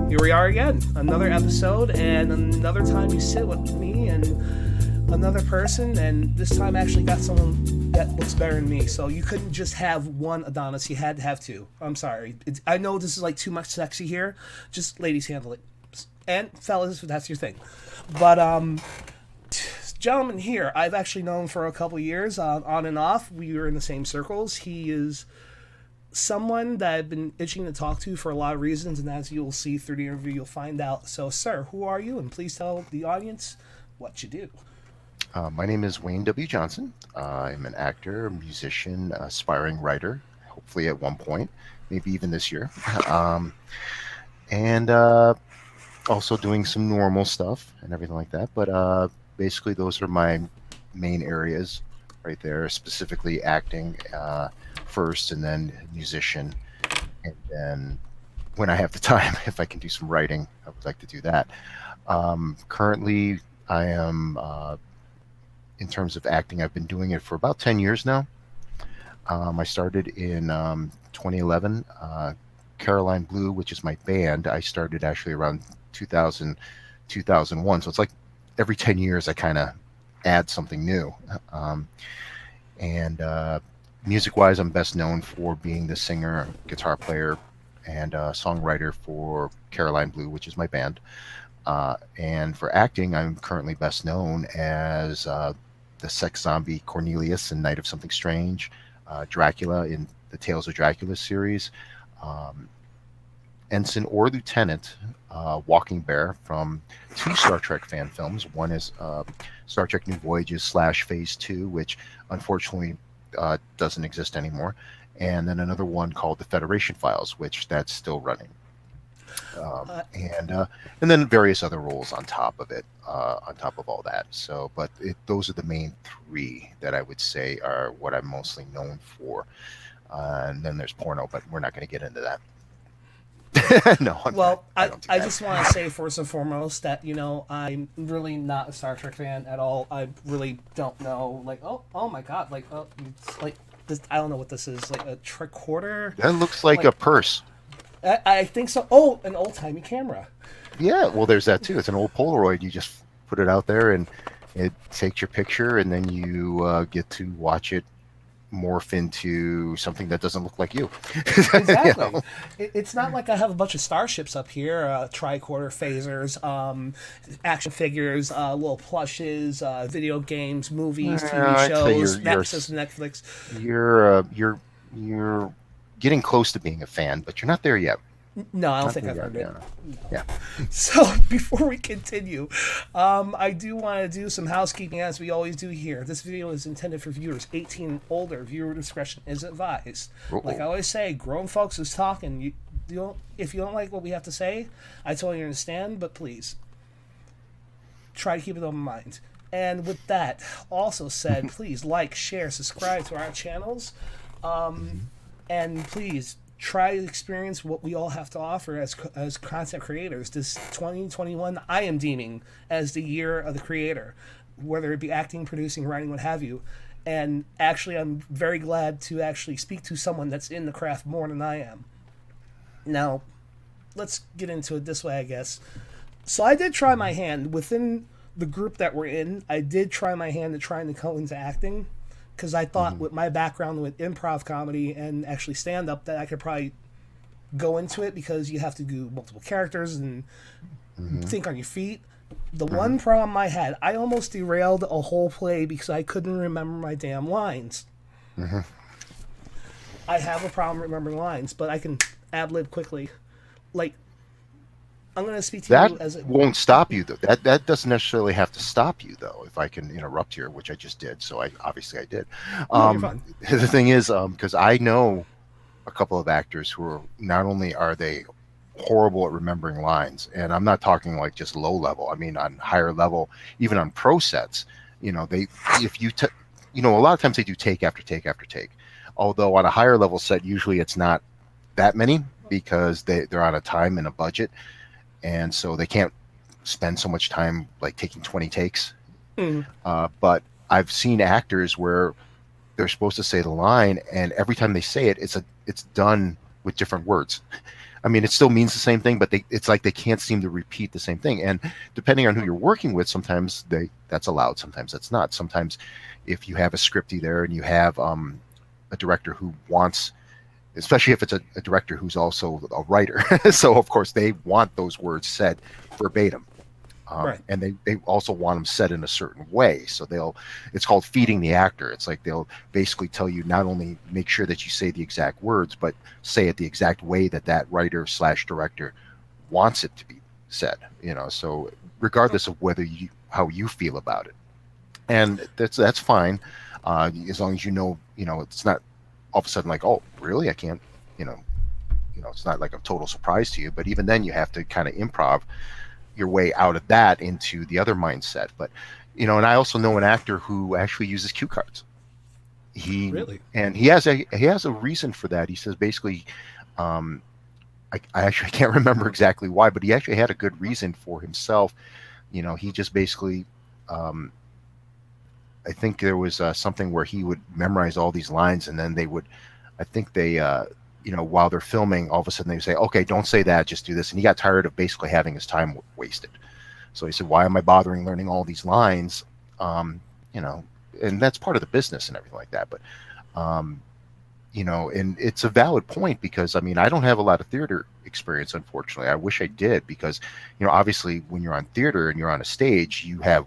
here we are again. Another episode, and another time you sit with me and another person, and this time I actually got someone that looks better than me. So you couldn't just have one Adonis, you had to have two. I'm sorry. I know this is like too much sexy here. Just ladies handle it. And fellas, if that's your thing. But, gentleman here, I've actually known for a couple years, on and off. We were in the same circles. He is someone that I've been itching to talk to for a lot of reasons, and as you'll see through the interview, you'll find out. So, sir, who are you? And please tell the audience what you do. My name is Wayne W. Johnson. I'm an actor, musician, aspiring writer, hopefully at one point, maybe even this year. And also doing some normal stuff and everything like that. But basically, those are my main areas right there, specifically acting first, and then musician. And then when I have the time, if I can do some writing, I would like to do that. Currently, I am, in terms of acting, I've been doing it for about 10 years now. I started in 2011. Caroline Blue, which is my band, I started actually around 2000, 2001. So it's like every 10 years I kind of add something new. And music-wise, I'm best known for being the singer, guitar player, and songwriter for Caroline Blue, which is my band. And for acting, I'm currently best known as the sex zombie Cornelius in Night of Something Strange, Dracula in the Tales of Dracula series, Ensign or Lieutenant Walking Bear from two Star Trek fan films. One is Star Trek New Voyages / Phase 2, which unfortunately doesn't exist anymore. And then another one called The Federation Files, which that's still running. And then various other roles on top of it, on top of all that. So, but those are the main three that I would say are what I'm mostly known for. And then there's porno, but we're not going to get into that. No, Well, I don't do I that. just want to say first and foremost that, I'm really not a Star Trek fan at all. I really don't know. Like, oh my god, like, it's like this. I don't know what this is. Like a tricorder. That looks like a purse. I think so. Oh, an old timey camera. Yeah, well, there's that too. It's an old Polaroid. You just put it out there, and it takes your picture, and then you get to watch it morph into something that doesn't look like you. Exactly. You know? It's not like I have a bunch of starships up here, tricorder phasers, action figures, little plushes, video games, movies, TV I'd say shows, Netflix. you're getting close to being a fan, but you're not there yet. No, I don't Not think there I've yet. earned it. Yeah. No. Yeah. So before we continue, I do want to do some housekeeping as we always do here. This video is intended for viewers 18 and older. Viewer discretion is advised. Uh-oh. Like I always say, grown folks is talking. You don't, if you don't like what we have to say, I totally understand, but please try to keep it in mind. And with that also said, please like, share, subscribe to our channels, and please try to experience what we all have to offer as content creators. This 2021 I am deeming as the year of the creator, whether it be acting, producing, writing, what have you. And actually, I'm very glad to actually speak to someone that's in the craft more than I am. Now, let's get into it this way, I guess. So I did try my hand within the group that we're in. I did try my hand at trying to go into acting, because I thought with my background with improv comedy and actually stand up that I could probably go into it, because you have to do multiple characters and think on your feet. The one problem I had, I almost derailed a whole play because I couldn't remember my damn lines. I have a problem remembering lines, but I can ad-lib quickly. Like, I'm going to speak to That you as a... won't stop you, though. That doesn't necessarily have to stop you, though. If I can interrupt here, which I just did, so I did. No, you're fine. The thing is, because I know a couple of actors who are, not only are they horrible at remembering lines, and I'm not talking like just low level. I mean on higher level, even on pro sets. They, if you a lot of times they do take after take after take. Although on a higher level set, usually it's not that many, because they're on a time and a budget. And so they can't spend so much time like taking 20 takes. But I've seen actors where they're supposed to say the line, and every time they say it, it's done with different words. I mean, it still means the same thing, but it's like they can't seem to repeat the same thing. And depending on who you're working with, sometimes that's allowed, sometimes that's not. Sometimes if you have a scripty there and you have a director who wants, especially if it's a director who's also a writer, so of course they want those words said verbatim. Right. And they also want them said in a certain way. So it's called feeding the actor. It's like they'll basically tell you not only make sure that you say the exact words, but say it the exact way that writer / director wants it to be said. So regardless of how you feel about it, and that's fine, as long as it's not all of a sudden like, oh, really? I can't, it's not like a total surprise to you. But even then, you have to kind of improv your way out of that into the other mindset. But and I also know an actor who actually uses cue cards. Really? And he has a reason for that. He says basically, I actually can't remember exactly why, but he actually had a good reason for himself. He just basically, I think there was something where he would memorize all these lines, and then while they're filming, all of a sudden they would say, okay, don't say that, just do this. And he got tired of basically having his time wasted. So he said, why am I bothering learning all these lines? And that's part of the business and everything like that. But, and it's a valid point because, I mean, I don't have a lot of theater experience, unfortunately. I wish I did because, obviously when you're on theater and you're on a stage, you have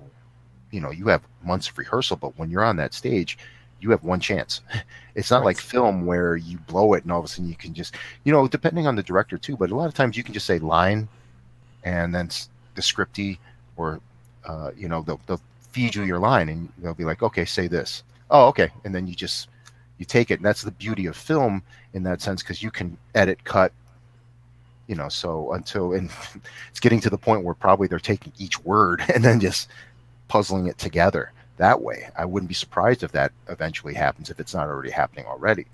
months of rehearsal, but when you're on that stage, you have one chance. It's not like film where you blow it and all of a sudden you can just, depending on the director too, but a lot of times you can just say line and then the scripty or, they'll feed you your line and they'll be like, okay, say this. Oh, okay. And then you take it. And that's the beauty of film in that sense, because you can edit, cut, so and it's getting to the point where probably they're taking each word and then just puzzling it together that way. I wouldn't be surprised if that eventually happens, if it's not already happening already,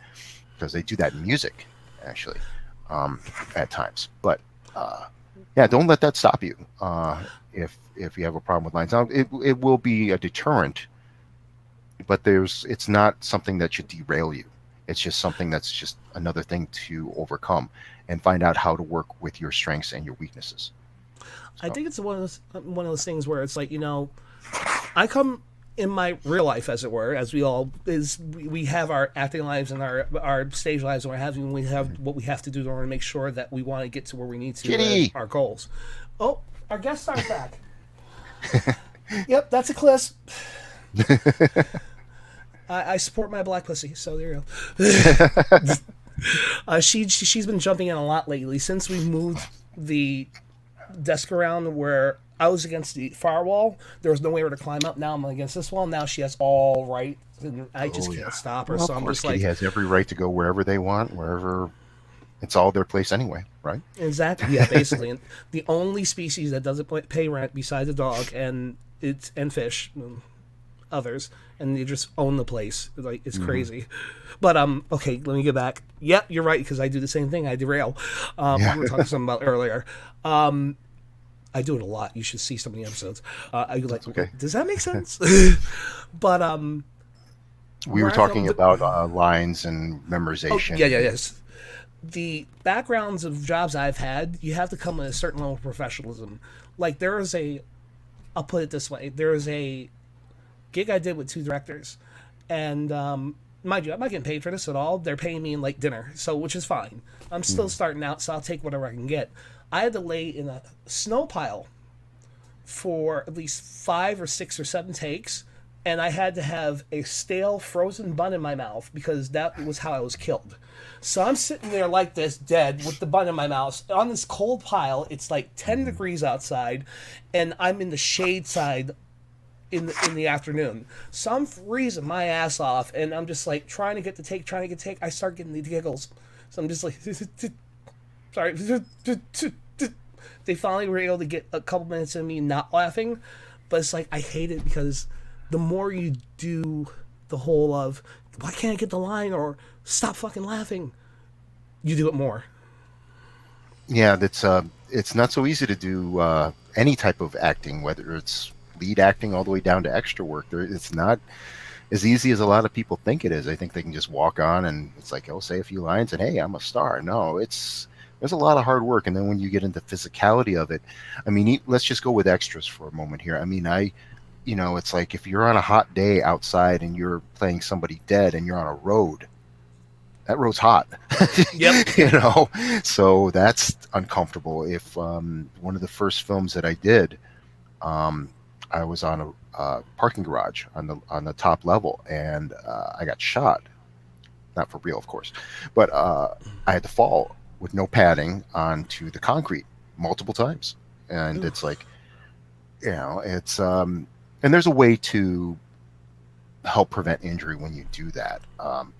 because they do that in music actually at times. But don't let that stop you if you have a problem with lines. Now it will be a deterrent, but it's not something that should derail you. It's just something that's just another thing to overcome and find out how to work with your strengths and your weaknesses. I think it's one of those things where it's like, I come in my real life, as it were, as we have our acting lives and our stage lives, and we have what we have to do in order to make sure that we want to get to where we need to, our goals. Oh, our guest star's back. Yep, that's a clip. I support my black pussy, so there you go. She's been jumping in a lot lately since we moved the desk around where I was against the far wall. There was no way to climb up. Now I'm against this wall. Now she has all right, and I just can't stop her. Well, so I'm just Kitty has every right to go wherever they want, wherever. It's all their place anyway, right? Exactly. Yeah, basically. And the only species that doesn't pay rent besides a dog and fish, others, and they just own the place. Like, it's crazy. But okay, let me get back. Yep, you're right, because I do the same thing. I derail. We were talking something about earlier. I do it a lot. You should see some of the episodes. Okay. Does that make sense? But we were talking about lines and memorization. Yes. The backgrounds of jobs I've had, you have to come with a certain level of professionalism. Like I'll put it this way: there is a gig I did with two directors, and mind you, I'm not getting paid for this at all. They're paying me in like dinner, which is fine. I'm still starting out, so I'll take whatever I can get. I had to lay in a snow pile for at least 5 or 6 or 7 takes, and I had to have a stale frozen bun in my mouth because that was how I was killed. So I'm sitting there like this, dead, with the bun in my mouth on this cold pile. It's like 10 degrees outside, and I'm in the shade side in the afternoon. So I'm freezing my ass off, and I'm just like trying to get the take. I start getting the giggles. So I'm just like, sorry. They finally were able to get a couple minutes of me not laughing, but it's like I hate it because the more you do the whole of why can't I get the line or stop fucking laughing, you do it more. Yeah, it's not so easy to do any type of acting, whether it's lead acting all the way down to extra work. It's not as easy as a lot of people think it is. I think they can just walk on and it's like, oh, say a few lines and hey, I'm a star. No, it's There's a lot of hard work, and then when you get into physicality of it, I mean, let's just go with extras for a moment here. I mean, it's like if you're on a hot day outside and you're playing somebody dead and you're on a road, that road's hot. Yep. So that's uncomfortable. If one of the first films that I did, um, I was on a parking garage on the top level, and I got shot. Not for real, of course, but I had to fall with no padding onto the concrete multiple times, and it's like, it's and there's a way to help prevent injury when you do that,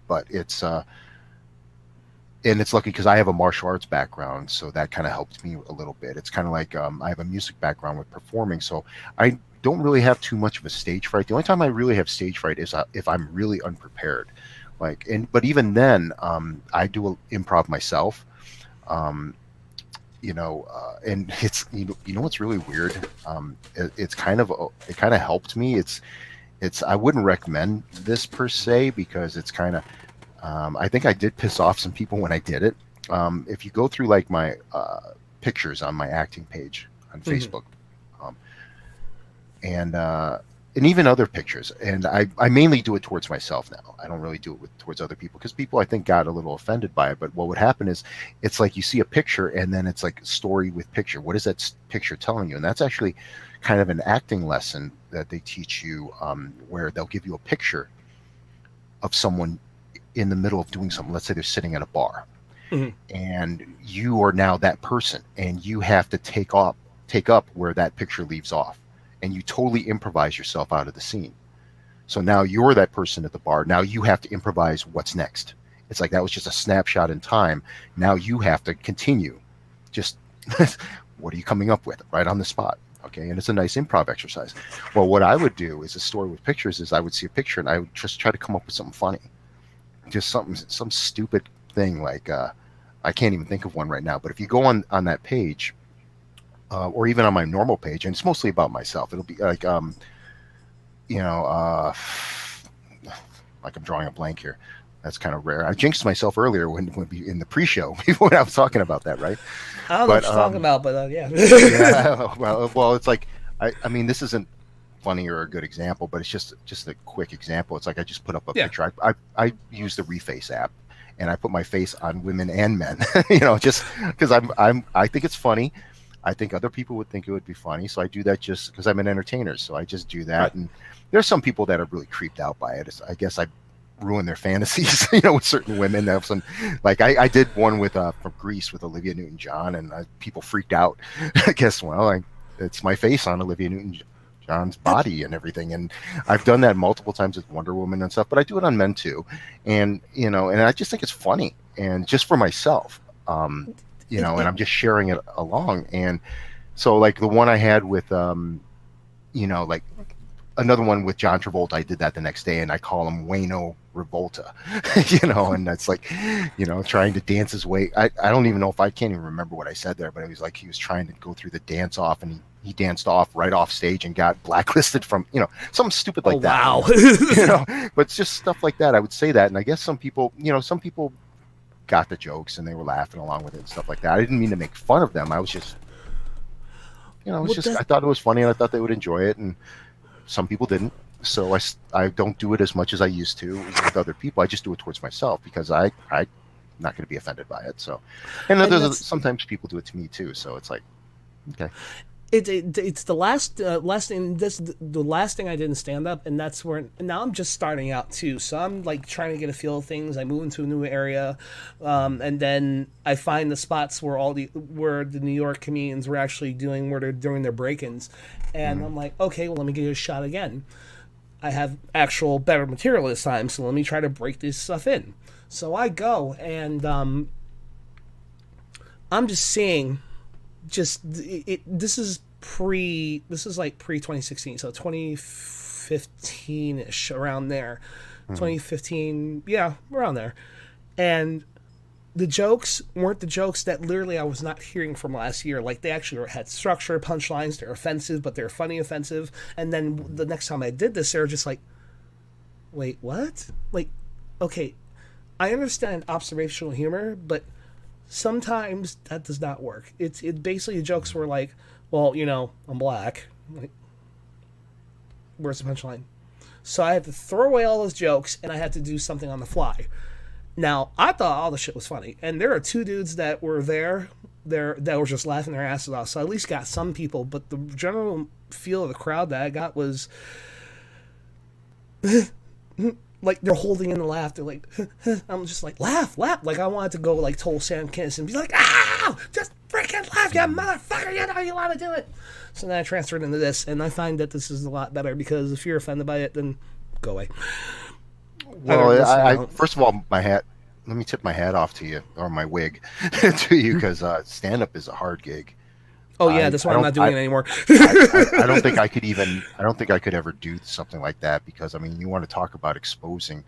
but it's and it's lucky because I have a martial arts background, so that kind of helped me a little bit. It's kind of like I have a music background with performing, so I don't really have too much of a stage fright. The only time I really have stage fright is if I'm really unprepared. But even then, I do improv myself. Um, and it's what's really weird. It's it kind of helped me. It's I wouldn't recommend this per se because it's kind of I think I did piss off some people when I did it. If you go through like my pictures on my acting page on Facebook, um, and even other pictures, and I mainly do it towards myself now. I don't really do it towards other people because people I think got a little offended by it. But what would happen is it's like you see a picture and then it's like story with picture. What is that picture telling you? And that's actually kind of an acting lesson that they teach you, where they'll give you a picture of someone in the middle of doing something. Let's say they're sitting at a bar, and you are now that person, and you have to take up where that picture leaves off, and you totally improvise yourself out of the scene. So now you're that person at the bar. Now you have to improvise what's next. It's like that was just a snapshot in time. Now you have to continue. Just what are you coming up with right on the spot? Okay, and it's a nice improv exercise. Well, what I would do is a story with pictures is I would see a picture and I would just try to come up with something funny. Just some stupid thing like I can't even think of one right now. But if you go on that page, or even on my normal page, and it's mostly about myself, it'll be like like I'm drawing a blank here. That's kind of rare. I jinxed myself earlier when in the pre-show when I was talking about that, right? I don't know what you're talking about, but yeah. Yeah. Well, it's like I mean, this isn't funny or a good example, but it's just a quick example. It's like I just put up a picture. I use the Reface app, and I put my face on women and men. Just because I think it's funny. I think other people would think it would be funny, so I do that just because I'm an entertainer. So I just do that, right. And there's some people that are really creeped out by it. I guess I ruin their fantasies, with certain women. That some, like I did one with from Greece with Olivia Newton-John, and people freaked out. I guess it's my face on Olivia Newton-John's body and everything, and I've done that multiple times with Wonder Woman and stuff. But I do it on men too, and and I just think it's funny and just for myself. And I'm just sharing it along. And so like the one I had with, like another one with John Travolta, I did that the next day and I call him Wayno Revolta, and that's like, trying to dance his way. I don't even know if I can't even remember what I said there, but it was like, he was trying to go through the dance off and he danced off right off stage and got blacklisted from, something stupid like that. Wow. But it's just stuff like that. I would say that. And I guess some people got the jokes and they were laughing along with it and stuff like that. I didn't mean to make fun of them. I was just, I thought it was funny and I thought they would enjoy it, and some people didn't. So I don't do it as much as I used to with other people. I just do it towards myself because I'm not going to be offended by it. So, and sometimes people do it to me too. So it's like, okay. It's the last thing. The last thing I did in stand up, and that's where now I'm just starting out too. So I'm like trying to get a feel of things. I move into a new area, and then I find the spots where where the New York comedians were actually where they're doing their break-ins, and I'm like, okay, well let me give it a shot again. I have actual better material this time, so let me try to break this stuff in. So I go and I'm just seeing. This is like pre 2016, so 2015ish, around there. 2015, yeah, around there. And the jokes weren't the jokes that literally I was not hearing from last year. Like, they actually had structure, punchlines. They're offensive, but they're funny offensive. And then the next time I did this, they were just like, wait, what? Like, okay, I understand observational humor, but sometimes that does not work. It basically the jokes were like, well, I'm black. Like, where's the punchline? So I had to throw away all those jokes and I had to do something on the fly. Now I thought all the shit was funny, and there are two dudes that were there that were just laughing their asses off. So I at least got some people, but the general feel of the crowd that I got was like they're holding in the laugh. They're like, I'm just like, laugh. Like I wanted to go like total Sam Kinison and be like, just freaking laugh, you motherfucker, you know you want to do it. So then I transferred into this, and I find that this is a lot better because if you're offended by it, then go away. Well, I first of all, let me tip my hat off to you, or my wig to you, because stand-up is a hard gig. Oh yeah, that's why I'm not doing it anymore. I don't think I could even. I don't think I could ever do something like that, because I mean, you want to talk about exposing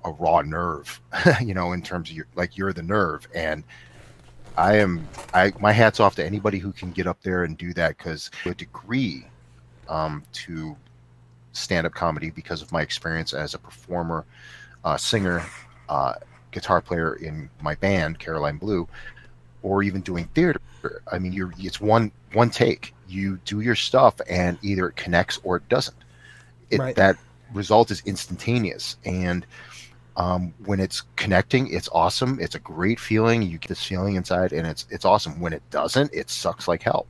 a raw nerve, in terms of you're the nerve, and my hat's off to anybody who can get up there and do that, because a degree to stand-up comedy because of my experience as a performer, singer, guitar player in my band Caroline Blue, or even doing theater. I mean, it's one take. You do your stuff, and either it connects or it doesn't. Right. That result is instantaneous, and when it's connecting, it's awesome. It's a great feeling. You get this feeling inside, and it's awesome. When it doesn't, it sucks like hell.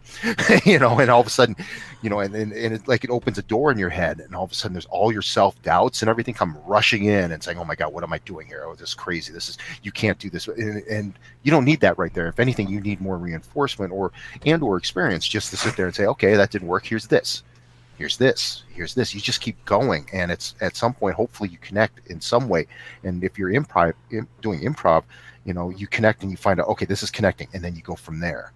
And all of a sudden, and it opens a door in your head, and all of a sudden there's all your self-doubts and everything come rushing in and saying, oh my God, what am I doing here? Oh, this is crazy. You can't do this. And you don't need that right there. If anything, you need more reinforcement or experience, just to sit there and say, okay, that didn't work. Here's this. You just keep going, and it's at some point, hopefully you connect in some way. And if you're doing improv, you connect and you find out, okay, this is connecting, and then you go from there.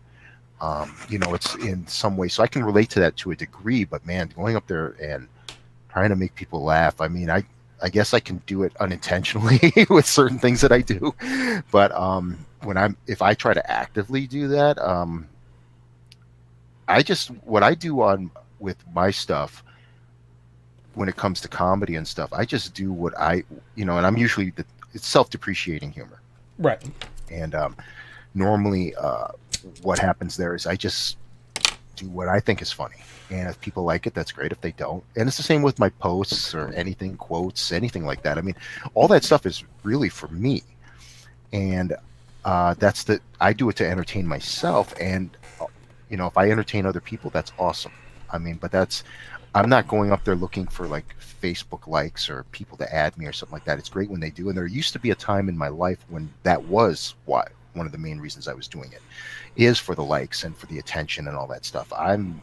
It's in some way. So I can relate to that to a degree, but man, going up there and trying to make people laugh. I mean, I guess I can do it unintentionally with certain things that I do, but if I try to actively do that, what I do with my stuff when it comes to comedy and stuff, I just do what and I'm usually it's self-depreciating humor. Right. And normally what happens there is I just do what I think is funny. And if people like it, that's great. If they don't, and it's the same with my posts or anything, quotes, anything like that. I mean, all that stuff is really for me. And I do it to entertain myself. And, if I entertain other people, that's awesome. I mean, but I'm not going up there looking for like Facebook likes or people to add me or something like that. It's great when they do. And there used to be a time in my life when that was one of the main reasons I was doing it, is for the likes and for the attention and all that stuff. I'm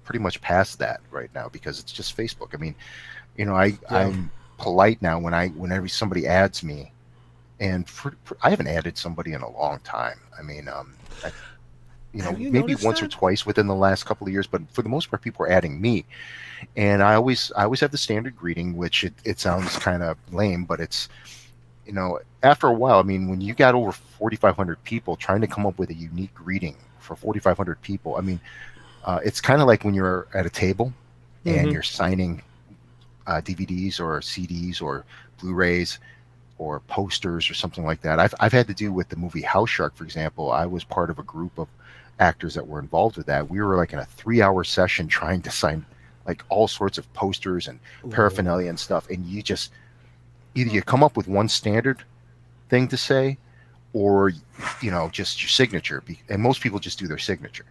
pretty much past that right now because it's just Facebook. I mean, I'm polite now whenever somebody adds me, and I haven't added somebody in a long time. I mean, maybe once or twice within the last couple of years, but for the most part, people are adding me. And I always have the standard greeting, which it sounds kind of lame, but it's, after a while, I mean, when you got over 4,500 people trying to come up with a unique greeting for 4,500 people, I mean, it's kind of like when you're at a table and you're signing DVDs or CDs or Blu-rays or posters or something like that. I've had to do with the movie House Shark, for example. I was part of a group of actors that were involved with that. We were like in a 3-hour session trying to sign like all sorts of posters and paraphernalia and stuff. And you just, either you come up with one standard thing to say, or, just your signature. And most people just do their signature.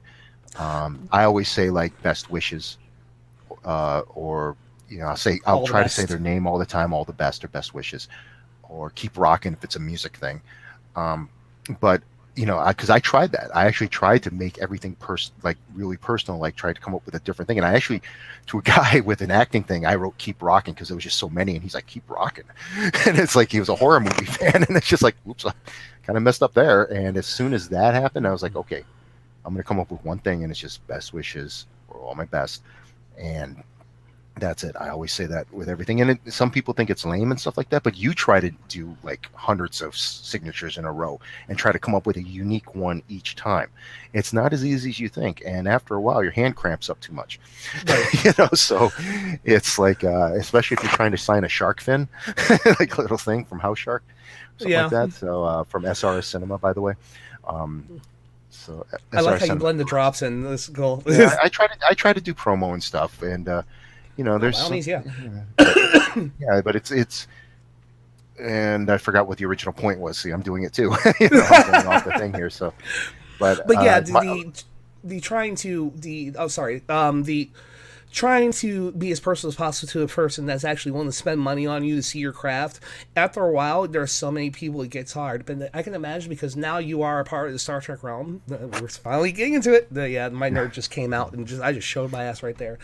I always say like best wishes, or, I'll try to say their name all the time, all the best or best wishes, or keep rocking if it's a music thing. But because I tried that. I actually tried to make everything really personal, like tried to come up with a different thing. And I actually, to a guy with an acting thing, I wrote keep rocking because there was just so many. And he's like, keep rocking. And it's like he was a horror movie fan. And it's just like, oops, I kind of messed up there. And as soon as that happened, I was like, okay, I'm going to come up with one thing. And it's just best wishes or all my best. And That's it. I always say that with everything. And some people think it's lame and stuff like that, but you try to do like hundreds of signatures in a row and try to come up with a unique one each time. It's not as easy as you think. And after a while, your hand cramps up too much. Right. You know, so it's like, especially if you're trying to sign a shark fin, like a little thing from House Shark, something like that. So from SRS Cinema, by the way. So I like SRS how you Cinema. blend the drops in. This goal. Yeah, I try to do promo and stuff, and you know, No, there's by all means, yeah. yeah, but it's and I forgot what the original point was. See, I'm doing it too. You know, I'm going off the thing here. So, But yeah, the trying to the oh sorry the trying to be as personal as possible to a person that's actually willing to spend money on you to see your craft. After a while, there are so many people it gets hard. But I can imagine because now you are a part of the Star Trek realm. We're finally getting into it. Yeah, my nerd just came out and I just showed my ass right there.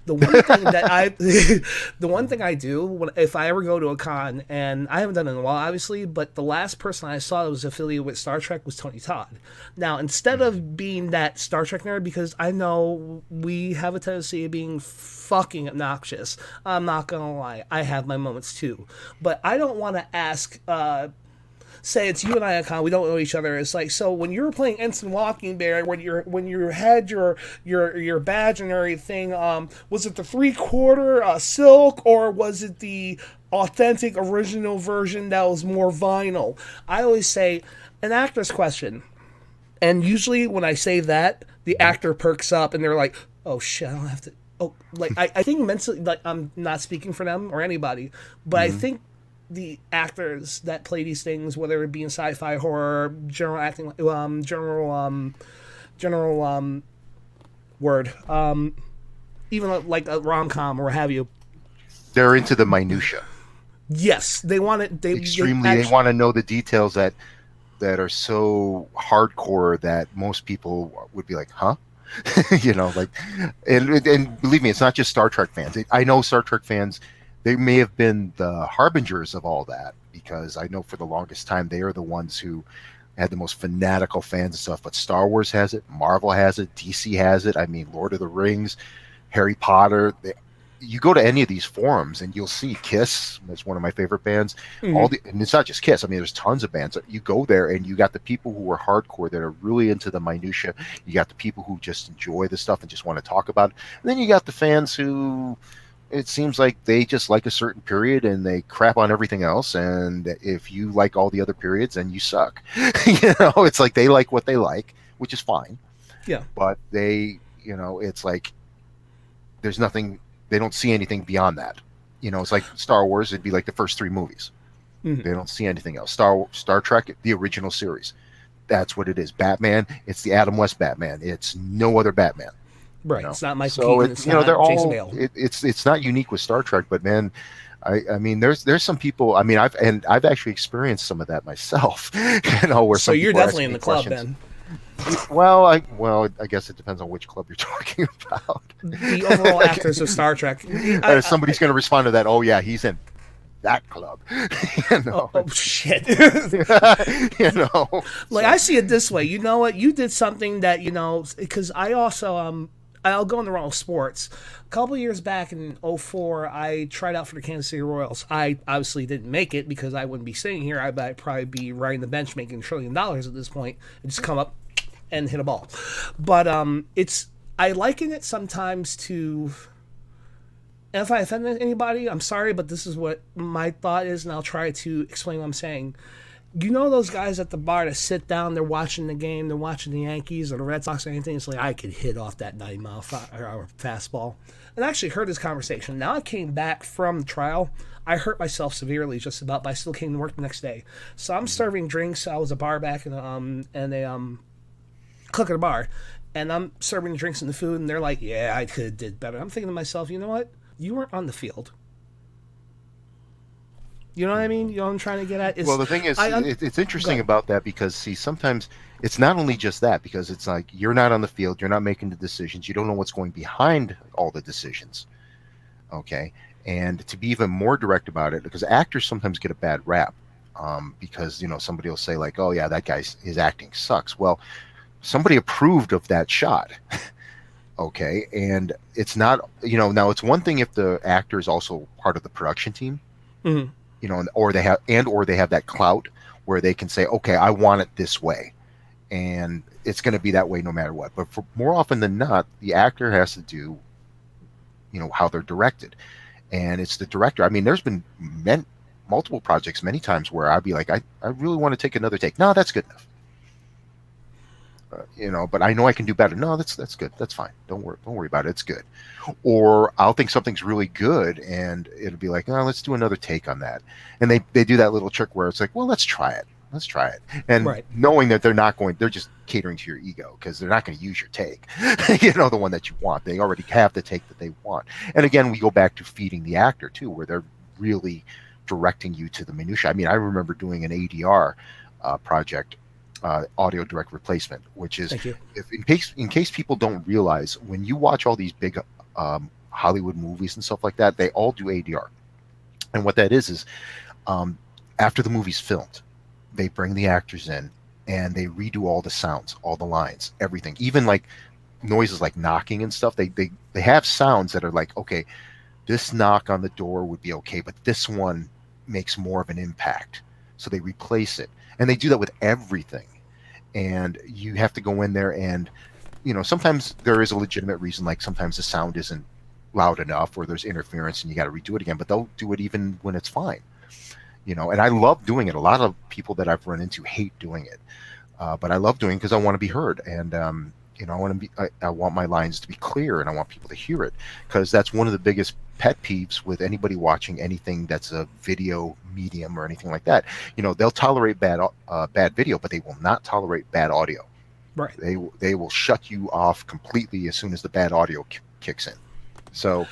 The one thing that the one thing I do if I ever go to a con, and I haven't done it in a while, obviously, but the last person I saw that was affiliated with Star Trek was Tony Todd. Now, instead of being that Star Trek nerd, because I know we have a tendency of being fucking obnoxious, I'm not gonna lie, I have my moments too, but I don't want to ask. Say it's you and I, Icon. We don't know each other. It's like, so when you were playing Ensign Walking Bear, when you had your badge and everything, was it the 3/4 silk, or was it the authentic original version that was more vinyl? I always say an actor's question, and usually when I say that, the actor perks up and they're like, "Oh shit, I don't have to." Oh, like I think mentally, like I'm not speaking for them or anybody, but I think the actors that play these things, whether it be in sci-fi, horror, general acting, even like a rom-com or what have you. they're into the minutia. Yes, they want it. They want to know the details that are so hardcore that most people would be like, huh? You know, like, and believe me, it's not just Star Trek fans. I know Star Trek fans, they may have been the harbingers of all that, because I know for the longest time they are the ones who had the most fanatical fans and stuff. But Star Wars has it, Marvel has it, DC has it. I mean, Lord of the Rings, Harry Potter. You go to any of these forums and you'll see Kiss. That's one of my favorite bands. And it's not just Kiss. I mean, there's tons of bands. You go there and you got the people who are hardcore that are really into the minutia. You got the people who just enjoy the stuff and just want to talk about it. And then you got the fans who, it seems like they just like a certain period and they crap on everything else. And if you like all the other periods, then you suck. You know, it's like they like what they like, which is fine. Yeah. But they, you know, it's like there's nothing. They don't see anything beyond that. You know, it's like Star Wars. It'd be like the first 3 movies. They don't see anything else. Star Trek, the original series. That's what it is. Batman, it's the Adam West Batman. It's no other Batman. Right. You know? It's not Michael So Keaton. It's you know, not they're Jason all. Bale. It's not unique with Star Trek, but man, I mean, there's some people. I mean, I've actually experienced some of that myself. You know, where So some you're people ask definitely in me the club questions. then. Well, I guess it depends on which club you're talking about. The overall actors of Star Trek. Somebody's going to respond to that. Oh yeah, he's in that club. You know? Oh shit. You know. Like, I see it this way. You know what? You did something that, you know, because I also I'll go in the realm of sports. A couple years back in '04, I tried out for the Kansas City Royals. I obviously didn't make it because I wouldn't be sitting here. I'd probably be riding the bench making $1 trillion at this point and just come up and hit a ball. But I liken it sometimes to, and if I offend anybody, I'm sorry, but this is what my thought is, and I'll try to explain what I'm saying. You know those guys at the bar that sit down, they're watching the game, they're watching the Yankees or the Red Sox or anything, it's like, I could hit off that 90-mile-per-hour fastball. And I actually heard this conversation. Now I came back from the trial. I hurt myself severely just about, but I still came to work the next day. So I'm serving drinks. I was a bar back in a cook at a bar, and I'm serving drinks and the food, and they're like, yeah, I could have did better. I'm thinking to myself, you know what? You weren't on the field. You know what I mean? You know what I'm trying to get at? Well, the thing is, it's interesting about that because, see, sometimes it's not only just that, because it's like you're not on the field, you're not making the decisions, you don't know what's going behind all the decisions. Okay? And to be even more direct about it, because actors sometimes get a bad rap, because, you know, somebody will say like, oh yeah, his acting sucks. Well, somebody approved of that shot. Okay, and it's not, now it's one thing if the actor is also part of the production team, Mhm. or they have that clout where they can say, okay, I want it this way, and it's going to be that way no matter what. But for more often than not, the actor has to do, how they're directed, and it's the director. I mean, there's been multiple projects many times where I'd be like, I really want to take another take. No, that's good enough. But I know I can do better. No, that's good. That's fine. Don't worry about it. It's good. Or I'll think something's really good, and it'll be like, oh, let's do another take on that. And they do that little trick where it's like, well, let's try it. Let's try it. And Right. knowing that they're just catering to your ego because they're not going to use your take, the one that you want. They already have the take that they want. And again, we go back to feeding the actor too, where they're really directing you to the minutia. I mean, I remember doing an ADR project, audio direct replacement, which is, Thank you. if in case people don't realize, when you watch all these big Hollywood movies and stuff like that, they all do ADR. And what that is um, after the movie's filmed, they bring the actors in and they redo all the sounds, all the lines, everything, even like noises like knocking and stuff. They have sounds that are like, okay, this knock on the door would be okay, but this one makes more of an impact. So they replace it. And they do that with everything. And you have to go in there and, sometimes there is a legitimate reason, like sometimes the sound isn't loud enough or there's interference and you got to redo it again, but they'll do it even when it's fine. And I love doing it. A lot of people that I've run into hate doing it. But I love doing it because I want to be heard. And, I want my lines to be clear and I want people to hear it, because that's one of the biggest pet peeves with anybody watching anything that's a video medium or anything like that. They'll tolerate bad video, but they will not tolerate bad audio. Right. They will shut you off completely as soon as the bad audio kicks in. So,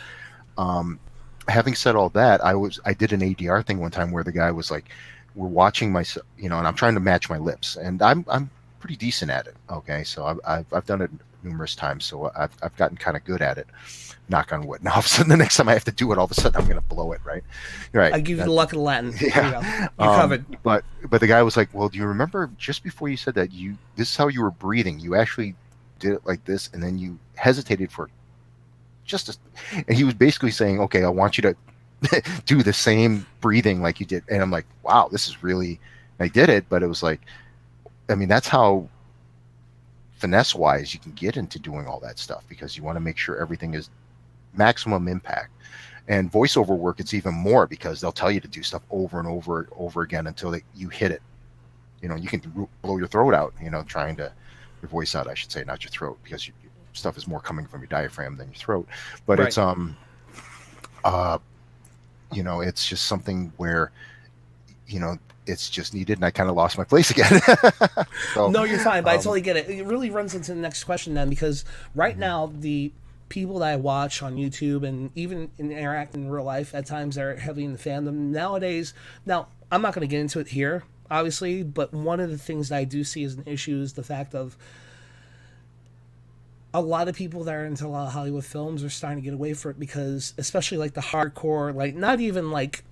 having said all that, I did an ADR thing one time where the guy was like, we're watching my, and I'm trying to match my lips, and I'm pretty decent at it. Okay, so I've done it numerous times, so I've gotten kind of good at it. Knock on wood. Now, all of a sudden, the next time I have to do it, all of a sudden I'm going to blow it. Right. Right. I give you the luck of the Latin. There you go. Yeah. You're covered. But the guy was like, well, do you remember just before you said that this is how you were breathing? You actually did it like this, and then you hesitated for and he was basically saying, okay, I want you to do the same breathing like you did. And I'm like, wow, this is really, I did it, but it was like, I mean, that's how finesse wise you can get into doing all that stuff, because you want to make sure everything is maximum impact. And voiceover work, it's even more, because they'll tell you to do stuff over and over again until you hit it. You can blow your throat out, trying to, your voice out, I should say, not your throat, because stuff is more coming from your diaphragm than your throat. But Right. it's just something where, it's just needed, and I kind of lost my place again. So, No, you're fine, but I totally get it. It really runs into the next question then, because right now the people that I watch on YouTube and even interact in real life at times are heavily in the fandom nowadays. Now, I'm not going to get into it here, obviously, but one of the things that I do see as an issue is the fact of a lot of people that are into a lot of Hollywood films are starting to get away from it, because especially like the hardcore, like not even like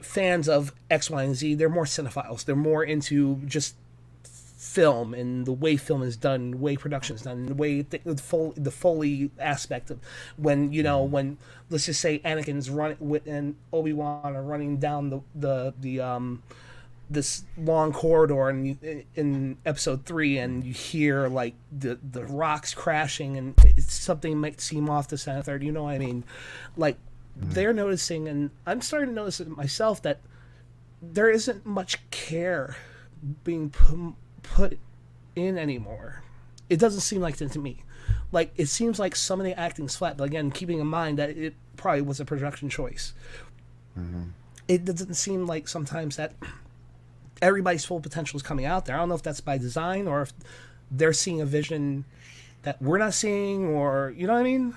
fans of X, Y, and Z, they're more cinephiles. They're more into just film and the way film is done, the way production is done, the way the Foley aspect of when let's just say Anakin's running and Obi-Wan are running down the this long corridor in episode 3, and you hear like the rocks crashing, and it's something might seem off the center. You know what I mean? Like, they're noticing, and I'm starting to notice it myself, that there isn't much care being put in anymore. It doesn't seem like that to me. Like, it seems like some of the acting's flat, but again, keeping in mind that it probably was a production choice. It doesn't seem like sometimes that everybody's full potential is coming out there. I don't know if that's by design or if they're seeing a vision that we're not seeing, or you know what I mean?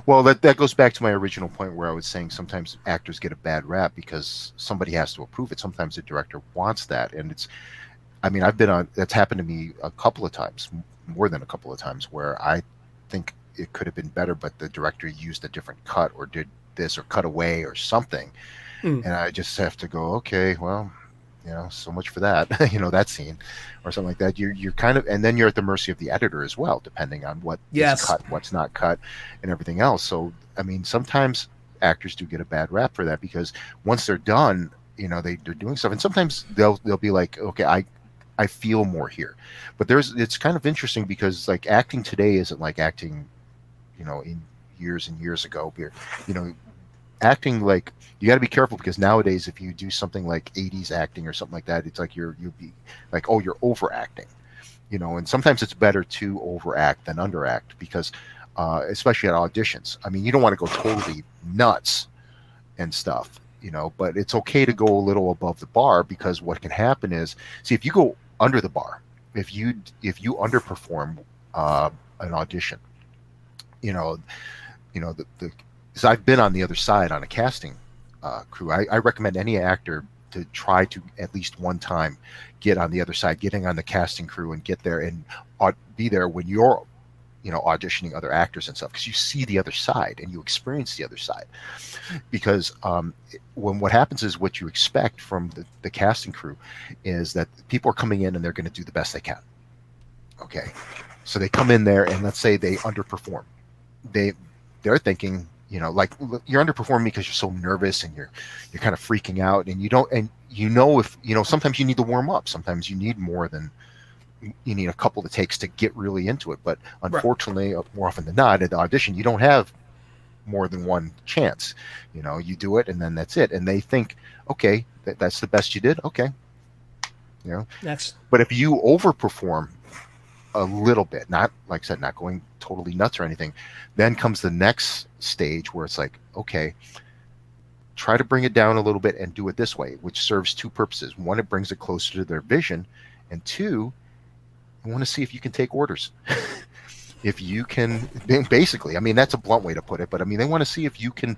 Well, that goes back to my original point where I was saying sometimes actors get a bad rap because somebody has to approve it. Sometimes the director wants that, and I mean, that's happened to me a couple of times, more than a couple of times, where I think it could have been better, but the director used a different cut or did this or cut away or something, and I just have to go, okay, well, so much for that. That scene or something like that. You're kind of, and then you're at the mercy of the editor as well, depending on what is Yes. cut, what's not cut, and everything else. So I mean, sometimes actors do get a bad rap for that, because once they're done, they're doing stuff, and sometimes they'll be like, okay, I feel more here. But it's kind of interesting, because like acting today isn't like acting, in years and years ago. You know, acting, like, you got to be careful, because nowadays if you do something like 80s acting or something like that, it's like you'll be like, oh, you're overacting. And sometimes it's better to overact than underact, because especially at auditions, I mean, you don't want to go totally nuts and stuff, but it's okay to go a little above the bar, because what can happen is, see, if you go under the bar, if you underperform an audition, the because I've been on the other side on a casting crew. I recommend any actor to try to at least one time get on the other side, getting on the casting crew, and get there and be there when you're auditioning other actors and stuff, because you see the other side and you experience the other side. Because when what happens is, what you expect from the casting crew is that people are coming in and they're going to do the best they can. Okay, so they come in there, and let's say they underperform. They're thinking, like, you're underperforming because you're so nervous, and you're kind of freaking out, and you don't, and if sometimes you need to warm up, sometimes you need more than, you need a couple of takes to get really into it. But unfortunately, more often than not, at the audition, you don't have more than one chance. You do it, and then that's it. And they think, okay, that's the best you did. Okay, Next. But if you overperform a little bit, not, like I said, not going totally nuts or anything, then comes the next stage where it's like, okay, try to bring it down a little bit and do it this way, which serves two purposes. One, it brings it closer to their vision, and two, I want to see if you can take orders. If you can, basically, I mean, that's a blunt way to put it, but I mean, they want to see if you can,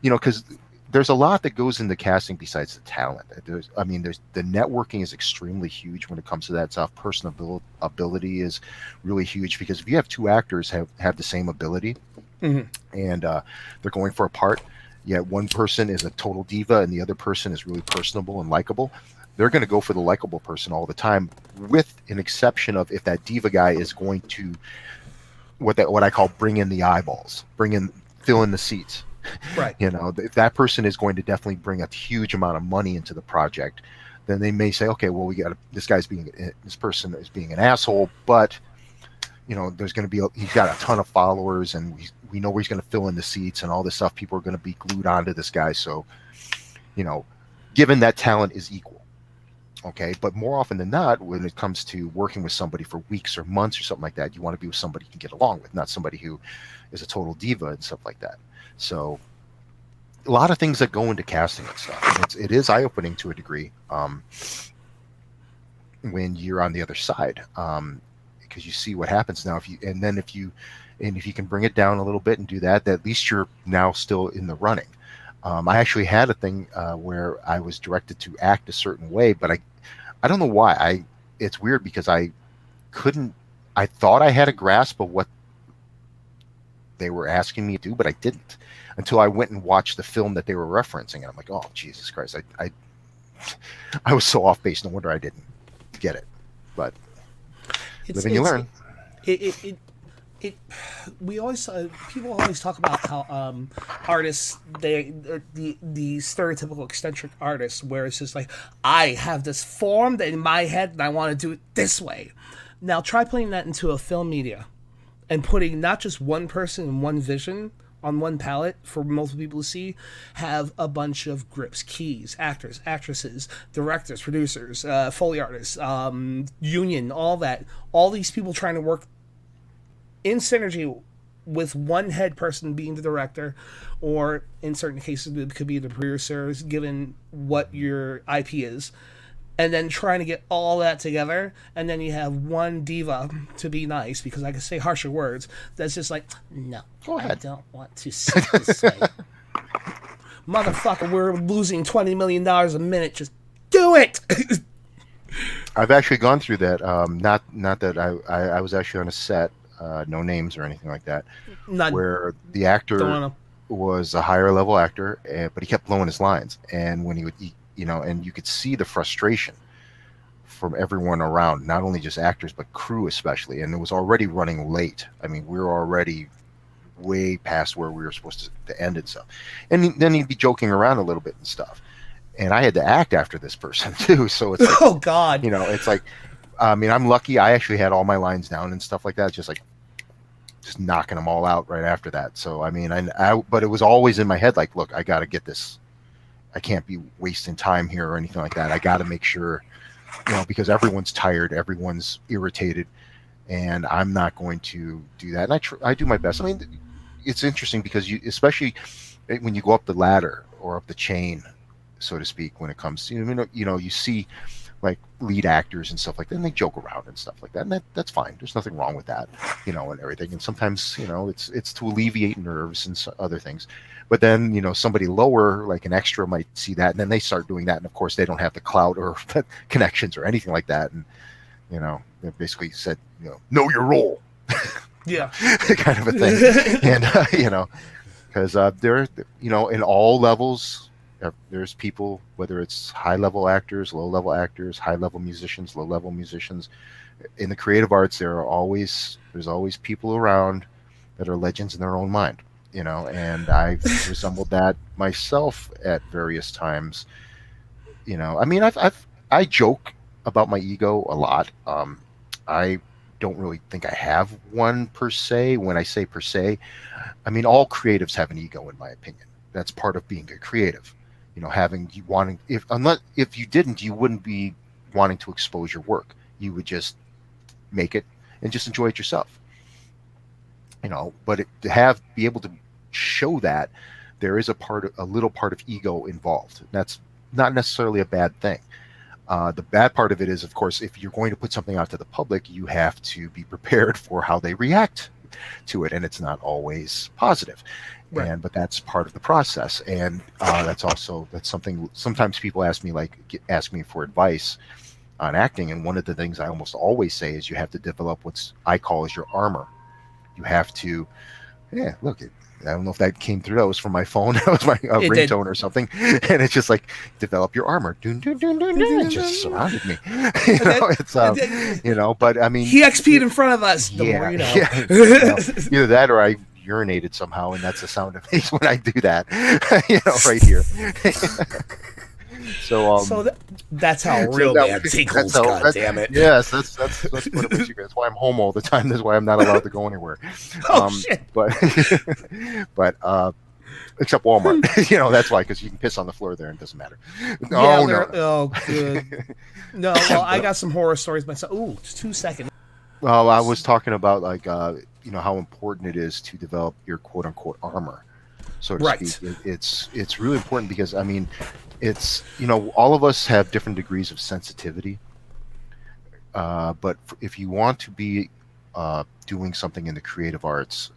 because there's a lot that goes into casting besides the talent. There's the networking is extremely huge when it comes to that stuff. Personal ability is really huge, because if you have two actors have the same ability, and they're going for a part, yet one person is a total diva and the other person is really personable and likable, they're going to go for the likable person all the time, with an exception of if that diva guy is going to what I call bring in the eyeballs, fill in the seats. Right. If that person is going to definitely bring a huge amount of money into the project, then they may say, okay, well, this person is being an asshole, but there's going to be he's got a ton of followers, and we know he's going to fill in the seats and all this stuff. People are going to be glued onto this guy. So, given that talent is equal. Okay, but more often than not, when it comes to working with somebody for weeks or months or something like that, you want to be with somebody you can get along with, not somebody who is a total diva and stuff like that. So a lot of things that go into casting and stuff. And it is eye-opening to a degree when you're on the other side, because you see what happens now. If you can bring it down a little bit and do that, at least you're now still in the running. I actually had a thing where I was directed to act a certain way, but I don't know why. It's weird, because I thought I had a grasp of what they were asking me to do, but I didn't, until I went and watched the film that they were referencing, and I'm like, oh, Jesus Christ, I was so off base. No wonder I didn't get it. But live and you learn. People always talk about how artists, the stereotypical eccentric artists, where it's just like, I have this formed in my head and I want to do it this way. Now try putting that into a film media and putting not just one person and one vision on one palette for multiple people to see, have a bunch of grips, keys, actors, actresses, directors, producers, Foley artists, union, all that. All these people trying to work in synergy with one head person being the director, or in certain cases it could be the producers, given what your IP is, and then trying to get all that together, and then you have one diva to be nice, because I can say harsher words, that's just like, no, go ahead. I don't want to sit this way. Motherfucker, we're losing $20 million a minute, just do it! I've actually gone through that. Not that I was actually on a set, no names or anything like that, where the actor was a higher level actor, but he kept blowing his lines, and when he would and you could see the frustration from everyone around, not only just actors but crew especially, and it was already running late. I mean, we were already way past where we were supposed to end and stuff. And then he'd be joking around a little bit and stuff. And I had to act after this person too. So it's like, oh God, it's like, I mean, I'm lucky. I actually had all my lines down and stuff like that. Just knocking them all out right after that. So, I mean, but it was always in my head, like, look, I got to get this. I can't be wasting time here or anything like that. I got to make sure, because everyone's tired, everyone's irritated, and I'm not going to do that. And I do my best. I mean, it's interesting because especially when you go up the ladder or up the chain, so to speak, when it comes to, you see like lead actors and stuff like that, and they joke around and stuff like that, and that's fine. There's nothing wrong with that, and everything. And sometimes, it's to alleviate nerves and other things. But then, somebody lower, like an extra, might see that, and then they start doing that, and of course they don't have the clout or connections or anything like that, and they basically said, know your role, yeah, kind of a thing, and because there, in all levels. There's people, whether it's high-level actors, low-level actors, high-level musicians, low-level musicians. In the creative arts, there's always people around that are legends in their own mind, and I've resembled that myself at various times. I mean, I joke about my ego a lot. I don't really think I have one per se. When I say per se, I mean all creatives have an ego, in my opinion. That's part of being a creative. If you didn't, you wouldn't be wanting to expose your work. You would just make it and just enjoy it yourself. But to be able to show that there is a little part of ego involved. That's not necessarily a bad thing. The bad part of it is, of course, if you're going to put something out to the public, you have to be prepared for how they react to it, and it's not always positive. Right. But that's part of the process, and that's something. Sometimes people ask me for advice on acting, and one of the things I almost always say is you have to develop what I call as your armor. You have to, look. I don't know if that came through. That was from my phone. That was my ringtone or something. And it's just like, develop your armor. Dun, dun, dun, dun, dun. It just surrounded me. But I mean, he XP'd in front of us. The more you know. Either that or I urinated somehow, and that's the sound it makes when I do that. Right here. So that's how real man tinkles. God damn it! Yes, that's what it makes you. That's why I'm home all the time. That's why I'm not allowed to go anywhere. Shit! But except Walmart, that's why, because you can piss on the floor there and it doesn't matter. Oh, good. No, well, I got some horror stories myself. Ooh, just 2 seconds. Well, I was talking about how important it is to develop your quote unquote armor, so to speak. It's really important because I mean. It's all of us have different degrees of sensitivity, but if you want to be doing something in the creative arts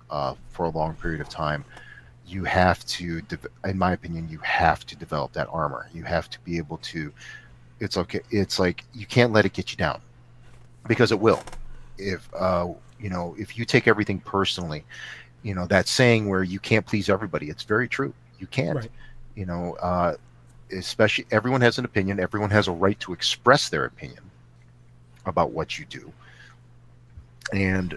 for a long period of time, you have to, in my opinion, you have to develop that armor. You have to be able to. It's okay. It's like you can't let it get you down, because it will. If you take everything personally, that saying where you can't please everybody, it's very true. You can't. Right. Especially, everyone has an opinion. Everyone has a right to express their opinion about what you do, and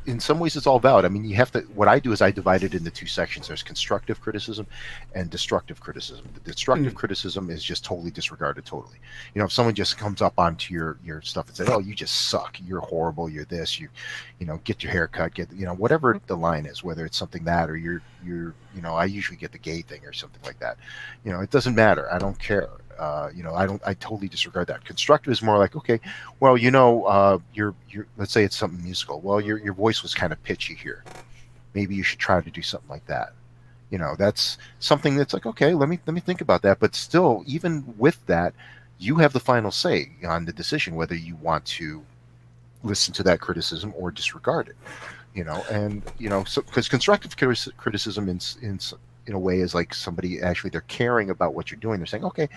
in some ways it's all valid. I mean, what I do is I divide it into two sections. There's constructive criticism and destructive criticism. The destructive criticism is just totally disregarded totally. If someone just comes up onto your stuff and says, oh, you just suck, you're horrible, you're this, get your hair cut, whatever the line is, whether it's something that or you're I usually get the gay thing or something like that. It doesn't matter. I don't care. I totally disregard that. Constructive is more like, okay, well, you're let's say it's something musical. Well, your voice was kind of pitchy here. Maybe you should try to do something like that. That's something that's like, okay, let me think about that. But still, even with that, you have the final say on the decision whether you want to listen to that criticism or disregard it. So because constructive criticism in a way is like somebody actually, they're caring about what you're doing. They're saying, okay,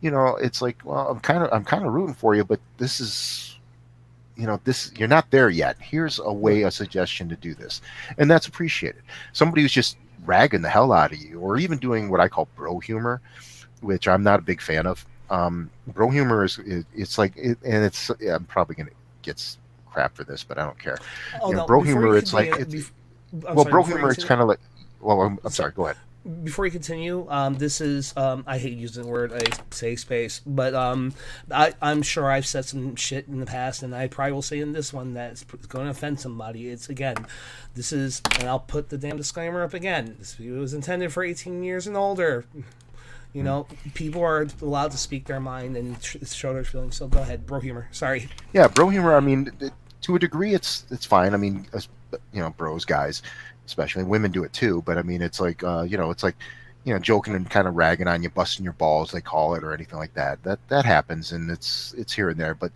it's like, well, I'm kind of rooting for you, but this is, you're not there yet. Here's a suggestion to do this, and that's appreciated. Somebody who's just ragging the hell out of you, or even doing what I call bro humor, which I'm not a big fan of. Bro humor it's like and it's yeah, I'm probably gonna get crap for this, but I don't care. Oh no! Bro Before you humor, it's like continue, it's I'm well, sorry. bro Before you humor, it's continue, kind of like well, I'm so, sorry. Go ahead. before you continue, this is I hate using the word a safe space, but I'm sure I've said some shit in the past, and I probably will say in this one that's going to offend somebody. It's again, this is, and I'll put the damn disclaimer up again. This video was intended for 18 years and older. You know, people are allowed to speak their mind and show their feelings. So go ahead, bro humor. Sorry. Yeah, bro humor. I mean, to a degree, it's fine. I mean, bros, guys, especially women do it too. But I mean, it's like, it's like, joking and kind of ragging on you, busting your balls, they call it, or anything like that. That happens, and it's here and there. But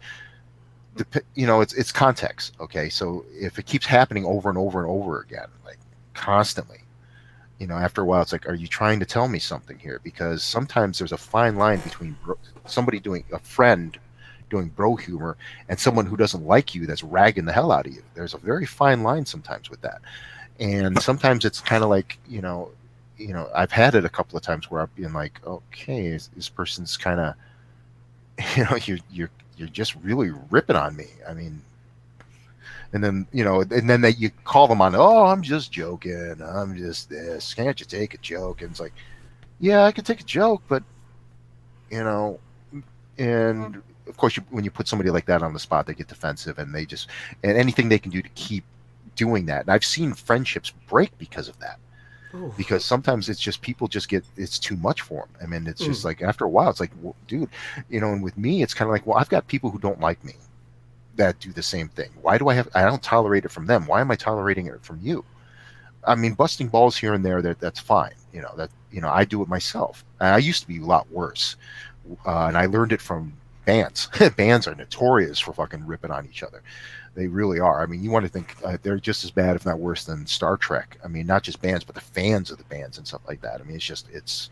it's context. Okay, so if it keeps happening over and over and over again, like constantly, after a while, it's like, are you trying to tell me something here? Because sometimes there's a fine line between somebody doing a friend doing bro humor and someone who doesn't like you that's ragging the hell out of you. There's a very fine line sometimes with that, and sometimes it's kind of like I've had it a couple of times where I've been like, okay, this person's kind of you're just really ripping on me. I mean, and then you call them on, oh, I'm just joking, I'm just this, can't you take a joke? And it's like, yeah, I can take a joke, but and of course when you put somebody like that on the spot, they get defensive, and and anything they can do to keep doing that. And I've seen friendships break because of that. Ooh. Because sometimes it's just people just it's too much for them. I mean, it's just like after a while, it's like, well, dude, and with me, it's kind of like, well, I've got people who don't like me that do the same thing. Why do I don't tolerate it from them. Why am I tolerating it from you? I mean, busting balls here and there, that's fine. I do it myself. I used to be a lot worse. And I learned it from bands. Bands are notorious for fucking ripping on each other. They really are. I mean, you want to think they're just as bad, if not worse, than Star Trek. I mean, not just bands, but the fans of the bands and stuff like that. I mean, it's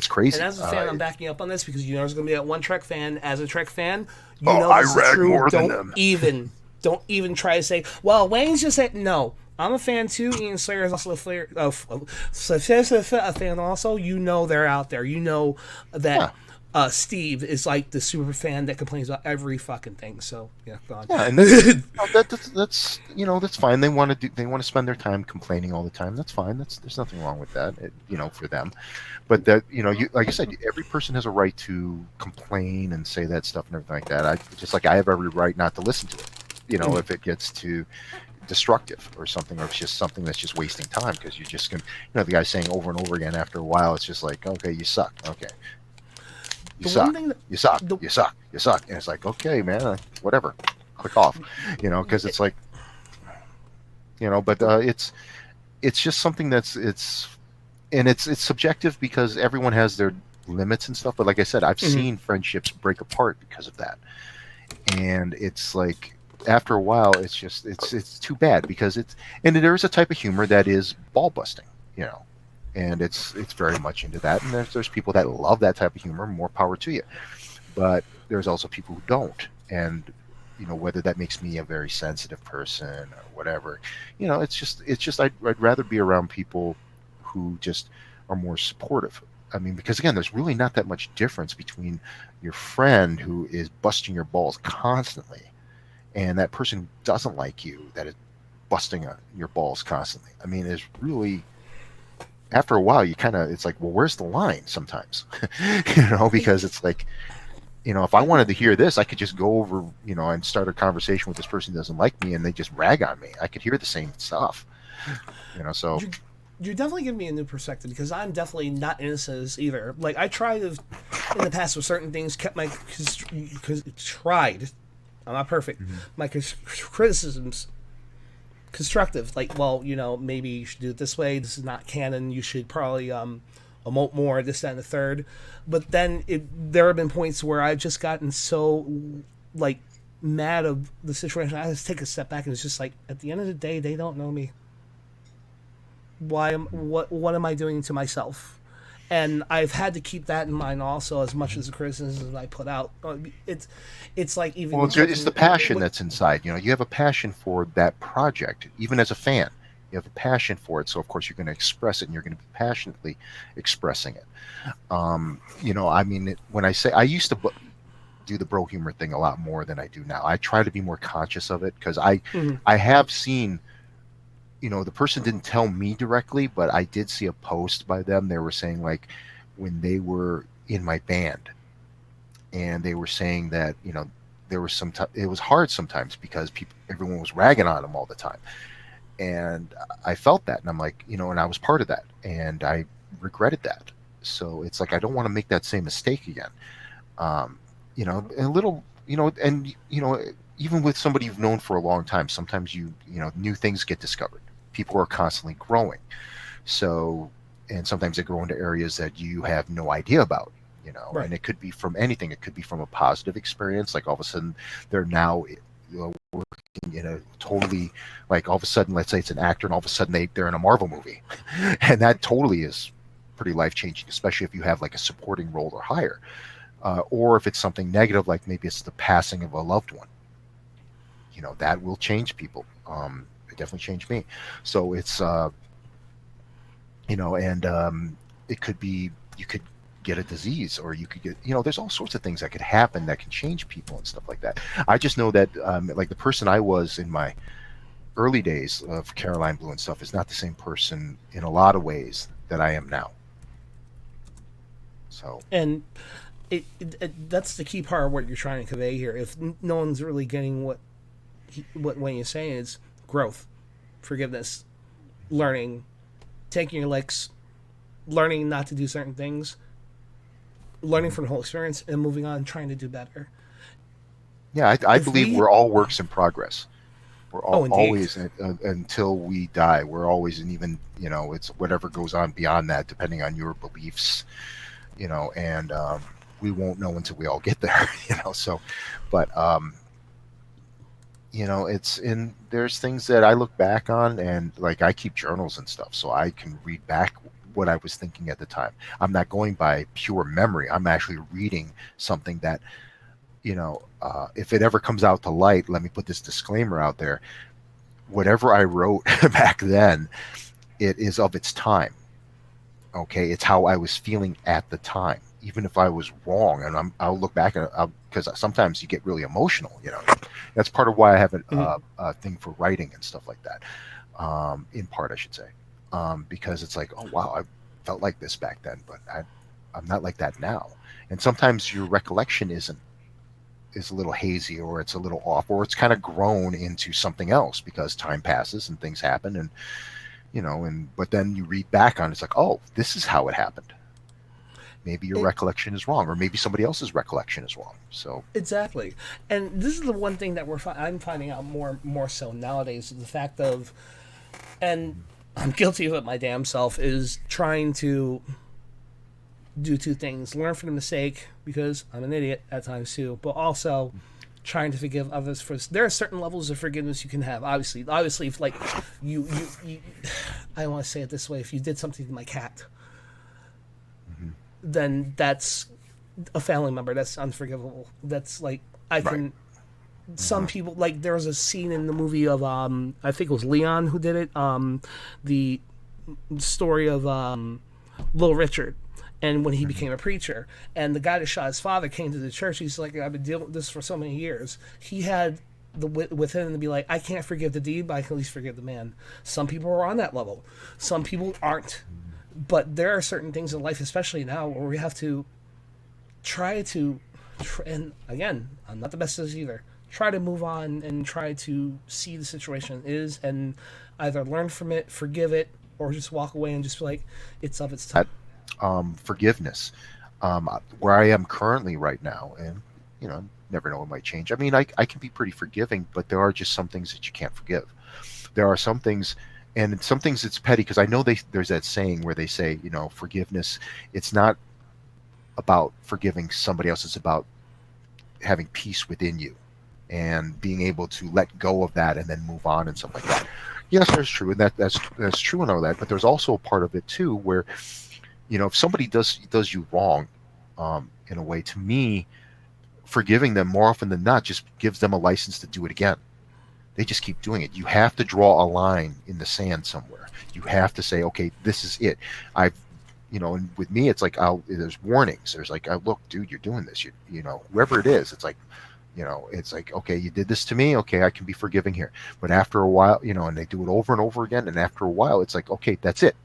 crazy. And as a fan, I'm backing up on this because there's going to be that one Trek fan. As a Trek fan, I this is rag true. more than Don't them. don't even try to say, well, Wayne's just saying no. I'm a fan too. Ian Slater is also a fan also. They're out there. That Steve is like the super fan that complains about every fucking thing. So yeah, go on. Yeah, and that's fine. They want to spend their time complaining all the time. That's fine. There's nothing wrong with that. For them. But that like I said, every person has a right to complain and say that stuff and everything like that. I have every right not to listen to it. If it gets too destructive or something, or it's just something that's just wasting time, because you're just gonna, the guy's saying over and over again. After a while, it's just like, okay, you suck. Okay, you suck. You suck. You suck. You suck. And it's like, okay, man, whatever. Click off. Because it's like, but it's just something it's subjective, because everyone has their limits and stuff. But like I said, I've seen friendships break apart because of that, and it's like, after a while, it's too bad, because and there is a type of humor that is ball busting, and it's very much into that. And there's people that love that type of humor. More power to you. But there's also people who don't, and whether that makes me a very sensitive person or whatever, it's just I'd rather be around people who just are more supportive. I mean, because again, there's really not that much difference between your friend who is busting your balls constantly and that person who doesn't like you, that is busting your balls constantly. I mean, it's really, after a while, it's like, well, where's the line sometimes? Because it's like, if I wanted to hear this, I could just go over, and start a conversation with this person who doesn't like me, and they just rag on me. I could hear the same stuff, so. You're definitely giving me a new perspective, because I'm definitely not innocent of this either. Like, I tried in the past with certain things, kept my, tried, I'm not perfect, my criticisms constructive, like, well, maybe you should do it this way, this is not canon, you should probably emote more, this, that, and the third. But then there have been points where I've just gotten so, like, mad of the situation, I just take a step back, and it's just like, at the end of the day, they don't know me. What am I doing to myself? And I've had to keep that in mind also, as much as the criticisms I put out. It's like, even... Well, it's the passion that's inside. You have a passion for that project, even as a fan. You have a passion for it, so of course you're going to express it, and you're going to be passionately expressing it. I mean, when I say I used to do the bro humor thing a lot more than I do now. I try to be more conscious of it because Mhm. I have seen, the person didn't tell me directly, but I did see a post by them. They were saying like when they were in my band, and they were saying that there was it was hard sometimes because everyone was ragging on them all the time, and I felt that, and I'm like, and I was part of that, and I regretted that. So it's like I don't want to make that same mistake again. A little, and even with somebody you've known for a long time, sometimes new things get discovered. People are constantly growing, so, and sometimes they grow into areas that you have no idea about. Right. And it could be from anything. It could be from a positive experience, like all of a sudden they're now working in a totally, like all of a sudden, let's say it's an actor, and all of a sudden they're in a Marvel movie, and that totally is pretty life changing, especially if you have like a supporting role or higher. Or if it's something negative, like maybe it's the passing of a loved one, that will change people. It definitely changed me. So it's, and it could be, you could get a disease, or you could get, there's all sorts of things that could happen that can change people and stuff like that. I just know that, like the person I was in my early days of Caroline Blue and stuff is not the same person in a lot of ways that I am now. So, And that's the key part of what you're trying to convey here. If no one's really getting what Wayne is saying, is growth, forgiveness, learning, taking your licks, learning not to do certain things, learning from the whole experience, and moving on, trying to do better. yeah, I If believe we, we're all works in progress. We're oh, indeed, always until we die. We're always, and even it's whatever goes on beyond that, depending on your beliefs, and we won't know until we all get there, So, but it's in there's things that I look back on, and like I keep journals and stuff, so I can read back what I was thinking at the time. I'm not going by pure memory. I'm actually reading something that if it ever comes out to light, let me put this disclaimer out there. Whatever I wrote back then, it is of its time. Okay, it's how I was feeling at the time, even if I was wrong. And I'll look back and because sometimes you get really emotional. That's part of why I have mm-hmm. a thing for writing and stuff like that. In part, I should say, because it's like, oh wow, I felt like this back then, but I'm not like that now. And sometimes your recollection is a little hazy, or it's a little off, or it's kind of grown into something else because time passes and things happen, and but then you read back on it, it's like, oh, this is how it happened. Maybe your it, recollection is wrong, or maybe somebody else's recollection is wrong. So, exactly. And this is the one thing that I'm finding out more so nowadays, is the fact of, and I'm guilty of it my damn self, is trying to do two things: learn from the mistake, because I'm an idiot at times too, but also trying to forgive others. For there are certain levels of forgiveness you can have. Obviously, if like you I don't want to say it this way: if you did something to my cat, mhm. then that's a family member. That's unforgivable. That's like I Right. can. Some Hmm. people, like, there was a scene in the movie of I think it was Leon who did it, the story of Little Richard, and when he Hmm. became a preacher, and the guy that shot his father came to the church. He's like, I've been dealing with this for so many years. He had the wit within him to be like, I can't forgive the deed, but I can at least forgive the man. Some people are on that level. Some people aren't. But there are certain things in life, especially now, where we have to try to, and again, I'm not the best at this either. Try to move on and try to see the situation is, and either learn from it, forgive it, or just walk away and just be like, it's of its time. That forgiveness, where I am currently right now, and never know, it might change. I mean, I can be pretty forgiving, but there are just some things that you can't forgive. There are some things, and some things it's petty, because I know there's that saying where they say, forgiveness. It's not about forgiving somebody else. It's about having peace within you and being able to let go of that and then move on and stuff like that. Yes, that's true, and that's true and all that. But there's also a part of it too where if somebody does you wrong, in a way, to me, forgiving them more often than not just gives them a license to do it again. they just keep doing it. You have to draw a line in the sand somewhere. You have to say, okay, this is it. I've, and with me, it's like, there's warnings. There's like, look, dude, you're doing this. Whoever it is, it's like, it's like, okay, you did this to me. Okay, I can be forgiving here. But after a while, and they do it over and over again. And after a while, it's like, okay, that's it.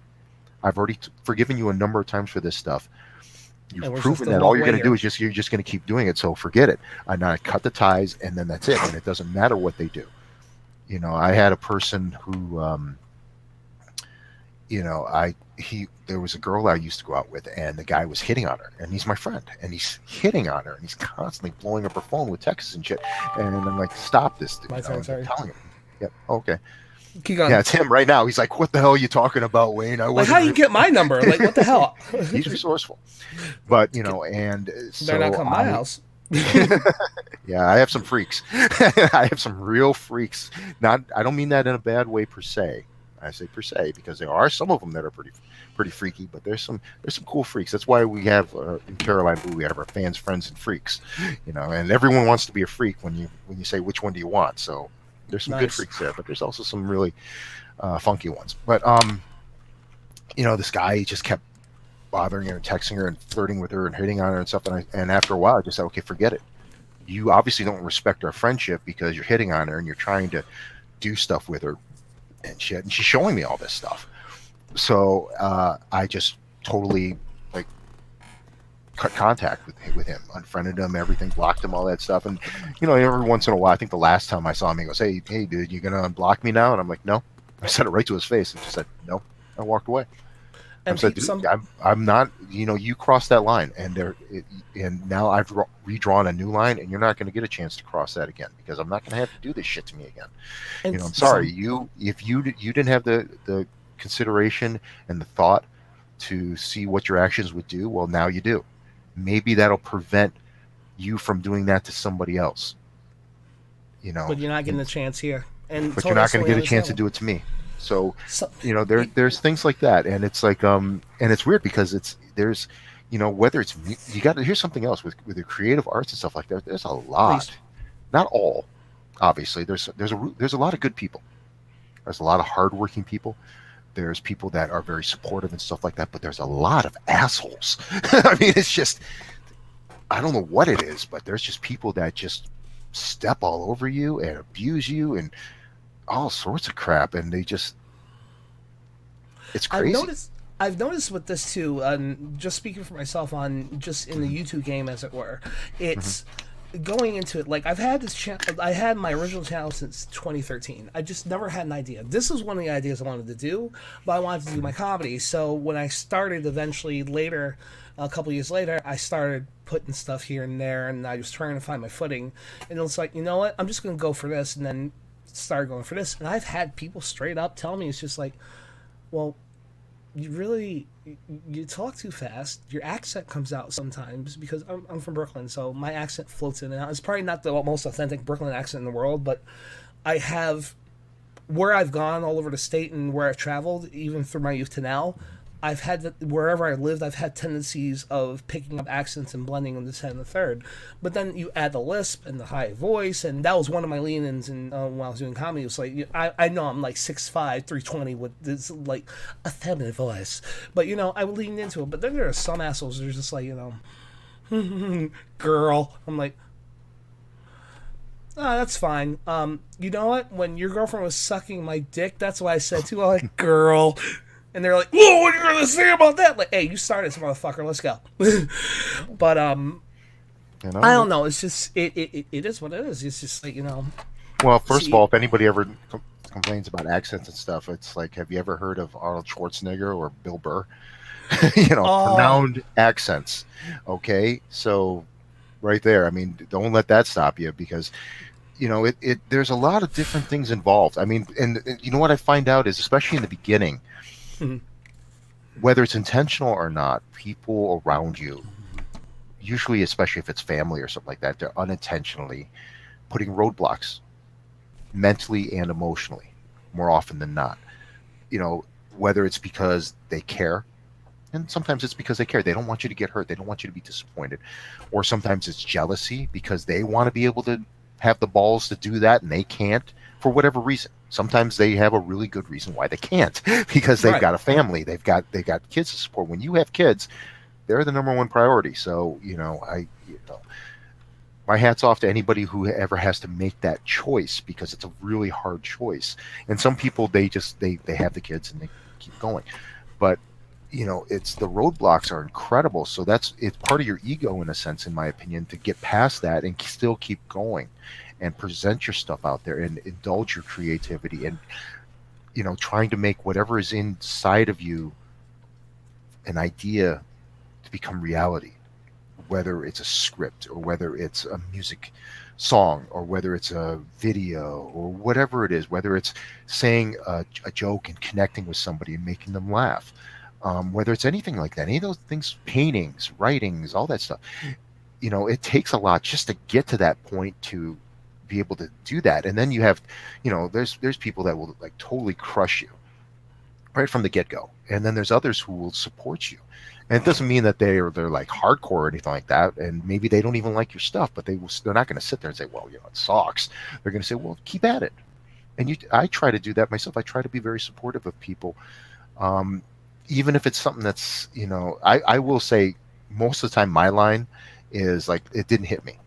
I've already forgiven you a number of times for this stuff. You've proven that all you're going to do is you're just going to keep doing it. So forget it. And I cut the ties, and then that's it. And it doesn't matter what they do. I had a person who, there was a girl I used to go out with, and the guy was hitting on her, and he's my friend, and he's hitting on her, and he's constantly blowing up her phone with texts and shit. And I'm like, stop this, dude. My turn, sorry. I'm telling him. Yep. Okay. Keep going. Yeah, it's him right now. He's like, what the hell are you talking about, Wayne? Like, how you get my number? Like, what the hell? He's resourceful. But, and so better not come to my house. Yeah, I have some freaks. I have some real freaks. I don't mean that in a bad way per se. I say per se because there are some of them that are pretty freaky, but there's some cool freaks. That's why we have in Caroline Blue, we have our fans, friends, and freaks. And everyone wants to be a freak when you say which one do you want. So there's some good freaks there, but there's also some really funky ones. But this guy, he just kept bothering her and texting her and flirting with her and hitting on her and stuff. And after a while, I just said, okay, forget it. You obviously don't respect our friendship because you're hitting on her and you're trying to do stuff with her and shit. And she's showing me all this stuff. So I just totally cut contact with him, unfriended him, everything, blocked him, all that stuff. And every once in a while, I think the last time I saw him, he goes, hey dude, you gonna unblock me now? And I'm like, no. I said it right to his face and just said no. I walked away. And I said, dude, I'm not, you crossed that line, and now I've redrawn a new line, and you're not going to get a chance to cross that again because I'm not going to have to do this shit to me again. And I'm sorry, if you didn't have the consideration and the thought to see what your actions would do, well, now you do. Maybe that'll prevent you from doing that to somebody else. But you're not getting a chance here, but you're not going to get a chance to do it to me. So there's things like that, and it's like and it's weird because there's whether it's here's something else with the creative arts and stuff like that. There's a lot, not all, obviously. There's a lot of good people. There's a lot of hardworking people. There's people that are very supportive and stuff like that, but there's a lot of assholes. I mean, it's just, I don't know what it is, but there's just people that just step all over you and abuse you and all sorts of crap, and they just, it's crazy. I've noticed with this too, just speaking for myself on just in the YouTube game, as it were, it's going into it, like I've had this channel, I had my original channel since 2013. I just never had an idea. This was one of the ideas I wanted to do, but I wanted to do my comedy. So when I started eventually later, a couple years later, I started putting stuff here and there, and I was trying to find my footing. And it was like, you know what, I'm just going to go for this, and then started going for this. And I've had people straight up tell me, it's just like, well, you talk too fast. Your accent comes out sometimes because I'm from Brooklyn, so my accent floats in and out. It's probably not the most authentic Brooklyn accent in the world, but I have, where I've gone all over the state and where I've traveled, even through my youth to now, I've had, wherever I lived, I've had tendencies of picking up accents and blending them this and the third. But then you add the lisp and the high voice, and that was one of my lean-ins when I was doing comedy. It was like, I know I'm like 6'5", 320 with this like a feminine voice, but I leaned into it. But then there are some assholes that are just like, girl. I'm like, oh, that's fine. You know what? When your girlfriend was sucking my dick, that's what I said too. I'm like, girl. And they're like, whoa, what are you going to say about that? Like, hey, you started this, motherfucker. Let's go. But, I don't know. It's just, it is what it is. It's just like, Well, first of all, if anybody ever complains about accents and stuff, it's like, have you ever heard of Arnold Schwarzenegger or Bill Burr? Pronounced accents. Okay? So, right there. I mean, don't let that stop you because, there's a lot of different things involved. I mean, and what I find out is, especially in the beginning, whether it's intentional or not, people around you, usually, especially if it's family or something like that, they're unintentionally putting roadblocks mentally and emotionally more often than not. Whether it's because they care, and sometimes it's because they care. They don't want you to get hurt. They don't want you to be disappointed. Or sometimes it's jealousy because they want to be able to have the balls to do that and they can't for whatever reason. Sometimes they have a really good reason why they can't because they've Right. got a family, they got kids to support. When you have kids, they're the number one priority. So my hat's off to anybody who ever has to make that choice because it's a really hard choice. And some people they have the kids and they keep going, but it's the roadblocks are incredible. So it's part of your ego in a sense, in my opinion, to get past that and still keep going and present your stuff out there and indulge your creativity and trying to make whatever is inside of you an idea to become reality, whether it's a script or whether it's a music song or whether it's a video or whatever it is, whether it's saying a joke and connecting with somebody and making them laugh, whether it's anything like that, any of those things, paintings, writings, all that stuff. It takes a lot just to get to that point to be able to do that. And then you have, there's people that will like totally crush you right from the get-go, and then there's others who will support you. And it doesn't mean that they're like hardcore or anything like that, and maybe they don't even like your stuff, but they're not going to sit there and say, well, it sucks. They're going to say, well, keep at it. And I try to do that myself. I try to be very supportive of people, even if it's something that's I will say most of the time my line is like, it didn't hit me.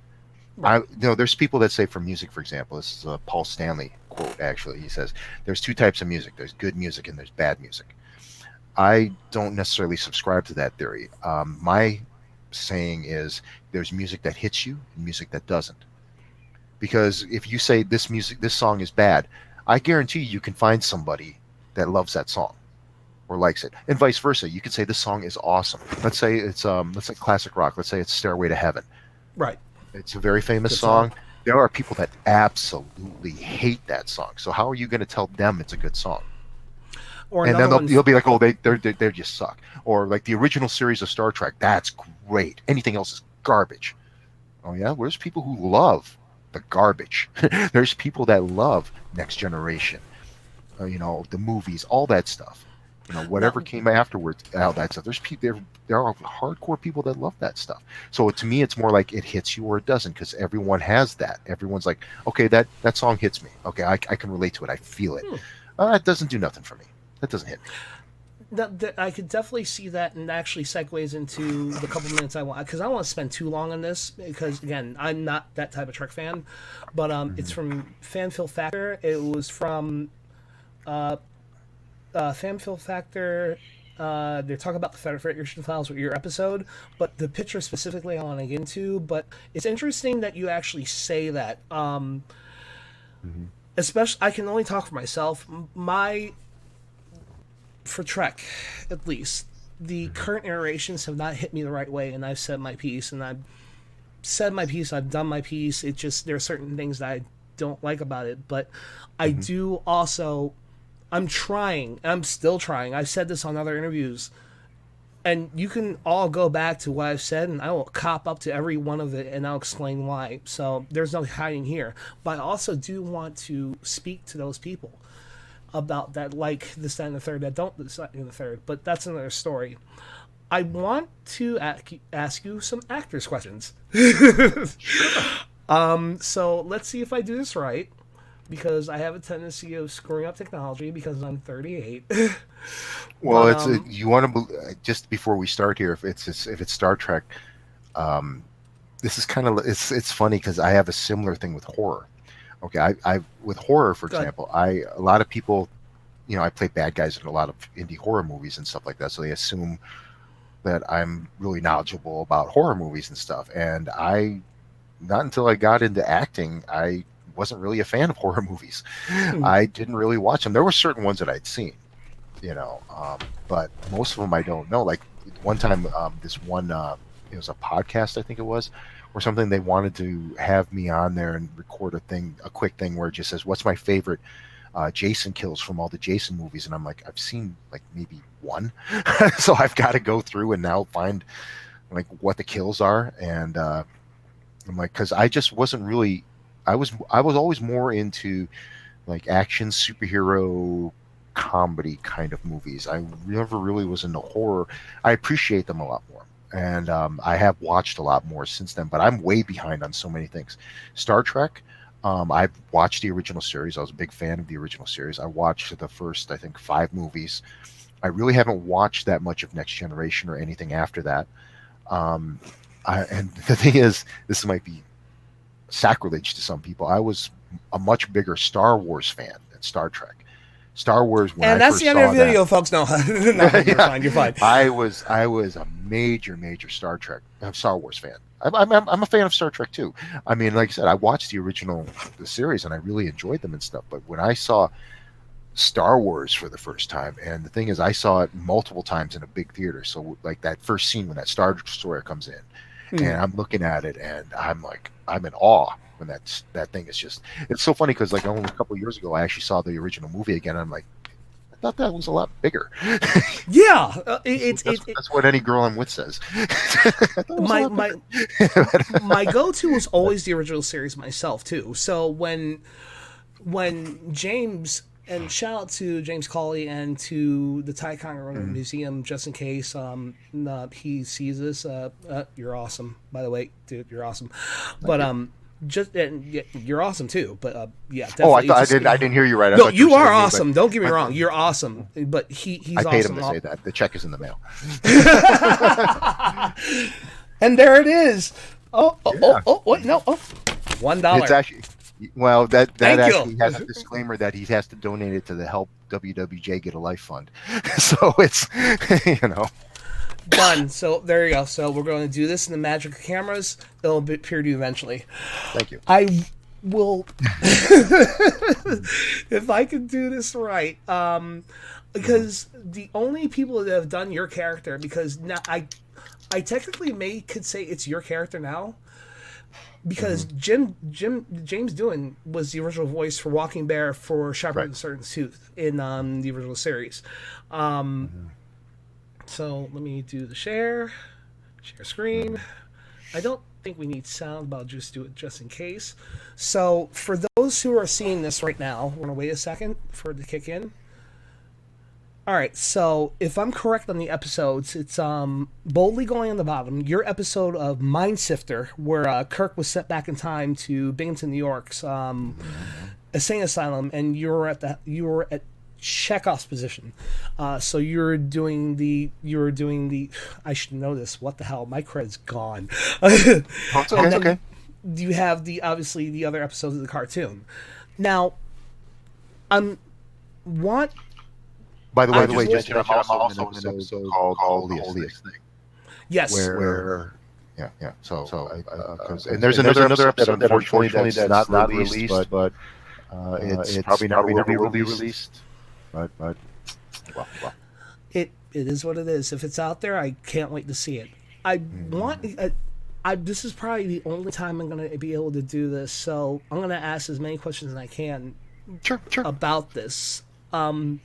Right. There's people that say, for music, for example, this is a Paul Stanley quote, actually. He says, there's two types of music. There's good music and there's bad music. I don't necessarily subscribe to that theory. My saying is there's music that hits you and music that doesn't. Because if you say this song is bad, I guarantee you can find somebody that loves that song or likes it, and vice versa. You could say this song is awesome. Let's say it's classic rock. Let's say it's Stairway to Heaven. Right. It's a very famous Good song. song. There are people that absolutely hate that song. So how are you going to tell them it's a good song? Or And another then one. you'll be like, oh, they just suck. Or like the original series of Star Trek, that's great. Anything else is garbage. Oh yeah, well, there's people who love the garbage. There's people that love Next Generation, the movies, all that stuff. Whatever No, came afterwards, all that stuff. There are hardcore people that love that stuff. So to me, it's more like it hits you or it doesn't, because everyone has that. Everyone's like, okay, that song hits me. Okay, I can relate to it. I feel it. It doesn't do nothing for me. That doesn't hit me. I could definitely see that, and actually segues into the couple minutes I want, because I don't want to spend too long on this, because again, I'm not that type of Trek fan, but it's from Fanfill Factor. It was from Fanfill Factor. They're talking about the Federation Files with your episode, but the picture specifically I want to get into. But it's interesting that you actually say that. Especially, I can only talk for myself. For Trek, at least, the current iterations have not hit me the right way, and I've said my piece, and I've said my piece, I've done my piece. It just, there are certain things that I don't like about it, but I do also, I'm trying, and I'm still trying. I've said this on other interviews, and you can all go back to what I've said, and I will cop up to every one of it, and I'll explain why. So there's no hiding here. But I also do want to speak to those people about that, like this, that, and the third, that don't this, that, and the third. But that's another story. I want to ask you some actors questions. So let's see if I do this right, because I have a tendency of screwing up technology because I'm 38. Well, But you want to, just before we start here, if it's Star Trek, this is kind of, it's funny because I have a similar thing with horror. Okay, I with horror, for good. example, a lot of people, I play bad guys in a lot of indie horror movies and stuff like that, so they assume that I'm really knowledgeable about horror movies and stuff. And not until I got into acting, I wasn't really a fan of horror movies. I didn't really watch them. There were certain ones that I'd seen, but most of them I don't know. Like one time, this one, it was a podcast, I think it was, or something. They wanted to have me on there and record a quick thing where it just says, "What's my favorite Jason kills from all the Jason movies?" And I'm like, I've seen like maybe one, so I've got to go through and now find like what the kills are. And I'm like, because I just wasn't really, I was always more into like action superhero comedy kind of movies. I never really was into horror. I appreciate them a lot more. And I have watched a lot more since then, but I'm way behind on so many things. Star Trek, I watched the original series. I was a big fan of the original series. I watched the first, I think, 5 movies. I really haven't watched that much of Next Generation or anything after that. And the thing is, this might be sacrilege to some people. I was a much bigger Star Wars fan than Star Trek. Star Wars, when and I that's first the end of saw the video, that, folks. No, no, you're fine. You're fine. I was a major Star Wars fan. I'm a fan of Star Trek too. I mean, like I said, I watched the series, and I really enjoyed them and stuff. But when I saw Star Wars for the first time, and the thing is, I saw it multiple times in a big theater. So like that first scene when that Star Destroyer comes in, and I'm looking at it, and I'm in awe. When that thing is just, it's so funny because like only a couple of years ago I actually saw the original movie again, and I'm like, I thought that was a lot bigger. Yeah, that's what any girl I'm with says. My go-to was always the original series myself too. So when James, and shout out to James Cawley and to the Ty Conger Museum, just in case he sees this. You're awesome, by the way, dude. You're awesome. But you're awesome too. But yeah. Oh, I didn't hear you right. No, you are awesome. Don't get me wrong. You're awesome. But he's awesome. I paid him to say that. The check is in the mail. And there it is. Wait, no. $1. It's actually, well, that actually has a disclaimer that he has to donate it to the Help WWJ Get a Life Fund. So it's, Done. So there you go. So we're going to do this in the magic of cameras. It'll appear to you eventually. Thank you. I will, if I can do this right, because the only people that have done your character, because now I technically could say it's your character now, because James Doohan was the original voice for Walking Bear for Sharper Than Certain Tooth in the original series. So let me do the share screen. I don't think we need sound, but I'll just do it just in case. So for those who are seeing this right now, we're going to wait a second for it to kick in. All right, so if I'm correct on the episodes, it's Boldly Going on the bottom, your episode of Mind Sifter, where Kirk was sent back in time to Binghamton, New York's insane asylum, and you were at Chekhov's position. So you were doing the I should know this. What the hell? My credit's gone. Okay. You have obviously the other episodes of the cartoon. Now, what? By the way, just I'm also in an episode called Holiest Thing. Yes. Where yeah. So and there's another episode that unfortunately that's not released, but it's probably never will be released. But well. It is what it is. If it's out there, I can't wait to see it. This is probably the only time I'm going to be able to do this, so I'm going to ask as many questions as I can Sure. about this. From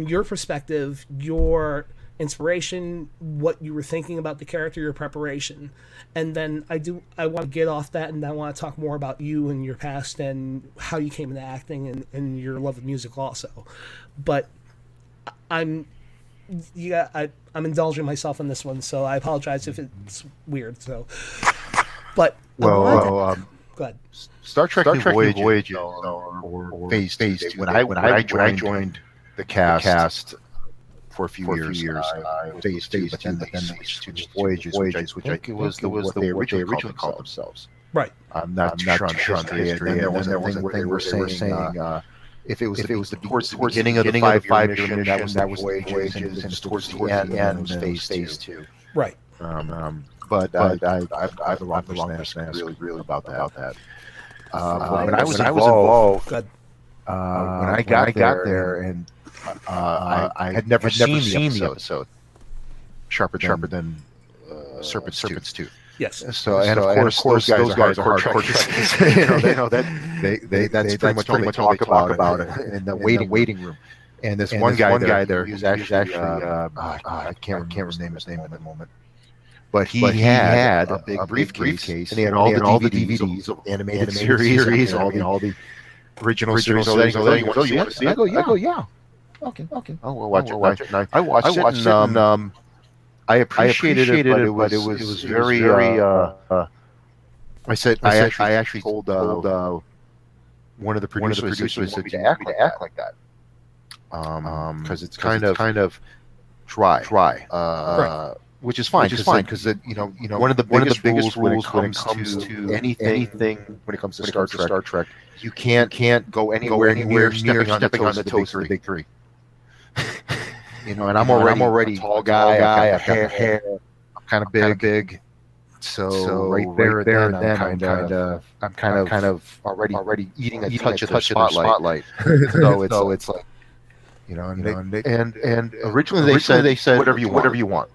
your perspective, your inspiration, what you were thinking about the character, your preparation, and then I want to get off that, and I want to talk more about you and your past and how you came into acting and your love of music also. But I'm indulging myself in this one, so I apologize if it's weird. So, but go ahead. Star Trek New Voyages or Phase 2. When I joined the cast for a few years, Phase 2, but then they switched to Voyages, which I think was what they originally called themselves. Right. I'm not sure on the history. And there was a thing where they were saying if it was towards the beginning of the 5-year mission, that was Voyages, and towards the end was Phase 2. Right. But I have the wrong person to ask really about that. When I was involved, when I got there, and I had never seen the episode Sharper Than Serpent's Tooth. Yes. So of course those guys are hardcore Trekkies. That's pretty much all they talk about it in the waiting room. And this one guy there who's actually I can't remember his name at the moment. But he had a big briefcase, and he had all the DVDs of animated series, all the original series. So you want to see it? I go, yeah. Okay. I'll watch it. I watched it, and I appreciated it, but it was very. I actually told one of the producers said, "You want me to act like that?" Because it's kind of dry, Right. which is fine because one of the biggest rules when it comes to anything when it comes to Star Trek, you can't go anywhere near stepping on the toes of the big three. And I'm already a tall guy. I've got the hair. I'm kind of big. So right there and then I'm kind of already eating a touch of the spotlight. So it's like and originally they said whatever you want,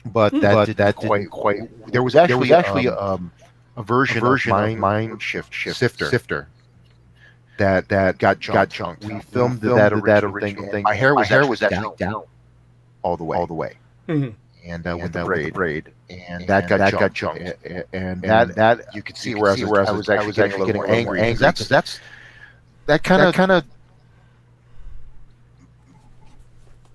but that didn't quite. There was actually a version of Mind Sifter that got junked. We filmed that original thing. My hair was actually down all the way. Mm-hmm. And with the braid, and that got jumped, and that you could see where I was actually getting a little more angry. That kind of.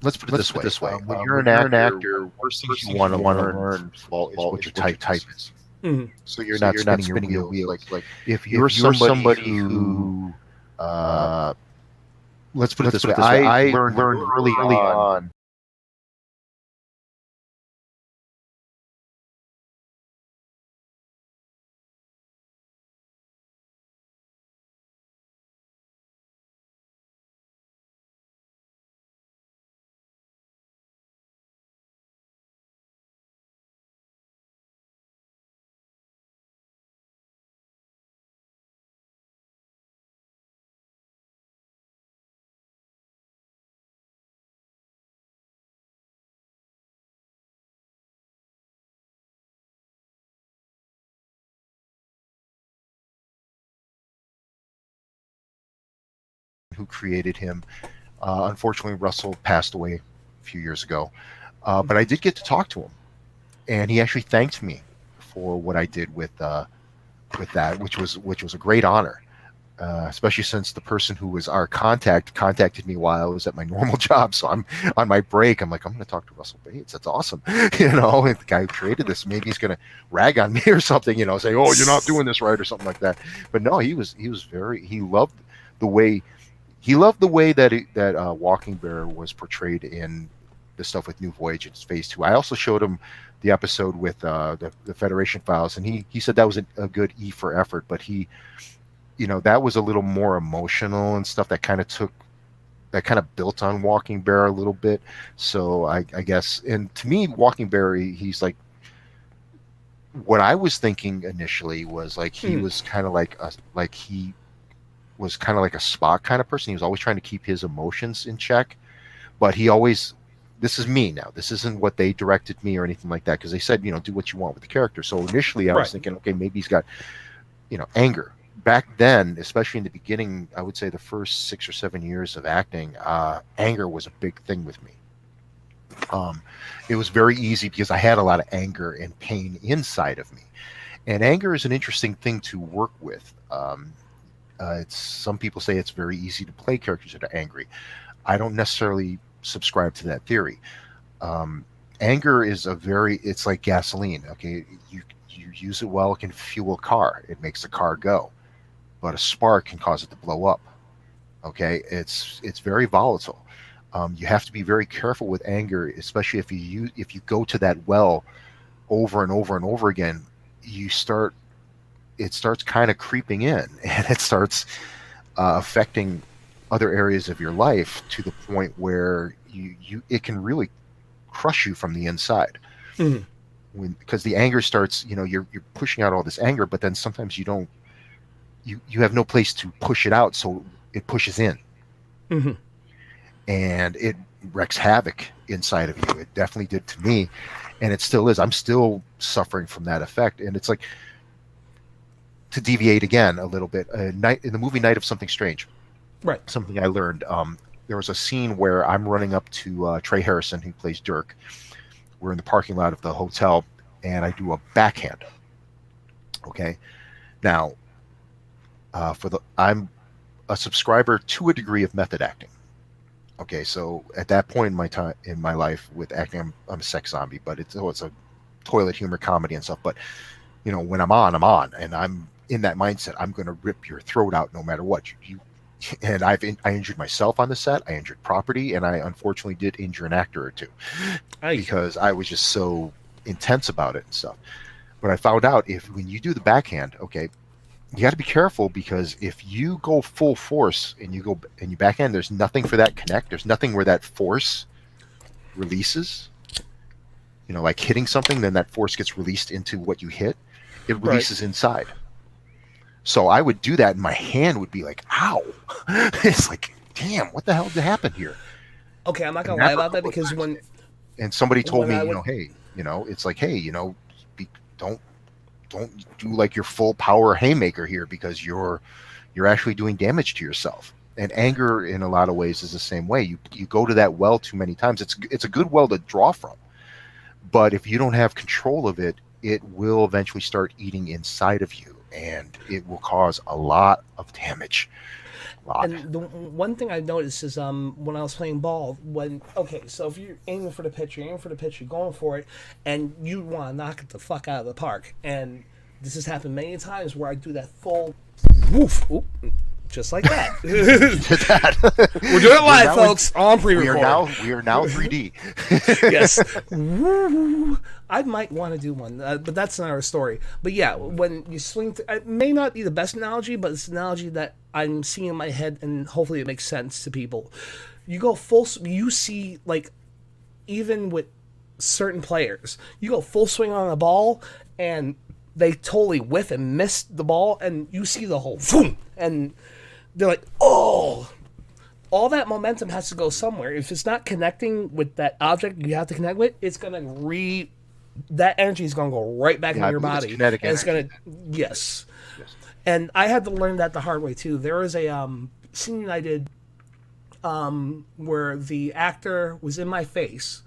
Let's put it this way. When you're an actor, worst things you want to learn is what your type is. Mm-hmm. So you're not spinning your wheels. Like if you're somebody who, let's put it this way. I learned early on. Who created him? Unfortunately, Russell passed away a few years ago, but I did get to talk to him, and he actually thanked me for what I did with that, which was a great honor. Especially since the person who was our contacted me while I was at my normal job. So I'm on my break. I'm like, I'm going to talk to Russell Bates. That's awesome. And the guy who created this, maybe he's going to rag on me or something, say, oh, you're not doing this right or something like that. But no, he loved the way that Walking Bear was portrayed in the stuff with New Voyages Phase 2. I also showed him the episode with the Federation Files, and he said that was a good E for effort, but he, that was a little more emotional and stuff that kind of built on Walking Bear a little bit. So I guess, and to me, Walking Bear, he's like, what I was thinking initially was like he was kind of like he was kind of like a Spock kind of person. He was always trying to keep his emotions in check, but this is me now. This isn't what they directed me or anything like that, because they said, do what you want with the character. So initially I was thinking, okay, maybe he's got, anger. Back then, especially in the beginning, I would say the first 6 or 7 years of acting, anger was a big thing with me. It was very easy because I had a lot of anger and pain inside of me. And anger is an interesting thing to work with. Some people say it's very easy to play characters that are angry. I don't necessarily subscribe to that theory. Anger is it's like gasoline. Okay, you use it well, it can fuel a car. It makes the car go. But a spark can cause it to blow up. Okay, it's very volatile. You have to be very careful with anger, especially if you go to that well over and over and over again. It starts kind of creeping in, and it starts affecting other areas of your life to the point where it can really crush you from the inside. Mm-hmm. Because the anger starts, you're pushing out all this anger, but then sometimes you have no place to push it out, so it pushes in. Mm-hmm. And it wreaks havoc inside of you. It definitely did to me, and it still is. I'm still suffering from that effect. And it's like, to deviate again a little bit, in the movie Night of Something Strange, right? Something I learned. There was a scene where I'm running up to Trey Harrison, who plays Dirk. We're in the parking lot of the hotel, and I do a backhand. Okay, now I'm a subscriber to a degree of method acting. Okay, so at that point in my life with acting, I'm a sex zombie, but it's a toilet humor comedy and stuff. But when I'm on, and in that mindset. I'm going to rip your throat out no matter what. And I injured myself on the set. I injured property, and I unfortunately did injure an actor or two because I was just so intense about it and stuff. But I found out when you do the backhand, okay, you got to be careful, because if you go full force and you backhand, there's nothing for that connect. There's nothing where that force releases. You know, like hitting something, then that force gets released into what you hit. It releases inside. So I would do that, and my hand would be like, "Ow!" It's like, "Damn, what the hell did happen here?" Okay, I'm not gonna lie about that, because and somebody told me, hey, it's like, hey, don't do like your full power haymaker here, because you're actually doing damage to yourself. And anger, in a lot of ways, is the same way. You go to that well too many times. It's a good well to draw from, but if you don't have control of it, it will eventually start eating inside of you, and it will cause a lot of damage. And the one thing I noticed is when I was playing ball, so if you're aiming for the pitch, you're going for it, and you want to knock it the fuck out of the park. And this has happened many times where I do that full woof, just like that. We're doing it live, folks, on pre-record. We are now 3D. Yes. I might want to do one, but that's another story. But yeah, when you swing, it may not be the best analogy, but it's an analogy that I'm seeing in my head, and hopefully it makes sense to people. You go you see, like, even with certain players, you go full swing on a ball, and they totally whiff and miss the ball, and you see the whole boom, and they're like, oh, all that momentum has to go somewhere. If it's not connecting with that object you have to connect with, it's going to that energy is going to go right back into your body. It's going to, yes. And I had to learn that the hard way too. There was a scene I did where the actor was in my face.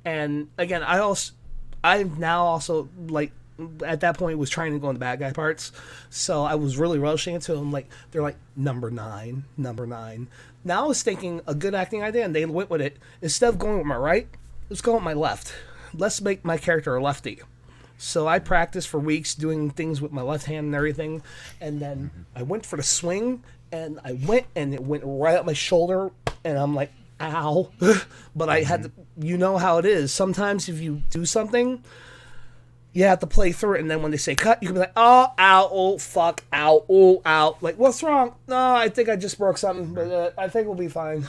And again, I've now also, like, at that point was trying to go in the bad guy parts, so I was really rushing into them. Like, they're like, number nine. Now I was thinking a good acting idea, and they went with it. Instead of going with my right, let's go with my left. Let's make my character a lefty. So I practiced for weeks doing things with my left hand and everything, and then I went for the swing, and it went right up my shoulder, and I'm like, ow. But I had to, you know how it is. Sometimes if you do something, you have to play through it, and then when they say cut, you can be like, oh, ow, oh, fuck, ow, oh, ow. Like, what's wrong? No, I think I just broke something, but I think we'll be fine.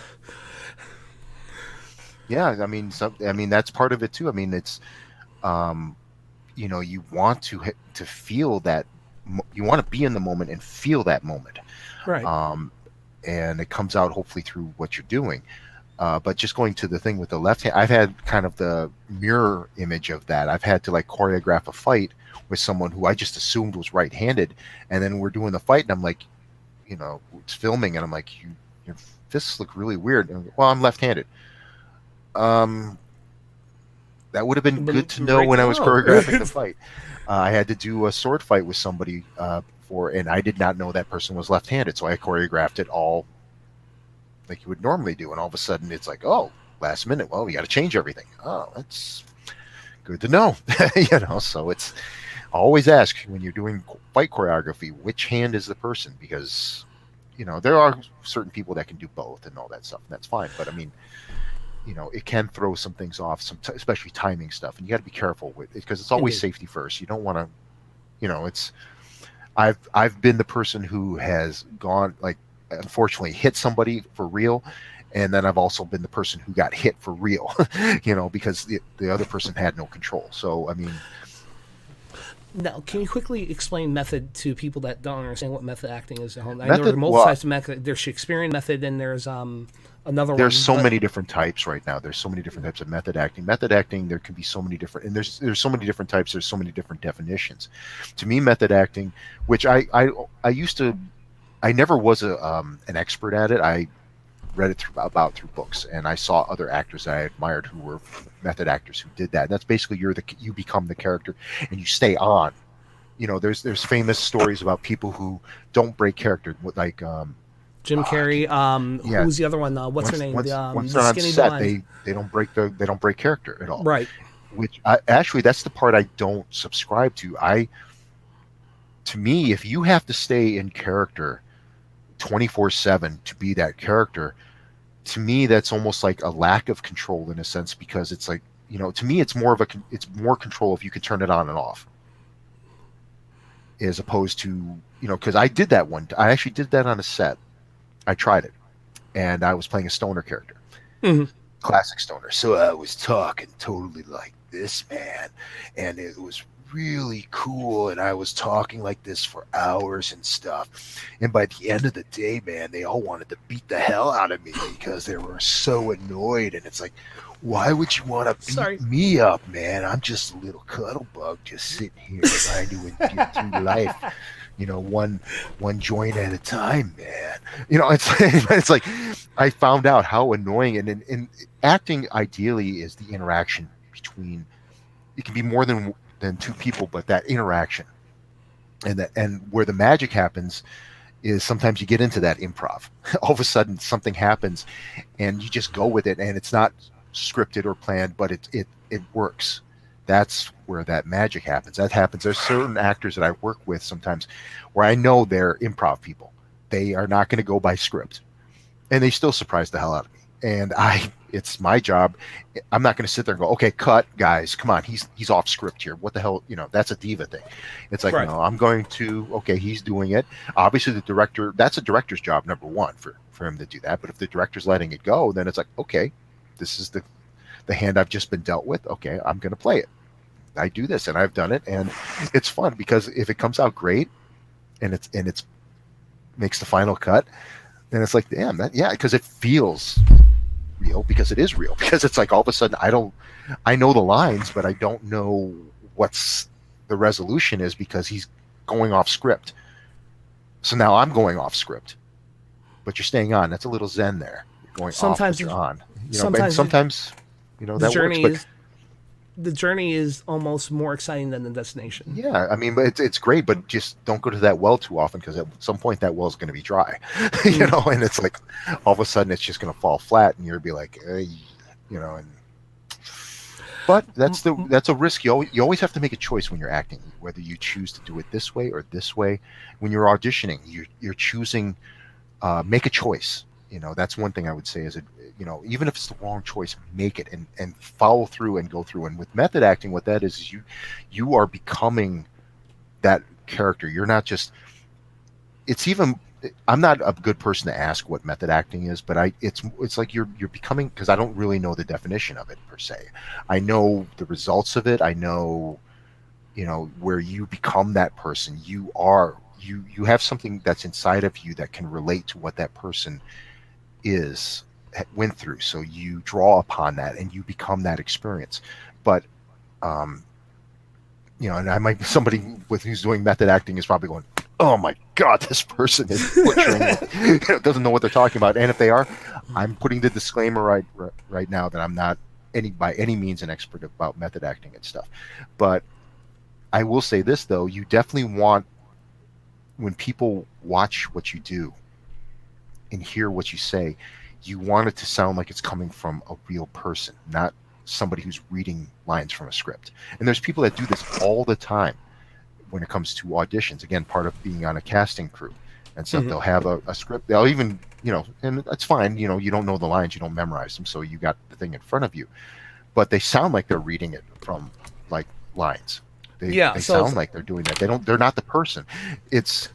Yeah, I mean, that's part of it too. I mean, it's, you want to feel that, you want to be in the moment and feel that moment. Right. And it comes out hopefully through what you're doing. But just going to the thing with the left hand, I've had kind of the mirror image of that. I've had to, like, choreograph a fight with someone who I just assumed was right-handed, and then we're doing the fight, and I'm like, it's filming, and I'm like, your fists look really weird. And I'm like, well, I'm left-handed. That would have been good to know when I was choreographing the fight. I had to do a sword fight with somebody and I did not know that person was left-handed, so I choreographed it all like you would normally do, and all of a sudden it's like, oh, last minute, well, we got to change everything. Oh, that's good to know. So it's, always ask when you're doing fight choreography, which hand is the person, because there are certain people that can do both and all that stuff, and that's fine, but I mean, it can throw some things off, especially timing stuff, and you got to be careful with it, because it's always safety first. You don't want to, it's, I've been the person who has gone, like, unfortunately hit somebody for real, and then I've also been the person who got hit for real, because the other person had no control. So I mean, now can you quickly explain method to people that don't understand what method acting is at home? I know there are multiple types of method. There's Shakespearean method, and there's another one. There's so many different types right now. There's so many different types of method acting. Method acting, there can be so many different, and there's so many different types. There's so many different definitions. To me, method acting, which I used to, I never was an expert at it. I read it through books, and I saw other actors that I admired who were method actors who did that. And that's basically you become the character and you stay on. There's famous stories about people who don't break character, like Jim Carrey. Who's the other one? What's her name? Once The they're on skinny set, blonde. they don't break character at all. Right. Which actually, that's the part I don't subscribe to. to me, if you have to stay in character 24/7 to be that character, to me that's almost like a lack of control in a sense, because it's like, to me it's more control if you can turn it on and off, as opposed to, because I actually did that on a set. I tried it, and I was playing a stoner character. Mhm. Classic stoner. So I was talking totally like this, man, and it was really cool, and I was talking like this for hours and stuff. And by the end of the day, man, they all wanted to beat the hell out of me because they were so annoyed. And it's like, why would you want to Sorry. beat me up, man? I'm just a little cuddle bug just sitting here trying to get through life, one joint at a time, man. It's like I found out how annoying, and in acting ideally is the interaction between, it can be more than two people, but that interaction, and where the magic happens is sometimes you get into that improv. All of a sudden something happens and you just go with it, and it's not scripted or planned, but it works. That's where that magic happens. There's certain actors that I work with sometimes where I know they're improv people. They are not going to go by script, and they still surprise the hell out of me. And it's my job. I'm not going to sit there and go, okay, cut, guys, come on, he's off script here. What the hell, that's a diva thing. It's like, Right. no, I'm going to, okay, he's doing it. Obviously, the director, that's a director's job, number one, for him to do that. But if the director's letting it go, then it's like, okay, this is the hand I've just been dealt with. Okay, I'm going to play it. I do this, and I've done it, and it's fun because if it comes out great, and it's makes the final cut, then it's like, damn, because it feels real, because it is real, because it's like all of a sudden I know the lines, but I don't know what's the resolution is, because he's going off script. So now I'm going off script, but you're staying on. That's a little zen there. You're going Sometimes off, but you're on. sometimes that the works. journey But is the journey is almost more exciting than the destination. yeah, I mean, but it's great, but just don't go to that well too often, because at some point that well is going to be dry, and it's like all of a sudden it's just going to fall flat, and you'll be like, and. But that's a risk. You always have to make a choice when you're acting, whether you choose to do it this way or this way. When you're auditioning, you're choosing. Make a choice. That's one thing I would say is, even if it's the wrong choice, make it and follow through and go through. And with method acting, what that is you are becoming that character. You're not just. I'm not a good person to ask what method acting is, but it's like you're becoming, because I don't really know the definition of it per se. I know the results of it. I know, where you become that person. You have something that's inside of you that can relate to what that person went through. So you draw upon that and you become that experience. But and somebody who's doing method acting is probably going, oh my God, this person is butchering it. Doesn't know what they're talking about. And if they are, I'm putting the disclaimer right now that I'm not by any means an expert about method acting and stuff. But I will say this, though, you definitely want, when people watch what you do and hear what you say, you want it to sound like it's coming from a real person, not somebody who's reading lines from a script. And there's people that do this all the time when it comes to auditions. Again, part of being on a casting crew and stuff. They'll have a script. They'll even, and that's fine. You don't know the lines, you don't memorize them, so you got the thing in front of you. But they sound like they're reading it from like lines. They sound like they're doing that. They're not the person. It's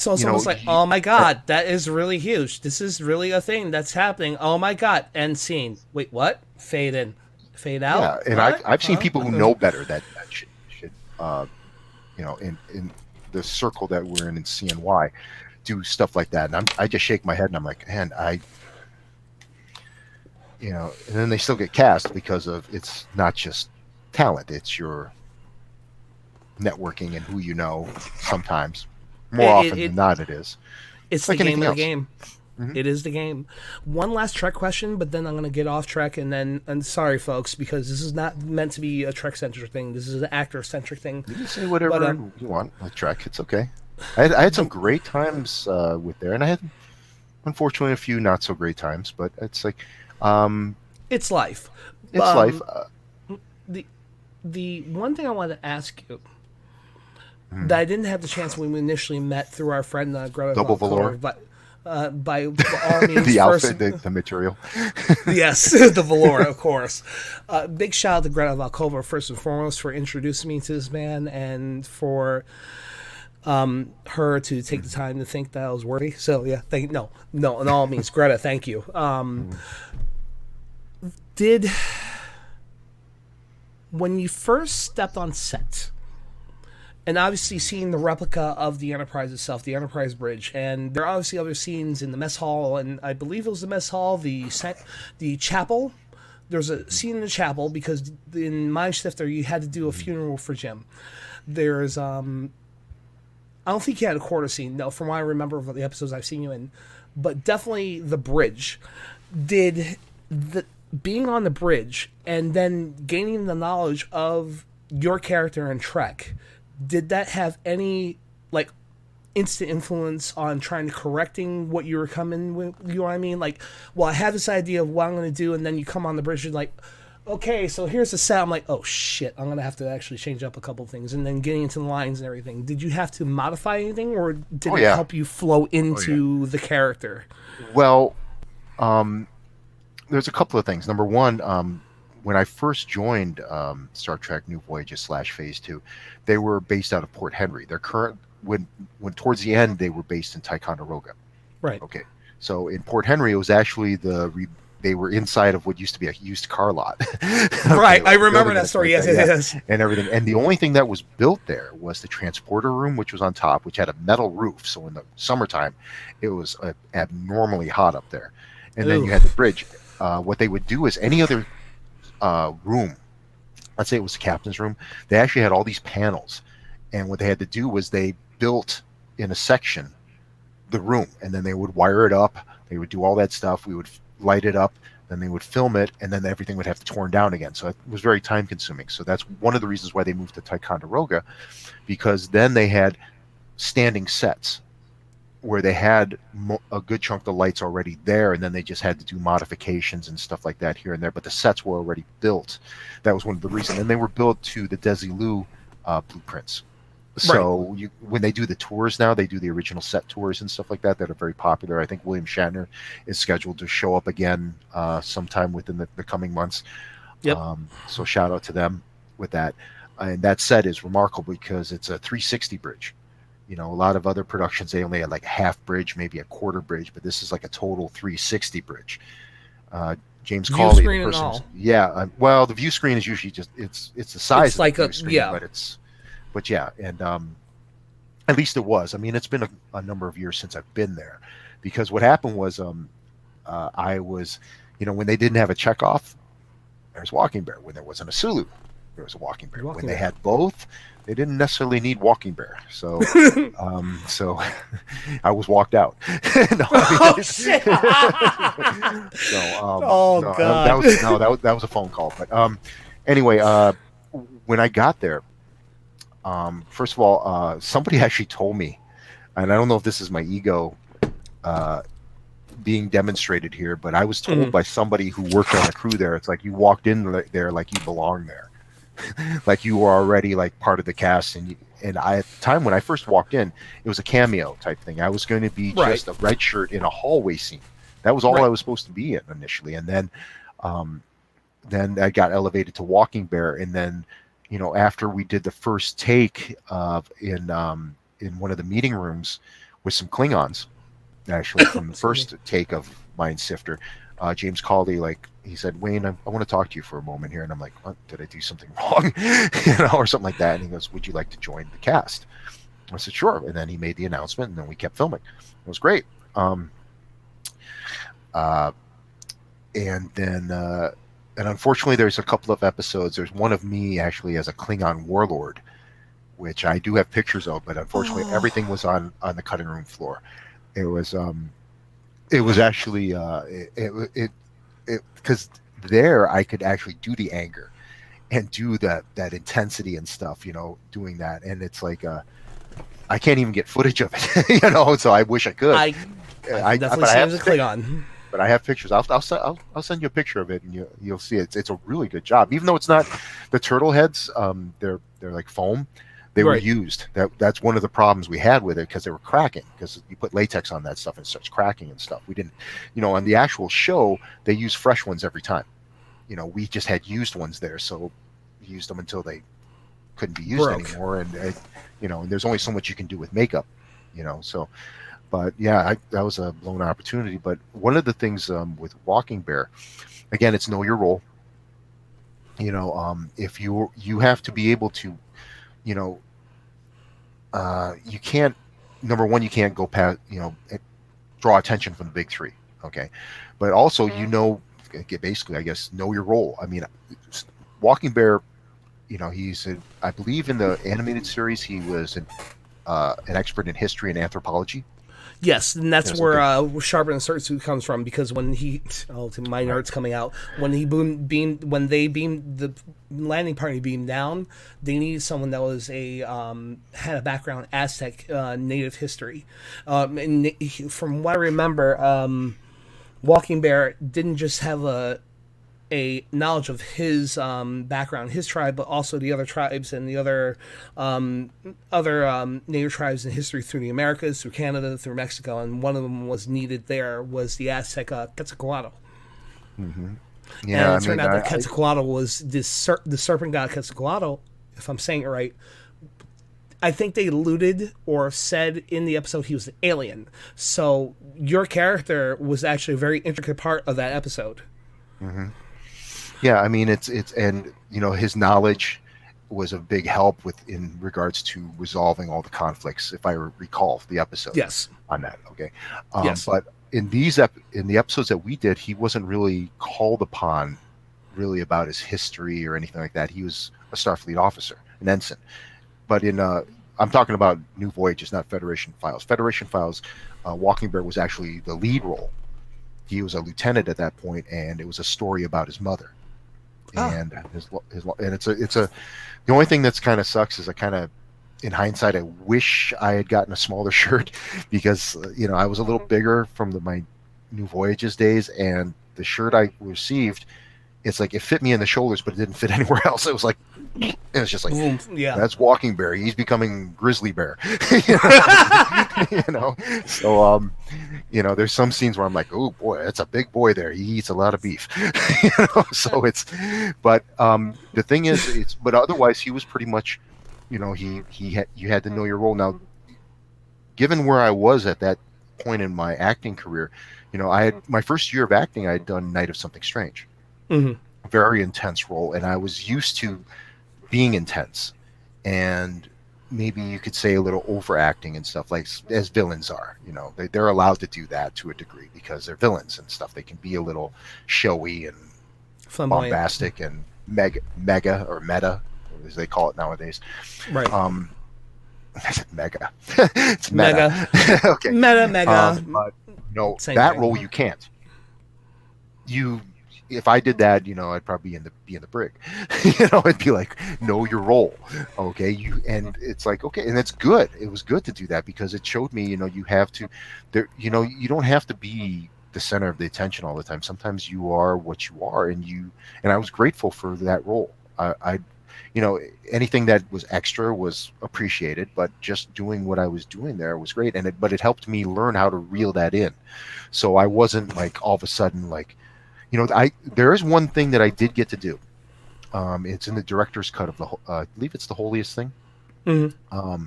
almost like, oh my God, that is really huge. This is really a thing that's happening. Oh my God. End scene. Wait, what? Fade in, fade out. Yeah, and I've seen people who know better that should in the circle that we're in CNY, do stuff like that, and I just shake my head and I'm like, man, and then they still get cast because of, it's not just talent, it's your networking and who you know. Sometimes, more often than not, it is. It's like the game of the game. Mm-hmm. It is the game. One last Trek question, but then I'm going to get off Trek, and sorry, folks, because this is not meant to be a Trek-centric thing. This is an actor-centric thing. You can say whatever you want with Trek. It's okay. I had some great times with there, and I had, unfortunately, a few not so great times, but it's like... it's life. It's life. The one thing I wanted to ask you, that I didn't have the chance when we initially met through our friend Greta Double Valkova, velour. but by all means, The first, outfit, the material. yes, the velour, of course. Big shout out to Greta Valkova first and foremost for introducing me to this man and for her to take the time to think that I was worthy. So yeah, no, in all means, Greta, thank you. Did when you first stepped on set, and obviously seeing the replica of the Enterprise itself, the Enterprise bridge, and there are obviously other scenes in the mess hall, and I believe it was the mess hall, the chapel. There's a scene in the chapel because in Mind Shifter you had to do a funeral for Jim. There's I don't think you had a quarter scene, no, from what I remember of the episodes I've seen you in, but definitely the bridge. Did being on the bridge and then gaining the knowledge of your character in Trek, did that have any like instant influence on trying to correcting what you were coming with? You know what I mean? Like, well, I have this idea of what I'm going to do, and then you come on the bridge and like, okay, so here's the set. I'm like, oh shit, I'm going to have to actually change up a couple things, and then getting into the lines and everything. Did you have to modify anything, or did it help you flow into the character? Well, there's a couple of things. Number one, when I first joined Star Trek New Voyages / Phase 2, they were based out of Port Henry. Their current when towards the end they were based in Ticonderoga. Right. Okay. So in Port Henry, it was actually they were inside of what used to be a used car lot. Right. I remember that story. Yes. And everything. And the only thing that was built there was the transporter room, which was on top, which had a metal roof. So in the summertime, it was abnormally hot up there. And then you had the bridge. What they would do is any other room, let's say it was the captain's room, they actually had all these panels, and what they had to do was they built in a section the room, and then they would wire it up, they would do all that stuff, we would light it up, then they would film it, and then everything would have to torn down again. So it was very time consuming. So that's one of the reasons why they moved to Ticonderoga, because then they had standing sets where they had a good chunk of the lights already there, and then they just had to do modifications and stuff like that here and there, but the sets were already built. That was one of the reasons. And they were built to the Desilu blueprints. So when they do the tours now, they do the original set tours and stuff like that that are very popular. I think William Shatner is scheduled to show up again sometime within the coming months. Yep. So shout out to them with that. And that set is remarkable because it's a 360 bridge. You know, a lot of other productions, they only had like a half bridge, maybe a quarter bridge, but this is like a total 360 bridge. James Cawley, the person, well, the view screen is usually just it's the size it's of like the view screen, but yeah, and at least it was. I mean, it's been a number of years since I've been there, because what happened was I was, when they didn't have a Chekhov, there was Walking Bear. When there wasn't a Sulu, there was a Walking Bear. When they had both, they didn't necessarily need Walking Bear. So, so I was walked out. Oh shit! So, God, that was a phone call. But anyway, when I got there, first of all, somebody actually told me, and I don't know if this is my ego being demonstrated here, but I was told by somebody who worked on the crew there, it's like you walked in there like you belong there. Like you were already like part of the cast, and I, at the time when I first walked in, it was a cameo type thing. I was going to be just a red shirt in a hallway scene. That was all I was supposed to be in initially, and then I got elevated to Walking Bear, and then after we did the first take in one of the meeting rooms with some Klingons, actually from the first take of Mind Sifter, James Cawley, he said, Wayne, I want to talk to you for a moment here. And I'm like, what? Did I do something wrong? Or something like that. And he goes, would you like to join the cast? I said, sure. And then he made the announcement, and then we kept filming. It was great. And unfortunately, there's a couple of episodes. There's one of me actually as a Klingon warlord, which I do have pictures of, but unfortunately everything was on the cutting room floor. It was actually because there I could actually do the anger and do that intensity and stuff, doing that. And it's like, I can't even get footage of it, so I wish I could. I definitely see it as a Klingon. But I have pictures. I'll send you a picture of it, and you'll see it. It's a really good job. Even though it's not the turtle heads, they're like foam. They were Right. used. That's one of the problems we had with it, because they were cracking. Because you put latex on that stuff and it starts cracking and stuff. We didn't, on the actual show they use fresh ones every time. We just had used ones there, so we used them until they couldn't be used Broke. anymore. And there's only so much you can do with makeup. So, but yeah, that was a blown opportunity. But one of the things with Walking Bear, again, it's know your role. If you have to be able to, you know, you can't. Number one, you can't go past, draw attention from the big three. Okay, but also, basically, I guess, know your role. I mean, Walking Bear, I believe in the animated series, he was an expert in history and anthropology. Yes, and that's There's where something, Sharp and Suit comes from, because when my right? nerd's coming out, when they beamed the landing party beamed down, they needed someone that was had a background Aztec native history, from what I remember, Walking Bear didn't just have a knowledge of his background, his tribe, but also the other tribes and the other native tribes in history through the Americas, through Canada, through Mexico, and one of them was needed there was the Aztec Quetzalcoatl. Hmm. And Yeah, I it turned mean, out that Quetzalcoatl was the serpent god Quetzalcoatl, if I'm saying it right. I think they alluded or said in the episode he was an alien. So your character was actually a very intricate part of that episode. hmm yeah, I mean, it's and his knowledge was a big help in regards to resolving all the conflicts, if I recall the episode Yes. on that. Okay, Yes. but in in the episodes that we did, he wasn't really called upon really about his history or anything like that. He was a Starfleet officer, an ensign. But I'm talking about New Voyages, not Federation Files. Federation Files, Walking Bear was actually the lead role. He was a lieutenant at that point, and it was a story about his mother. Ah. And and it's a the only thing that's kind of sucks is, I kind of, in hindsight, I wish I had gotten a smaller shirt, because I was a little bigger from my New Voyages days, and the shirt I received, it's like it fit me in the shoulders, but it didn't fit anywhere else. It was just like, Yeah. that's Walking Bear. He's becoming Grizzly Bear. you know. So there's some scenes where I'm like, oh boy, that's a big boy there. He eats a lot of beef. So but the thing is, but otherwise he was pretty much, you had to know your role. Now, given where I was at that point in my acting career, I had my first year of acting, I had done Night of Something Strange. Mm-hmm. Very intense role, and I was used to being intense, and maybe you could say a little overacting and stuff, like as villains are. They're allowed to do that to a degree because they're villains and stuff. They can be a little showy and Flamboyant. bombastic and mega or meta, as they call it nowadays. Right. Mega. It's meta. Okay. Mega. But Same that thing. role you can't. If I did that, I'd probably be in the brig. It'd be like, know your role, okay? And it's like, okay, and it's good. It was good to do that, because it showed me, you have to, you don't have to be the center of the attention all the time. Sometimes you are what you are, and I was grateful for that role. I anything that was extra was appreciated, but just doing what I was doing there was great, but it helped me learn how to reel that in, so I wasn't like all of a sudden like. There is one thing that I did get to do. It's in the director's cut of I believe it's The Holiest Thing. Mm-hmm.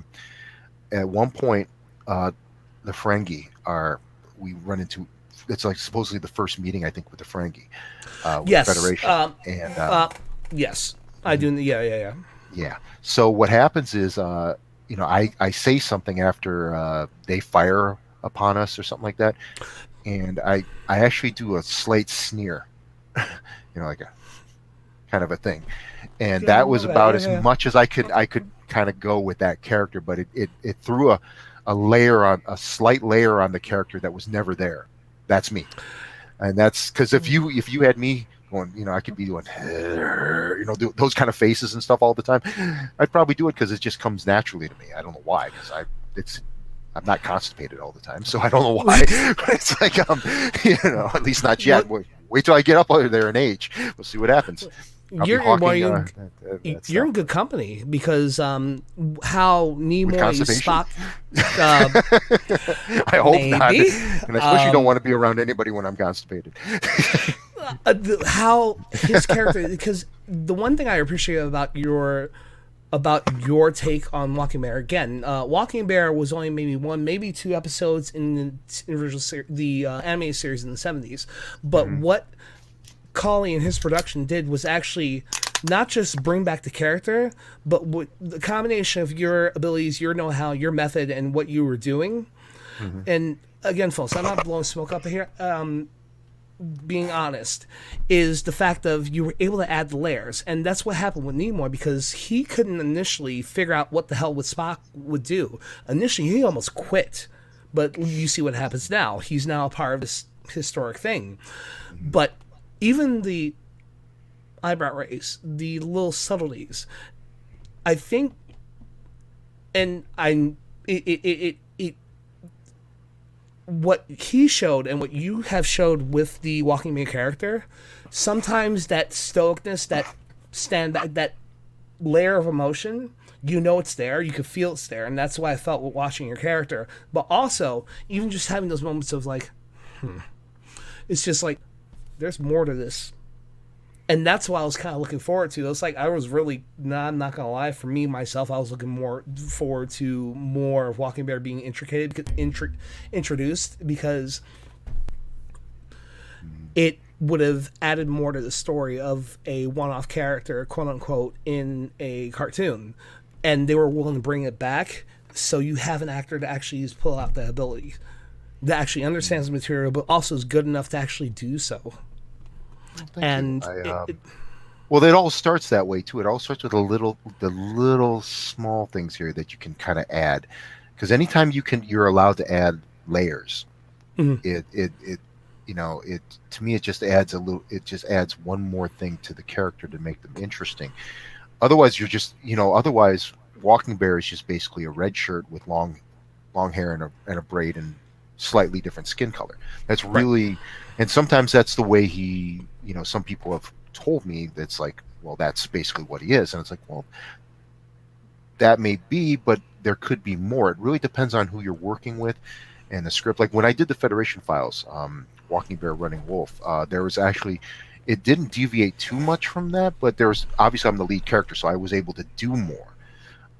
At one point, the Ferengi we run into. It's like supposedly the first meeting, I think, with the Ferengi, with Yes. the Federation. Yes. I do. Yeah. Yeah. So what happens is, I say something after they fire upon us or something like that. And I actually do a slight sneer, like a kind of a thing, and that was about as much as I could kind of go with that character. But it threw a slight layer on the character that was never there. That's me, and that's because if you had me going, I could be doing, those kind of faces and stuff all the time, I'd probably do it because it just comes naturally to me. I don't know why, because I'm not constipated all the time, so I don't know why. But it's like, at least not yet. Wait till I get up there in age. We'll see what happens. I'll be you're hawking that you're in stuff. good company because how With Nimoy constipation? Spock uh, I hope not. maybe And I especially don't want to be around anybody when I'm constipated. how his character, because the one thing I appreciate about your take on Walking Bear, again, Walking Bear was only maybe one, maybe two episodes in the original the anime series in the 70s, but Mhm. what Colley and his production did was actually not just bring back the character, but what the combination of your abilities, your know-how, your method, and what you were doing. Mhm. And again, folks, I'm not blowing smoke up here. Being honest, is the fact of you were able to add the layers, and that's what happened with Nimoy because he couldn't initially figure out what the hell what Spock would do. Initially, he almost quit, but you see what happens now. He's now a part of this historic thing. But even the eyebrow raise, the little subtleties, I think, and it what he showed and what you have showed with the Walking Man character, sometimes that stoicness, that layer of emotion, you know it's there, you can feel it's there, and that's why I felt with watching your character. But also, even just having those moments of like, it's just like, there's more to this. And that's what I was kind of looking forward to. It was like I was really, I'm not gonna lie, for me myself, I was looking more forward to more of Walking Bear being introduced because it would have added more to the story of a one-off character, quote unquote, in a cartoon, and they were willing to bring it back. So you have an actor to actually pull out the ability, that actually understands the material, but also is good enough to actually do so. Thank And you. Well, it all starts that way too. It all starts with the little small things here that you can kind of add, because anytime you're allowed to add layers. Mhm. It it to me it just adds it just adds one more thing to the character to make them interesting. Otherwise, you're just otherwise Walking Bear is just basically a red shirt with long hair and a braid and slightly different skin color. That's Right. really, and sometimes that's the way some people have told me that's like, well, that's basically what he is. And it's like, well, that may be, but there could be more. It really depends on who you're working with and the script. Like when I did the Federation Files, Walking Bear Running Wolf, there was actually, it didn't deviate too much from that, but there was, obviously I'm the lead character, so I was able to do more.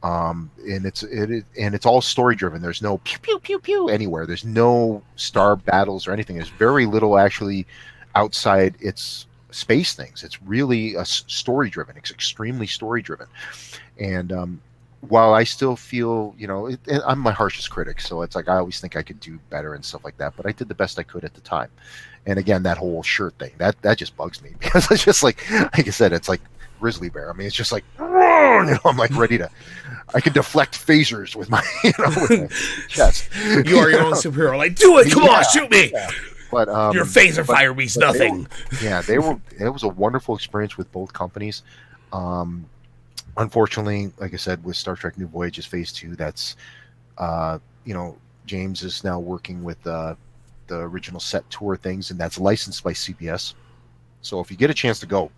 And it's all story driven. There's no pew pew pew pew anywhere. There's no star battles or anything. There's very little actually outside its space things. It's really a story driven. It's extremely story driven. And while I still feel, I'm my harshest critic, so it's like I always think I could do better and stuff like that. But I did the best I could at the time. And again, that whole shirt thing that just bugs me because it's just like I said, it's like grizzly bear. I mean, it's just like I'm like ready to. I can deflect phasers with my, with my chest. You are your own superhero. Like, do it! Come on, shoot me! Yeah. But Your phaser fire means nothing. It was a wonderful experience with both companies. Unfortunately, like I said, with Star Trek New Voyages Phase 2, that's James is now working with the original set tour things, and that's licensed by CBS. So if you get a chance to go,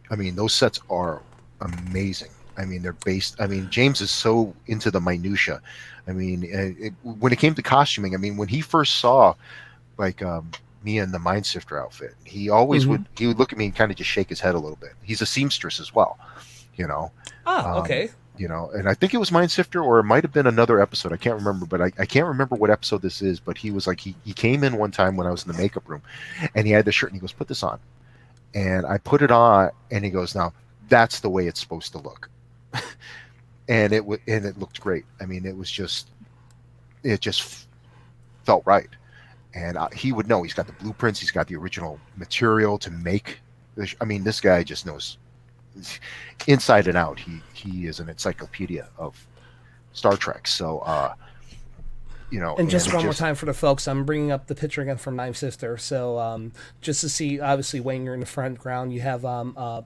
I mean, those sets are amazing. I mean, they're based. I mean, James is so into the minutia. I mean, when it came to costuming, I mean, when he first saw like me in the Mind Sifter outfit, he always would look at me and kind of just shake his head a little bit. He's a seamstress as well, Okay. And I think it was Mind Sifter, or it might have been another episode. I can't remember, but I can't remember what episode this is. But he was like, he came in one time when I was in the makeup room, and he had the shirt, and he goes, "Put this on," and I put it on, and he goes, "Now that's the way it's supposed to look." And it looked great. I mean, it just felt right. And he would know. He's got the blueprints. He's got the original material to make. I mean, this guy just knows inside and out. He is an encyclopedia of Star Trek. So, And just one more time for the folks, I'm bringing up the picture again from My Sister. So, just to see, obviously, Wayne, you're in the front ground. You have I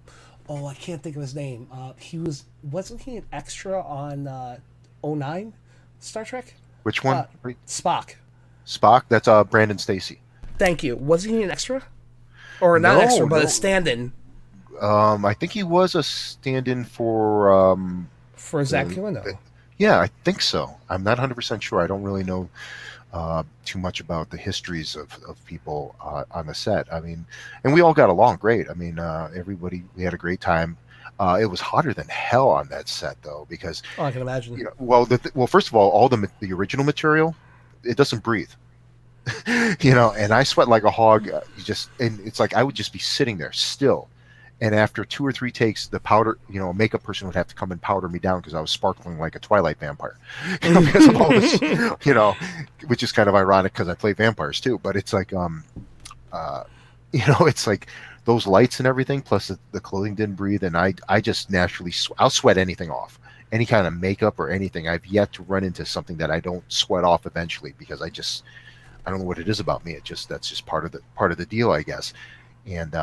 can't think of his name. Wasn't he an extra on 09 Star Trek? Which one? Spock. Spock. That's Brandon Stacy. Thank you. Wasn't he an extra? Or not extra, but a stand-in? I think he was a stand-in for For Zach the Quino. yeah, I think so. I'm not 100% sure. I don't really know too much about the histories of people on the set. I mean, and we all got along great. I mean, everybody, we had a great time. It was hotter than hell on that set, though, because Oh, I can imagine. well, well, first of all the original material, it doesn't breathe. And I sweat like a hog. And it's like I would just be sitting there still. And after 2 or 3 takes, the powder, a makeup person would have to come and powder me down because I was sparkling like a Twilight vampire, because of all this, which is kind of ironic because I play vampires too. But it's like, it's like those lights and everything, plus the clothing didn't breathe, and I just naturally, I'll sweat anything off, any kind of makeup or anything. I've yet to run into something that I don't sweat off eventually because I don't know what it is about me. That's just part of the deal, I guess. And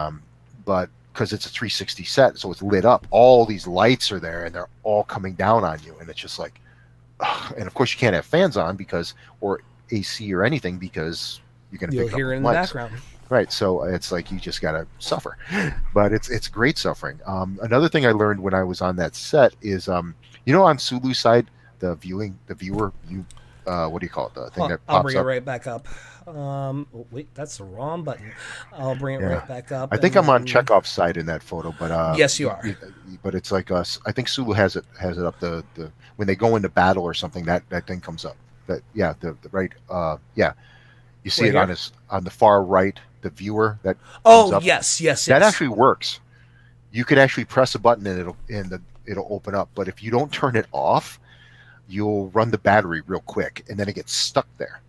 but because it's a 360 set, so it's lit up. All these lights are there, and they're all coming down on you, and it's just like, ugh. And of course, you can't have fans on or AC or anything because you're going to pick up Hear it in the lights. background. Right, so it's like you just gotta suffer, but it's great suffering. Another thing I learned when I was on that set is, on Sulu's side, the viewer, what do you call it? The thing that pops I'll bring up. it right back up. Wait, that's the wrong button. I'll bring it right back up. I think I'm on Chekhov's side in that photo, but yes, you are. But it's like us. I think Sulu has it up the when they go into battle or something, that thing comes up. The right you see Right it here? on the far right, the viewer that comes Oh, up. yes. That actually works. You could actually press a button and it'll open up. But if you don't turn it off, you'll run the battery real quick, and then it gets stuck there.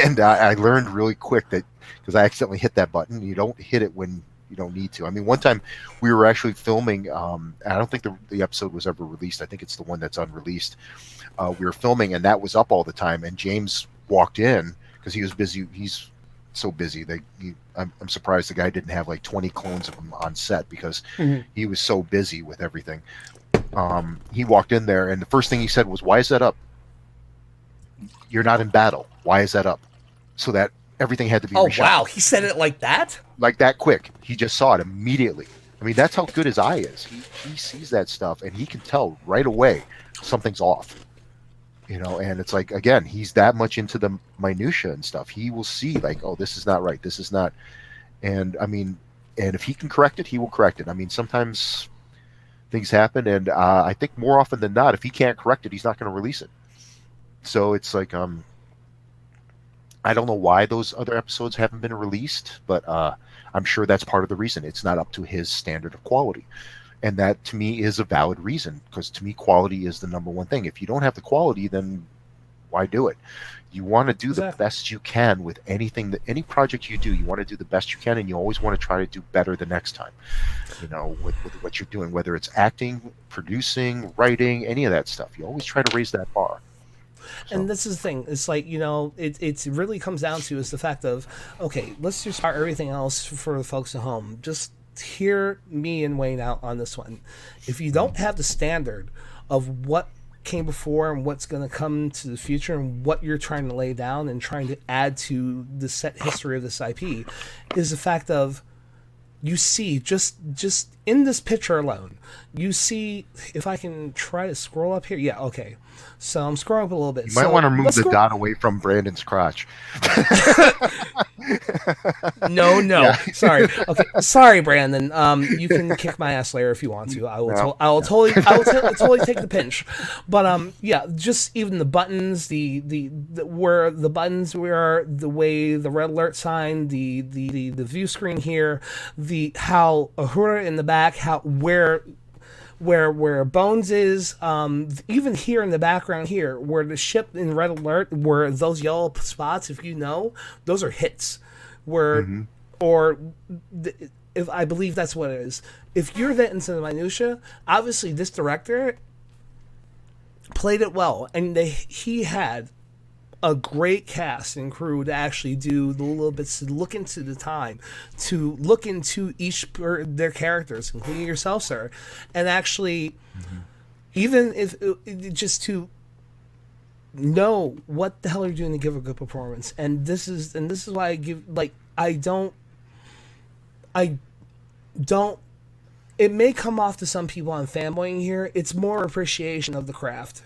And I learned really quick that because I accidentally hit that button. You don't hit it when you don't need to. I mean, one time we were actually filming. I don't think the episode was ever released. I think it's the one that's unreleased. We were filming, and that was up all the time. And James walked in because he was busy. He's so busy. I'm surprised the guy didn't have like 20 clones of him on set because he was so busy with everything. He walked in there, and the first thing he said was, "Why is that up? You're not in battle. Why is that up?" So that everything had to be reshot. Wow, he said it like that? Like that quick. He just saw it immediately. I mean, that's how good his eye is. He sees that stuff, and he can tell right away something's off. And it's like, again, he's that much into the minutia and stuff. He will see like, oh, this is not right. This is not. And I mean, and if he can correct it, he will correct it. I mean, sometimes things happen, and I think more often than not, if he can't correct it, he's not going to release it. So it's like, I don't know why those other episodes haven't been released, but I'm sure that's part of the reason. It's not up to his standard of quality. And that, to me, is a valid reason, because to me, quality is the number one thing. If you don't have the quality, then why do it? You want to do the best you can with anything, any project you do. You want to do the best you can, and you always want to try to do better the next time. With what you're doing, whether it's acting, producing, writing, any of that stuff. You always try to raise that bar. So. And this is the thing. It's like, it really comes down to is the fact of, okay, let's just start everything else for the folks at home. Just hear me and Wayne out on this one. If you don't have the standard of what came before and what's going to come to the future and what you're trying to lay down and trying to add to the set history of this IP, is the fact of, you see, just in this picture alone, you see, if I can try to scroll up here. Yeah, okay. So I'm scrolling up a little bit. You might want to move the dot away from Brandon's crotch. No. Yeah. Sorry. Okay. Sorry, Brandon. You can kick my ass later if you want to. I will totally take the pinch. But yeah, just even the buttons, the where the buttons were, the way the red alert sign, the view screen here, how Uhura in the back, where Bones is, even here in the background here, where the ship in red alert, where those yellow spots, if those are hits. If I believe that's what it is. If you're that into the minutia, obviously this director played it well, and he had a great cast and crew to actually do the little bits, to look into the time, to look into each their characters, including yourself, sir, and actually, even if just to know what the hell you're doing to give a good performance. And this is why I don't it may come off to some people I'm fanboying here. It's more appreciation of the craft.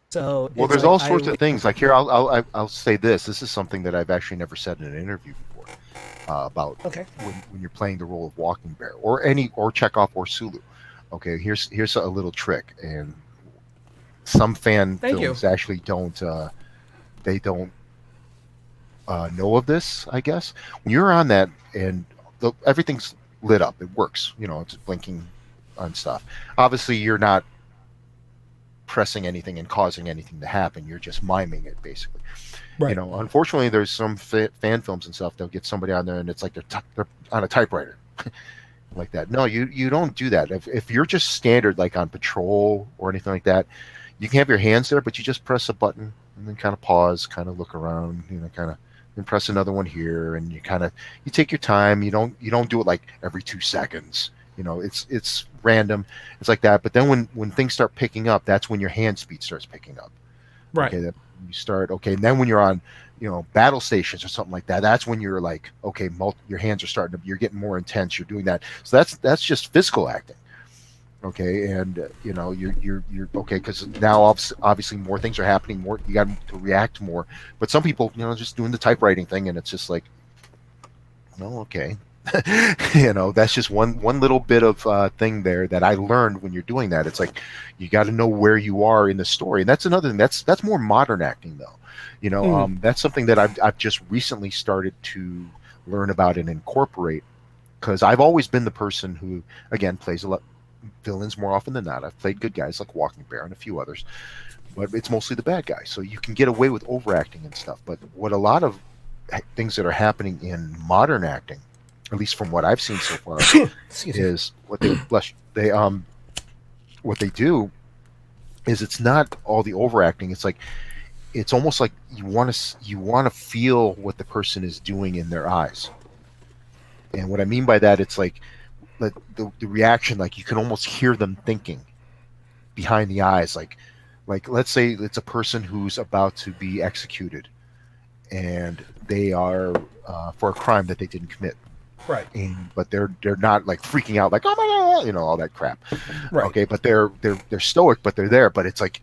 So Well, it's there's like all sorts of things. Like here, I'll say this. This is something that I've actually never said in an interview before about okay. when you're playing the role of Walking Bear or Chekhov or Sulu. Okay, here's a little trick, and some fan Thank you. films actually don't they don't know of this. I guess when you're on that and everything's lit up, it works. You know, it's blinking on stuff. Obviously, you're not pressing anything and causing anything to happen. You're just miming it, basically. Right. You know, unfortunately, there's some fan films and stuff. They'll get somebody on there, and it's like they're on a typewriter, like that. No, you don't do that. If you're just standard, like on patrol or anything like that, you can have your hands there, but you just press a button and then kind of pause, kind of look around, you know, kind of then press another one here, and you take your time. You don't do it like every 2 seconds. You know, it's random. It's like that. But then when things start picking up, that's when your hand speed starts picking up. Right. Okay, that you start. Okay, and then when you're on, you know, battle stations or something like that, that's when you're like, okay, your hands are starting to. You're getting more intense. You're doing that. So that's just physical acting. Okay, and you know you're okay because now obviously more things are happening. More you got to react more. But some people, you know, just doing the typewriting thing, and it's just like, well, okay. You know, that's just one little bit of thing there that I learned when you're doing that. It's like you got to know where you are in the story, and that's another thing. That's more modern acting, though. You know, that's something that I've just recently started to learn about and incorporate because I've always been the person who, again, plays a lot villains more often than not. I've played good guys like Walking Bear and a few others, but it's mostly the bad guys. So you can get away with overacting and stuff. But what a lot of things that are happening in modern acting, at least from what I've seen so far, is what what they do is it's not all the overacting. It's like it's almost like you want to feel what the person is doing in their eyes. And what I mean by that, it's like the reaction, like you can almost hear them thinking behind the eyes, like let's say it's a person who's about to be executed, and they are for a crime that they didn't commit. Right. But they're not like freaking out like, oh my god, you know, all that crap. Right. Okay, but they're stoic, but they're there. But it's like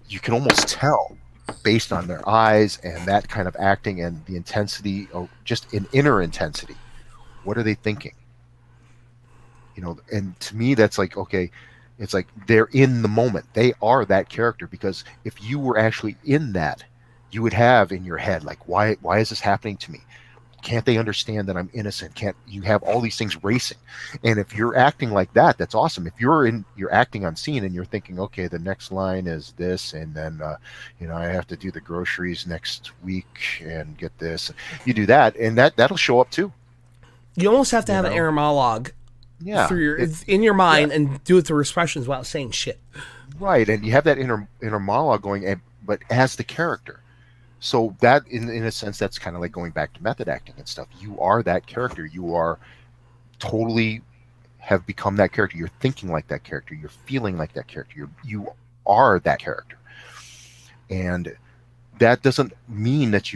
you can almost tell based on their eyes and that kind of acting and the intensity, or just an inner intensity. What are they thinking? You know, and to me, that's like, okay, it's like they're in the moment. They are that character, because if you were actually in that, you would have in your head like, why is this happening to me? Can't they understand that I'm innocent? Can't you have all these things racing? And if you're acting like that, that's awesome. If you're acting on scene and you're thinking, okay, the next line is this, and then you know, I have to do the groceries next week and get this. You do that, and that'll show up too. You almost have to have an inner monologue, through in your mind, and do it through expressions without saying shit. Right, and you have that inner monologue going, but as the character. So that, in a sense, that's kind of like going back to method acting and stuff. You are that character. You are totally have become that character. You're thinking like that character. You're feeling like that character. You are that character. And that doesn't mean that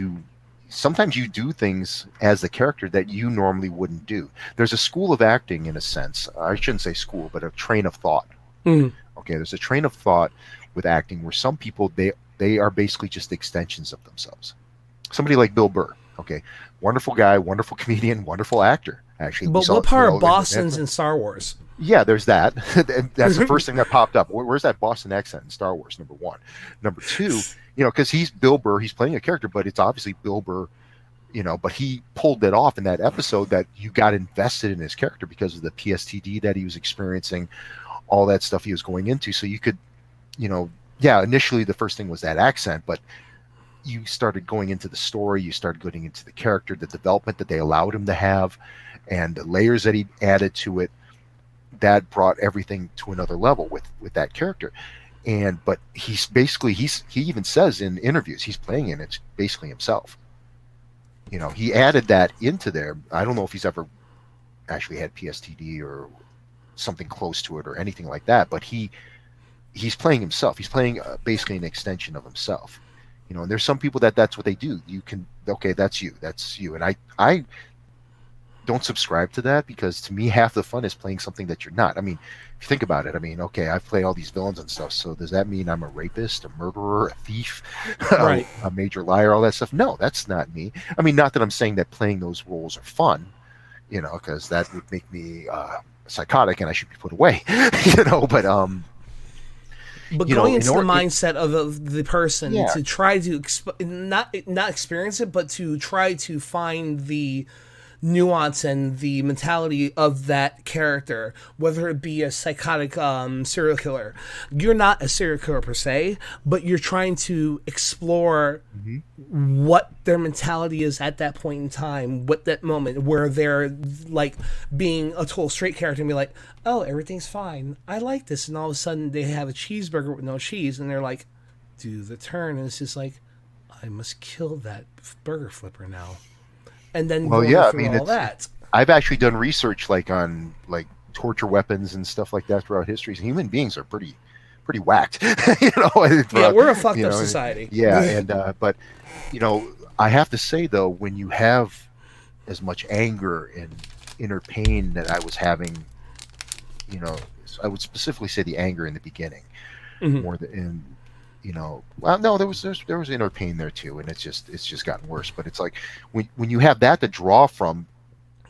sometimes you do things as the character that you normally wouldn't do. There's a school of acting, in a sense. I shouldn't say school, but a train of thought. Mm-hmm. Okay, there's a train of thought with acting where some people, they are basically just extensions of themselves. Somebody like Bill Burr, okay, wonderful guy, wonderful comedian, wonderful actor. Actually, but what part of Boston's in Star Wars? Yeah, there's that. That's the first thing that popped up. Where's that Boston accent in Star Wars? Number one. Number two, you know, because he's Bill Burr, he's playing a character, but it's obviously Bill Burr, you know, but he pulled that off in that episode that you got invested in his character because of the PSTD that he was experiencing, all that stuff he was going into. So you could, you know, yeah, initially the first thing was that accent, but you started going into the story, you started getting into the character, the development that they allowed him to have, and the layers that he added to it, that brought everything to another level with that character. But he's basically, he even says in interviews, he's playing in it basically himself. You know, he added that into there. I don't know if he's ever actually had PSTD or something close to it or anything like that, but he's playing himself. He's playing basically an extension of himself. You know, and there's some people that's what they do. You can, okay, that's you, and I don't subscribe to that, because to me half the fun is playing something that you're not. I mean, if you think about it, I mean, okay, I play all these villains and stuff, so does that mean I'm a rapist, a murderer, a thief, Right. a major liar, all that stuff? No, that's not me. I mean, not that I'm saying that playing those roles are fun, you know, because that would make me psychotic and I should be put away, you know. But But you know, going in into the order, mindset of the person yeah, to try to not experience it, but to try to find the nuance and the mentality of that character, whether it be a psychotic serial killer. You're not a serial killer per se, but you're trying to explore hmm what their mentality is at that point in time, what that moment where they're like being a total straight character and be like, oh, everything's fine. I like this. And all of a sudden they have a cheeseburger with no cheese and they're like, do the turn. And it's just like, I must kill that burger flipper now. And then well, going yeah, I through mean, all that. I've actually done research like on like torture weapons and stuff like that throughout history. Human beings are pretty whacked, you know. Yeah, we're a fucked You up know, society. yeah, and but you know, I have to say though, when you have as much anger and inner pain that I was having, you know, I would specifically say the anger in the beginning Mhm. more than in, you know, well, no, there was inner pain there too, and it's just gotten worse. But it's like when you have that to draw from,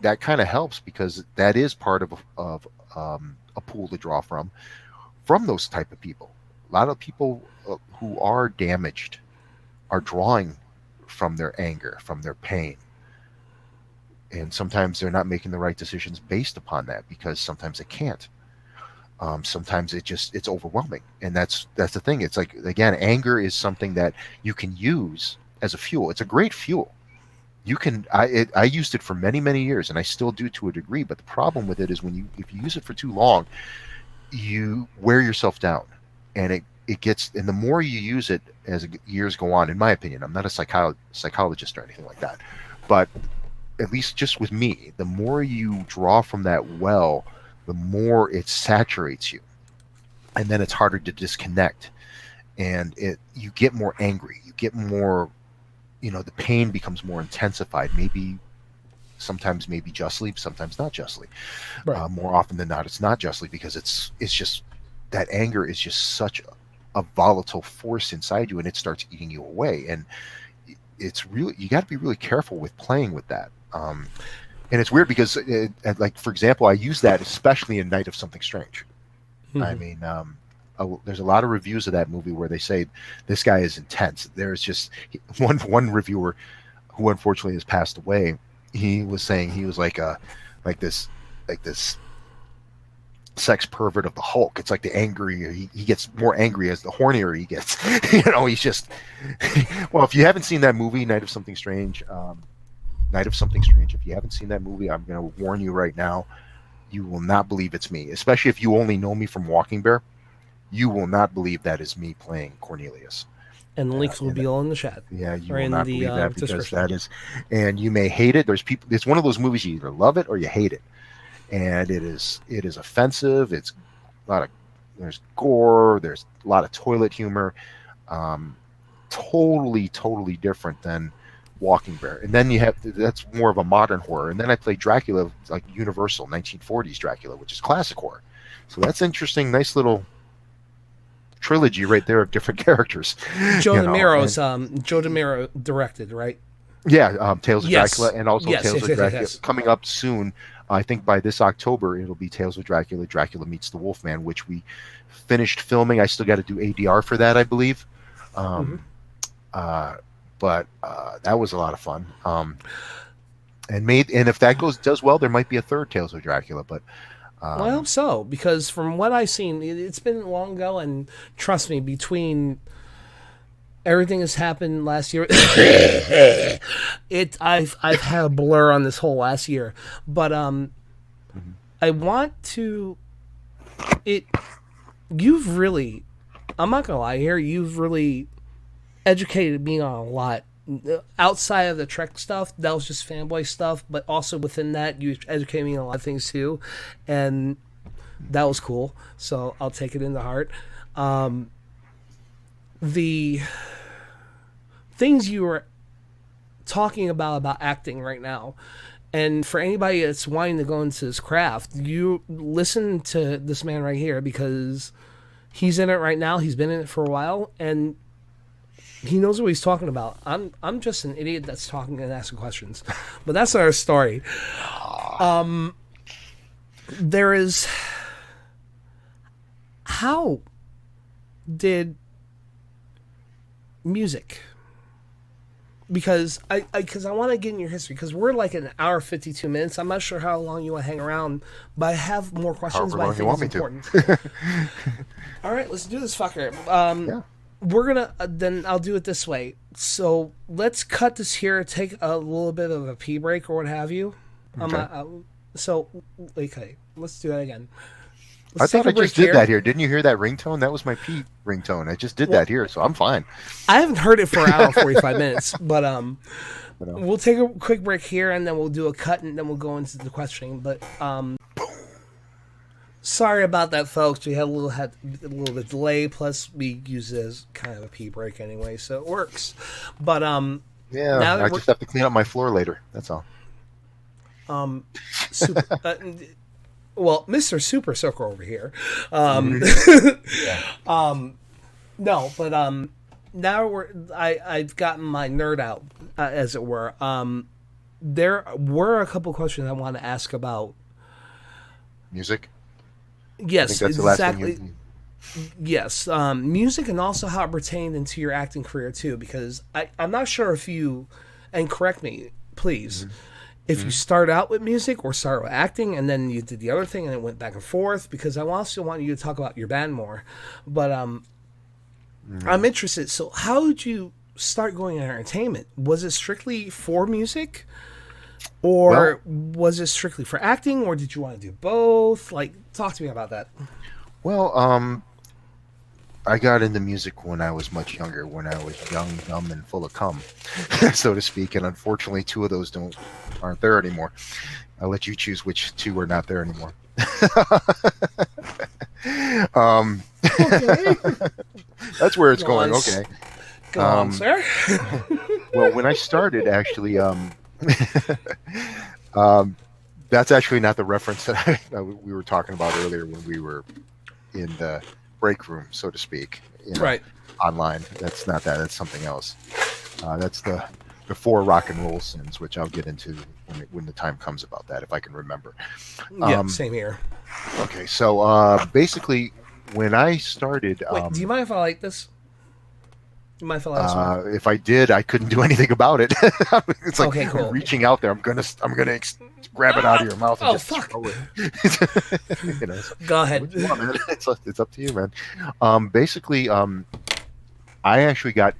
that kind of helps, because that is part of a pool to draw from those type of people. A lot of people who are damaged are drawing from their anger, from their pain, and sometimes they're not making the right decisions based upon that, because sometimes they can't. Sometimes it's overwhelming, and that's the thing. It's like, again, anger is something that you can use as a fuel. It's a great fuel. You can I used it for many years, and I still do to a degree. But the problem with it is, if you use it for too long, you wear yourself down, and it gets, and the more you use it as years go on, in my opinion, I'm not a psychologist or anything like that, but at least just with me, the more you draw from that well, the more it saturates you, and then it's harder to disconnect, and it you get more angry, you get more, you know, the pain becomes more intensified, maybe sometimes, maybe justly, sometimes not justly. Right. More often than not, it's not justly, because it's just that anger is just such a volatile force inside you, and it starts eating you away. And it's really, you got to be really careful with playing with that. And it's weird because, like, for example, I use that especially in Night of Something Strange. I Mhm. mean, there's a lot of reviews of that movie where they say this guy is intense. There's just one reviewer who unfortunately has passed away. He was saying he was like this like this sex pervert of the Hulk. It's like the angrier he gets, more angry as the hornier he gets. You know, he's just well, if you haven't seen that movie, Night of Something Strange, if you haven't seen that movie, I'm going to warn you right now, you will not believe it's me. Especially if you only know me from Walking Bear, you will not believe that is me playing Cornelius. And the links will And be all in the chat yeah, you or will in not the believe that, because description. that is, and you may hate it. There's people. It's one of those movies, you either love it or you hate it, and it is offensive. It's a lot of, there's gore. There's a lot of toilet humor. Um, totally different than Walking Bear. And then you have, that's more of a modern horror. And then I played Dracula, like Universal 1940s Dracula, which is classic horror. So that's interesting. Nice little trilogy right there of different characters, Joe you know. DeMiro's And Joe DeMiro directed, right? yeah, Tales of Dracula, Yes. and also Yes, Tales yes, of yes, yes, Dracula yes. coming up soon. I think by this October it'll be Tales of Dracula. Dracula meets the Wolfman, which we finished filming. I still got to do ADR for that, I believe. Hmm. Um, but that was a lot of fun. And if that does well, there might be a third Tales of Dracula. But Well, I hope um, so, because from what I've seen, it's been long ago, and trust me, between everything that's happened last year, I've had a blur on this whole last year. But mhm. I want to it. You've really, I'm not gonna lie here, you've really educated me on a lot. Outside of the Trek stuff, that was just fanboy stuff, but also within that, you educated me on a lot of things too, and that was cool. So I'll take it into heart. The things you were talking about acting right now, And for anybody that's wanting to go into this craft, you listen to this man right here because he's in it right now. He's been in it for a while, and he knows what he's talking about. I'm just an idiot that's talking and asking questions, but that's our story. There is, how did music? Because I want to get in your history, because we're like an hour 52 minutes. I'm not sure how long you want to hang around, but I have more questions. But I think it's important. All right, let's do this, fucker. Yeah. We're gonna then I'll do it this way. So let's cut this here. Take a little bit of a pee break or what have you. Okay, let's do that again. I thought I just did that here. Didn't you hear that ringtone? That was my pee ringtone. I just did that here, so I'm fine. I haven't heard it for an hour and 45 minutes, but we'll take a quick break here, and then we'll do a cut, and then we'll go into the questioning. But sorry about that, folks. We had a little bit of delay. Plus, we use it as kind of a pee break anyway, so it works. But yeah, I just have to clean up my floor later. That's all. Well, Mr. Super Soaker over here. No, but now I've gotten my nerd out, as it were. There were a couple questions I want to ask about music. Yes, I think that's exactly. The last thing yes, music, and also how it pertained into your acting career too. Because I'm not sure if you, and correct me, please. Mm-hmm. If you start out with music or start with acting and then you did the other thing and it went back and forth, because I also want you to talk about your band more. But I'm interested. So how did you start going into entertainment? Was it strictly for music? Or was it strictly for acting? Or did you want to do both? Like, talk to me about that. Well, I got into music when I was much younger, when I was young, dumb, and full of cum, so to speak. And unfortunately, two of those aren't there anymore. I'll let you choose which two are not there anymore. Okay. That's where it's going. Okay. Go on, sir. Well, when I started, actually, that's actually not the reference that we were talking about earlier when we were in the break room, so to speak, right? Online. That's not that. That's something else. That's the 4 rock and roll sins, which I'll get into when the time comes about that, if I can remember. Yeah, same here. Okay, so basically, when I started, wait, do you mind if I like this? You mind if I like this one? If I did, I couldn't do anything about it. It's like, okay, cool. Reaching out there. I'm gonna grab it out of your mouth and fuck. throw it. So, go ahead. It's up to you, man. Basically, I actually got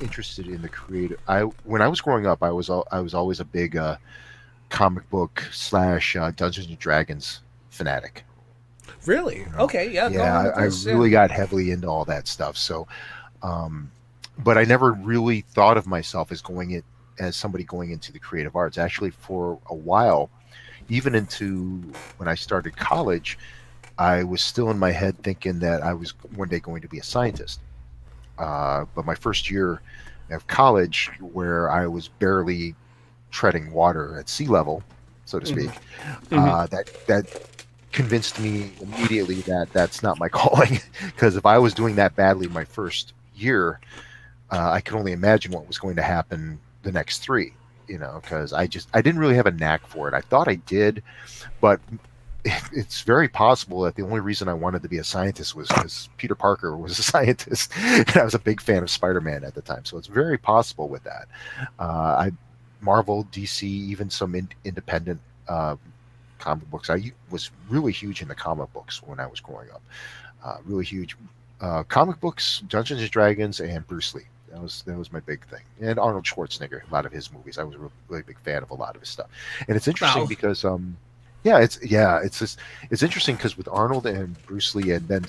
interested in the creative. When I was growing up, I was always a big comic book / Dungeons and Dragons fanatic. Really? Okay, yeah. Yeah, I really got heavily into all that stuff. So, but I never really thought of myself as somebody going into the creative arts. Actually, for a while, even into when I started college, I was still in my head thinking that I was one day going to be a scientist. But my first year of college, where I was barely treading water at sea level, so to speak, that convinced me immediately that that's not my calling. Because if I was doing that badly my first year, I could only imagine what was going to happen the next 3. Because I didn't really have a knack for it. I thought I did, but it's very possible that the only reason I wanted to be a scientist was because Peter Parker was a scientist, and I was a big fan of Spider-Man at the time. So it's very possible with that. Marvel, DC, even some independent comic books. I was really huge into comic books when I was growing up. Really huge comic books, Dungeons and Dragons, and Bruce Lee. That was my big thing. And Arnold Schwarzenegger, a lot of his movies. I was a really big fan of a lot of his stuff. And it's interesting because it's interesting because with Arnold and Bruce Lee, and then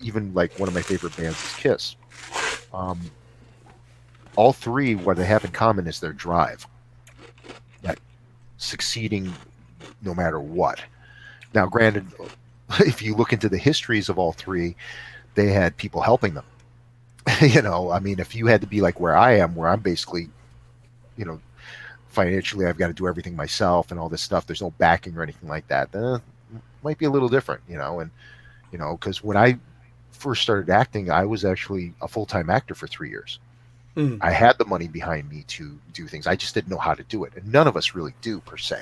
even like one of my favorite bands is Kiss. All three, what they have in common is their drive, that succeeding no matter what. Now, granted, if you look into the histories of all three, they had people helping them. I mean, if you had to be like where I am, where I'm basically, financially I've got to do everything myself and all this stuff. There's no backing or anything like that. Then might be a little different, and because when I first started acting, I was actually a full-time actor for 3 years. Mm. I had the money behind me to do things. I just didn't know how to do it, and none of us really do per se.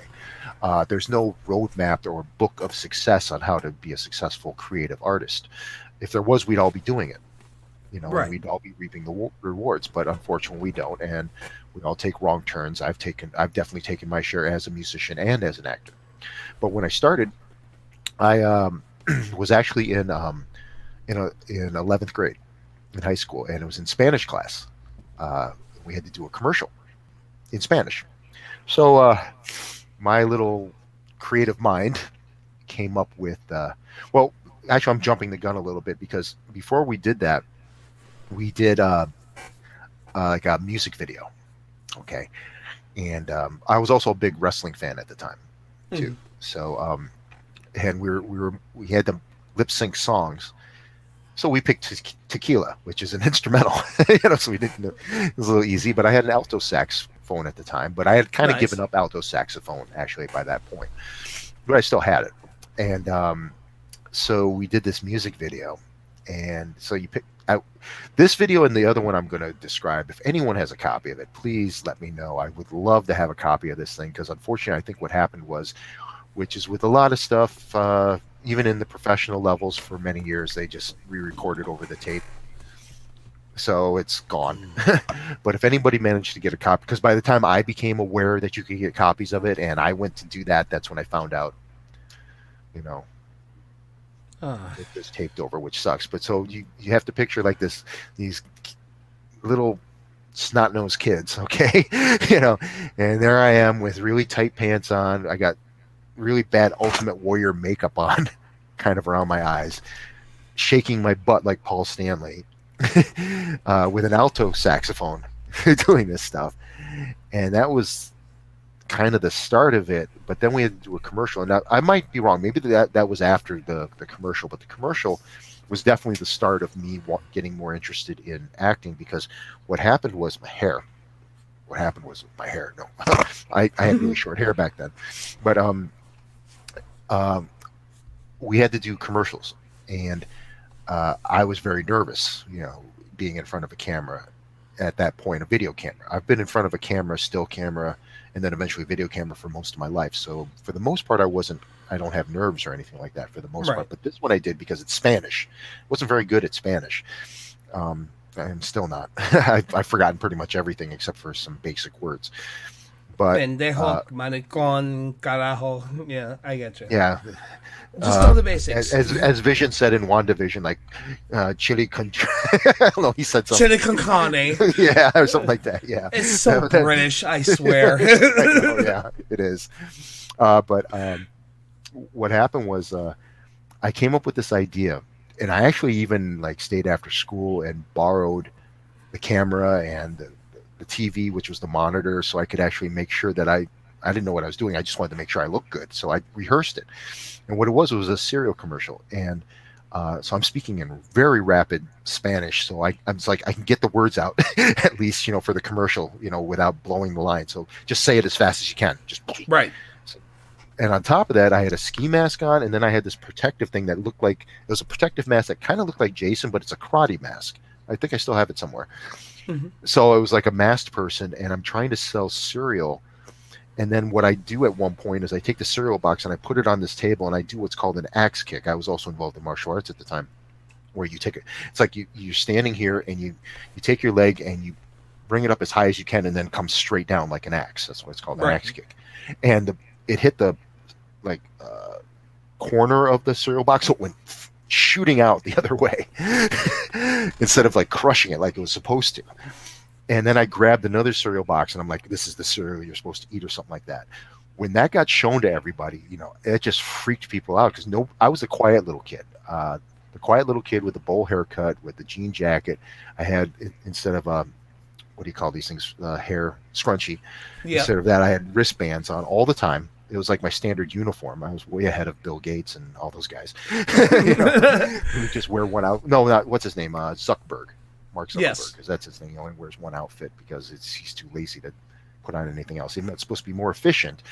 There's no roadmap or book of success on how to be a successful creative artist. If there was, we'd all be doing it, Right. and we'd all be reaping the rewards. But unfortunately, we don't, and we all take wrong turns. I've definitely taken my share as a musician and as an actor. But when I started, I was actually in 11th grade in high school, and it was in Spanish class. We had to do a commercial in Spanish. So my little creative mind came up with, well, actually, I'm jumping the gun a little bit because before we did that, we did like a music video. Okay. And I was also a big wrestling fan at the time too. Mm. So, and we had to lip sync songs. So we picked Tequila, which is an instrumental, so we didn't know, it was a little easy, but I had an alto saxophone at the time, but I had kind of Nice. given up alto saxophone actually by that point, but I still had it. And so we did this music video. And so you pick out this video and the other one I'm going to describe. If anyone has a copy of it, please let me know. I would love to have a copy of this thing because unfortunately, I think what happened was, which is with a lot of stuff, even in the professional levels for many years, they just re-recorded over the tape. So it's gone. But if anybody managed to get a copy, because by the time I became aware that you could get copies of it and I went to do that, that's when I found out, it was taped over, which sucks. But so you have to picture like these little snot-nosed kids, okay? And there I am with really tight pants on. I got really bad Ultimate Warrior makeup on, kind of around my eyes, shaking my butt like Paul Stanley, with an alto saxophone doing this stuff. And that was kind of the start of it. But then we had to do a commercial. And I might be wrong. Maybe that was after the commercial. But the commercial was definitely the start of me getting more interested in acting because what happened was my hair. What happened was my hair. No, I had really short hair back then. But we had to do commercials, and I was very nervous, being in front of a camera at that point, a video camera. I've been in front of a camera, still camera, and then eventually video camera for most of my life. So for the most part, I don't have nerves or anything like that for the most part. But this one I did because it's Spanish. I wasn't very good at Spanish. I'm still not. I've forgotten pretty much everything except for some basic words. But pendejo, maricón, carajo. Yeah, I get you. Yeah. Just know the basics. As Vision said in WandaVision, like chili con. I don't know. He said something. Chili con carne. Yeah, or something like that. Yeah. It's so British, I swear. I know, yeah, it is. But what happened was I came up with this idea, and I actually even like stayed after school and borrowed the camera and the TV, which was the monitor, so I could actually make sure that I didn't know what I was doing. I just wanted to make sure I looked good. So I rehearsed it. And what it was a cereal commercial. And so I'm speaking in very rapid Spanish. So I'm like, I can get the words out at least, for the commercial, without blowing the line. So just say it as fast as you can. Just right. So, and on top of that, I had a ski mask on. And then I had this protective thing that looked like, it was a protective mask that kind of looked like Jason, but it's a karate mask. I think I still have it somewhere. Mm-hmm. So it was like a masked person, and I'm trying to sell cereal. And then what I do at one point is I take the cereal box and I put it on this table and I do what's called an axe kick. I was also involved in martial arts at the time, where you take it. It's like you're standing here and you take your leg and you bring it up as high as you can and then come straight down like an axe. That's what it's called, an axe kick. And it hit the corner of the cereal box, so it went shooting out the other way instead of like crushing it like it was supposed to. And then I grabbed another cereal box and I'm like, this is the cereal you're supposed to eat or something like that. When that got shown to everybody, it just freaked people out because I was a quiet little kid. The quiet little kid with the bowl haircut, with the jean jacket. I had, instead of, what do you call these things? Hair scrunchie. Yeah. Instead of that, I had wristbands on all the time. It was like my standard uniform. I was way ahead of Bill Gates and all those guys. Who just wear one out. No, not, what's his name? Zuckerberg. Mark Zuckerberg, because that's his thing. He only wears one outfit because he's too lazy to put on anything else. Even though it's supposed to be more efficient.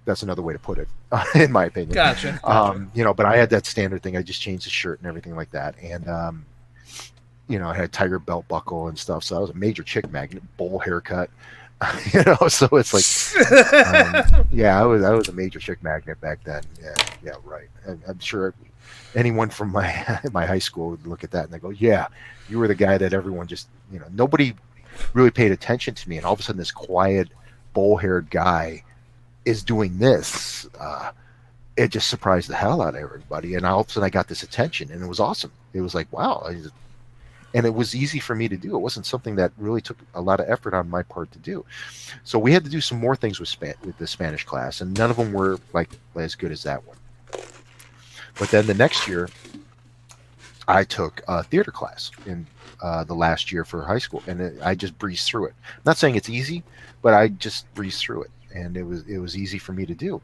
That's another way to put it, in my opinion. Gotcha. But I had that standard thing. I just changed the shirt and everything like that. And, I had a tiger belt buckle and stuff. So I was a major chick magnet, bowl haircut, so it's like, I was a major chick magnet back then. Yeah, right. I'm sure anyone from my my high school would look at that and they go, yeah, you were the guy that everyone just, nobody really paid attention to me. And all of a sudden this quiet, bowl-haired guy is doing this. It just surprised the hell out of everybody, and all of a sudden I got this attention, and it was awesome. It was like, wow, and it was easy for me to do. It wasn't something that really took a lot of effort on my part to do. So we had to do some more things with the Spanish class, and none of them were like as good as that one. But then the next year, I took a theater class in the last year for high school, and I just breezed through it. I'm not saying it's easy, but I just breezed through it. And it was easy for me to do,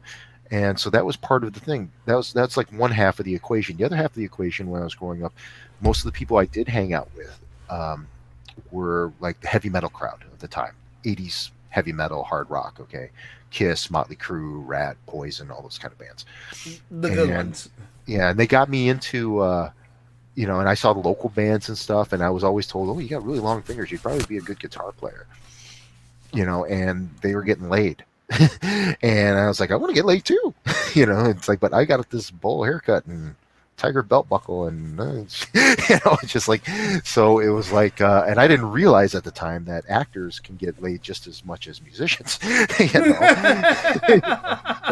and so that was part of the thing. That's like one half of the equation. The other half of the equation, when I was growing up, most of the people I did hang out with were like the heavy metal crowd of the time, 80s heavy metal, hard rock. Okay, Kiss, Motley Crue, Rat, Poison, all those kind of bands. The good ones. Yeah, and they got me into and I saw the local bands and stuff, and I was always told, oh, you got really long fingers, you'd probably be a good guitar player. And they were getting laid. And I was like, I want to get laid too. It's like, but I got this bowl haircut and tiger belt buckle, and it's just like, so it was like, and I didn't realize at the time that actors can get laid just as much as musicians. Because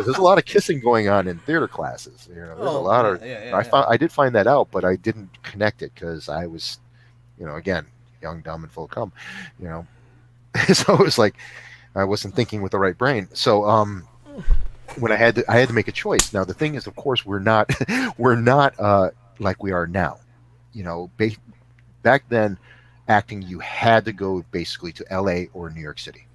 there's a lot of kissing going on in theater classes. There's a lot of. I did find that out, but I didn't connect it because I was, again, young, dumb, and full of cum. So it was like I wasn't thinking with the right brain. So when I had to make a choice. Now the thing is, of course, we're not like we are now. Back then, acting, you had to go basically to LA or New York City.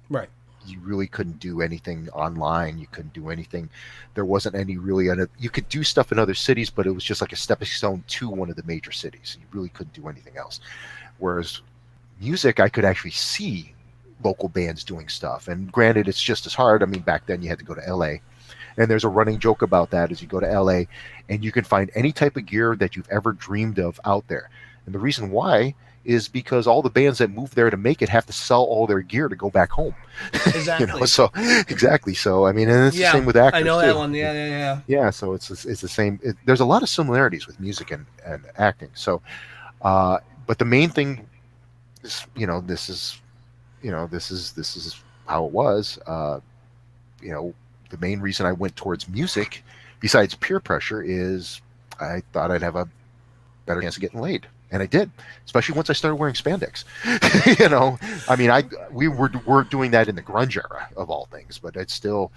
Right. You really couldn't do anything online. You couldn't do anything. There wasn't any really. You could do stuff in other cities, but it was just like a stepping stone to one of the major cities. You really couldn't do anything else. Whereas music, I could actually see local bands doing stuff, and granted, it's just as hard. I mean, back then you had to go to LA, and there's a running joke about that. As you go to LA, and you can find any type of gear that you've ever dreamed of out there. And the reason why is because all the bands that move there to make it have to sell all their gear to go back home. Exactly. So exactly. So I mean, and it's the same with actors. I know too. that one. Yeah. Yeah. So it's the same. There's a lot of similarities with music and acting. So, but the main thing is, this is how it was. The main reason I went towards music, besides peer pressure, is I thought I'd have a better chance of getting laid, and I did. Especially once I started wearing spandex. I mean, we were doing that in the grunge era of all things, but it's still,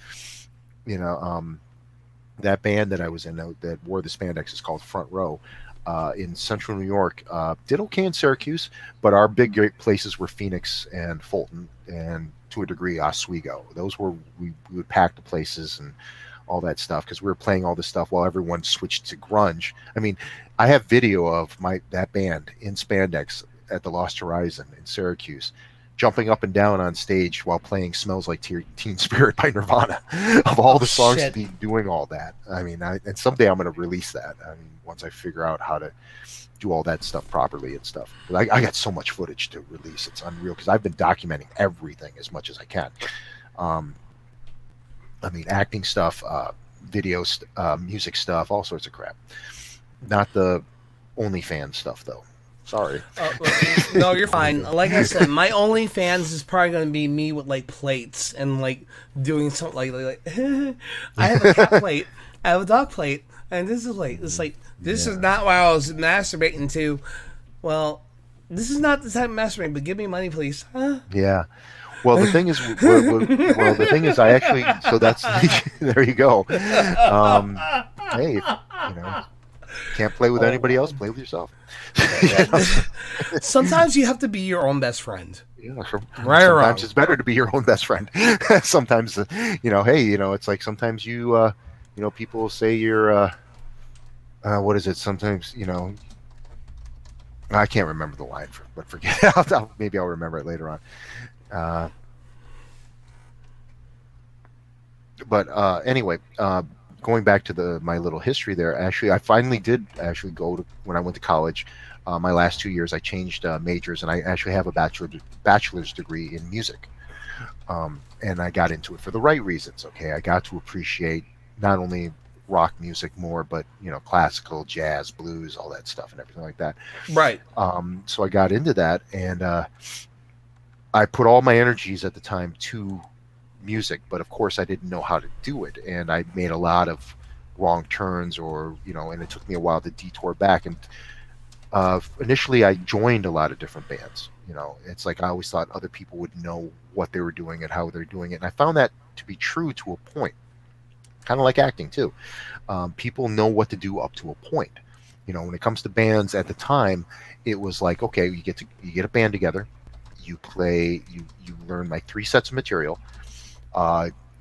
that band that I was in that wore the spandex is called Front Row. In central New York, did okay in Syracuse, but our big great places were Phoenix and Fulton, and to a degree Oswego. Those were we would pack the places and all that stuff because we were playing all this stuff while everyone switched to grunge. I mean, I have video of that band in spandex at the Lost Horizon in Syracuse, jumping up and down on stage while playing "Smells Like Teen Spirit" by Nirvana. Of all the songs to be doing all that, I mean, and someday I'm going to release that. I mean, once I figure out how to do all that stuff properly and stuff. But I got so much footage to release; it's unreal because I've been documenting everything as much as I can. I mean, acting stuff, videos, music stuff, all sorts of crap. Not the OnlyFans stuff, though. Sorry. No, you're fine. Like I said, my OnlyFans is probably going to be me with like plates and like doing something like I have a cat plate, I have a dog plate, and this is like this is not what I was masturbating to. Well, this is not the type of masturbating, but give me money, please. Huh? Yeah. Well, the thing is, I actually. So that's there you go. Hey, can't play with anybody else. Play with yourself. Sometimes you have to be your own best friend. Yeah, sometimes it's better to be your own best friend. Sometimes, hey, it's like sometimes you, people say you're, what is it? Sometimes, I can't remember the line, but forget it. Maybe I'll remember it later on. But anyway, going back to my little history there, actually, I finally did actually go to when I went to college. My last 2 years, I changed majors, and I actually have a bachelor's degree in music. And I got into it for the right reasons. Okay, I got to appreciate not only rock music more, but classical, jazz, blues, all that stuff, and everything like that. Right. So I got into that, and I put all my energies at the time to music, but of course I didn't know how to do it, and I made a lot of wrong turns, or and it took me a while to detour back. And initially, I joined a lot of different bands. It's like I always thought other people would know what they were doing and how they're doing it, and I found that to be true to a point. Kind of like acting too. People know what to do up to a point. When it comes to bands at the time, it was like, okay, you get a band together, you play, you learn like 3 sets of material.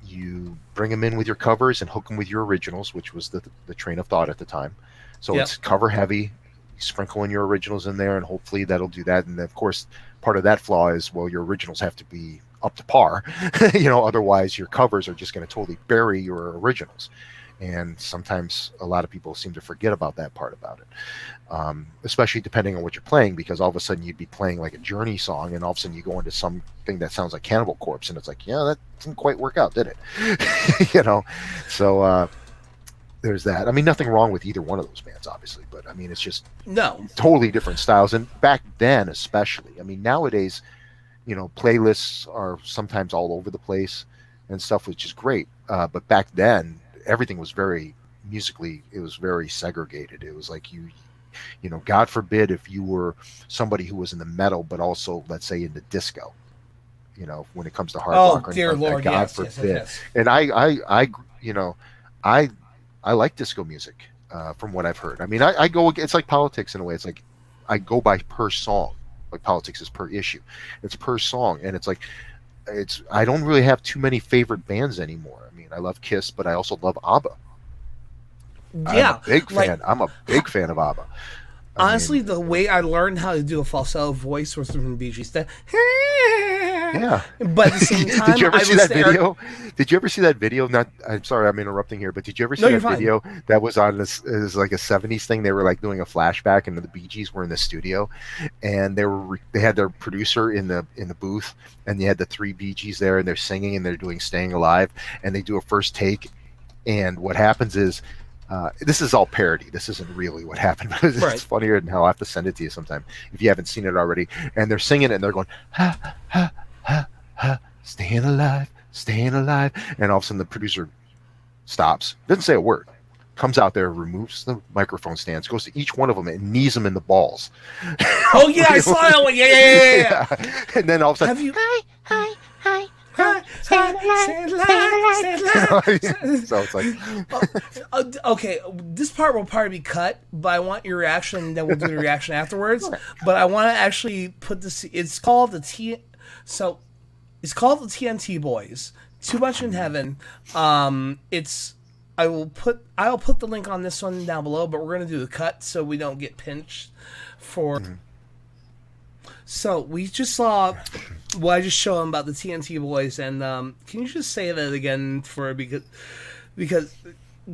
You bring them in with your covers and hook them with your originals, which was the train of thought at the time. So Yep. it's cover heavy. You sprinkle in your originals in there, and hopefully that'll do that. And of course, part of that flaw is, well, your originals have to be up to par. Otherwise your covers are just going to totally bury your originals. And sometimes a lot of people seem to forget about that part about it, especially depending on what you're playing, because all of a sudden you'd be playing like a Journey song, and all of a sudden you go into something that sounds like Cannibal Corpse, and it's like, yeah, that didn't quite work out, did it? So there's that. I mean, nothing wrong with either one of those bands, obviously, but I mean, it's just No. totally different styles. And back then, especially, I mean, nowadays, playlists are sometimes all over the place and stuff, which is great. But back then, everything was very musically, it was very segregated. It was like God forbid if you were somebody who was in the metal, but also, let's say, in the disco, when it comes to hard rock. Oh dear Lord, God yes, forbid. yes, yes, yes. And I like disco music, from what I've heard. I mean, I go, it's like politics in a way. It's like I go by per song. Like politics is per issue. It's per song, and it's like I don't really have too many favorite bands anymore. I mean, I love Kiss, but I also love ABBA. Yeah, I'm a big fan of ABBA. Honestly, the way I learned how to do a falsetto voice was from Bee Gees. Yeah. But at the same time, Did you ever see that video? Did you ever see that video? I'm sorry, I'm interrupting here, but did you ever see that video that was on this? It was like a '70s thing. They were like doing a flashback, and the Bee Gees were in the studio, and they had their producer in the booth, and they had the 3 Bee Gees there, and they're singing, and they're doing "Staying Alive," and they do a first take, and what happens is. This is all parody. This isn't really what happened, but it's funnier than hell. I'll have to send it to you sometime if you haven't seen it already. And they're singing it, and they're going, ha, ha, ha, ha, staying alive, and all of a sudden the producer stops, doesn't say a word, comes out there, removes the microphone stands, goes to each one of them and knees them in the balls. Oh yeah, I saw that one. Yeah. And then all of a sudden, have you? Hi. So it's like, okay, this part will probably be cut, but I want your reaction, and then we'll do the reaction afterwards. But I want to actually put this. It's called the TNT Boys. Too Much in Heaven. I'll put the link on this one down below, but we're gonna do the cut so we don't get pinched for. Mm-hmm. So we just saw. Well, I just showed them about the TNT Boys, and can you just say that again because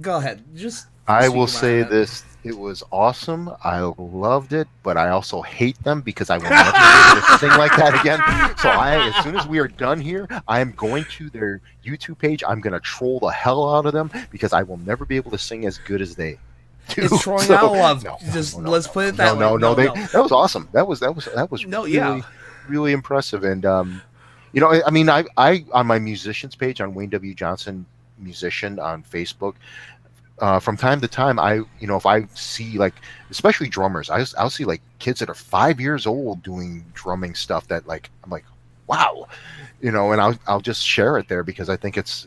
go ahead. Just I will say this: it was awesome. I loved it, but I also hate them because I will never be able to sing like that again. So as soon as we are done here, I am going to their YouTube page. I'm going to troll the hell out of them because I will never be able to sing as good as they. It's trolling out of love. Let's put it that way. No. That was awesome. That was really impressive. And I mean, I on my musicians page on Wayne W. Johnson Musician on Facebook, from time to time, if I see, like, especially drummers, I'll see like kids that are 5 years old doing drumming stuff that, like, I'm like, wow, and I'll just share it there because I think it's,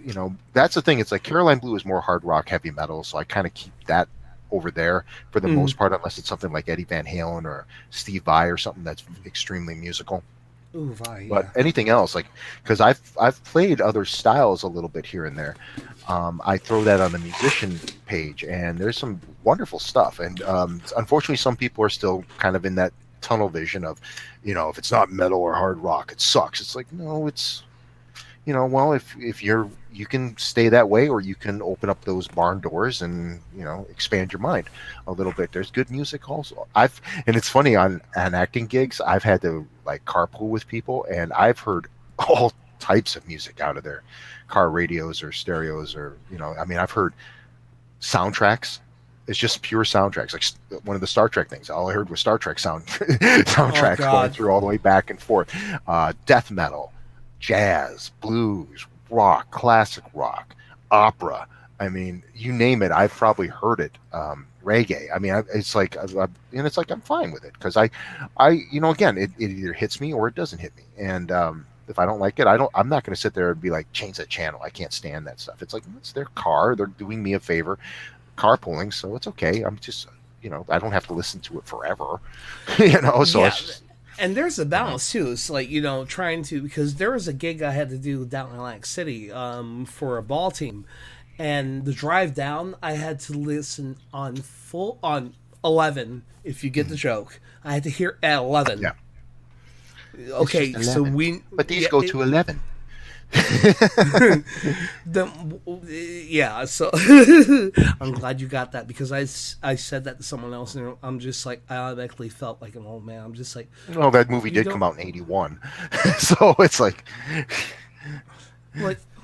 that's the thing. It's like Caroline Blue is more hard rock, heavy metal, so I kind of keep that over there for the most part, unless it's something like Eddie Van Halen or Steve Vai or something that's extremely musical. Ooh, Vai, yeah. But anything else, like, because I've played other styles a little bit here and there. I throw that on the musician page, and there's some wonderful stuff. And unfortunately, some people are still kind of in that tunnel vision of, if it's not metal or hard rock, it sucks. It's like, no, it's, well, if you're you can stay that way, or you can open up those barn doors and expand your mind a little bit. There's good music also. And it's funny, on acting gigs, I've had to like carpool with people, and I've heard all types of music out of their car radios or stereos, or I mean, I've heard soundtracks. It's just pure soundtracks, like one of the Star Trek things. All I heard was Star Trek soundtracks going through all the way back and forth. Death metal, jazz, blues, rock, classic rock, opera. I mean, you name it, I've probably heard it. Reggae. I mean, it's like, I'm fine with it, because again, it either hits me or it doesn't hit me, and if I don't like it, I'm not going to sit there and be like, change that channel. I can't stand that stuff. It's like, it's their car. They're doing me a favor, carpooling, so it's okay. I'm just, I don't have to listen to it forever, So Yeah. it's just, And there's a balance too. It's like, trying to, because there was a gig I had to do down in Atlantic City for a ball team, and the drive down I had to listen on 11. If you get the joke, I had to hear at 11. Yeah. Okay, so but these go to 11. So I'm glad you got that, because I said that to someone else, and I'm just like, I automatically felt like an old man. I'm just like, well, that movie did come out in 81, so it's like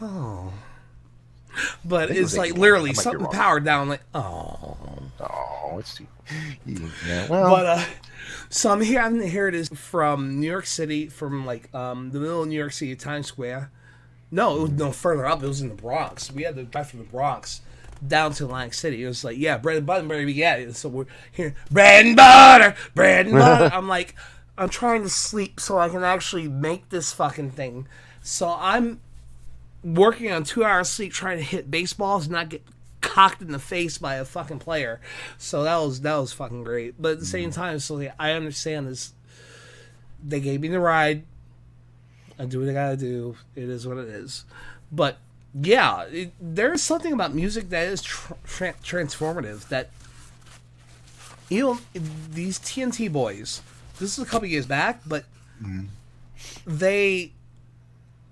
oh, but it's like 81. literally something powered down, like it's too, yeah, well, but so I'm having to hear this from New York City, from like the middle of New York City, Times Square. No, it was no further up. It was in the Bronx. We had to drive from the Bronx down to Atlantic City. It was like, yeah, bread and butter, baby, yeah. So we're here, bread and butter, bread and butter. I'm like, I'm trying to sleep so I can actually make this fucking thing. So I'm working on 2 hours sleep, trying to hit baseballs and not get cocked in the face by a fucking player. So that was fucking great. But at the same time, so like, I understand this. They gave me the ride. I do what I gotta do. It is what it is. But yeah, there's something about music that is transformative. That these TNT boys. This is a couple years back, but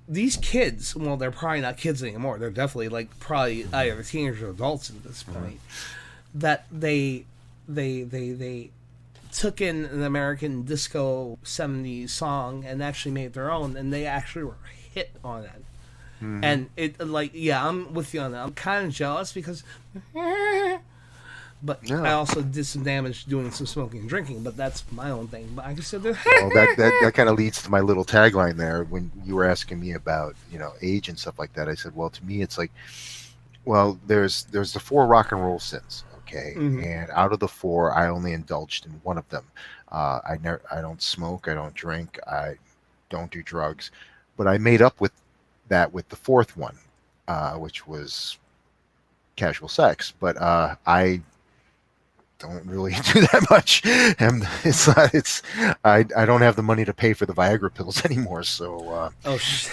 these kids. Well, they're probably not kids anymore. They're definitely like probably either teenagers or adults at this point. That they took in an American disco 70s song and actually made it their own, and they actually were hit on it. And it, like, yeah, I'm with you on that. I'm kind of jealous because but yeah. I also did some damage doing some smoking and drinking, but that's my own thing. But I can still do well, that kind of leads to my little tagline there. When you were asking me about age and stuff like that, I said, well, to me it's like, well, there's the 4 rock and roll sins. Okay, and out of the 4, I only indulged in one of them. I don't smoke, I don't drink, I don't do drugs, but I made up with that with the 4th one, which was casual sex. But I don't really do that much, and I don't have the money to pay for the Viagra pills anymore. So oh shit,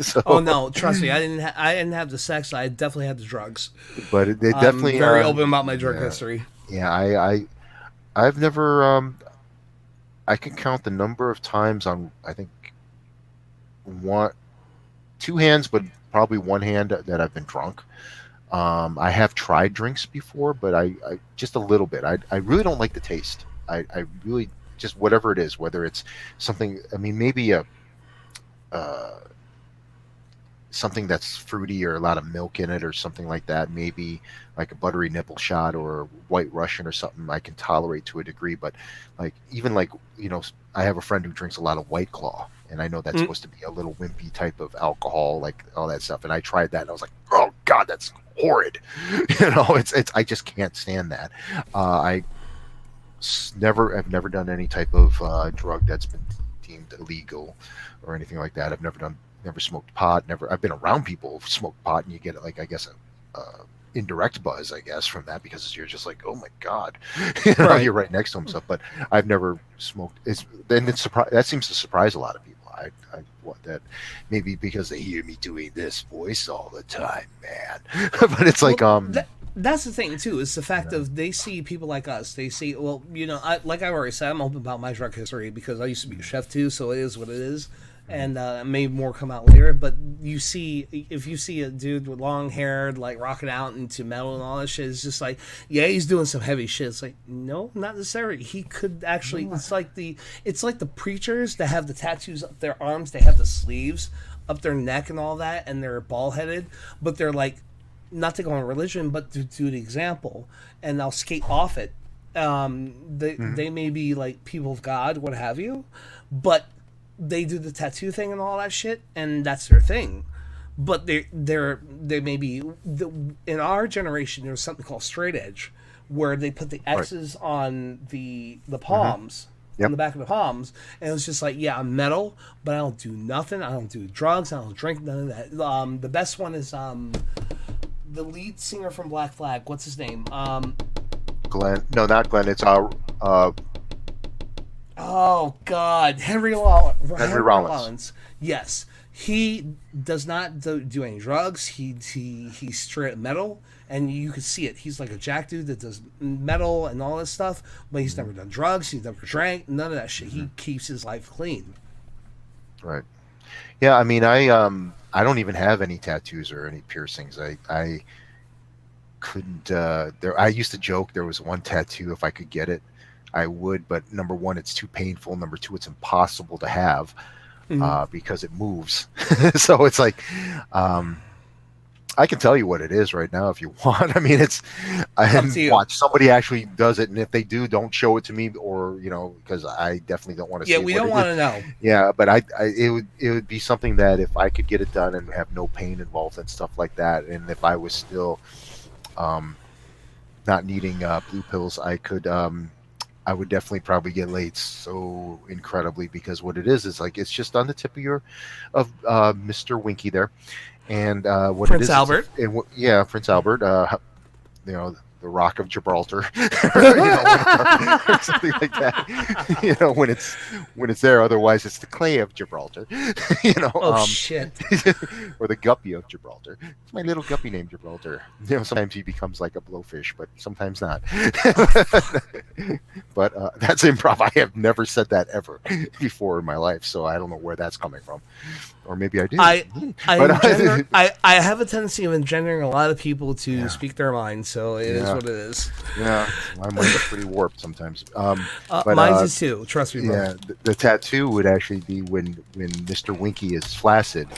So, oh no, trust me, I didn't have the sex. I definitely had the drugs. But they definitely I'm very open about my drug history. Yeah, I've never. I can count the number of times on, I think, 2 hands, but probably 1 hand that I've been drunk. I have tried drinks before, but I just a little bit. I really don't like the taste. I really just whatever it is, whether it's something. I mean, maybe something that's fruity or a lot of milk in it or something like that. Maybe like a buttery nipple shot or White Russian or something I can tolerate to a degree. But like even like I have a friend who drinks a lot of White Claw, and I know that's supposed to be a little wimpy type of alcohol, like all that stuff. And I tried that, and I was like, oh god, that's horrid. It's I just can't stand that. I've never done any type of drug that's been deemed illegal or anything like that. I've never smoked pot. I've been around people who smoke pot, and you get like, I guess, a indirect buzz, I guess, from that, because you're just like, oh my god, right. You're right next to him stuff. But I've never smoked. That seems to surprise a lot of people. I want that, maybe because they hear me doing this voice all the time, man. But it's like that's the thing too, is the fact of they see people like us. They see, well, like I already said, I'm open about my drug history because I used to be a chef too, so it is what it is. and maybe more come out later. But if you see a dude with long hair like rocking out into metal and all that shit, it's just like, yeah, he's doing some heavy shit. It's like, no, not necessarily. He could actually. It's like the preachers that have the tattoos up their arms. They have the sleeves up their neck and all that, and they're bald headed, but they're like, not to go on religion, but to do the example, and they'll skate off it. They may be like people of God, what have you, but they do the tattoo thing and all that shit, and that's their thing. But they may be in our generation. There's something called straight edge, where they put the X's on the palms, on the back of the palms, and it was just like, yeah, I'm metal, but I don't do nothing. I don't do drugs. I don't drink none of that. The best one is the lead singer from Black Flag. What's his name? Glenn. No, not Glenn. It's oh God, Henry Rollins. Yes, he does not do any drugs. He's straight up metal, and you can see it. He's like a jack dude that does metal and all this stuff, but he's never done drugs. He's never drank none of that shit. He keeps his life clean. Right. Yeah, I mean, I don't even have any tattoos or any piercings. I couldn't. I used to joke there was one tattoo, if I could get it, I would. But number one, it's too painful. Number two, it's impossible to have because it moves. So it's like, I can tell you what it is right now if you want. I mean, I watch somebody actually does it, and if they do, don't show it to me, or because I definitely don't want to. Yeah, we don't want to know. Yeah, but it would be something that if I could get it done and have no pain involved and stuff like that, and if I was still not needing blue pills, I would definitely probably get laid so incredibly, because what it is like it's just on the tip of Mr. Winky there. And what Prince it is, Albert. Prince Albert. The Rock of Gibraltar, or something like that. When it's there. Otherwise, it's the clay of Gibraltar. Shit. Or the guppy of Gibraltar. It's my little guppy named Gibraltar. Sometimes he becomes like a blowfish, but sometimes not. But that's improv. I have never said that ever before in my life, so I don't know where that's coming from. Or maybe I do. I have a tendency of engendering a lot of people to speak their mind, so it is what it is. Yeah, my mind is pretty warped sometimes. But, mine is too. Trust me, bro. Yeah, the tattoo would actually be when Mr. Winky is flaccid,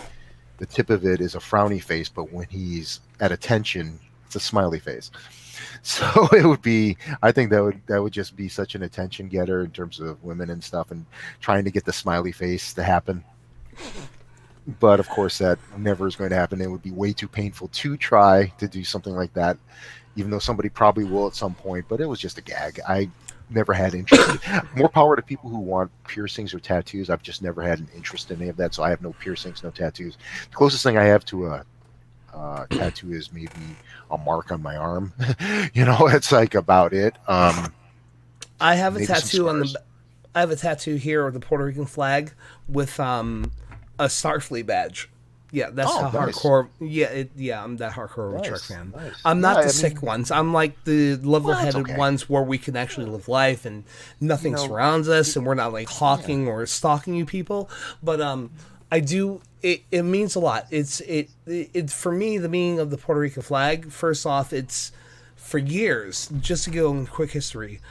the tip of it is a frowny face, but when he's at attention, it's a smiley face. So it would be, I think that would just be such an attention getter in terms of women and stuff, and trying to get the smiley face to happen. But of course, that never is going to happen. It would be way too painful to try to do something like that, even though somebody probably will at some point. But it was just a gag. I never had interest. More power to people who want piercings or tattoos. I've just never had an interest in any of that, so I have no piercings, no tattoos. The closest thing I have to a tattoo is maybe a mark on my arm. It's like about it. I have a tattoo I have a tattoo here of the Puerto Rican flag with a Starfleet badge. Yeah, that's how nice. Hardcore. Yeah, I'm that hardcore Trek fan. Nice. I'm not the sick ones. I'm like the level-headed ones where we can actually live life and nothing surrounds us, and we're not like hawking or stalking you people. But I do. It means a lot. It for me, the meaning of the Puerto Rican flag. First off, it's for years. Just to go in quick history.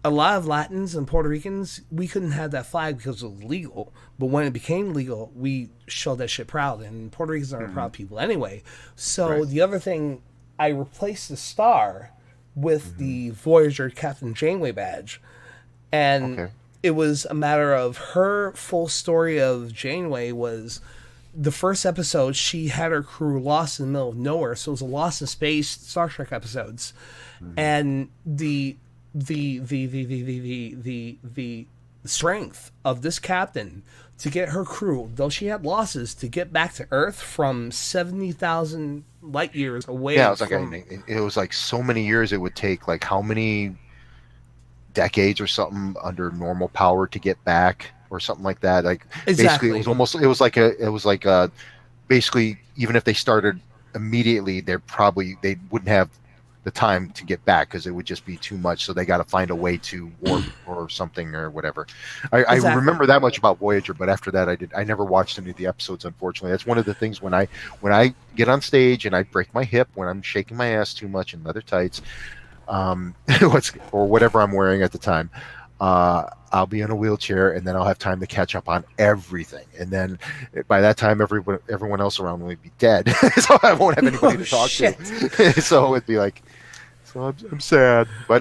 A lot of Latins and Puerto Ricans, we couldn't have that flag because it was legal. But when it became legal, we showed that shit proud. And Puerto Ricans are proud people anyway. So the other thing, I replaced the star with the Voyager Captain Janeway badge. And it was a matter of her full story of Janeway was the first episode, she had her crew lost in the middle of nowhere. So it was a Lost in Space Star Trek episodes. And the strength of this captain to get her crew, though she had losses, to get back to Earth from 70,000 light years away. Yeah, it was like so many years it would take, like how many decades or something under normal power to get back or something like that. Like basically it was like basically even if they started immediately, they wouldn't have the time to get back because it would just be too much. So they got to find a way to warp or something or whatever. I remember that much about Voyager, but after that, I never watched any of the episodes. Unfortunately, that's one of the things when I get on stage and I break my hip when I'm shaking my ass too much in leather tights, or whatever I'm wearing at the time. I'll be in a wheelchair, and then I'll have time to catch up on everything. And then by that time, everyone else around me will be dead, so I won't have anybody to talk to. So it'd be like, so I'm sad, but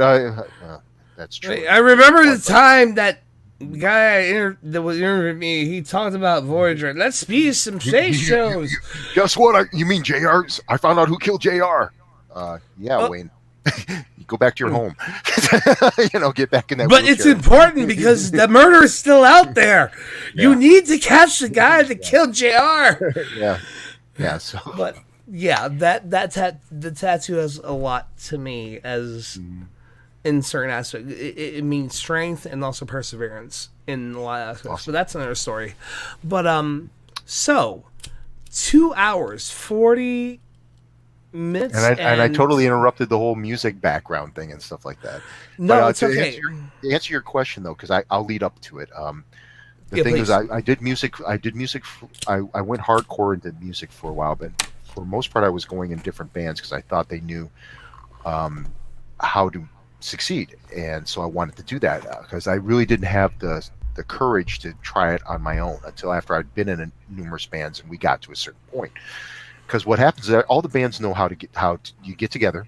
that's true. I remember the time that the guy that was interviewing me, he talked about Voyager. Let's be some space shows. Guess what? You mean JR's? I found out who killed JR. Yeah, Wayne. You go back to your home. Get back in that. But it's important because the murder is still out there. Yeah. You need to catch the guy that killed JR. Yeah. So, but yeah, the tattoo has a lot to me as in certain aspects. It means strength and also perseverance in a lot of aspects. Awesome. But that's another story. But so 2 hours 40 minutes, and I totally interrupted the whole music background thing and stuff like that. No, but, it's okay. To answer your question though, because I'll lead up to it. The thing is, I did music. I went hardcore into music for a while, but for the most part, I was going in different bands because I thought they knew how to succeed, and so I wanted to do that because I really didn't have the courage to try it on my own until after I'd been in numerous bands and we got to a certain point. Because what happens is that all the bands know how you get together.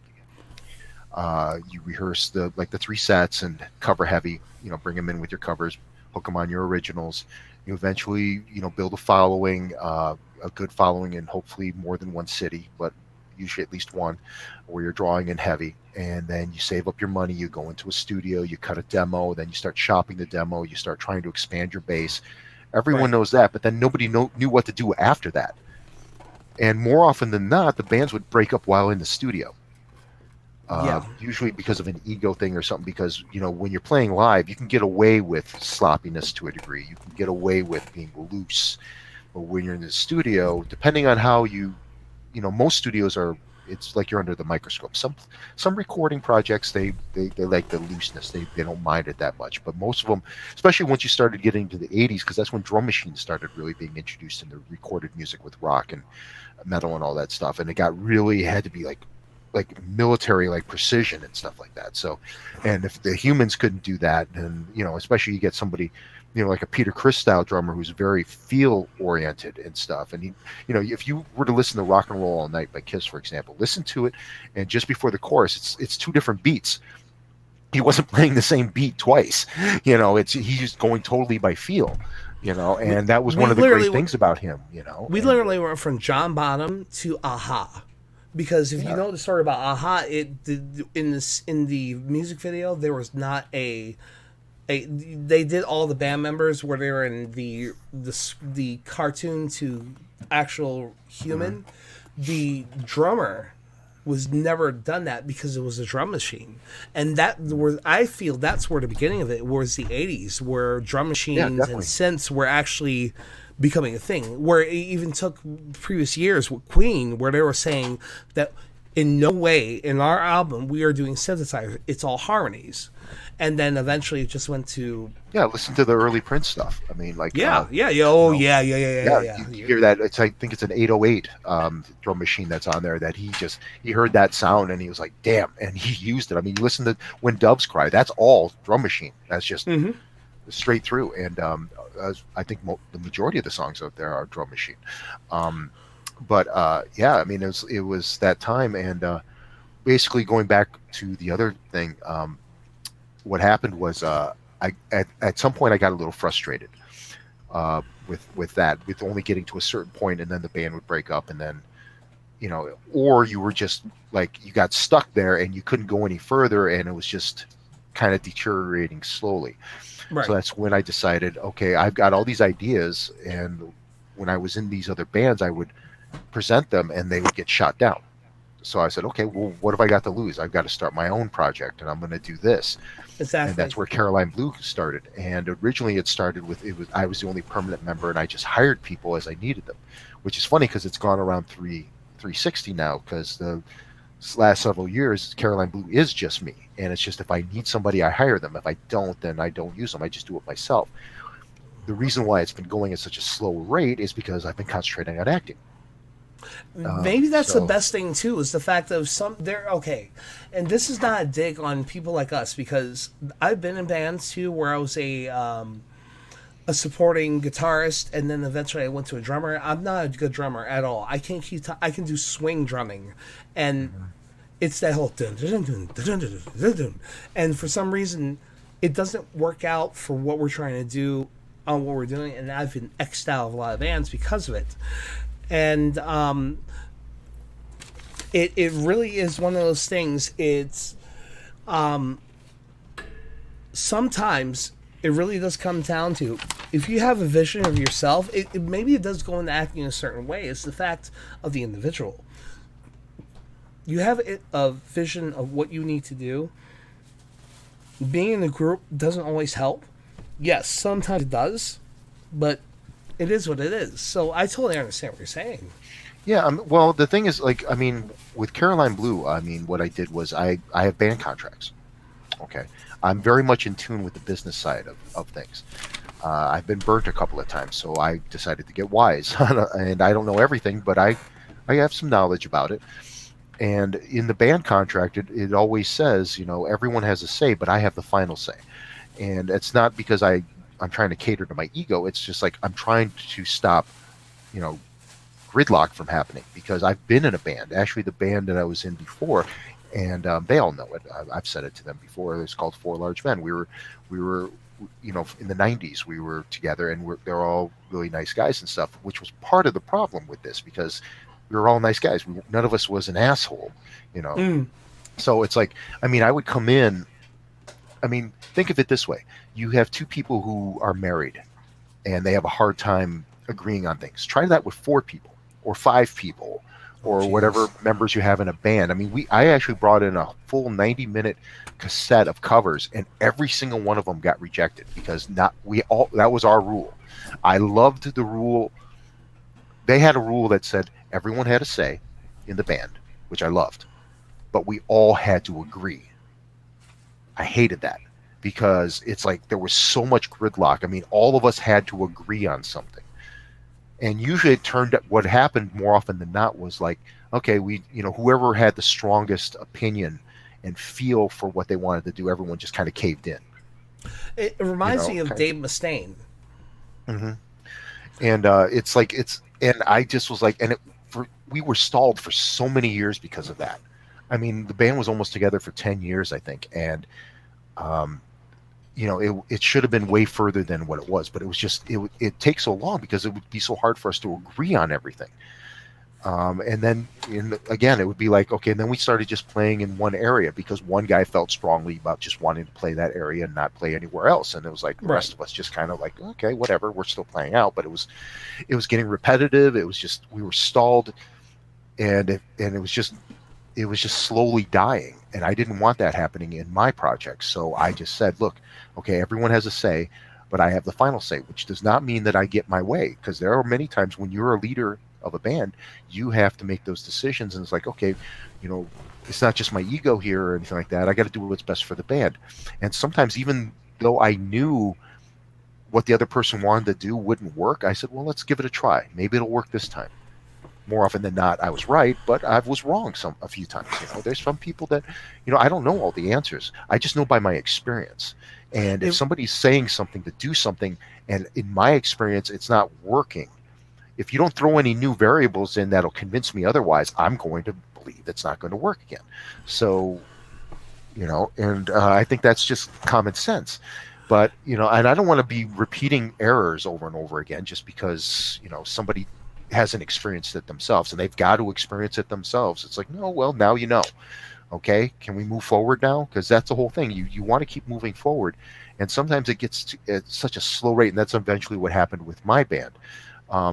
You rehearse the 3 sets and cover heavy. Bring them in with your covers, hook them on your originals. You eventually, build a following, a good following in hopefully more than one city, but usually at least one, where you're drawing in heavy. And then you save up your money. You go into a studio, you cut a demo, then you start shopping the demo. You start trying to expand your base. Everyone knows that, but then nobody knew what to do after that. And more often than not, the bands would break up while in the studio. Usually because of an ego thing or something. Because when you're playing live, you can get away with sloppiness to a degree. You can get away with being loose. But when you're in the studio, depending on how most studios are. It's like you're under the microscope. Some recording projects they like the looseness. They don't mind it that much. But most of them, especially once you started getting to the 80s, because that's when drum machines started really being introduced into recorded music with rock and metal and all that stuff. And it had to be like military precision and stuff like that. So, and if the humans couldn't do that, then especially you get somebody like a Peter Criss style drummer who's very feel oriented and stuff. And he, if you were to listen to Rock and Roll All Night by Kiss, for example, listen to it, and just before the chorus, it's 2 different beats. He wasn't playing the same beat twice. He's going totally by feel. And that was one of the great things about him. We literally went from John Bonham to Aha. Because if you know the story about Aha, in the music video there was not they did all the band members where they were in the cartoon to actual human. Mm-hmm. The drummer was never done that because it was a drum machine, and I feel that's where the beginning of it was the 80s, where drum machines and synths were actually becoming a thing. Where it even took previous years with Queen, where they were saying that in no way in our album we are doing synthesizers; it's all harmonies. And then eventually it just went to listen to the early Prince stuff. I mean, You hear that? I think it's an 808 drum machine that's on there that he heard that sound and he was like, damn, and he used it. I mean, you listen to When Doves Cry, that's all drum machine. That's just straight through. And I think the majority of the songs out there are drum machine. I mean, it was that time, and basically going back to the other thing. What happened was at some point I got a little frustrated with that, with only getting to a certain point, and then the band would break up, and then or you were just you got stuck there and you couldn't go any further, and it was just kind of deteriorating slowly. Right. So that's when I decided, okay, I've got all these ideas, and when I was in these other bands, I would present them and they would get shot down. So I said, okay, well, what have I got to lose? I've got to start my own project, and I'm going to do this. Exactly. And that's where Caroline Blue started. And originally it started with, I was the only permanent member, and I just hired people as I needed them, which is funny because it's gone around 360 now, because last several years, Caroline Blue is just me, and it's just if I need somebody, I hire them. If I don't, then I don't use them. I just do it myself. The reason why it's been going at such a slow rate is because I've been concentrating on acting. Maybe that's the So best thing too, is the fact of some they're okay, and this is not a dig on people like us, because I've been in bands too where I was a supporting guitarist, and then eventually I went to a drummer. I'm not a good drummer at all. I can't I can do swing drumming, and it's that whole dun, dun, dun, dun, dun, dun, dun, dun. And for some reason it doesn't work out for what we're trying to do on what we're doing, and I've been X'd out of a lot of bands because of it. And it really is one of those things. It's sometimes it really does come down to, if you have a vision of yourself, maybe it does go into acting a certain way. It's the fact of the individual. You have a vision of what you need to do. Being in a group doesn't always help. Yes, sometimes it does, but it is what it is. So I totally understand what you're saying. yeah, well, the thing is, like, I mean, with Caroline Blue, I mean, what I did was I have band contracts. Okay, I'm very much in tune with the business side of things. I've been burnt a couple of times, so I decided to get wise. And I don't know everything, but I have some knowledge about it. And in the band contract, it always says, everyone has a say, but I have the final say. And it's not because I'm trying to cater to my ego. It's just like I'm trying to stop, you know, gridlock from happening, because I've been in a band, actually the band that I was in before, and they all know it. I've said it to them before. It's called Four Large Men. We were, in the '90s, we were together, and they're all really nice guys and stuff, which was part of the problem with this, because we were all nice guys. None of us was an asshole, you know. Mm. So it's like, I mean, I would come in. I mean, think of it this way: you have two people who are married, and they have a hard time agreeing on things. Try that with four people or five people, or whatever members you have in a band. I mean, I actually brought in a full 90-minute cassette of covers, and every single one of them got rejected because that was our rule. I loved the rule. They had a rule that said everyone had a say in the band, which I loved, but we all had to agree. I hated that because it's like there was so much gridlock. I mean, all of us had to agree on something. And usually what happened more often than not was like, okay, whoever had the strongest opinion and feel for what they wanted to do, everyone just kind of caved in. It reminds me of Dave Mustaine. Mm-hmm. And and I just was like, we were stalled for so many years because of that. I mean, the band was almost together for 10 years, I think. And, it should have been way further than what it was, but it was just, it takes so long because it would be so hard for us to agree on everything. And then again, it would be like, okay, and then we started just playing in one area because one guy felt strongly about just wanting to play that area and not play anywhere else. And it was like the rest of us just kind of like, okay, whatever, we're still playing out, but it was getting repetitive. It was just, we were stalled, and it was just slowly dying. And I didn't want that happening in my project. So I just said, look, okay, everyone has a say, but I have the final say, which does not mean that I get my way, because there are many times when you're a leader of a band, you have to make those decisions. And it's like, okay, it's not just my ego here or anything like that. I got to do what's best for the band. And sometimes, even though I knew what the other person wanted to do wouldn't work, I said, well, let's give it a try. Maybe it'll work this time. More often than not, I was right, but I was wrong a few times. There's some people that, I don't know all the answers. I just know by my experience. And if somebody's saying something to do something, and in my experience, it's not working, if you don't throw any new variables in that'll convince me otherwise, I'm going to believe it's not going to work again. So, and I think that's just common sense. But, and I don't want to be repeating errors over and over again just because, somebody hasn't experienced it themselves, and they've got to experience it themselves. It's like, no, well, now you know. Okay, can we move forward now? Because that's the whole thing. You want to keep moving forward, and sometimes it gets at such a slow rate, and that's eventually what happened with my band.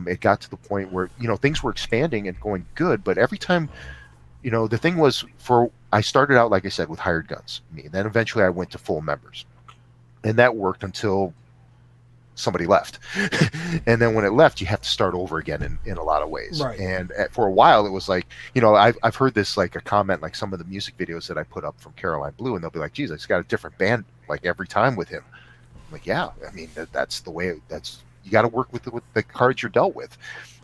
It got to the point where things were expanding and going good, but every time, the thing was, I started out, like I said, with hired guns, me, and then eventually I went to full members, and that worked until somebody left. And then when it left, you have to start over again in a lot of ways. Right. And for a while, it was like, you know, I've heard this, like a comment, like some of the music videos that I put up from Caroline Blue, and they'll be like, geez, it's got a different band like every time with him. I'm like, yeah, I mean, that's the way, you got to work with the cards you're dealt with.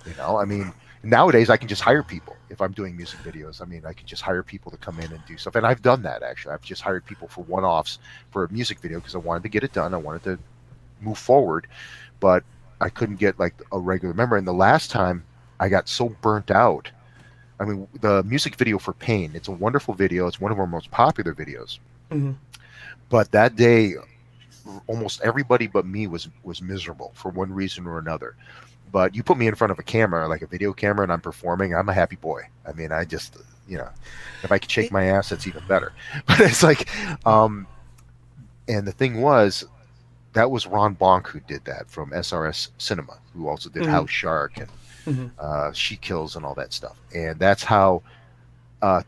You know, I mean, nowadays I can just hire people if I'm doing music videos. I mean, I can just hire people to come in and do stuff. And I've done that, actually. I've just hired people for one-offs for a music video because I wanted to get it done. I wanted to move forward, but I couldn't get like a regular member. And the last time I got so burnt out, I mean, the music video for Pain, it's a wonderful video. It's one of our most popular videos. Mm-hmm. But that day, almost everybody but me was miserable for one reason or another. But you put me in front of a camera, like a video camera, and I'm performing, I'm a happy boy. I mean, I just, you know, if I could shake my ass, it's even better. But it's like, and the thing was, that was Ron Bonk who did that from SRS Cinema, who also did House Shark and She Kills and all that stuff. And that's how,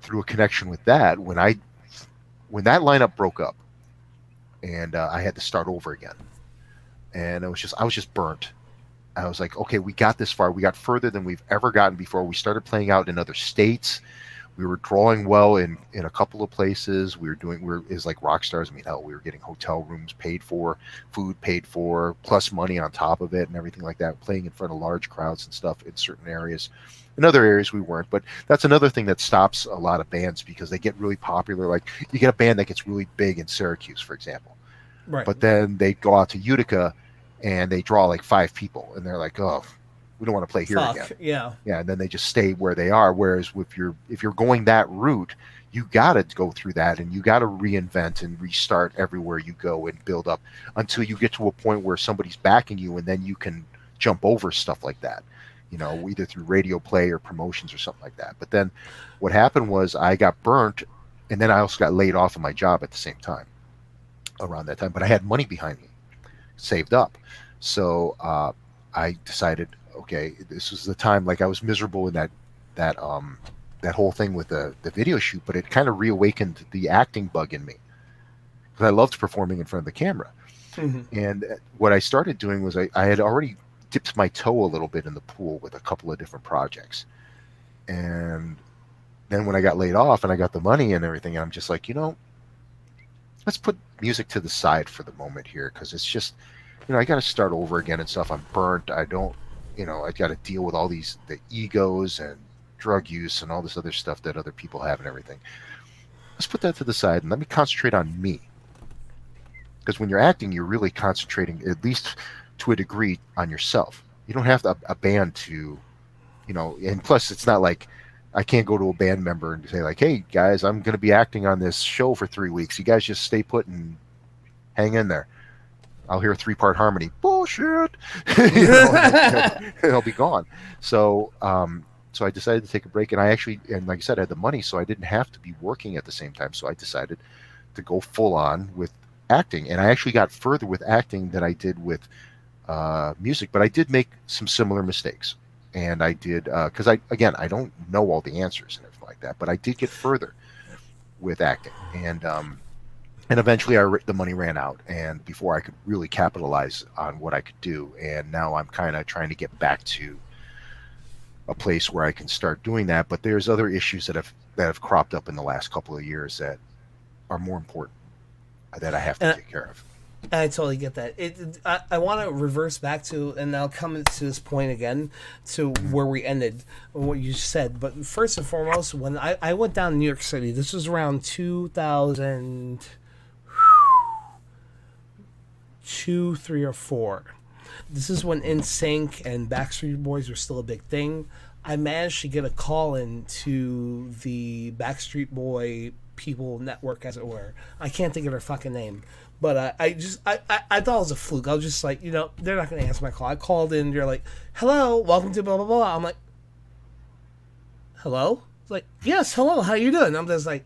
through a connection with that, when that lineup broke up, and I had to start over again, and I was just burnt. I was like, okay, we got this far. We got further than we've ever gotten before. We started playing out in other states. We were drawing well in a couple of places. We were is like rock stars. I mean, hell, we were getting hotel rooms paid for, food paid for, plus money on top of it and everything like that, playing in front of large crowds and stuff in certain areas. In other areas we weren't, but that's another thing that stops a lot of bands because they get really popular. Like you get a band that gets really big in Syracuse, for example. Right. But then they go out to Utica and they draw like 5 people and they're like, oh, we don't want to play here again. Yeah. Yeah, and then they just stay where they are. Whereas if you're going that route, you got to go through that and you got to reinvent and restart everywhere you go and build up until you get to a point where somebody's backing you, and then you can jump over stuff like that, you know, either through radio play or promotions or something like that. But then what happened was I got burnt, and then I also got laid off of my job at the same time around that time. But I had money behind me, saved up. So I decided, okay, this was the time. Like I was miserable in that whole thing with the video shoot, but it kind of reawakened the acting bug in me because I loved performing in front of the camera. Mm-hmm. And what I started doing was I had already dipped my toe a little bit in the pool with a couple of different projects. And then when I got laid off and I got the money and everything, I'm just like, you know, let's put music to the side for the moment here, because it's just, you know, I got to start over again and stuff. I'm burnt. I don't, you know, I got to deal with all the egos and drug use and all this other stuff that other people have and everything. Let's put that to the side and let me concentrate on me. Because when you're acting, you're really concentrating, at least to a degree, on yourself. You don't have a band to, you know, and plus it's not like I can't go to a band member and say like, hey guys, I'm going to be acting on this show for 3 weeks. You guys just stay put and hang in there. I'll hear a 3-part harmony. Bullshit. You know, and it'll be gone. So, so I decided to take a break, and and like I said, I had the money, so I didn't have to be working at the same time. So I decided to go full on with acting, and I actually got further with acting than I did with music. But I did make some similar mistakes, and I did because I don't know all the answers and everything like that. But I did get further with acting, and eventually the money ran out, and before I could really capitalize on what I could do. And now I'm kind of trying to get back to a place where I can start doing that. But there's other issues that have cropped up in the last couple of years that are more important that I have to take care of. I totally get that. I want to reverse back to, and I'll come to this point again, to where we ended, what you said. But first and foremost, when I went down to New York City, this was around 2002, 3 or 4. This is when NSYNC and Backstreet Boys were still a big thing. I managed to get a call in to the Backstreet Boy People Network, as it were. I can't think of their fucking name. But I thought it was a fluke. I was just like, you know, they're not going to answer my call. I called in, they're like, hello, welcome to blah, blah, blah. I'm like, hello? It's like, yes, hello, how you doing? I'm just like,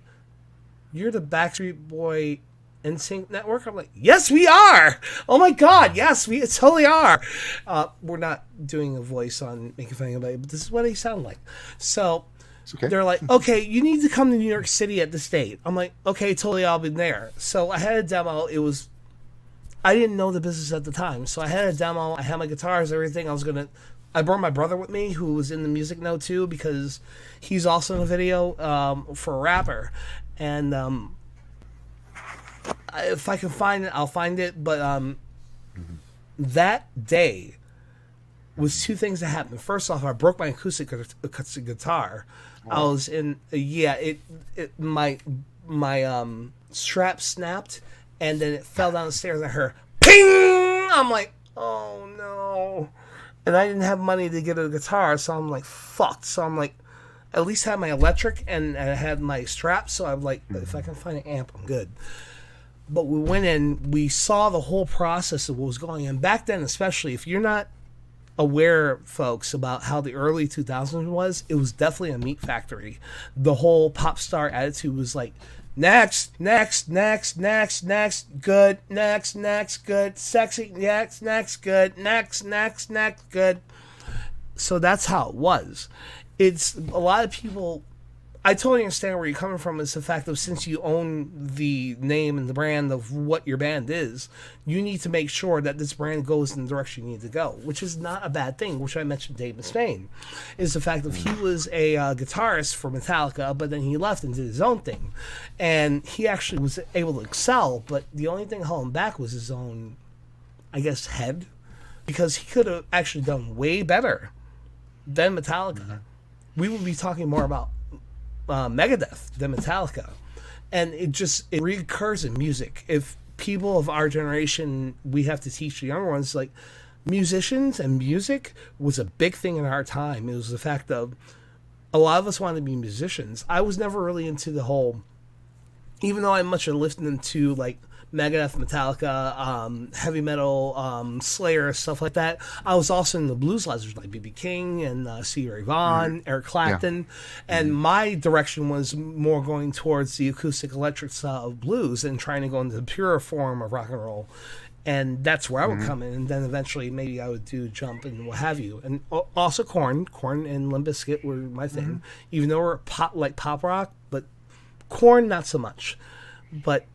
you're the Backstreet Boy NSYNC network? I'm like, yes, we are! Oh my god, yes, we totally are! We're not doing a voice on making fun of anybody, but this is what they sound like. So, okay. They're like, okay, you need to come to New York City at this date. I'm like, okay, totally, I'll be there. So I had a demo. I didn't know the business at the time, so I had a demo. I had my guitars, everything. I brought my brother with me, who was in the music know too, because he's also in a video for a rapper. And if I can find it, I'll find it. But that day was two things that happened. First off, I broke my acoustic guitar. Wow. I was in my strap snapped, and then it fell down the stairs. I heard ping. I'm like, oh no. And I didn't have money to get a guitar, so I'm like, fucked. So I'm like, at least have my electric, and I had my strap, so I'm like, if I can find an amp, I'm good. But we went in, we saw the whole process of what was going on. Back then, especially, if you're not aware, folks, about how the early 2000s was, it was definitely a meat factory. The whole pop star attitude was like, next, good, next, good, sexy, next, good. So that's how it was. It's a lot of people. I totally understand where you're coming from. Is the fact of, since you own the name and the brand of what your band is, you need to make sure that this brand goes in the direction you need to go, which is not a bad thing. Which I mentioned, Dave Mustaine, is the fact that he was a guitarist for Metallica, but then he left and did his own thing, and he actually was able to excel. But the only thing holding him back was his own, I guess, head, because he could have actually done way better than Metallica. Mm-hmm. We would be talking more about Megadeth than Metallica, and it reoccurs in music. If people of our generation, we have to teach the younger ones, like, musicians and music was a big thing in our time. It was the fact of a lot of us wanted to be musicians. I was never really into the whole, even though I much listened to like Megadeth, Metallica, heavy metal, Slayer, stuff like that. I was also in the blues legends like B.B. King and Stevie Ray Vaughan, Eric Clapton, and my direction was more going towards the acoustic electric style of blues and trying to go into the purer form of rock and roll. And that's where I would come in, and then eventually maybe I would do Jump and what have you. And also Korn and Limp Bizkit were my thing, even though we're pop rock, but Korn not so much. But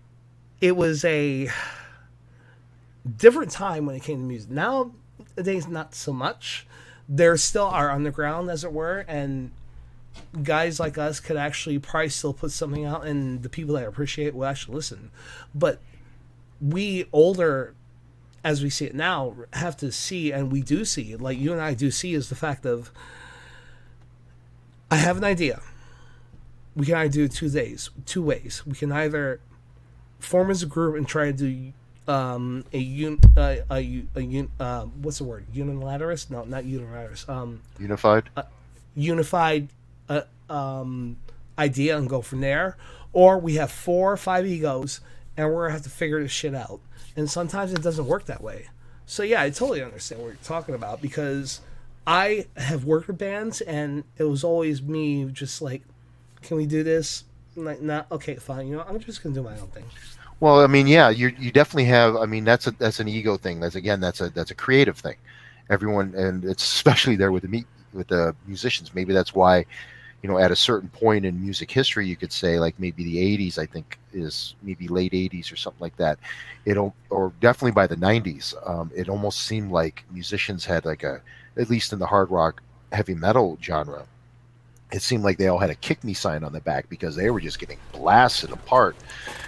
it was a different time when it came to music. Nowadays, not so much. There still are underground, as it were, and guys like us could actually probably still put something out, and the people that appreciate will actually listen. But we older, as we see it now, have to see, and we do see, like you and I do see, is the fact of, I have an idea. We can either do it two ways. We can either form as a group and try to do what's the word? Unilateralist? No, not unilateralist. Unified. Unified idea and go from there, or we have 4 or 5 egos and we're gonna have to figure this shit out. And sometimes it doesn't work that way. So yeah, I totally understand what you're talking about, because I have worked with bands and it was always me just like, can we do this? Like, not okay, fine. You know, I'm just gonna do my own thing. Well, I mean, yeah, you definitely have. I mean, that's an ego thing. That's a creative thing. Everyone, and it's especially there with the musicians. Maybe that's why, you know, at a certain point in music history, you could say like maybe the '80s. I think is maybe late '80s or something like that. Or definitely by the '90s, it almost seemed like musicians had like at least in the hard rock, heavy metal genre, it seemed like they all had a kick me sign on the back because they were just getting blasted apart,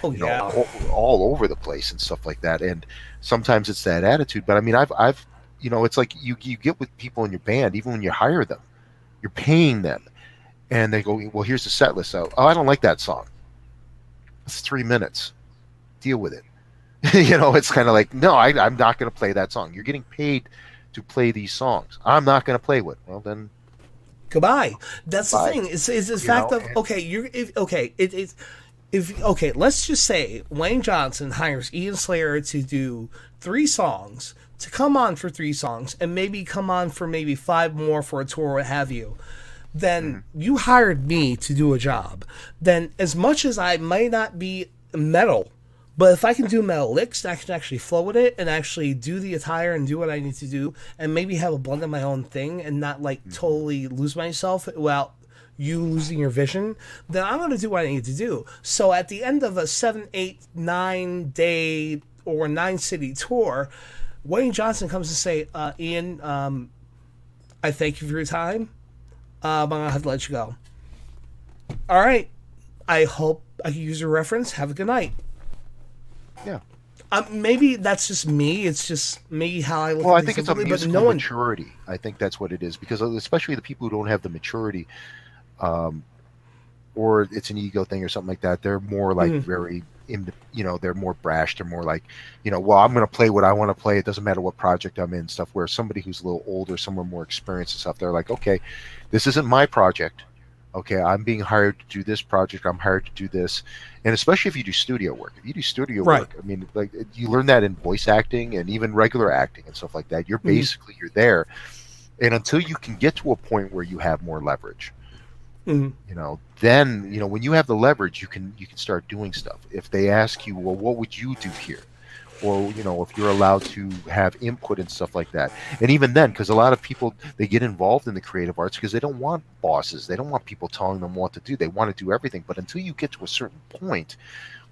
all over the place and stuff like that. And sometimes it's that attitude. But I mean, I've you know, it's like you get with people in your band, even when you hire them, you're paying them, and they go, well, here's the set list. Oh, I don't like that song. It's 3 minutes. Deal with it. You know, it's kind of like, no, I'm not going to play that song. You're getting paid to play these songs. I'm not going to play with. Well, then. Goodbye. That's the thing. It's the fact of, okay, let's just say Wayne Johnson hires Ian Slater to do 3 songs, to come on for 3 songs, and maybe come on for maybe 5 more for a tour, what have you. Then you hired me to do a job. Then as much as I might not be metal, but if I can do metal licks, I can actually flow with it and actually do the attire and do what I need to do and maybe have a blend of my own thing and not like totally lose myself without you losing your vision, then I'm going to do what I need to do. So at the end of a 7, 8, 9 day or 9-city tour, Wayne Johnson comes to say, Ian, I thank you for your time. I'm going to have to let you go. All right. I hope I can use your reference. Have a good night. Yeah. Maybe that's just me. It's just me how I look Well, at I things think it's a differently, but musical no one. maturity. I think that's what it is, because especially the people who don't have the maturity, or it's an ego thing or something like that. They're more like very, they're more brash. They're more like, well, I'm going to play what I want to play. It doesn't matter what project I'm in, stuff. Where somebody who's a little older, somewhere more experienced and stuff, they're like, okay, this isn't my project. Okay, I'm being hired to do this project. I'm hired to do this. And especially if you do studio work. If you do studio work, I mean, like, you learn that in voice acting and even regular acting and stuff like that. You're there. And until you can get to a point where you have more leverage, then, when you have the leverage, you can start doing stuff. If they ask you, well, what would you do here? Or, if you're allowed to have input and stuff like that. And even then, because a lot of people, they get involved in the creative arts because they don't want bosses. They don't want people telling them what to do. They want to do everything. But until you get to a certain point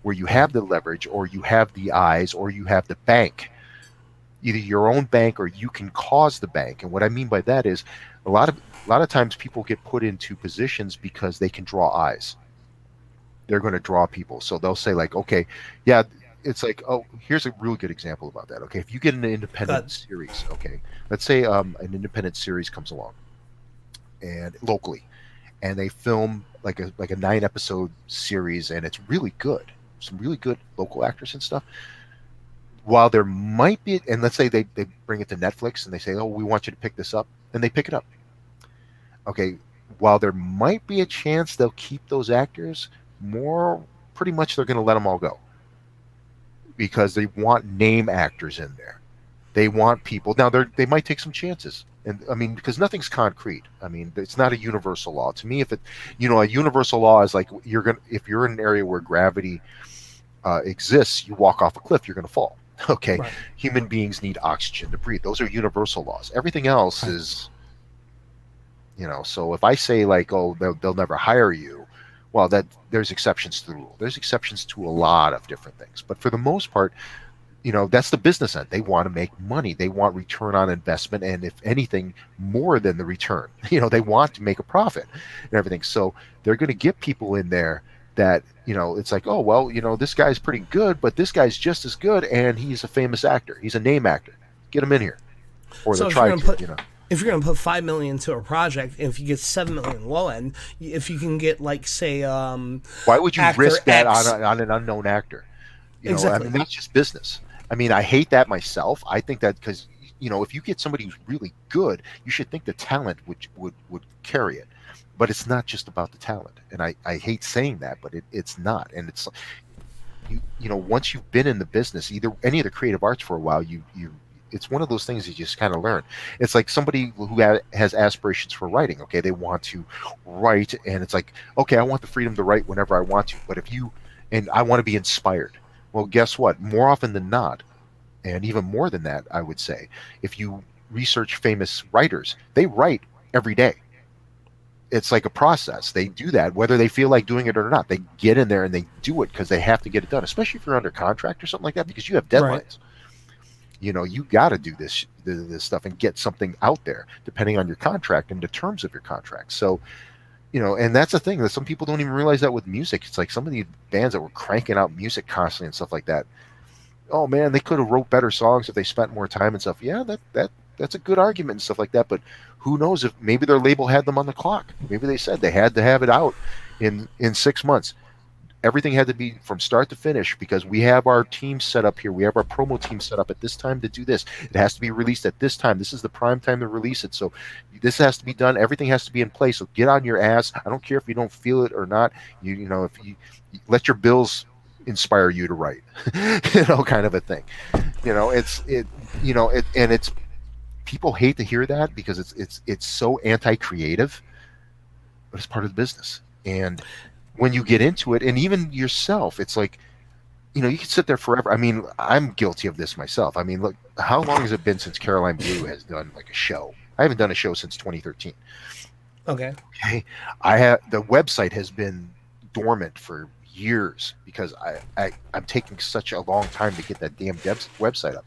where you have the leverage, or you have the eyes, or you have the bank, either your own bank or you can cause the bank. And what I mean by that is a lot of times people get put into positions because they can draw eyes. They're going to draw people. So they'll say, like, okay, yeah, it's like, oh, here's a real good example about that. Okay, if you get an independent series, okay, let's say an independent series comes along, and locally, and they film like a 9-episode series, and it's really good, some really good local actors and stuff. While there might be, and let's say they bring it to Netflix and they say, oh, we want you to pick this up, and they pick it up. Okay, while there might be a chance they'll keep those actors, pretty much they're going to let them all go, because they want name actors in there. They want people. Now they might take some chances, and I mean, because nothing's concrete. I mean, it's not a universal law. To me, if it, a universal law is like, if you're in an area where gravity exists, you walk off a cliff, you're going to fall. Okay, human beings need oxygen to breathe. Those are universal laws. Everything else is, So if I say, like, oh, they'll never hire you, well, there's exceptions to the rule. There's exceptions to a lot of different things, but for the most part, that's the business end. They want to make money. They want return on investment, and if anything, more than the return. They want to make a profit and everything. So they're going to get people in there that, it's like, oh, well, this guy's pretty good, but this guy's just as good, and he's a famous actor. He's a name actor. Get him in here. Or So they'll try to, if you're going to put $5 million into a project, if you get $7 million low end, if you can get, like, say, why would you risk that on an unknown actor? Exactly. I mean, that's just business. I mean, I hate that myself. I think that because, if you get somebody who's really good, you should think the talent would carry it. But it's not just about the talent. And I hate saying that, but it's not. And it's, once you've been in the business, either any of the creative arts for a while, it's one of those things you just kind of learn. It's like somebody who has aspirations for writing. Okay, they want to write, and it's like, okay, I want the freedom to write whenever I want to. But and I want to be inspired. Well, guess what? More often than not, and even more than that, I would say, if you research famous writers, they write every day. It's like a process. They do that whether they feel like doing it or not. They get in there and they do it because they have to get it done, especially if you're under contract or something like that, because you have deadlines. You got to do this stuff and get something out there depending on your contract and the terms of your contract. So, and that's the thing that some people don't even realize that with music. It's like some of the bands that were cranking out music constantly and stuff like that. Oh man, they could have wrote better songs if they spent more time and stuff. Yeah, that's a good argument and stuff like that. But who knows, if maybe their label had them on the clock. Maybe they said they had to have it out in 6 months. Everything had to be from start to finish because we have our team set up here. We have our promo team set up at this time to do this. It has to be released at this time. This is the prime time to release it. So this has to be done. Everything has to be in place. So get on your ass. I don't care if you don't feel it or not. If you let your bills inspire you to write, kind of a thing. And it's people hate to hear that because it's so anti-creative, but it's part of the business. And when you get into it, and even yourself, it's like, you can sit there forever. I mean, I'm guilty of this myself. I mean, look, how long has it been since Caroline Blue has done like a show? I haven't done a show since 2013. Okay. The website has been dormant for years because I'm taking such a long time to get that damn website up.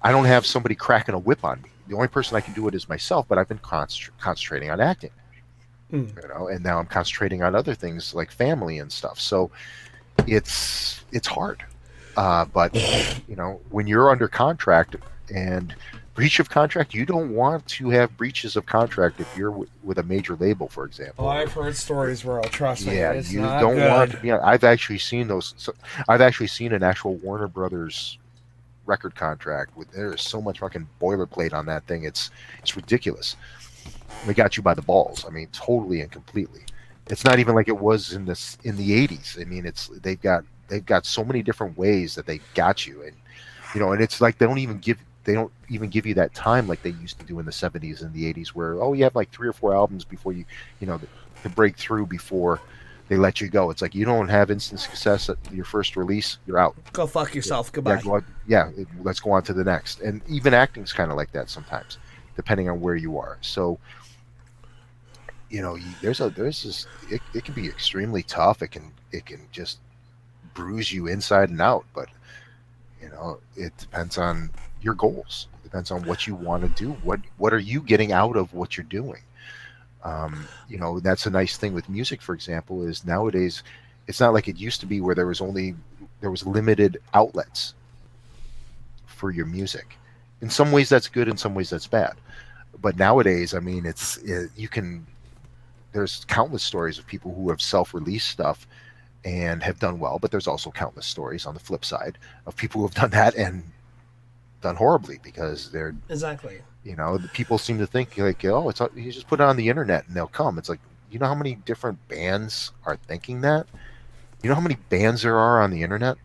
I don't have somebody cracking a whip on me. The only person I can do it is myself, but I've been concentrating on acting, and now I'm concentrating on other things like family and stuff. So it's hard. But when you're under contract and breach of contract, you don't want to have breaches of contract if you're with a major label, for example. Oh, I've heard stories, bro. Trust me. Yeah, it's you not don't good. want to be. I've actually seen those. I've actually seen an actual Warner Brothers record contract with there is so much fucking boilerplate on that thing. It's ridiculous. They got you by the balls. I mean, totally and completely. It's not even like it was in the 80s. I mean, they've got so many different ways that they got you, and and it's like they don't even give you that time like they used to do in the 70s and the 80s, where you have like 3 or 4 albums before you to break through before they let you go. It's like you don't have instant success at your first release, you're out. Go fuck yourself. Goodbye. Let's go on to the next. And even acting's kind of like that sometimes, depending on where you are. So there's this. It can be extremely tough. It can just bruise you inside and out. But it depends on your goals. It depends on what you want to do. What are you getting out of what you're doing? That's a nice thing with music, for example, is nowadays it's not like it used to be where there was limited outlets for your music. In some ways that's good, in some ways that's bad. But nowadays, I mean, there's countless stories of people who have self-released stuff and have done well, but there's also countless stories on the flip side of people who have done that and done horribly because they're exactly. The people seem to think like, you just put it on the internet and they'll come. It's like, how many different bands are thinking that? You know how many bands there are on the internet?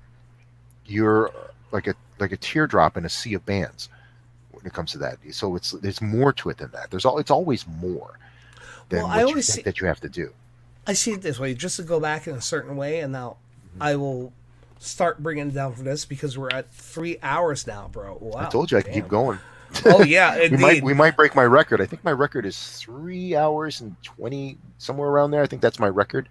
You're like a teardrop in a sea of bands when it comes to that. So there's more to it than that. It's always more than what you think that you have to do. I see it this way, just to go back in a certain way, and now I will start bringing it down for this because we're at 3 hours now, bro. Wow. I told you I could keep going. Oh yeah, indeed. we might break my record. I think my record is 3 hours and 20, somewhere around there. I think that's my record.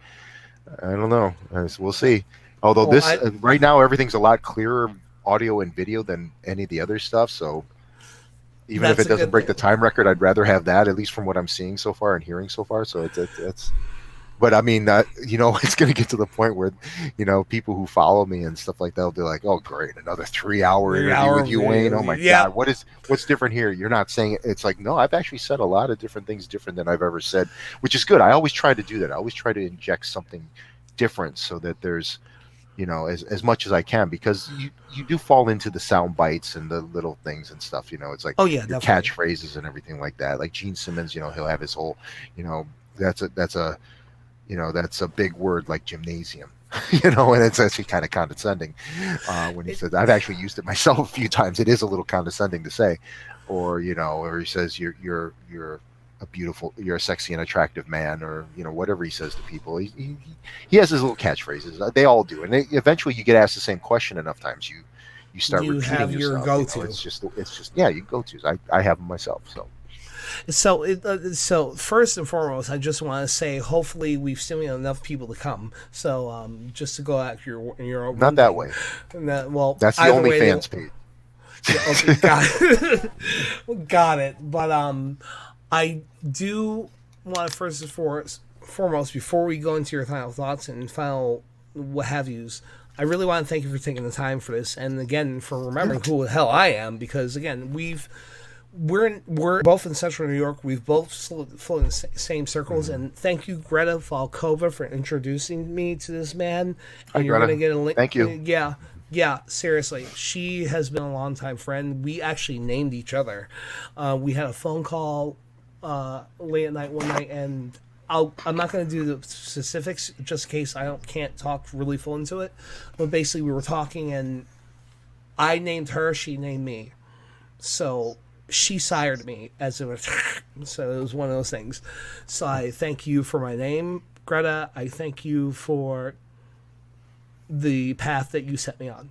I don't know. We'll see. Although right now everything's a lot clearer audio and video than any of the other stuff. So even if it doesn't break the time record, I'd rather have that, at least from what I'm seeing so far and hearing so far. So it's. But I mean, it's going to get to the point where, people who follow me and stuff like that will be like, "Oh, great, another 3-hour interview with you, Wayne. Oh my God, what's different here? You're not saying it." It's like, no, I've actually said a lot of different things different than I've ever said, which is good. I always try to do that. I always try to inject something different so that there's, as much as I can, because you do fall into the sound bites and the little things and stuff. It's like your catchphrases and everything like that. Like Gene Simmons, he'll have his whole, that's a big word like gymnasium, and it's actually kind of condescending when he says. I've actually used it myself a few times. It is a little condescending to say, or he says you're a sexy and attractive man, or whatever he says to people. He has his little catchphrases. They all do, and eventually you get asked the same question enough times. You start repeating have your yourself. go-to. It's just your go-tos. I have them myself. So first and foremost, I just want to say, hopefully we've stimulated enough people to come. So just to go out your own not that way. Well, that's the only fans page. Okay, got it. But I do want to first and foremost, before we go into your final thoughts and final what have yous, I really want to thank you for taking the time for this, and again for remembering who the hell I am, because again we're both in Central New York. We've both flown in the same circles, and thank you, Greta Falkova, for introducing me to this man. And you're going to get a link. Thank you. Yeah, seriously. She has been a longtime friend. We actually named each other. We had a phone call late at night one night, and I'm not going to do the specifics just in case can't talk really full into it. But basically, we were talking, and I named her, she named me. So she sired me as it was. So it was one of those things. So I thank you for my name, Greta. I thank you for the path that you set me on,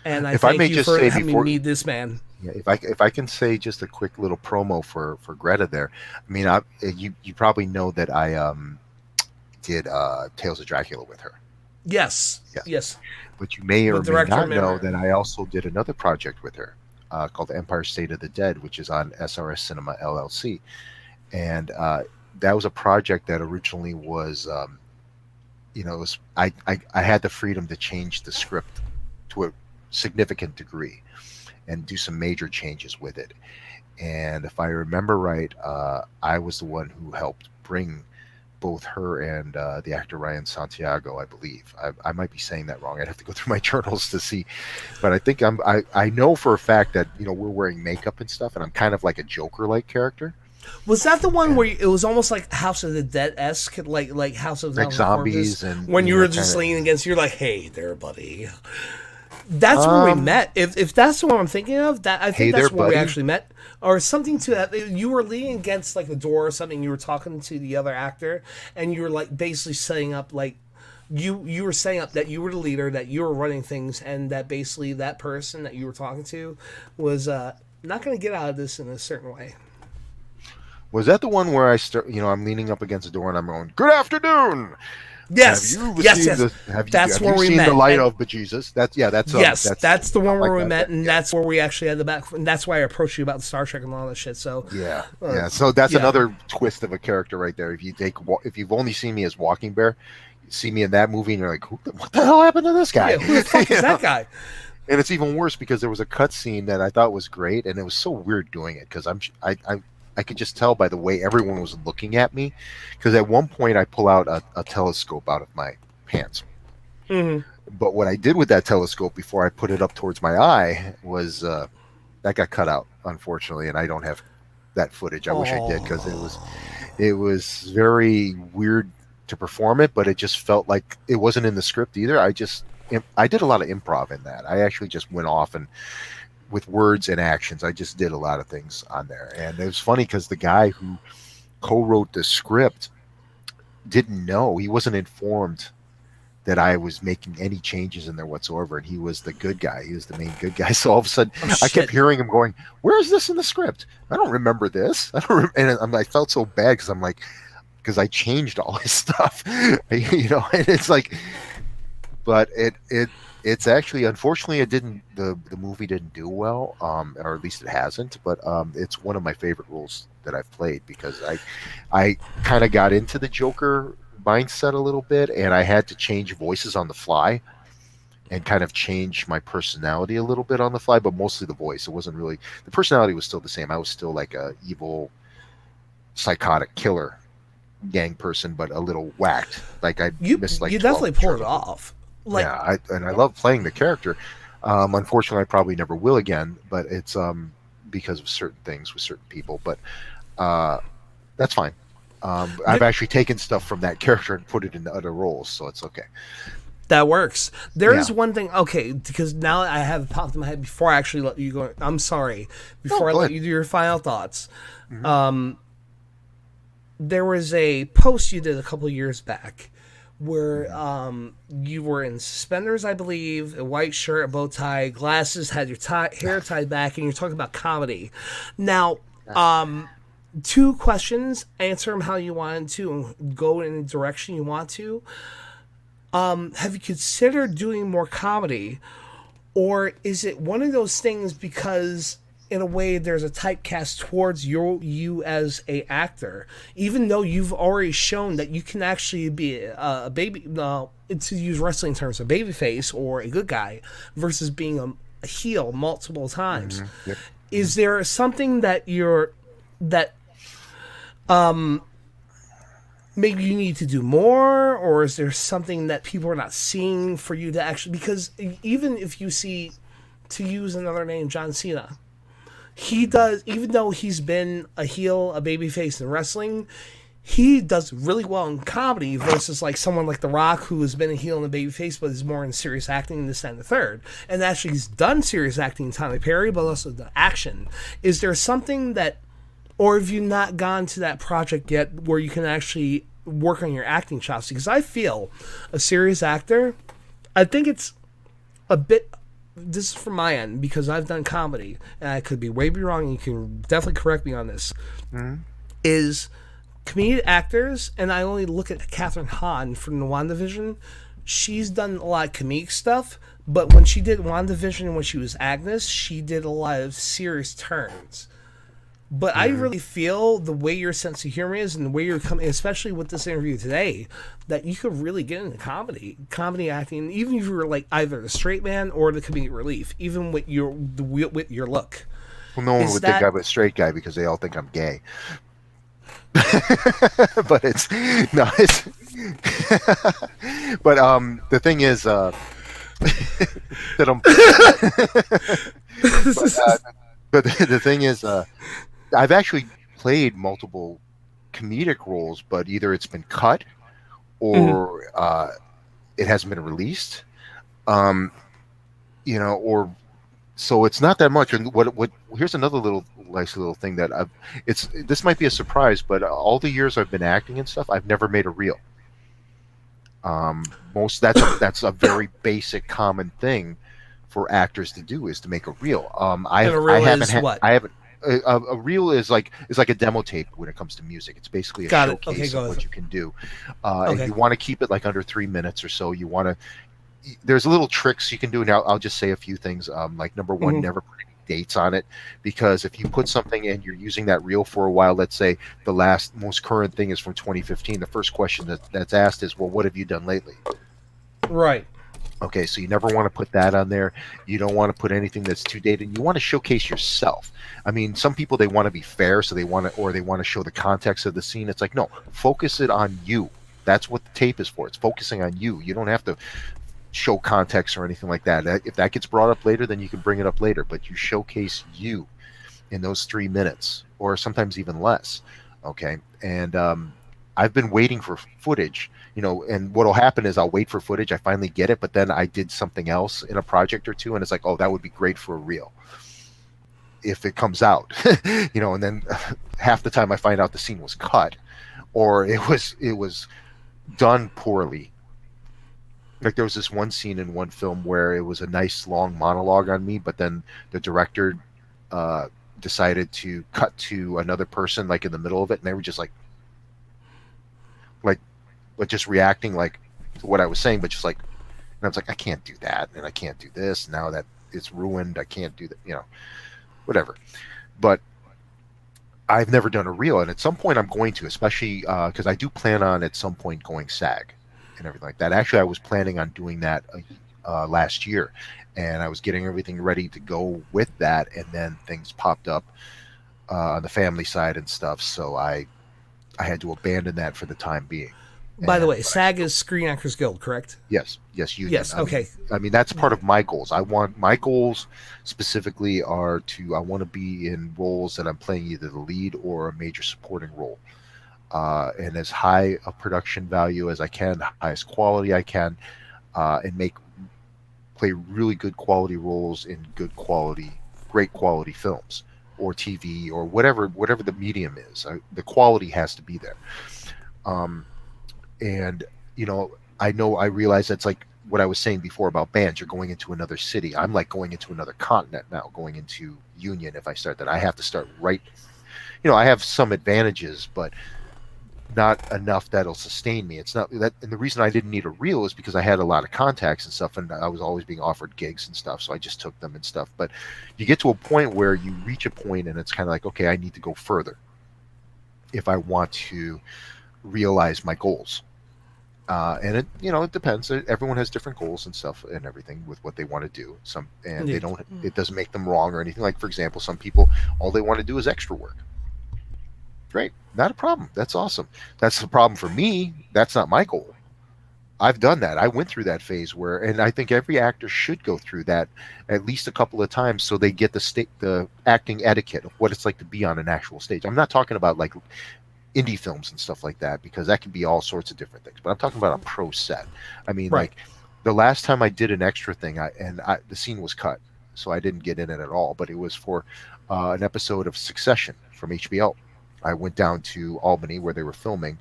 and I thank you for having me meet this man. Yeah, if I can say just a quick little promo for Greta there. I mean, you probably know that I did Tales of Dracula with her. Yes. Yes. Yes. But you may or With may director not know Mimmer. that I also did another project with her called Empire State of the Dead, which is on SRS Cinema LLC. And that was a project that originally was, it was, I had the freedom to change the script to a significant degree and do some major changes with it. And if I remember right, I was the one who helped bring both her and the actor Ryan Santiago, I believe. I might be saying that wrong. I'd have to go through my journals to see, but I think I know for a fact that we're wearing makeup and stuff, and I'm kind of like a Joker-like character, Was that the one and where it was almost like House of the Dead esque, like House of the like Thousand Corpses? zombies and When you were kind just of leaning against, you're like, "Hey there, buddy." That's where we met. If that's the one I'm thinking of, that I hey think there, that's where we buddy. actually met, or something to that. You were leaning against like the door or something. You were talking to the other actor, and you were like basically setting up like you were setting up that you were the leader, that you were running things, and that basically that person that you were talking to was not going to get out of this in a certain way. Was that the one where I start? I'm leaning up against the door and I'm going, "Good afternoon. Have Yes, you yes, received yes. this? That's Have where you we seen met. the light And- of bejesus?" That's Yes, that's the one like where we that, met, yeah. and that's where we actually had the back. And that's why I approached you about the Star Trek and all that shit. So, Yeah, yeah. So that's yeah. another twist of a character right there. If you've only seen me as Walking Bear, you see me in that movie, and you're like, what the hell happened to this guy? Yeah, who the fuck is that guy? And it's even worse because there was a cut scene that I thought was great, and it was so weird doing it because I could just tell by the way everyone was looking at me. Because at one point I pull out a telescope out of my pants. Hmm. But what I did with that telescope before I put it up towards my eye was that got cut out, unfortunately, and I don't have that footage. I wish I did because it was very weird to perform it, but it just felt like it wasn't in the script either. I did a lot of improv in that. I actually just went off and with words and actions. I just did a lot of things on there, and it was funny because the guy who co-wrote the script didn't know. He wasn't informed that I was making any changes in there whatsoever, and he was the good guy. He was the main good guy. So all of a sudden, Oh, I shit. kept hearing him going, "Where is this in the script? I don't remember this. I don't." And I felt so bad because I'm like, because I changed all his stuff, and it's like, but it's actually, unfortunately, it didn't. The movie didn't do well, or at least it hasn't. But it's one of my favorite roles that I've played because I kind of got into the Joker mindset a little bit, and I had to change voices on the fly and kind of change my personality a little bit on the fly, but mostly the voice. It wasn't really, the personality was still the same. I was still like a evil, psychotic killer gang person, but a little whacked. Like I You missed like you 12 definitely pulled it children. off. Like, Yeah, I love playing the character. Unfortunately, I probably never will again, but it's because of certain things with certain people. But that's fine. I've actually taken stuff from that character and put it into other roles, so it's okay. that works. There is Yeah. one thing, okay, because now I have it popped in my head before I actually let you go. I'm sorry. Before I go let ahead. you do your final thoughts. Mhm. There was a post you did a couple of years back where you were in suspenders, I believe, a white shirt, a bow tie, glasses, had your hair tied back, and you're talking about comedy. Now, two questions, answer them how you want to, and go in the direction you want to. Have you considered doing more comedy, or is it one of those things because in a way there's a typecast towards you as a actor, even though you've already shown that you can actually be a baby, no, to use wrestling terms, a baby face or a good guy versus being a heel multiple times. Yep. Is there something that maybe you need to do more, or is there something that people are not seeing for you to actually, because even if you see, to use another name, John Cena, he does, even though he's been a heel, a babyface in wrestling, he does really well in comedy versus like someone like The Rock, who has been a heel and a babyface but is more in serious acting, this, that, and the third. And actually he's done serious acting in Tyler Perry, but also the action. Is there something that, or have you not gone to that project yet where you can actually work on your acting chops? Because I feel a serious actor, I think it's a bit, this is from my end because I've done comedy and I could be way wrong, and you can definitely correct me on this, is comedic actors, and I only look at Catherine Hahn from the WandaVision, she's done a lot of comedic stuff, but when she did WandaVision and when she was Agnes, she did a lot of serious turns. But I really feel the way your sense of humor is and the way you're coming, especially with this interview today, that you could really get into comedy acting, even if you were like either the straight man or the comedic relief, even with your look. Well, no one Is would that- think I'm a straight guy because they all think I'm gay. But it's no, it's. But the thing is that I'm. But the thing is, I've actually played multiple comedic roles, but either it's been cut or it hasn't been released. Or so it's not that much. And what here's another nice little thing that this might be a surprise, but all the years I've been acting and stuff, I've never made a reel. That's a very basic common thing for actors to do, is to make a reel. A reel is like a demo tape when it comes to music. It's basically a showcase of what you can do. And you want to keep it like under 3 minutes or so. There's little tricks you can do. Now I'll just say a few things. Like number one, never put any dates on it, because if you put something and you're using that reel for a while, let's say the most current thing is from 2015, the first question that's asked is, well, what have you done lately? Right. Okay, so you never want to put that on there. You don't want to put anything that's too dated. You want to showcase yourself. I mean, some people, they want to be fair, so they want to show the context of the scene. It's like, no, focus it on you. That's what the tape is for. It's focusing on you. You don't have to show context or anything like that. If that gets brought up later, then you can bring it up later. But you showcase you in those 3 minutes, or sometimes even less. Okay, and I've been waiting for footage, and what'll happen is I'll wait for footage. I finally get it, but then I did something else in a project or two, and it's like, oh, that would be great for a reel if it comes out, and then half the time I find out the scene was cut, or it was done poorly. Like there was this one scene in one film where it was a nice long monologue on me, but then the director decided to cut to another person like in the middle of it, and they were just like just reacting like to what I was saying, but just like, and I was like, I can't do that, and I can't do this. Now that it's ruined, I can't do that, whatever. But I've never done a reel, and at some point I'm going to, especially because I do plan on at some point going SAG and everything like that. Actually, I was planning on doing that last year, and I was getting everything ready to go with that, and then things popped up on the family side and stuff, so I had to abandon that for the time being. By the way, SAG is Screen Actors Guild, correct? Yes, union. Yes, okay. I mean, that's part of my goals. My goals specifically are I want to be in roles that I'm playing either the lead or a major supporting role. And as high a production value as I can, the highest quality I can, and play really good quality roles in great quality films or TV or whatever the medium is. The quality has to be there. And I realize that's like what I was saying before about bands. You're going into another city. I'm like going into another continent now, going into union. If I start that, I have to start right. I have some advantages, but not enough that'll sustain me. It's not that, and the reason I didn't need a reel is because I had a lot of contacts and stuff, and I was always being offered gigs and stuff, so I just took them and stuff. But you get to a point where you reach a point, and it's kind of like, okay, I need to go further if I want to realize my goals. And it depends. Everyone has different goals and stuff and everything with what they want to do. It doesn't make them wrong or anything. Like, for example, some people, all they want to do is extra work. Great. Not a problem. That's awesome. That's the problem for me. That's not my goal. I've done that. I went through that phase and I think every actor should go through that at least a couple of times so they get the acting etiquette of what it's like to be on an actual stage. I'm not talking about like indie films and stuff like that, because that can be all sorts of different things, but I'm talking about a pro set. I mean, right. Like the last time I did an extra thing, the scene was cut, so I didn't get in it at all, but it was for an episode of Succession from HBO. I went down to Albany where they were filming,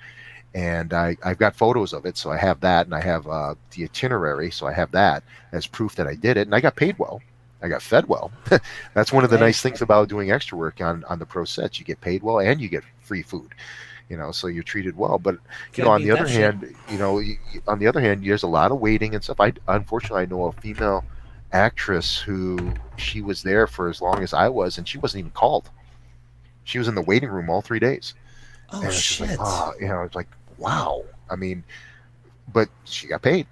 and I've got photos of it, so I have that, and I have the itinerary, so I have that as proof that I did it, and I got paid well. I got fed well. That's one of the nice things about doing extra work on the pro sets. You get paid well and you get free food. So you're treated well. But Can't on beat the other that shit. hand, on the other hand, there's a lot of waiting and stuff. I know a female actress who she was there for as long as I was, and she wasn't even called. She was in the waiting room all 3 days, Oh and it's just like, shit. it's like, wow. I mean, but she got paid,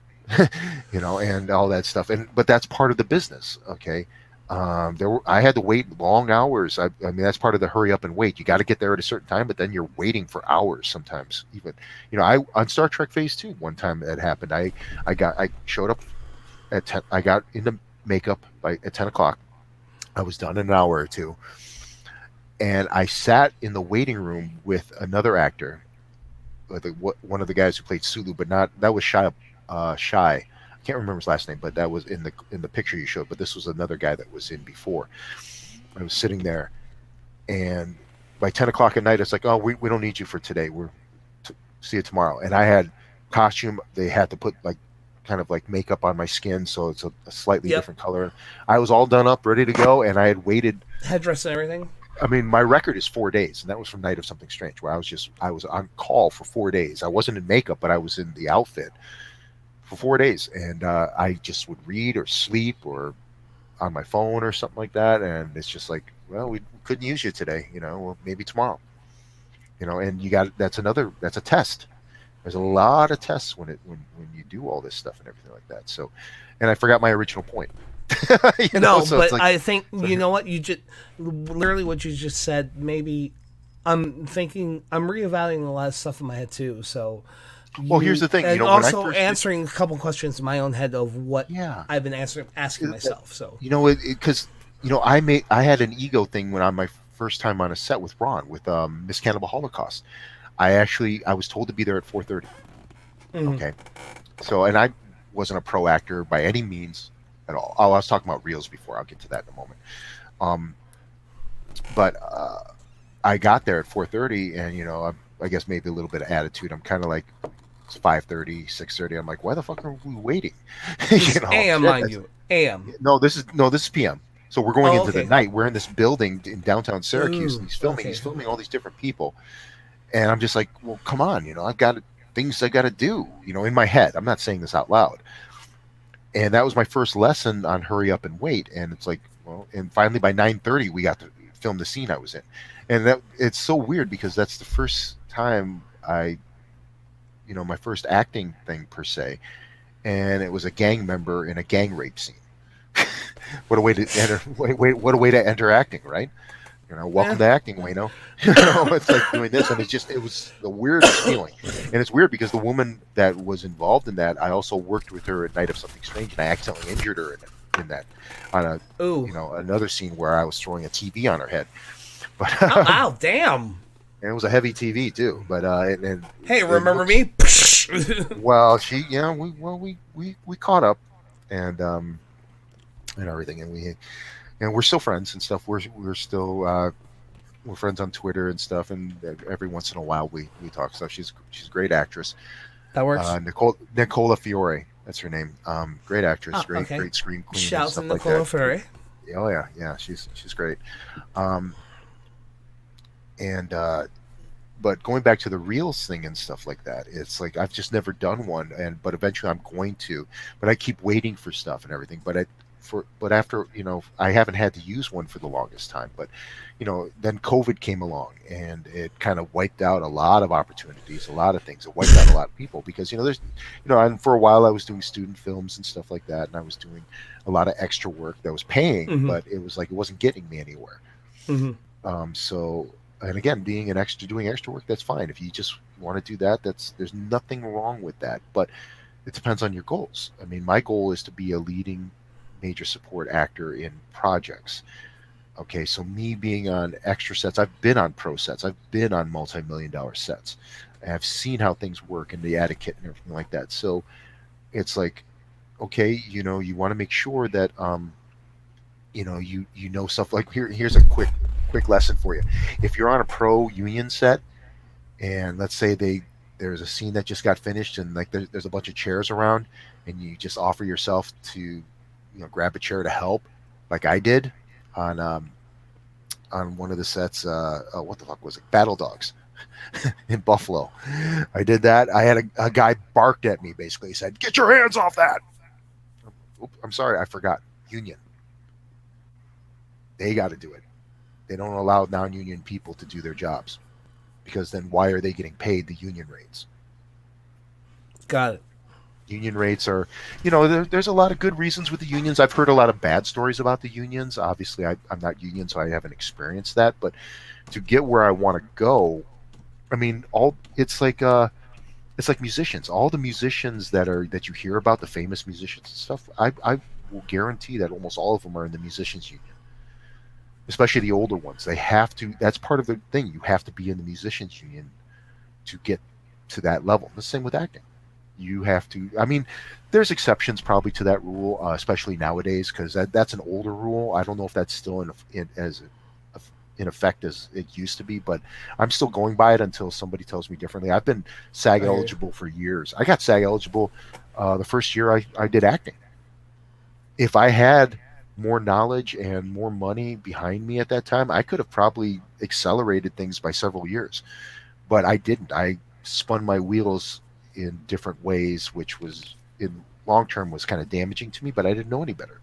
and all that stuff. But that's part of the business, okay. I had to wait long hours. I mean, that's part of the hurry up and wait. You got to get there at a certain time, but then you're waiting for hours sometimes. Even, I on Star Trek Phase 2 one time that happened. I showed up at 10. I got into makeup at 10 o'clock. I was done in an hour or two, and I sat in the waiting room with another actor, one of the guys who played Sulu, but not that was Shy. Shy. I can't remember his last name, but that was in the picture you showed. But this was another guy that was in before. I was sitting there, and by 10 o'clock at night, it's like, oh, we don't need you for today. See you tomorrow. And I had costume. They had to put kind of like makeup on my skin, so it's a slightly Yep. different color. I was all done up, ready to go, and I had waited. Headdress and everything. I mean, my record is 4 days, and that was from Night of Something Strange, where I was on call for 4 days. I wasn't in makeup, but I was in the outfit for 4 days, and I just would read or sleep or on my phone or something like that, and it's just like, well, we couldn't use you today, well, maybe tomorrow, and that's a test. There's a lot of tests when you do all this stuff and everything like that. So, and I forgot my original point. No, so but it's like, I think you know what you just literally what you just said. Maybe I'm reevaluating a lot of stuff in my head too. So, well, here's the thing. and When I also first answering a couple questions in my own head of what yeah, I've been asking myself. So, because I had an ego thing when on my first time on a set with Ron with Miss Cannibal Holocaust. I was told to be there at 4:30. mhm. Okay, so and I wasn't a pro actor by any means at all. Oh, I was talking about reels before. I'll get to that in a moment. Um, but I got there at 4:30, and I guess maybe a little bit of attitude. I'm kind of like it's 5:30, 6:30. I'm like, why the fuck are we waiting? This is AM, mind you, AM. No, this is PM. So we're going into the Okay. night. We're in this building in downtown Syracuse, Ooh, and he's filming. okay. He's filming all these different people, and I'm just like, well, come on, I've got things I got to do, in my head. I'm not saying this out loud. And that was my first lesson on hurry up and wait. And it's like, well, and finally by 9:30 we got to film the scene I was in, and that it's so weird because that's the first time my first acting thing per se, and it was a gang member in a gang rape scene. What a way to enter! What a way to enter acting, right? Welcome to acting, Wayno. It's like doing this, and it was the weirdest feeling. And it's weird because the woman that was involved in that, I also worked with her at Night of Something Strange, and I accidentally injured her in that on a Ooh. another scene where I was throwing a TV on her head. But Oh, wow, damn. and it was a heavy TV too. But and Hey, it remember looks- me? Well, we caught up, and everything, and we're still friends and stuff. We're still we're friends on Twitter and stuff, and every once in a while we talk stuff. She's a great actress. That works. Nicola Fiore, that's her name. Great actress, Okay. great scream queen. Shouts to and stuff Nicola like that. Ferry. Oh yeah, she's great. And but going back to the reels thing and stuff like that, it's like I've just never done one, but eventually I'm going to. But I keep waiting for stuff and everything. But after I haven't had to use one for the longest time. But then COVID came along, and it kind of wiped out a lot of opportunities, a lot of things. It wiped out a lot of people because there's and for a while I was doing student films and stuff like that, and I was doing a lot of extra work that was paying, Mhm. but it was like it wasn't getting me anywhere. So, and again, doing extra work, that's fine. If you just want to do that, there's nothing wrong with that. But it depends on your goals. I mean, my goal is to be a leading major support actor in projects. Okay, so me being on extra sets, I've been on pro sets, I've been on multi-million-dollar sets. I've seen how things work and the etiquette and everything like that. So it's like, okay, you want to make sure that you know stuff like here's a quick lesson for you. If you're on a pro union set, and let's say there's a scene that just got finished, and like there's a bunch of chairs around, and you just offer yourself to grab a chair to help, like I did on one of the sets. What the fuck was it? Battle Dogs. in Buffalo. I did that. I had a guy barked at me, basically. He said, "Get your hands off that." Oops, I'm sorry, I forgot. Union. They got to do it. They don't allow non-union people to do their jobs, because then why are they getting paid the union rates? Got it. Union rates are, there's a lot of good reasons with the unions. I've heard a lot of bad stories about the unions. Obviously, I'm not union, so I haven't experienced that. But to get where I want to go, I mean, it's like musicians. All the musicians that you hear about, the famous musicians and stuff, I will guarantee that almost all of them are in the musicians union, especially the older ones. They have to. That's part of the thing. You have to be in the musicians union to get to that level. The same with acting. You have to. I mean, there's exceptions probably to that rule, especially nowadays, because that's an older rule. I don't know if that's still in effect as it used to be, but I'm still going by it until somebody tells me differently. I've been SAG eligible for years. I got SAG eligible the first year I did acting. If I had more knowledge and more money behind me at that time, I could have probably accelerated things by several years, but I didn't. I spun my wheels in different ways, which was in long term was kind of damaging to me, but I didn't know any better.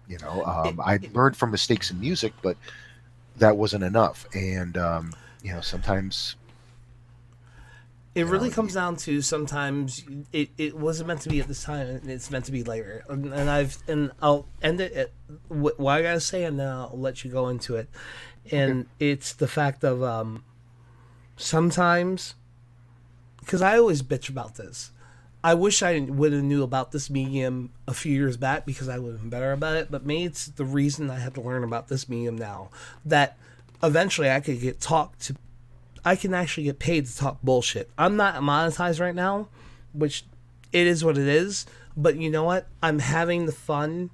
I learned from mistakes in music, but that wasn't enough. And sometimes it really comes down to sometimes it wasn't meant to be at this time, and it's meant to be later. And I'll end it at what I gotta say, and then I'll let you go into it. And it's the fact of sometimes, because I always bitch about this. I wish I would have knew about this medium a few years back, because I would have been better about it. But maybe it's the reason I have to learn about this medium now, that eventually I can actually get paid to talk bullshit. I'm not monetized right now, which it is what it is. But you know what? I'm having the fun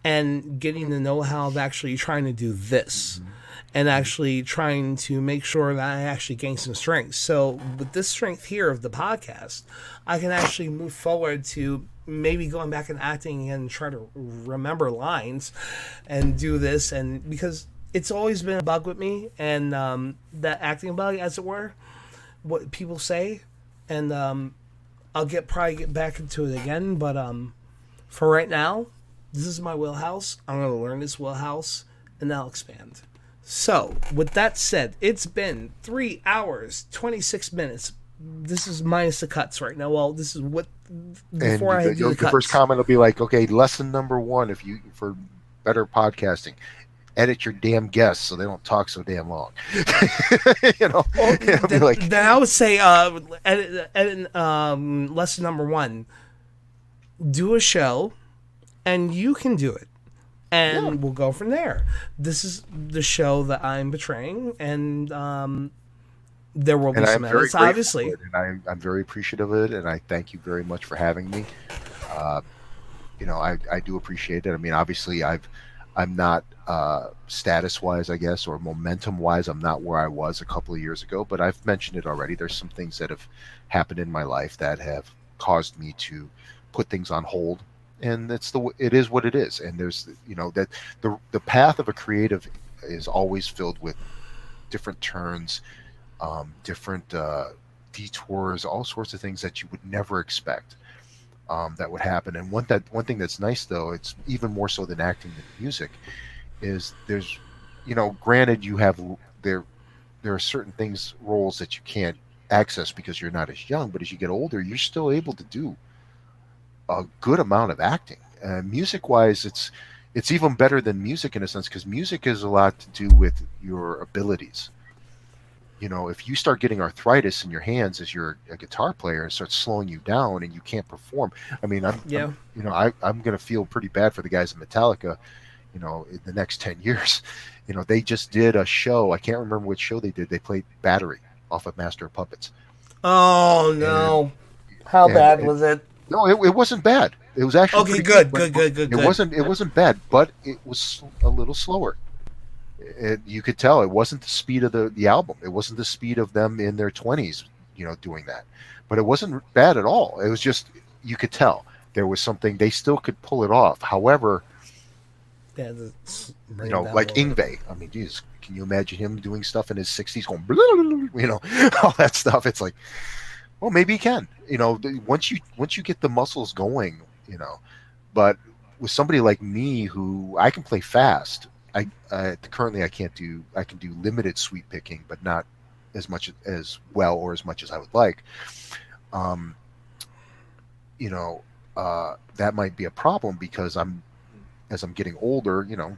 and getting the know-how of actually trying to do this. And actually trying to make sure that I actually gain some strength. So with this strength here of the podcast, I can actually move forward to maybe going back and acting and try to remember lines and do this. And because it's always been a bug with me, and that acting bug, as it were, what people say. And I'll probably get back into it again. But for right now, this is my wheelhouse. I'm going to learn this wheelhouse, and then I'll expand. So, with that said, it's been 3 hours, 26 minutes. This is minus the cuts right now. Well, this is what before I do the cuts. Your first comment will be like, okay, lesson number 1 for better podcasting. Edit your damn guests so they don't talk so damn long. Then I would say edit lesson number 1. Do a show, and you can do it. And we'll go from there. This is the show that I'm betraying, and there will be some edits, obviously. And I'm very appreciative of it, and I thank you very much for having me. I do appreciate it. I mean, obviously, I'm not status-wise, I guess, or momentum-wise, I'm not where I was a couple of years ago, but I've mentioned it already. There's some things that have happened in my life that have caused me to put things on hold. And it is what it is. And there's, that the path of a creative is always filled with different turns, different detours, all sorts of things that you would never expect that would happen. And one thing that's nice, though, it's even more so than acting than music, is there's, granted there are certain roles that you can't access because you're not as young, but as you get older, you're still able to do a good amount of acting. Music-wise, it's even better than music in a sense, because music has a lot to do with your abilities. If you start getting arthritis in your hands as you're a guitar player, and starts slowing you down and you can't perform. I mean, I'm going to feel pretty bad for the guys in Metallica, in the next 10 years. They just did a show. I can't remember which show they did. They played Battery off of Master of Puppets. Oh, no. How bad was it? No, it wasn't bad. It was actually okay. Good. It wasn't bad, but it was a little slower. You could tell it wasn't the speed of the album. It wasn't the speed of them in their 20s, doing that. But it wasn't bad at all. It was just, you could tell there was something. They still could pull it off. However, Yeah, You know, like Ingve. I mean, geez, can you imagine him doing stuff in his 60s going, blah, blah, blah, you know, all that stuff? It's like, well, maybe he can. You know, once you get the muscles going, you know. But with somebody like me who I can play fast, currently I can't do. I can do limited sweep picking, but not as much as well or as much as I would like. You know, that might be a problem because as I'm getting older, you know,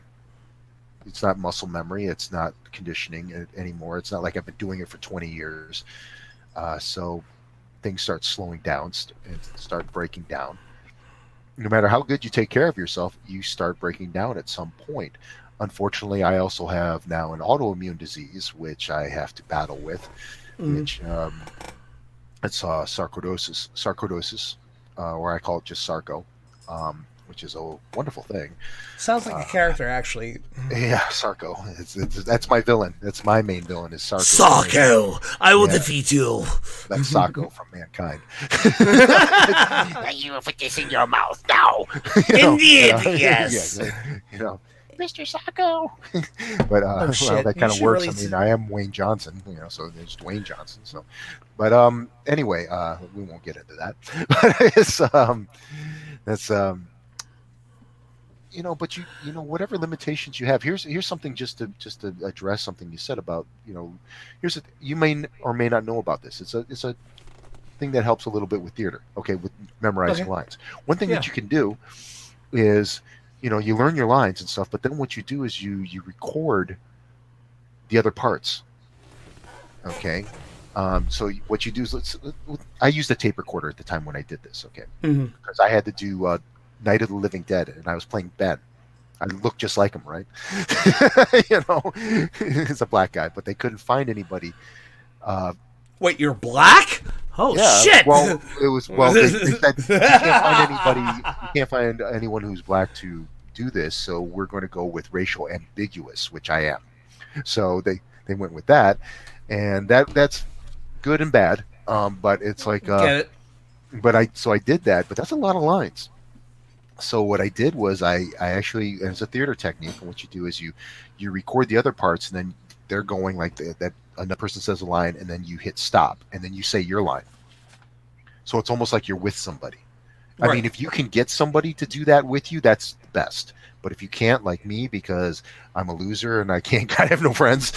it's not muscle memory, it's not conditioning anymore. It's not like I've been doing it for 20 years. So things start slowing down and start breaking down. No matter how good you take care of yourself, you start breaking down at some point. Unfortunately, I also have now an autoimmune disease, which I have to battle with, which it's sarcoidosis, or I call it just sarco, which is a wonderful thing. Sounds like a character, actually. Yeah, Sarko. That's my villain. That's my main villain is Sarko. Sarko, I will defeat you. That's Sarko from Mankind. You put this in your mouth now. Indeed, yes. You know, Mr. Sarko. but Oh, well, shit. that You kind of should works. really I mean, I am Wayne Johnson. You know, so there's Dwayne Johnson. So, but anyway, we won't get into that. But it's that's you know, but you know, whatever limitations you have, here's something just to address something you said about, you know, you may or may not know about this. It's a thing that helps a little bit with theater. Okay, with memorizing lines. One thing that you can do is, you know, you learn your lines and stuff, but then what you do is you record the other parts. Okay, so what you do is I used a tape recorder at the time when I did this. Okay, because I had to do Night of the Living Dead, and I was playing Ben. I looked just like him, right? You know, he's a black guy, but they couldn't find anybody. Wait, you're black? Oh shit! Well, it was they said you can't find anybody. You can't find anyone who's black to do this, so we're going to go with racial ambiguous, which I am. So they went with that, and that's good and bad. But it's like, Get it? but I did that, but that's a lot of lines. So what I did was I actually, as a theater technique, and what you do is you record the other parts, and then they're going like that. Another person says a line, and then you hit stop, and then you say your line. So it's almost like you're with somebody. Right. I mean, if you can get somebody to do that with you, that's the best. But if you can't, like me, because I'm a loser and I have no friends.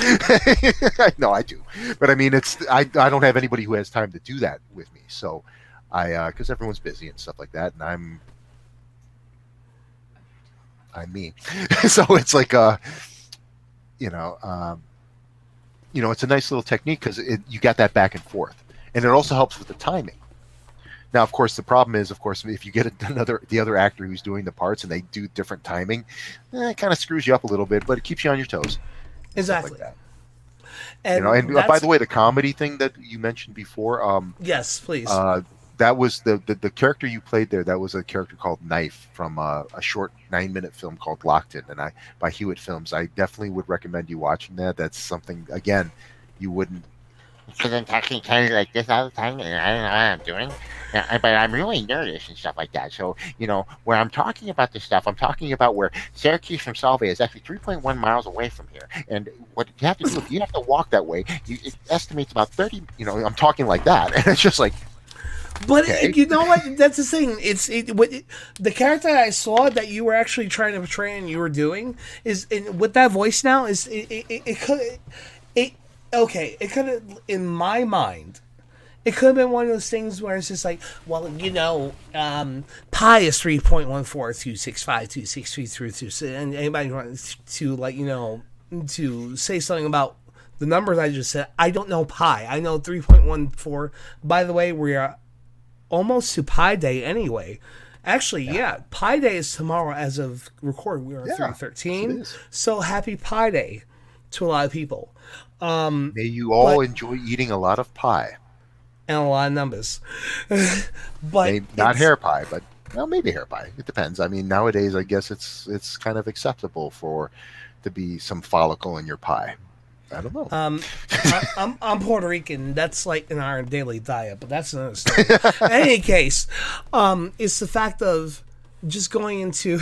No, I do. But I mean, I don't have anybody who has time to do that with me. So because everyone's busy and stuff like that, and I'm me. So it's like it's a nice little technique because you got that back and forth, and it also helps with the timing. Now, of course, the problem is, if you get the other actor who's doing the parts and they do different timing, it kind of screws you up a little bit, but it keeps you on your toes. Exactly. Like that. And, and by the way, the comedy thing that you mentioned before, yes, please. That was the character you played there. That was a character called Knife from a short 9-minute film called Locked In, and by Hewitt Films. I definitely would recommend you watching that. That's something, again, you wouldn't. Because I'm talking kind of like this all the time, and I don't know what I'm doing. But I'm really nervous and stuff like that. So, you know, where I'm talking about this stuff, I'm talking about where Syracuse from Salve is actually 3.1 miles away from here. And what you have to do, if you have to walk that way, it estimates about 30, I'm talking like that. And it's just like, but okay. You know what? That's the thing. The character I saw that you were actually trying to portray and you were doing is with that voice now is it could have, in my mind, it could have been one of those things where it's just like, well, pi is 3.142652633, and anybody wants to to say something about the numbers I just said. I don't know pi. I know 3.14. By the way, we are almost to Pi Day anyway. Actually, Pi Day is tomorrow as of record. We are 3/13. So happy Pi Day to a lot of people. May you all enjoy eating a lot of pie. And a lot of numbers. But not hair pie, but maybe hair pie. It depends. I mean, nowadays I guess it's kind of acceptable to be some follicle in your pie. I don't know. I'm Puerto Rican. That's like in our daily diet, but that's another story. In any case, it's the fact of just going into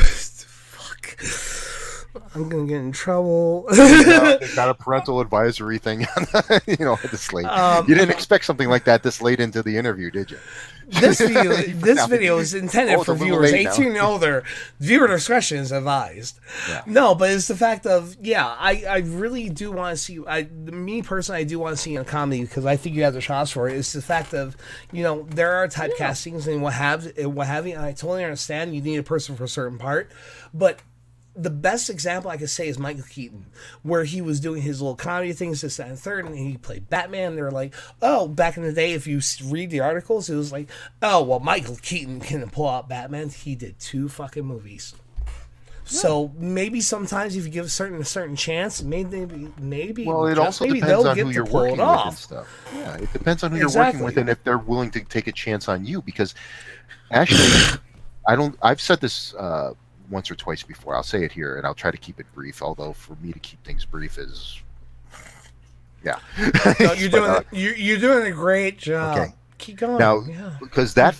I'm gonna get in trouble. They got a parental advisory thing, this late. You didn't expect something like that this late into the interview, did you? This video is intended for viewers 18 and older. Viewer discretion is advised. Yeah. No, but it's the fact of, I really do want to see, me personally, I do want to see a comedy because I think you have the shots for it. It's the fact of, there are typecastings and what have you, and I totally understand you need a person for a certain part, but the best example I could say is Michael Keaton, where he was doing his little comedy things, this, that, and third, and he played Batman. They were like, oh, back in the day, if you read the articles, it was like, oh, well, Michael Keaton can pull out Batman. He did 2 fucking movies. Yeah. So maybe sometimes if you give a certain chance, maybe. Well, it also depends on who you're working with and stuff. Yeah, it depends on who you're working with and if they're willing to take a chance on you. Because actually, I've said this once or twice before. I'll say it here, and I'll try to keep it brief. Although for me to keep things brief is, yeah. No, you're doing a great job. Okay. Keep going. Now, because that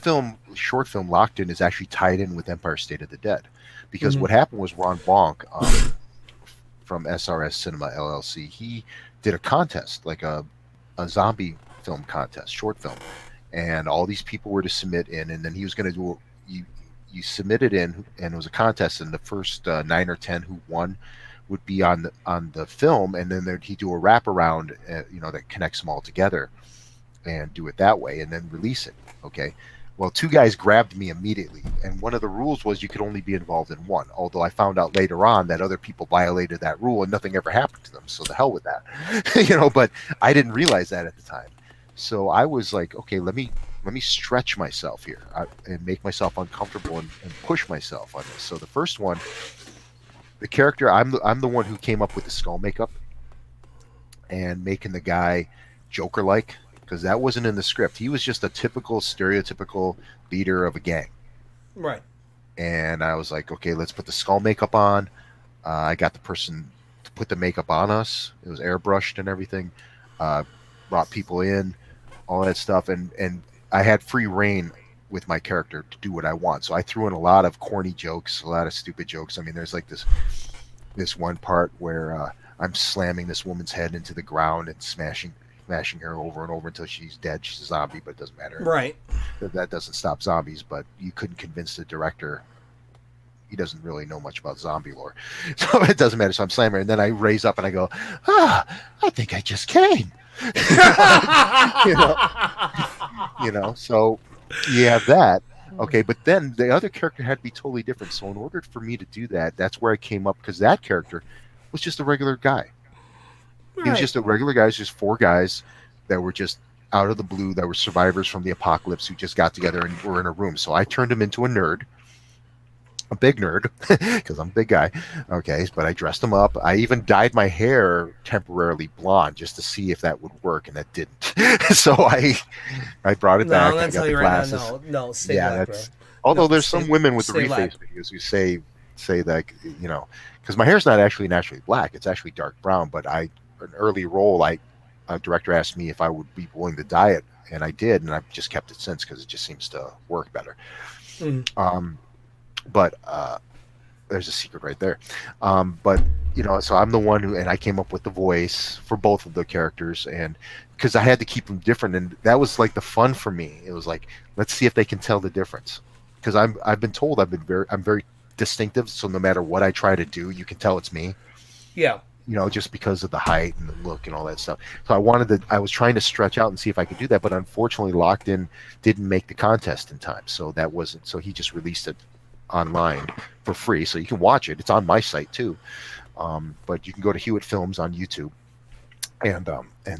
short film, Locked In, is actually tied in with Empire State of the Dead. Because what happened was Ron Bonk from SRS Cinema LLC, he did a contest, like a zombie film contest, short film, and all these people were to submit in, and then he was going to do you submitted in, and it was a contest, and the first 9 or 10 who won would be on the film, and then he'd do a wraparound, that connects them all together, and do it that way, and then release it. Okay. Well, 2 guys grabbed me immediately, and one of the rules was you could only be involved in one. Although I found out later on that other people violated that rule, and nothing ever happened to them. So the hell with that, But I didn't realize that at the time. So I was like, okay, let me stretch myself here and make myself uncomfortable and push myself on this. So the first one, the character, I'm the one who came up with the skull makeup and making the guy Joker-like, because that wasn't in the script. He was just a typical, stereotypical leader of a gang. Right. And I was like, okay, let's put the skull makeup on. I got the person to put the makeup on us. It was airbrushed and everything. Brought people in, all that stuff, and I had free reign with my character to do what I want. So I threw in a lot of corny jokes, a lot of stupid jokes. I mean, there's like this one part where I'm slamming this woman's head into the ground and smashing her over and over until she's dead. She's a zombie, but it doesn't matter. Right. That doesn't stop zombies, but you couldn't convince the director. He doesn't really know much about zombie lore. So it doesn't matter. So I'm slamming her, and then I raise up and I go, I think I just came. So you have that. Okay, but then the other character had to be totally different. So in order for me to do that, that's where I came up, because that character was just a regular guy. Right. He was just a regular guy. Just 4 guys that were just out of the blue, that were survivors from the apocalypse who just got together and were in a room. So I turned him into a nerd. A big nerd, because I'm a big guy. Okay, but I dressed him up. I even dyed my hair temporarily blonde just to see if that would work, and that didn't. So I brought it back. I got the glasses. No, stay black, bro. Although there's some women with the reface videos who say that, because my hair's not actually naturally black. It's actually dark brown. But an early role, a director asked me if I would be willing to dye it, and I did, and I've just kept it since because it just seems to work better. But there's a secret right there. But so I'm the one who, and I came up with the voice for both of the characters, and because I had to keep them different, and that was like the fun for me. It was like, let's see if they can tell the difference, because I've been told I'm very distinctive. So no matter what I try to do, you can tell it's me. Yeah. Just because of the height and the look and all that stuff. So I was trying to stretch out and see if I could do that, but unfortunately Locked In didn't make the contest in time. So that wasn't, so he just released it online for free. So you can watch it. It's on my site too. But you can go to Hewitt Films on YouTube and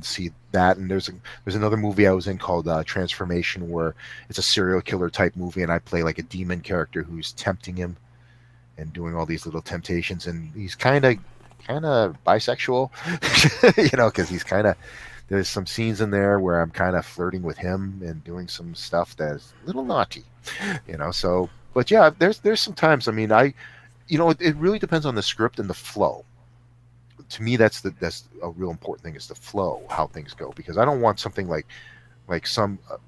see that. And there's another movie I was in called Transformation, where it's a serial killer type movie, and I play like a demon character who's tempting him and doing all these little temptations, and he's kind of bisexual, because he's there's some scenes in there where I'm kind of flirting with him and doing some stuff that's a little naughty, so, but yeah, there's some times, I mean, it really depends on the script and the flow. To me, that's a real important thing, is the flow, how things go, because I don't want something like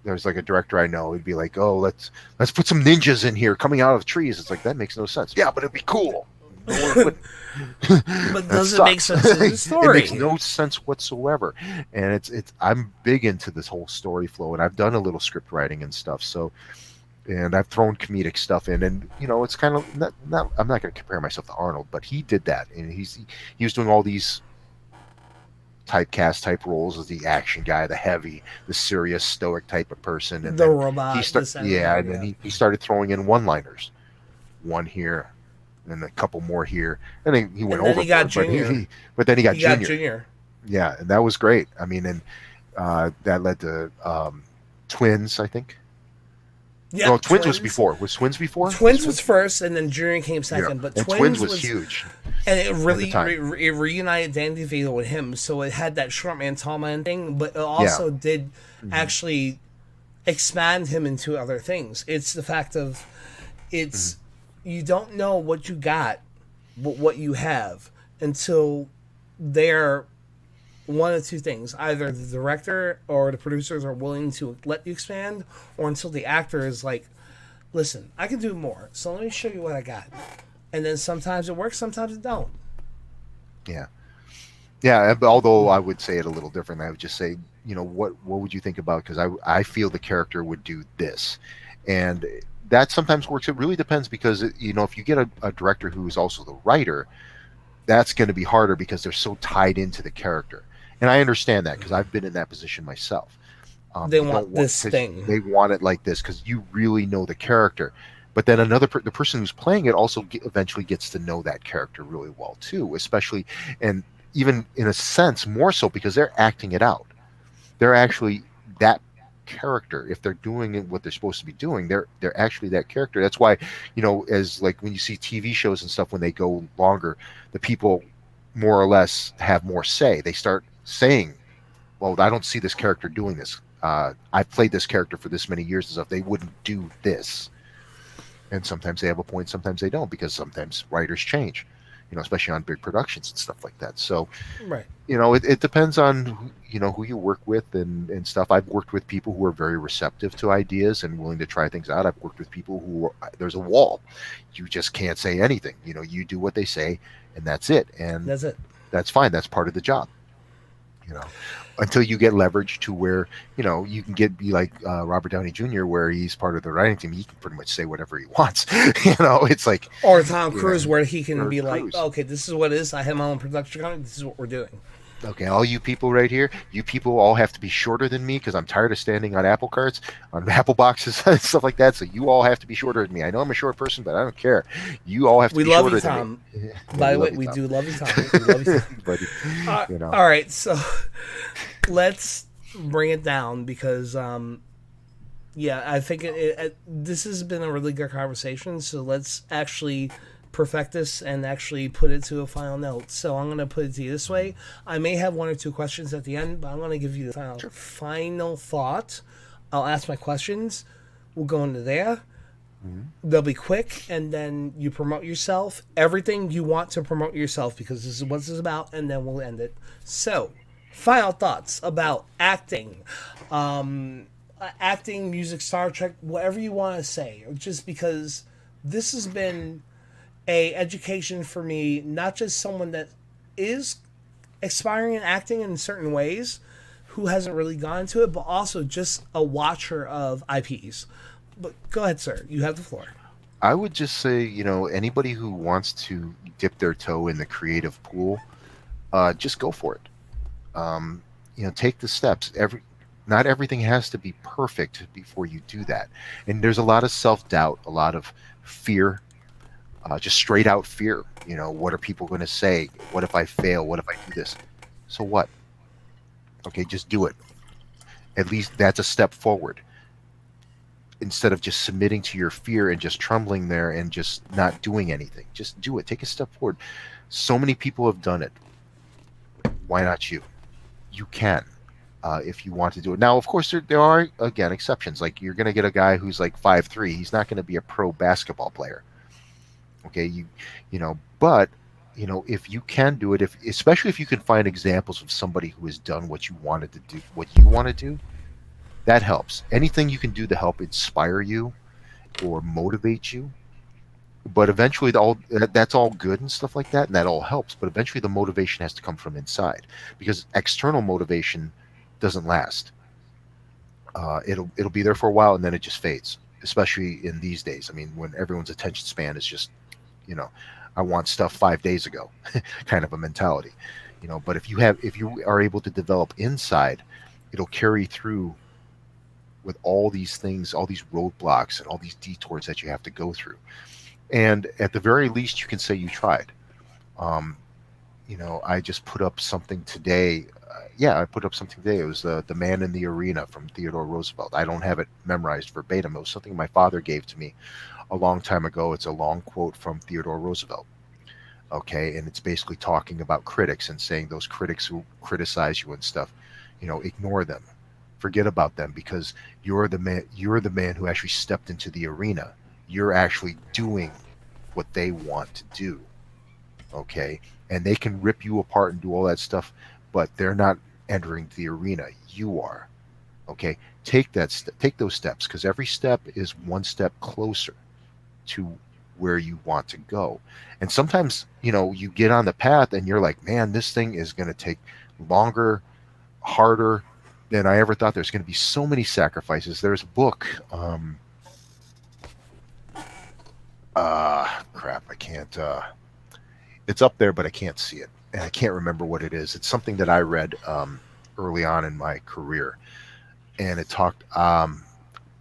there's like a director I know, he'd be like, oh, let's put some ninjas in here coming out of trees. It's like, that makes no sense. Yeah, but it'd be cool. No one would. But That doesn't make sucks. sense in the It story. makes no sense whatsoever. And it's I'm big into this whole story flow, and I've done a little script writing and stuff. So, and I've thrown comedic stuff in, and it's kind of not I'm not going to compare myself to Arnold, but he did that, and he was doing all these typecast type roles as the action guy, the heavy, the serious, stoic type of person, and The then robot, this and yeah, that, and then yeah. he started throwing in one-liners, one here, and a couple more here, and then he went And then overboard. he got Junior. But then he got He got Junior. Junior. Yeah, and that was great. I mean, and that led to Twins, I think. Yeah, No, Twins was before. Was Twins before? Twins was first, and then Junior came Yeah. second. But And Twins was huge. and it really time. it reunited Danny DeVito with him. So it had that short man, tall man thing, but it also did actually expand him into other things. It's the fact of you don't know what you got, what you have until they're one of two things. Either the director or the producers are willing to let you expand, or until the actor is like, listen, I can do more, so let me show you what I got. And then sometimes it works, sometimes it don't. Yeah. Yeah, but although I would say it a little different. I would just say, what would you think about, because I feel the character would do this. And that sometimes works. It really depends, because if you get a director who is also the writer, that's going to be harder because they're so tied into the character. And I understand that, because I've been in that position myself. They want this thing. They want it like this because you really know the character. But then the person who's playing it also eventually gets to know that character really well too, especially, and even in a sense more so, because they're acting it out. They're actually that character. If they're doing what they're supposed to be doing, they're actually that character. That's why, as like when you see TV shows and stuff, when they go longer, the people more or less have more say. They start saying, well, I don't see this character doing this. I've played this character for this many years and stuff. They wouldn't do this. And sometimes they have a point, sometimes they don't, because sometimes writers change, especially on big productions and stuff like that. So, Right. it depends on who you work with and stuff. I've worked with people who are very receptive to ideas and willing to try things out. I've worked with people who there's a wall. You just can't say anything. You do what they say, and that's it. And That's it. that's fine. That's part of the job. Until you get leverage to where you can be like Robert Downey Jr., where he's part of the writing team. He can pretty much say whatever he wants. It's like, or Tom Cruise, where he can be Cruise. like, okay, this is what it is. I have my own production company. This is what we're doing. okay, all you people right here, you people all have to be shorter than me, because I'm tired of standing on apple carts, on apple boxes, and stuff like that. So you all have to be shorter than me. I know I'm a short person, but I don't care. You all have to We be love shorter you, than Tom. me. By the way, you, we Tom. do love you, Tom. We love you, Tom. But, All right, so let's bring it down, because I think this has been a really good conversation, so let's actually perfect this and actually put it to a final note. So I'm going to put it to you this way. I may have one or two questions at the end, but I'm going to give you the final thought. I'll ask my questions. We'll go into there. They'll be quick, and then you promote yourself. Everything you want to promote yourself, because this is what this is about, and then we'll end it. So, final thoughts about acting. Acting, music, Star Trek, whatever you want to say. Just because this has been a education for me, not just someone that is aspiring in acting in certain ways, who hasn't really gone into it, but also just a watcher of IPs. But go ahead, sir. You have the floor. I would just say, anybody who wants to dip their toe in the creative pool, just go for it. Take the steps. Not everything has to be perfect before you do that. And there's a lot of self-doubt, a lot of fear, just straight out fear. What are people going to say? What if I fail? What if I do this? So what? Okay, just do it. At least that's a step forward. Instead of just submitting to your fear and just trembling there and just not doing anything. Just do it. Take a step forward. So many people have done it. Why not you? You can, if you want to do it. Now, of course, there are, again, exceptions. Like, you're going to get a guy who's like 5'3". He's not going to be a pro basketball player. Okay, but if you can do it, especially if you can find examples of somebody who has done what you wanted to do, what you want to do, that helps. Anything you can do to help inspire you or motivate you, but eventually that's all good and stuff like that, and that all helps, but eventually the motivation has to come from inside, because external motivation doesn't last. It'll be there for a while and then it just fades, especially in these days. I mean, when everyone's attention span is just, you know, I want stuff 5 days ago kind of a mentality, but if you are able to develop inside, it'll carry through with all these things, all these roadblocks and all these detours that you have to go through. And at the very least, you can say you tried. Um, I just put up something today. Yeah, I put up something today. It was the Man in the Arena from Theodore Roosevelt. I don't have it memorized verbatim. It was something my father gave to me a long time ago. It's a long quote from Theodore Roosevelt. Okay, and it's basically talking about critics and saying those critics who criticize you and stuff, ignore them, forget about them, because you're the man. You're the man who actually stepped into the arena. You're actually doing what they want to do. Okay, and they can rip you apart and do all that stuff, but they're not entering the arena. You are. Okay, take take those steps, because every step is one step closer to where you want to go. And sometimes, you get on the path and you're like, man, this thing is going to take longer, harder than I ever thought. There's going to be so many sacrifices. There's a book. Crap, I can't. It's up there, but I can't see it, and I can't remember what it is. It's something that I read early on in my career, and it talked. I'm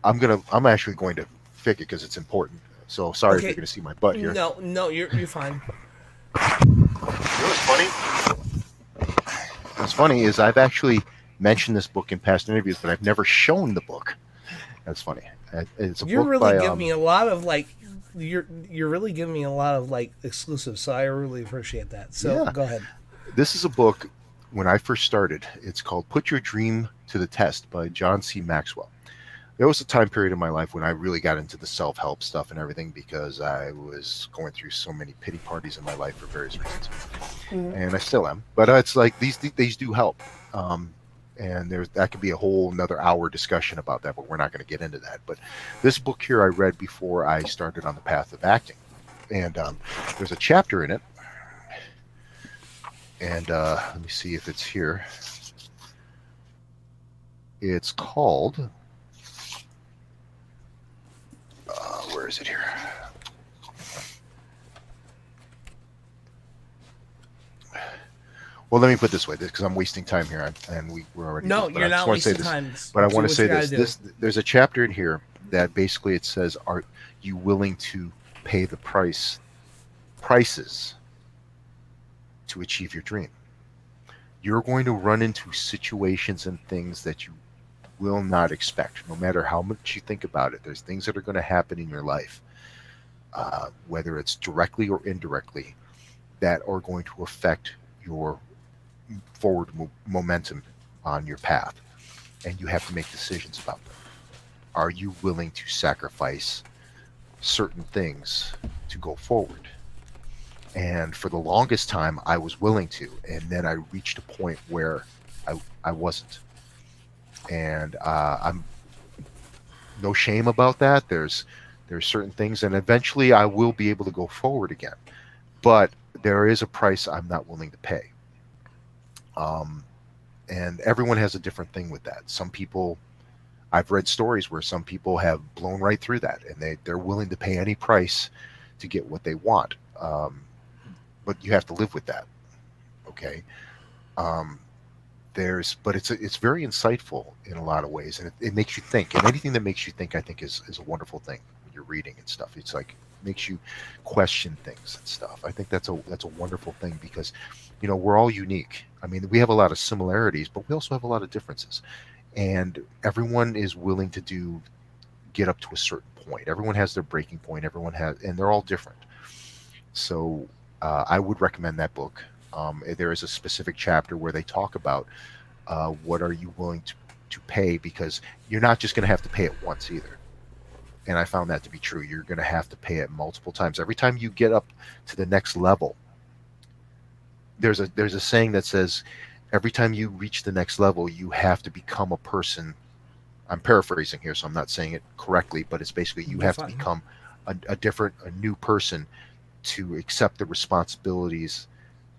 actually going to pick it because it's important. So sorry if you're going to see my butt here. No, you're fine. What's funny? What's funny is I've actually mentioned this book in past interviews, but I've never shown the book. That's funny. It's a You're book really by, giving me a lot of you're really giving me a lot of exclusives, so I really appreciate that. So Yeah. go ahead. This is a book. When I first started, it's called "Put Your Dream to the Test" by John C. Maxwell. There was a time period in my life when I really got into the self-help stuff and everything, because I was going through so many pity parties in my life for various reasons, and I still am. But it's like these do help, and that could be a whole another hour discussion about that, but we're not going to get into that. But this book here I read before I started on the path of acting, and there's a chapter in it, and let me see if it's here. It's called. Where is it here? Well, let me put it this way, because I'm wasting time here, and we're already. No, you're not wasting time. But I want to say this. There's a chapter in here that basically it says, "Are you willing to pay the prices to achieve your dream?" You're going to run into situations and things that you will not expect, no matter how much you think about it. There's things that are going to happen in your life, whether it's directly or indirectly, that are going to affect your forward momentum on your path, and you have to make decisions about them. Are you willing to sacrifice certain things to go forward? And for the longest time, I was willing to, and then I reached a point where I wasn't. And I'm no shame about that. There's certain things, and eventually I will be able to go forward again. But there is a price I'm not willing to pay. And everyone has a different thing with that. Some people, I've read stories where some people have blown right through that, and they're willing to pay any price to get what they want. But you have to live with that. Okay. But it's very insightful in a lot of ways, and it makes you think. And anything that makes you think, I think, is a wonderful thing when you're reading and stuff. It's like makes you question things and stuff. I think that's a wonderful thing, because we're all unique. I mean, we have a lot of similarities, but we also have a lot of differences, and everyone is willing to get up to a certain point. Everyone has their breaking point. And they're all different. So I would recommend that book. There is a specific chapter where they talk about what are you willing to pay, because you're not just going to have to pay it once either. And I found that to be true. You're going to have to pay it multiple times. Every time you get up to the next level, there's a saying that says, every time you reach the next level, you have to become a person. I'm paraphrasing here, so I'm not saying it correctly, but it's basically you have to become a new person to accept the responsibilities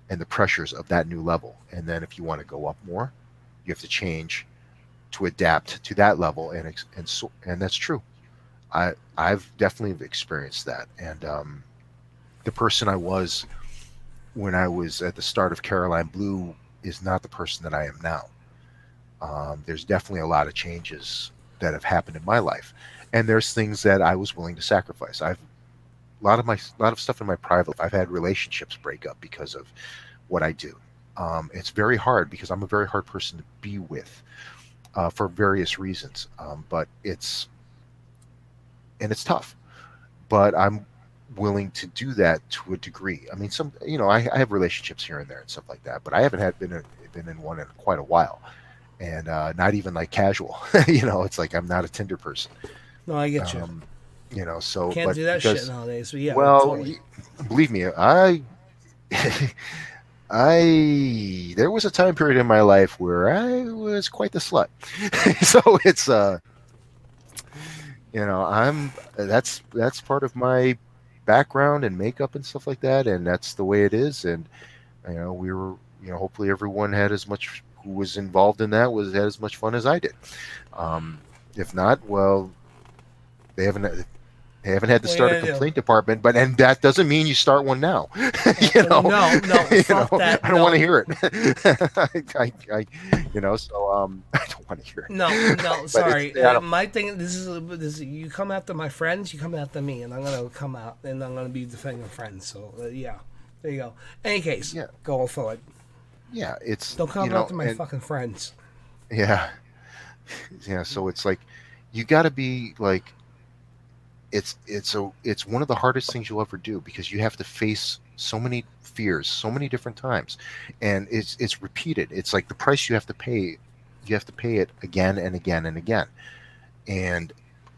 and the pressures of that new level. And then if you want to go up more, you have to change to adapt to that level, and that's true. I've definitely experienced that, and the person I was when I was at the start of Caroline Blue is not the person that I am now. There's definitely a lot of changes that have happened in my life, and there's things that I was willing to sacrifice. I've a lot of stuff in my private life. I've had relationships break up because of what I do. It's very hard because I'm a very hard person to be with for various reasons. But it's tough. But I'm willing to do that to a degree. I mean, I have relationships here and there and stuff like that, but I haven't been in one in quite a while, and not even like casual. It's like I'm not a Tinder person. No, I get you. So Can't do that shit nowadays. But yeah, well, totally. believe me, I there was a time period in my life where I was quite the slut. So it's I'm that's part of my background and makeup and stuff like that, and that's the way it is. And we were, hopefully everyone had as much who was involved in that had as much fun as I did. If not, well, they haven't had to start a complaint department, and that doesn't mean you start one now. No, fuck that. I don't want to hear it. So I don't want to hear it. No, sorry. My thing, this is you come after my friends, you come after me, and I'm gonna come out and I'm gonna be defending friends. So yeah, there you go. Any case, going forward. Yeah, don't come after my fucking friends. Yeah, yeah. So it's like you got to be like. It's one of the hardest things you'll ever do because you have to face so many fears so many different times, and it's repeated. It's like the price you have to pay. You have to pay it again and again and again. And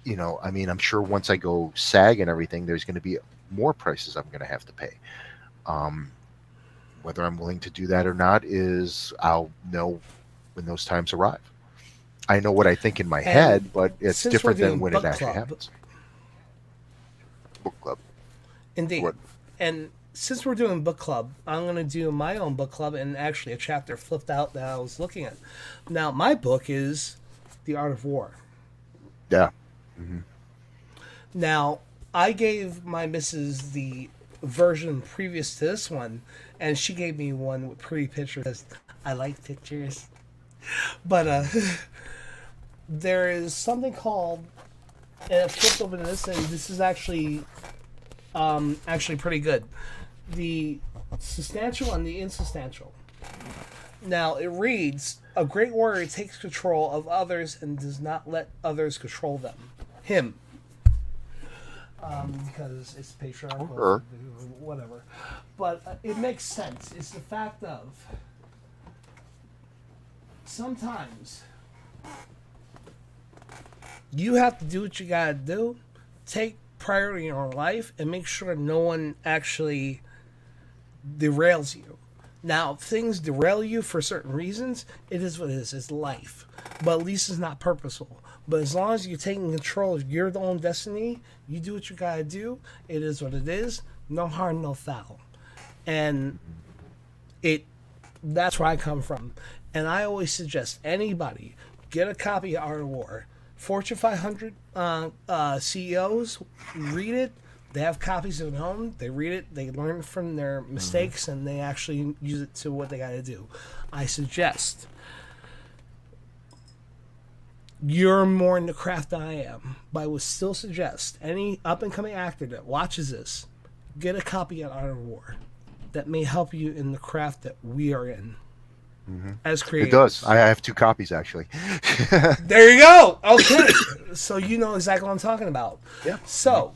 I mean, I'm sure once I go SAG and everything, there's going to be more prices I'm going to have to pay. Whether I'm willing to do that or not I'll know when those times arrive. I know what I think in my head, but it's different than when it actually happens. Book club. Indeed. What? And since we're doing book club, I'm going to do my own book club, and actually a chapter flipped out that I was looking at. Now, my book is The Art of War. Yeah. Mm-hmm. Now, I gave my missus the version previous to this one, and she gave me one with pretty pictures. I like pictures. But there is something called, and I flipped open this, and this is actually pretty good. The substantial and the insubstantial. Now, it reads, a great warrior takes control of others and does not let others control them. Him. Because it's patriarchal, whatever. But it makes sense. It's the fact of sometimes you have to do what you gotta do, take priority in your life, and make sure no one actually derails you. Now, if things derail you for certain reasons, it is what it is. It's life. But at least it's not purposeful. But as long as you're taking control of your own destiny, you do what you gotta do, it is what it is. No harm, no foul. And that's where I come from. And I always suggest anybody get a copy of Art of War. Fortune 500 CEOs read it. They have copies of it at home. They read it. They learn from their mistakes, and they actually use it to what they got to do. I suggest you're more in the craft than I am, but I would still suggest any up-and-coming actor that watches this, get a copy of Art of War. That may help you in the craft that we are in. Mm-hmm. As creators. It does. I have 2 copies, actually. There you go. Okay. So you know exactly what I'm talking about. Yeah. So,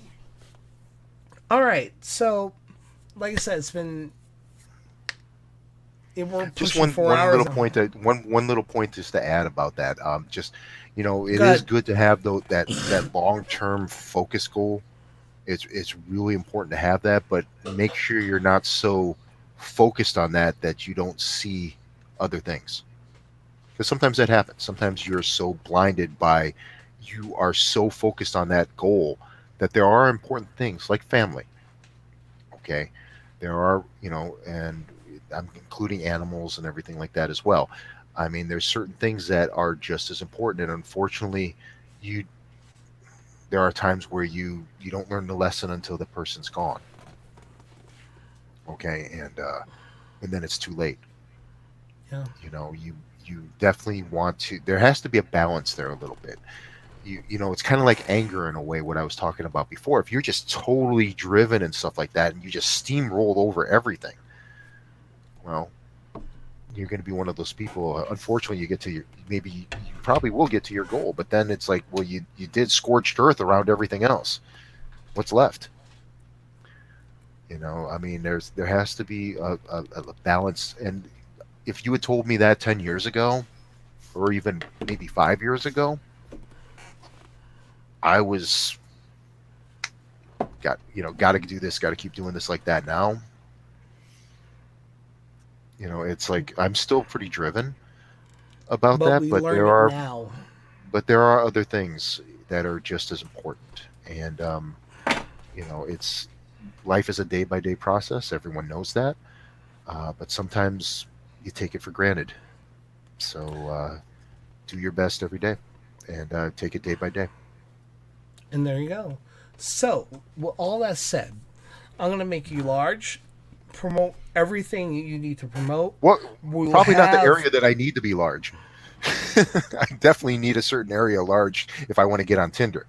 all right. So, like I said, it's been... Just one little point just to add about that. It is good to have that long-term focus goal. It's really important to have that, but make sure you're not so focused on that you don't see other things, because sometimes that happens. Sometimes you're so blinded by, you are so focused on that goal that there are important things like family. Okay, there are, and I'm including animals and everything like that as well. I mean, there's certain things that are just as important, and unfortunately, you there are times where you don't learn the lesson until the person's gone. Okay, and then it's too late. Yeah. You definitely want to. There has to be a balance there a little bit. It's kind of like anger in a way, what I was talking about before. If you're just totally driven and stuff like that, and you just steamroll over everything, well, you're going to be one of those people. Unfortunately, you get to maybe you probably will get to your goal, but then it's like, well, you did scorched earth around everything else. What's left? I mean, there has to be a balance. And if you had told me that 10 years ago, or even maybe 5 years ago, I was got to do this, got to keep doing this like that. Now, it's like I'm still pretty driven about But that, we but learn there it are now. other things that are just as important. And it's life is a day by day process. Everyone knows that, but sometimes you take it for granted. So do your best every day, and take it day by day. And there you go. So, with all that said, I'm going to make you large, promote everything you need to promote. Well, We'll probably not the have- area that I need to be large. I definitely need a certain area large if I want to get on Tinder.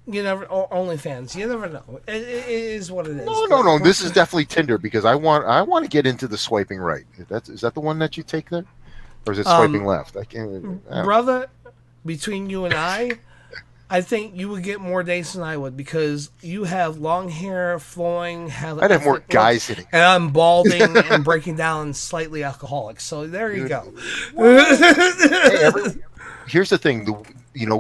You never, or OnlyFans. You never know. It is what it is. No. This is definitely Tinder because I want to get into the swiping right. Is that the one that you take there, or is it swiping left? I can't. Brother, between you and I think you would get more dates than I would because you have long hair, flowing. I'd have more guys hitting. And I'm balding and breaking down and slightly alcoholic. So there you go. Hey, here's the thing.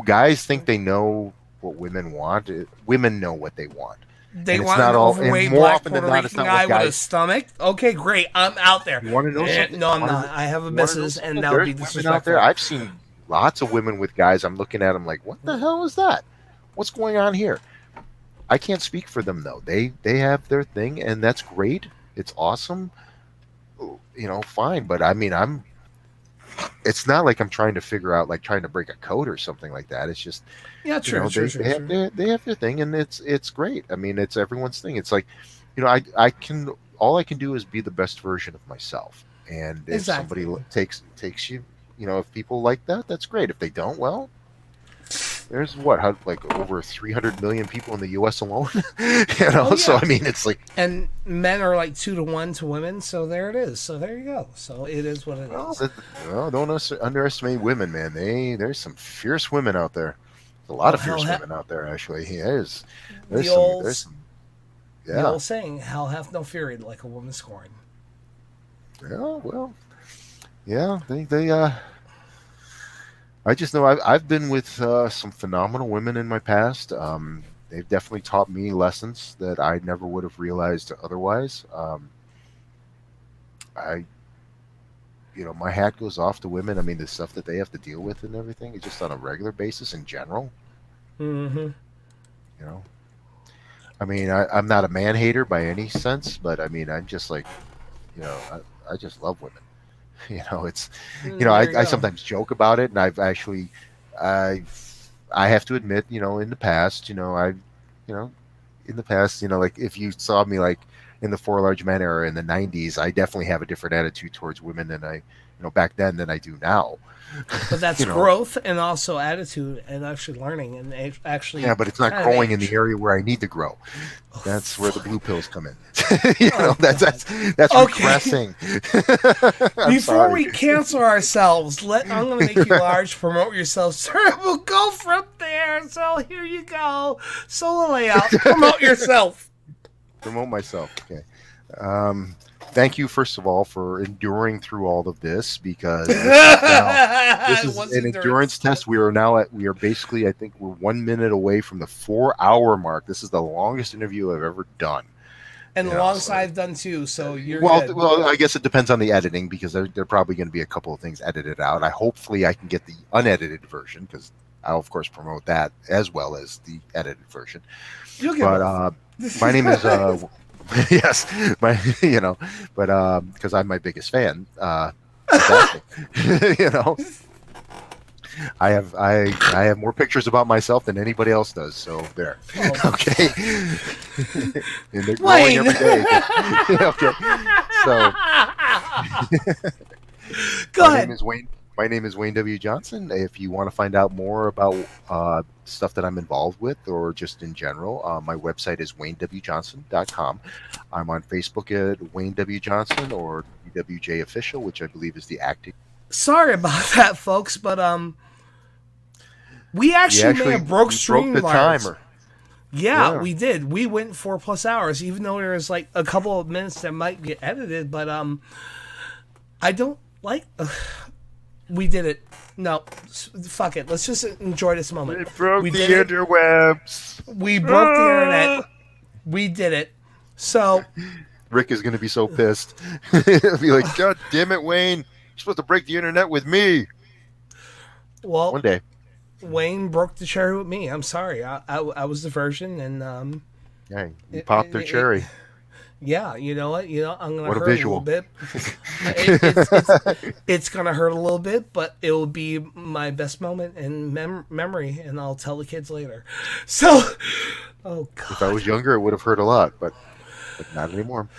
Guys think they know what women want. Women know what they want. They And it's want not an all- overweight and more black often than Puerto not, it's Rican not what guy with a guys- stomach. Okay, great. I'm out there. You want to know something? No, I'm Wanna not. know- I have a you wanna know business, something? and that would be There's women out there. disrespectful. I've seen lots of women with guys. I'm looking at them like, what the hell is that? What's going on here? I can't speak for them though. They have their thing, and that's great. It's awesome. Fine. But I mean, it's not like I'm trying to figure out, like trying to break a code or something like that. It's just, Yeah, true. they have their thing, and it's great. I mean, it's everyone's thing. It's like, all I can do is be the best version of myself. And if Exactly. somebody takes you, if people like that, that's great. If they don't, well, there's like over 300 million people in the U.S. alone. Oh, So yeah. I mean, it's like, And men are like 2 to 1 to women, so there it is. So there you go. So it is what it well, is. don't underestimate women, man. There's some fierce women out there. There's a lot of hell, fierce ha- women out there, actually. There's The some, old- there's some, The yeah. old saying, "Hell hath no fury like a woman scorned." Yeah, well, yeah, they I just know I've been with some phenomenal women in my past. They've definitely taught me lessons that I never would have realized otherwise. My hat goes off to women. I mean, the stuff that they have to deal with and everything is just on a regular basis in general. Mm-hmm. I mean, I'm not a man hater by any sense, but I mean, I'm just like, I just love women. It's, I sometimes joke about it, and I've actually, I have to admit, in the past, like if you saw me like in the Four Large Men era in the '90s, I definitely have a different attitude towards women than I, back then than I do now. But that's growth and also attitude and actually learning and actually. Yeah, but it's not kind of growing in age. the area where I need to grow. That's where the blue pills come in. Oh, that's Okay. regressing. I'm Before sorry. we cancel ourselves, I'm going to make you large, promote yourself, sir. We'll go from there. So here you go. Solo layout. Promote yourself. Promote myself. Okay. Thank you, first of all, for enduring through all of this, because this It is was an endurance test. We are basically, I think we're 1 minute away from the 4-hour mark. This is the longest interview I've ever done. And the Yeah, longest so- I've done too. So you're Well, good. I guess it depends on the editing, because there are probably going to be a couple of things edited out. Hopefully I can get the unedited version, because I'll of course promote that as well as the edited version. You'll get But both. my name is yes, my but because I'm my biggest fan. Exactly. you know, I have more pictures about myself than anybody else does. So there. Oh, Okay. And they're growing Wayne. every day. Okay. So Go my ahead. name is Wayne. My name is Wayne W. Johnson. If you want to find out more about stuff that I'm involved with or just in general, my website is waynewjohnson.com. I'm on Facebook at Wayne W. Johnson or WWJ Official, which I believe is the acting. Sorry about that, folks, but we We actually may actually have broke we broke the Streamlabs. timer. Yeah, Yeah. we did. We went 4+ hours, even though there was like a couple of minutes that might get edited. But I don't like. We did it. No, fuck it. Let's just enjoy this moment. It broke We the did it. interwebs. We broke the internet. We did it. So Rick is going to be so pissed. He'll be like, God damn it, Wayne. You're supposed to break the internet with me. well, One day. Wayne broke the cherry with me. I'm sorry. I was the virgin, and Yeah, you popped their it- cherry. yeah, you know what? I'm gonna What a hurt visual. a little bit. It's gonna hurt a little bit, but it will be my best moment in memory, and I'll tell the kids later. So, oh If I god, was younger, it would have hurt a lot, but not anymore.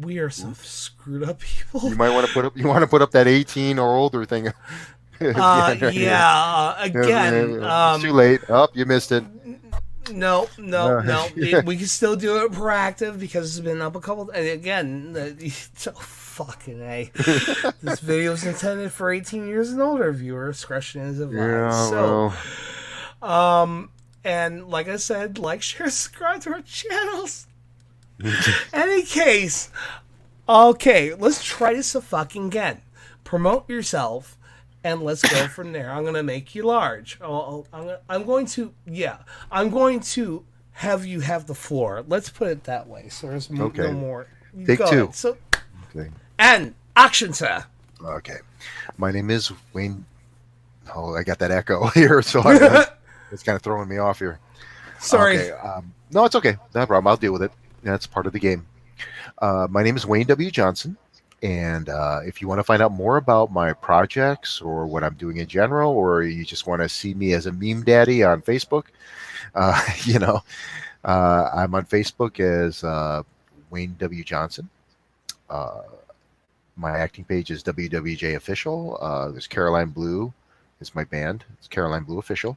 we are some screwed up people. You might want to put up that 18 or older thing. Yeah. Again, It's too late. Oh, you missed it. no. No. We can still do it proactive because it's been up a couple. And again, oh, fucking a. This video is intended for 18 years and older viewers. Discretion is advised. Yeah, So, well, and like I said, like, share, subscribe to our channels. Any case, okay, let's try this a fucking again. Promote yourself, and let's go from there. I'm gonna make you large. I'm going to have you have the floor. Let's put it that way. So there's Okay. no more. Take Go two. ahead. So okay. and action, sir. Okay. My name is Wayne. Oh, I got that echo here, so it's kind of throwing me off here. Sorry. Okay. No, it's okay. No problem. I'll deal with it. That's part of the game. My name is Wayne W. Johnson. And if you want to find out more about my projects or what I'm doing in general, or you just want to see me as a meme daddy on Facebook, I'm on Facebook as Wayne W. Johnson. My acting page is WWJ Official. There's Caroline Blue. It's my band. It's Caroline Blue Official.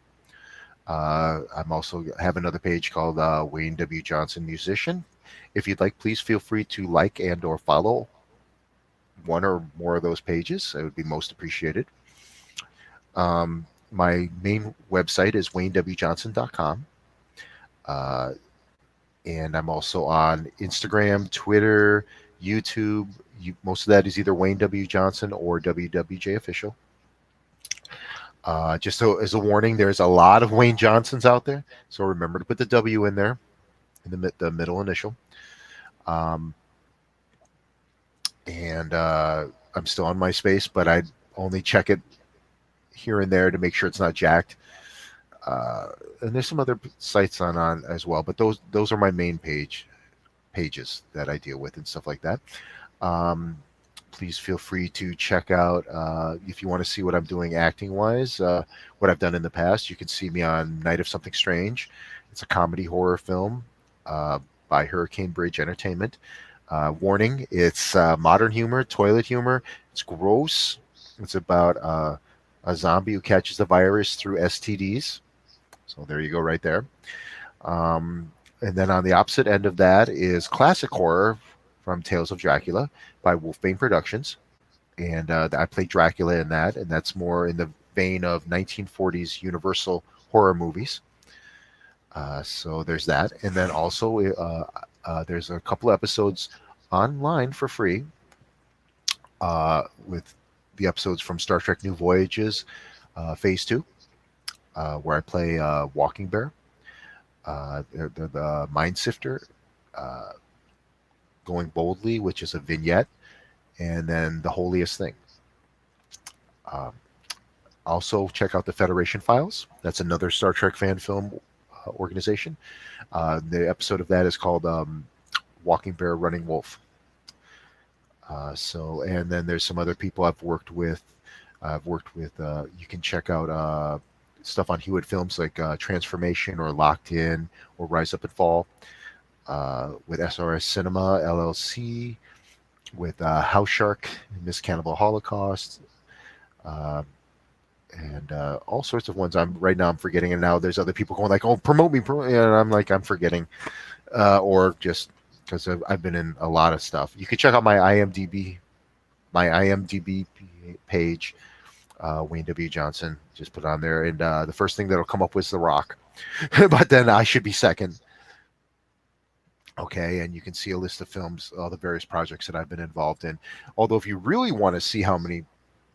I'm also have another page called Wayne W. Johnson Musician. If you'd like, please feel free to like and or follow one or more of those pages. It would be most appreciated. My main website is waynewjohnson.com. And I'm also on Instagram, Twitter, YouTube. Most of that is either Wayne W. Johnson or WWJ Official. Just so as a warning, there's a lot of Wayne Johnsons out there. So remember to put the W in there, in the middle initial. And I'm still on MySpace, but I only check it here and there to make sure it's not jacked. And there's some other sites on as well, but those are my main pages that I deal with and stuff like that. Please feel free to check out if you want to see what I'm doing acting wise, what I've done in the past. You can see me on Night of Something Strange. It's a comedy horror film by Hurricane Bridge Entertainment. Warning, it's modern humor, toilet humor. It's gross. It's about a zombie who catches the virus through STDs. So there you go right there. And then on the opposite end of that is classic horror from Tales of Dracula by Wolfbane Productions. And I play Dracula in that, and that's more in the vein of 1940s Universal horror movies. So there's that. And then also there's a couple episodes online for free with the episodes from Star Trek New Voyages Phase 2, where I play Walking Bear, the Mind Sifter, Going Boldly, which is a vignette, and then The Holiest Thing. Also, check out the Federation Files. That's another Star Trek fan film organization. The episode of that is called Walking Bear, Running Wolf. And then there's some other people I've worked with. You can check out stuff on Hewitt Films like Transformation or Locked In or Rise Up and Fall. With SRS Cinema LLC, with House Shark, Miss Cannibal Holocaust, and all sorts of ones. I'm forgetting, and now there's other people going like, "Oh, promote me," and I'm like, I'm forgetting, or just because I've been in a lot of stuff. You can check out my IMDb page, Wayne W. Johnson. Just put it on there, and the first thing that'll come up was The Rock, but then I should be second. Okay, and you can see a list of films, all the various projects that I've been involved in. Although, if you really want to see how many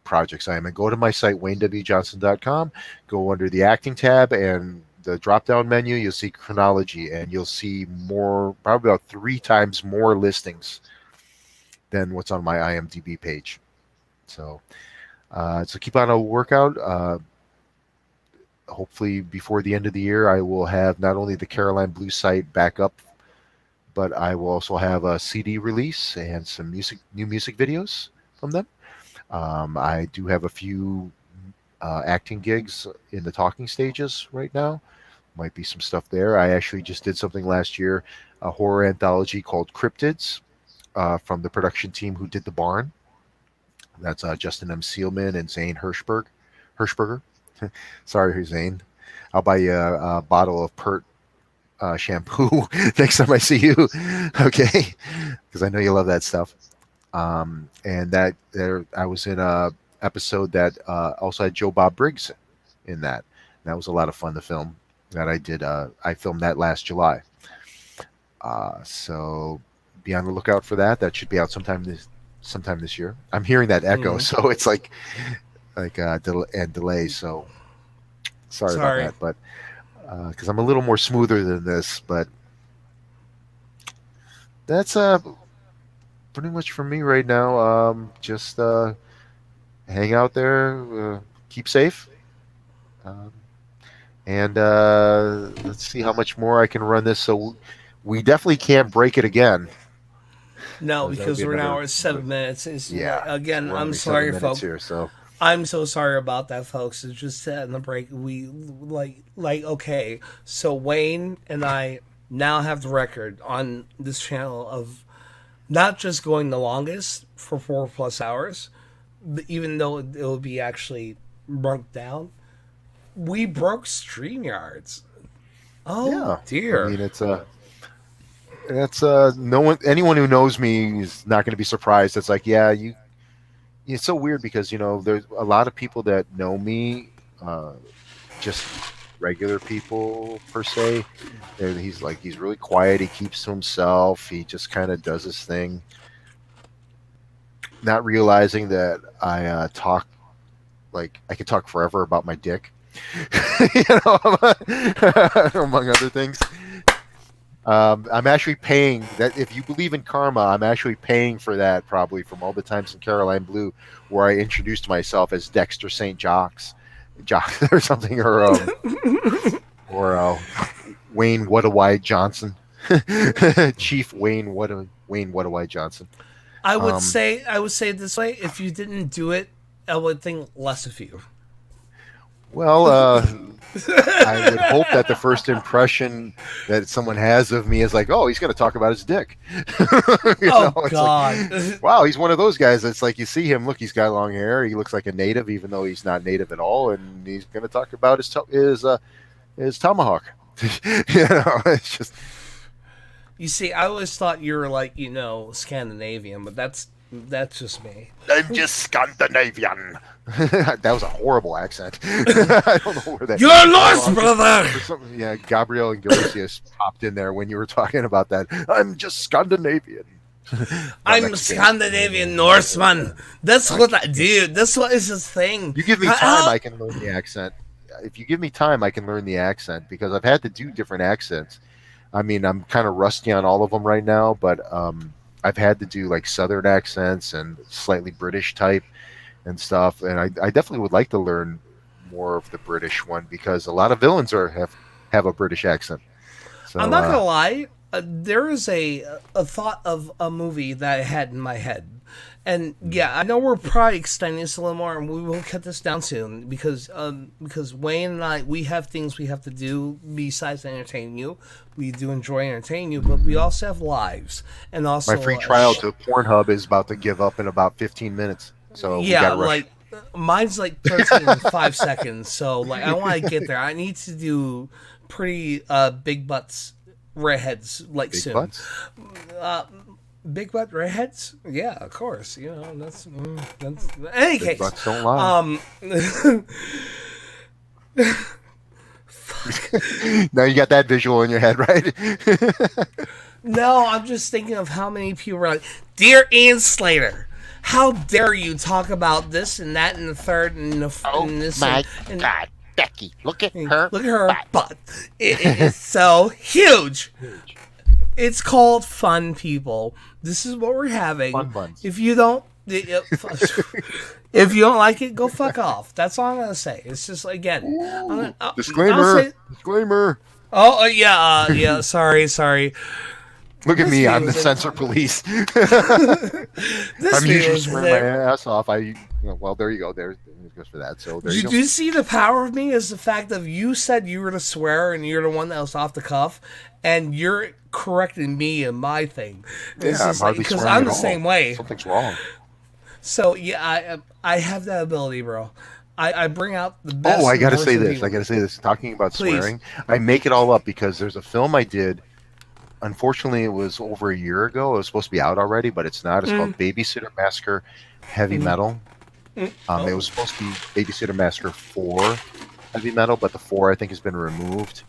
projects I am in, go to my site, waynewjohnson.com, go under the acting tab, and the drop-down menu, you'll see chronology, and you'll see more, probably about 3 times more listings than what's on my IMDb page. So keep on a workout. Hopefully, before the end of the year, I will have not only the Caroline Blue site back up, but I will also have a CD release and some new music videos from them. I do have a few acting gigs in the talking stages right now. Might be some stuff there. I actually just did something last year, a horror anthology called Cryptids, from the production team who did The Barn. That's Justin M. Seelman and Zane Hirschberger. Sorry, Zane. I'll buy you a bottle of Pert shampoo next time I see you. Okay, because I know you love that stuff. And that there, I was in a episode that also had Joe Bob Briggs in that. And that was a lot of fun to film. That I did. I filmed that last July. So be on the lookout for that. That should be out sometime this year. I'm hearing that echo, so it's like delay. So sorry about that, but. Because I'm a little more smoother than this, but that's pretty much for me right now. Just hang out there, keep safe, and let's see how much more I can run this. So we definitely can't break it again. No, because we're now at 7 minutes. Again, I'm sorry, folks. Here, so. I'm so sorry about that, folks. It's just in the break. We okay. So Wayne and I now have the record on this channel of not just going the longest for 4+ hours, but even though it will be actually broke down, we broke StreamYards. Oh yeah. Dear! I mean, anyone who knows me is not going to be surprised. It's like, yeah, you. It's so weird because there's a lot of people that know me, just regular people per se. He's really quiet. He keeps to himself. He just kind of does his thing, not realizing that I talk like I could talk forever about my dick, among other things. I'm actually paying that. If you believe in karma, I'm actually paying for that, probably from all the times in Caroline Blue where I introduced myself as Dexter St. Jock or something, or Wayne What-a-Wide Johnson, Chief Wayne What-a-Wide Johnson. I would say it this way: if you didn't do it, I would think less of you. Well, I would hope that the first impression that someone has of me is like, oh, he's going to talk about his dick. God. Like, wow, he's one of those guys. It's like you see him, look, he's got long hair. He looks like a native, even though he's not native at all. And he's going to talk about his tomahawk. It's just. You see, I always thought you were like, Scandinavian, but that's just me. I'm just Scandinavian. That was a horrible accent. I don't know where that. You're lost, brother. Yeah, Gabriel and Galicius popped in there when you were talking about that. I'm just Scandinavian. I'm Scandinavian Norseman. That's what I do. That's what is his thing. You give me time, I can learn the accent. If you give me time, I can learn the accent because I've had to do different accents. I mean, I'm kind of rusty on all of them right now, but I've had to do like Southern accents and slightly British type and stuff. And I definitely would like to learn more of the British one because a lot of villains have a British accent. So, I'm not gonna lie. There is a thought of a movie that I had in my head, and yeah, I know we're probably extending this a little more, and we will cut this down soon because Wayne and I, we have things we have to do besides entertaining you. We do enjoy entertaining you, but we also have lives, and also my free trial to Pornhub is about to give up in about 15 minutes. So we yeah, gotta rush. like mine's like 13 in 5 seconds. So like I want to get there. I need to do pretty big butts redheads like Big soon. butts? Big butt redheads? Yeah, of course. You know that's in any Big case. butts don't lie. Now you got that visual in your head, right? No, I'm just thinking of how many people are like, "Dear Ian Slater, how dare you talk about this and that and the third and the Oh and this my and, God, Becky, look at her. look at her butt. butt. It's so huge. It's called fun, people. This is what we're having. Fun buns. If you don't, if you don't like it, go fuck off. That's all I'm gonna say. It's just again, Disclaimer. Disclaimer. Oh yeah. Sorry. Look at This me. I'm the feels- censor police. This I'm usually feels swearing there. my ass off. Well, there you go. There it goes for that. So there you Do go. you see the power of me? Is the fact of you said you were to swear and you're the one that was off the cuff, and you're correcting me and my thing. It's Yeah, I'm just like, hardly because swearing I'm at the all. same way. Something's wrong. So yeah, I have that ability, bro. I bring out the best. Oh, I and gotta worst say in this. people. I gotta say this. Talking about Please. swearing, I make it all up because there's a film I did. Unfortunately, it was over a year ago. It was supposed to be out already, but it's not. It's called Babysitter Massacre Heavy Metal. It was supposed to be Babysitter Massacre 4 Heavy Metal, but the 4 I think has been removed.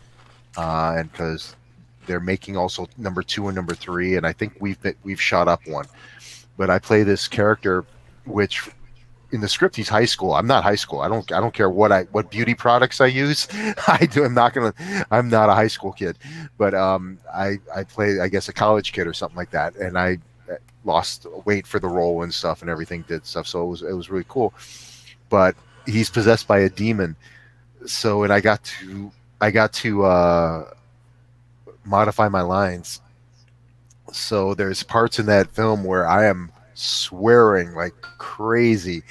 And because they're making also number 2 and number 3, and I think we've shot up one. But I play this character, which in the script he's high school. I'm not high school. I don't care what beauty products I use. I'm not a high school kid, but I play, I guess, a college kid or something like that, and I lost weight for the role and stuff and everything, did stuff, so it was really cool. But he's possessed by a demon, so and I got to modify my lines. So there's parts in that film where I am swearing like crazy,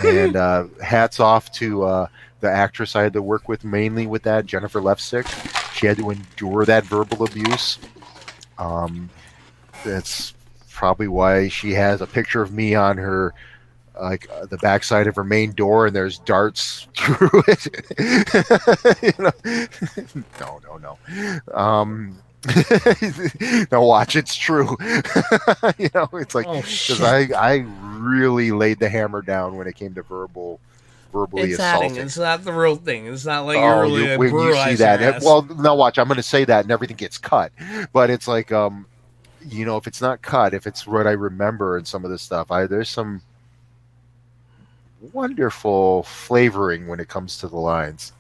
and hats off to the actress I had to work with mainly with that, Jennifer Lefsick. She had to endure that verbal abuse. That's probably why she has a picture of me on her, like the backside of her main door, and there's darts through it. No. Now watch, it's true. It's like, because I really laid the hammer down when it came to verbally It's assaulting. adding. It's not the real thing. It's not like you're really when you see brutalizing that, her ass. well, now watch. I'm going to say that, and everything gets cut. But it's like, if it's not cut, if it's what I remember and some of this stuff, there's some wonderful flavoring when it comes to the lines.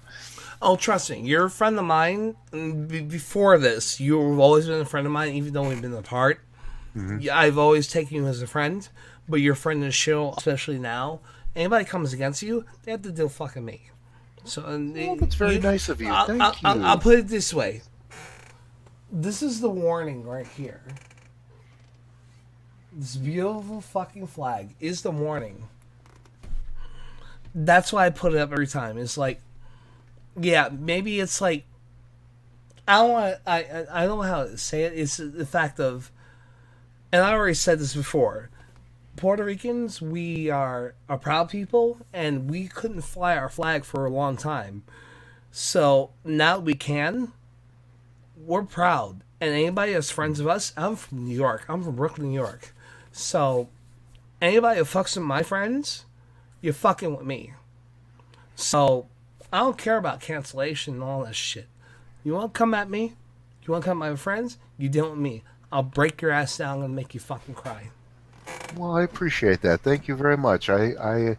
Oh, trust me, you're a friend of mine. Before this, you've always been a friend of mine, even though we've been apart. Yeah, I've always taken you as a friend, but you're a friend of the show, especially now. Anybody comes against you, they have to deal fucking me. So That's very nice of you. Thank you. I'll put it this way. This is the warning right here. This beautiful fucking flag is the warning. That's why I put it up every time. It's like, yeah, maybe it's like, I don't know how to say it. It's the fact of, and I already said this before, Puerto Ricans, we are a proud people, and we couldn't fly our flag for a long time. So now we can. We're proud. And anybody that's friends of us, I'm from New York. I'm from Brooklyn, New York. So anybody who fucks with my friends, you're fucking with me. So I don't care about cancellation and all that shit. You want to come at me? You want to come at my friends? You deal with me. I'll break your ass down and make you fucking cry. Well, I appreciate that. Thank you very much. I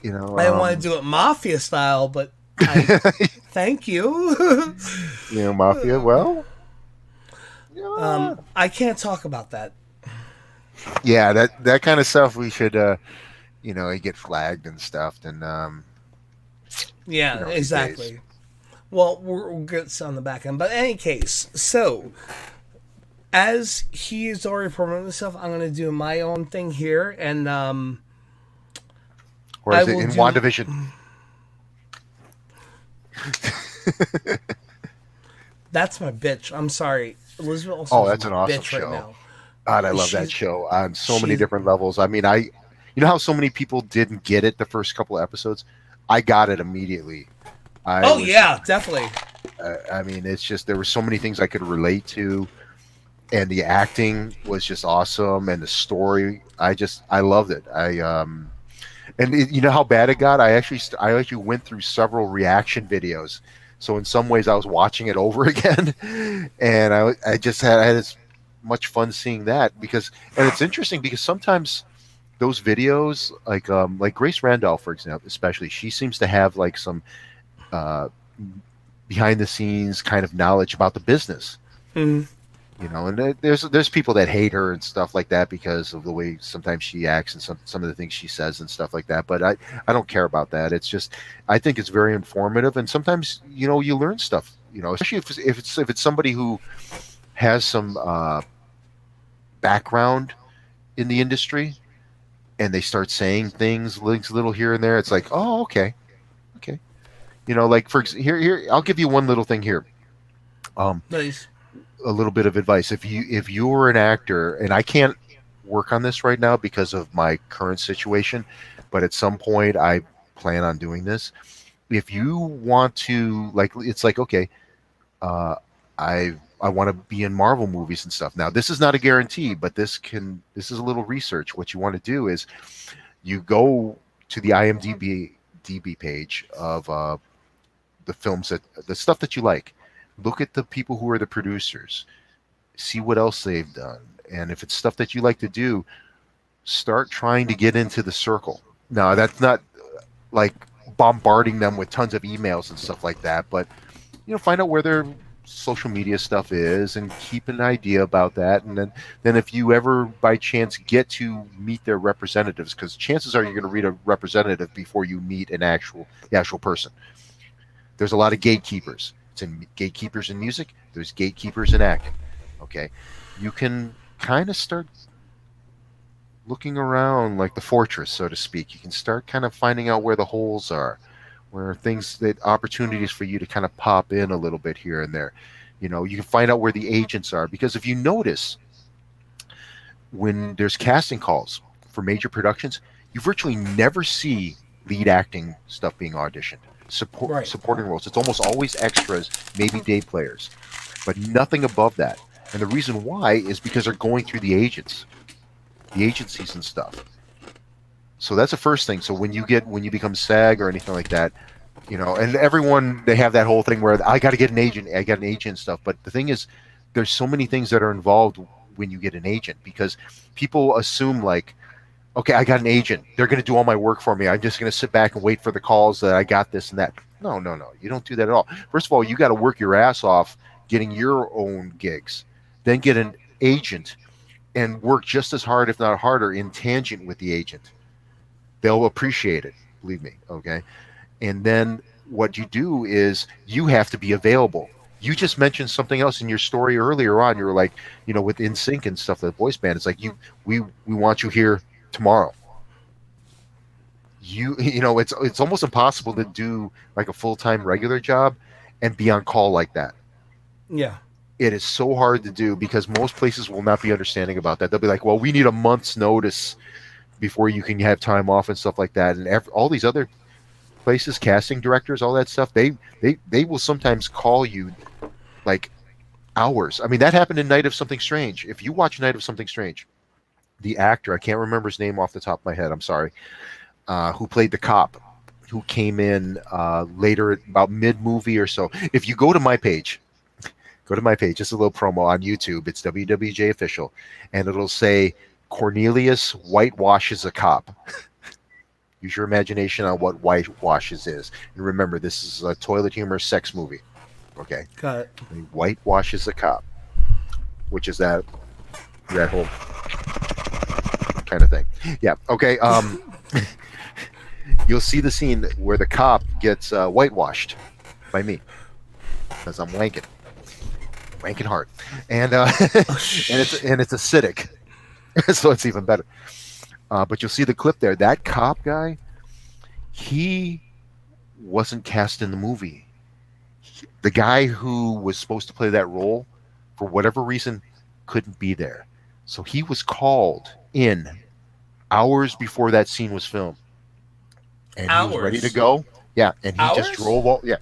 didn't want to do it mafia style, but thank you. Mafia. Well, I can't talk about that. yeah, that kind of stuff we should, get flagged and stuff. And Yeah, these exactly. days. Well, we'll get some on the back end. But in any case, so as he is already promoting himself, I'm going to do my own thing here. And Or I is it will in do. WandaVision? That's my bitch. I'm sorry. Elizabeth Olsen Oh, is that's my an awesome bitch right show. now. God, I love that She's show on so many she's different levels. I mean, you know how so many people didn't get it the first couple of episodes? I got it immediately. I Oh was, yeah, definitely. I mean, it's just there were so many things I could relate to, and the acting was just awesome, and the story, I loved it. And you know how bad it got? I actually went through several reaction videos. So in some ways, I was watching it over again, and I had as much fun seeing that and it's interesting because sometimes those videos, like Grace Randolph, for example, especially, she seems to have like some uh, behind the scenes kind of knowledge about the business. Mm. And there's people that hate her and stuff like that because of the way sometimes she acts and some of the things she says and stuff like that. But I don't care about that. It's just I think it's very informative, and sometimes you learn stuff. Especially if it's somebody who has some background in the industry, and they start saying things little here and there. It's like, oh, okay, okay. Like here I'll give you one little thing here. Um, Nice. a little bit of advice. If you were an actor, and I can't work on this right now because of my current situation, but at some point I plan on doing this. If you want to, like, it's like, okay, uh, I want to be in Marvel movies and stuff. Now, this is not a guarantee, but this is a little research. What you want to do is you go to the IMDb page of the stuff that you like. Look at the people who are the producers. See what else they've done. And if it's stuff that you like to do, start trying to get into the circle. Now, that's not like bombarding them with tons of emails and stuff like that, but find out where their social media stuff is and keep an idea about that. And then if you ever by chance get to meet their representatives, because chances are you're going to read a representative before you meet the actual person. There's a lot of gatekeepers. It's in gatekeepers in music. There's gatekeepers in acting. Okay, you can kind of start looking around like the fortress, so to speak. You can start kind of finding out where the holes are, where opportunities for you to kind of pop in a little bit here and there. You can find out where the agents are, because if you notice, when there's casting calls for major productions, you virtually never see lead acting stuff being auditioned. Right. Supporting roles. It's almost always extras, maybe day players, but nothing above that. And the reason why is because they're going through the agencies and stuff. So that's the first thing. So when you become SAG or anything like that, and everyone, they have that whole thing where I got an agent and stuff. But the thing is, there's so many things that are involved when you get an agent, because people assume like, okay, I got an agent, they're going to do all my work for me. I'm just going to sit back and wait for the calls that I got this and that. No. You don't do that at all. First of all, you got to work your ass off getting your own gigs, then get an agent and work just as hard, if not harder, in tangent with the agent. They'll appreciate it, believe me. Okay. And then what you do is you have to be available. You just mentioned something else in your story earlier on. You were like, with NSYNC and stuff, the voice band. It's like, we want you here tomorrow. It's almost impossible to do like a full-time regular job and be on call like that. Yeah. It is so hard to do because most places will not be understanding about that. They'll be like, well, we need a month's notice before you can have time off and stuff like that. And all these other places, casting directors, all that stuff, they will sometimes call you like hours. I mean, that happened in Night of Something Strange. If you watch Night of Something Strange, the actor, I can't remember his name off the top of my head, I'm sorry, who played the cop, who came in later, about mid-movie or so. If you go to my page, just a little promo on YouTube, it's WWJ Official, and it'll say, Cornelius whitewashes a cop. Use your imagination on what whitewashes is. And remember, this is a toilet humor sex movie. Okay? Got it. He whitewashes a cop, which is that whole kind of thing. Yeah. Okay. you'll see the scene where the cop gets whitewashed by me because I'm wanking hard, and it's acidic, so it's even better. But you'll see the clip there. That cop guy, he wasn't cast in the movie. The guy who was supposed to play that role, for whatever reason, couldn't be there. So he was called in hours before that scene was filmed. And he was ready to go. Yeah, and he just drove all, yeah,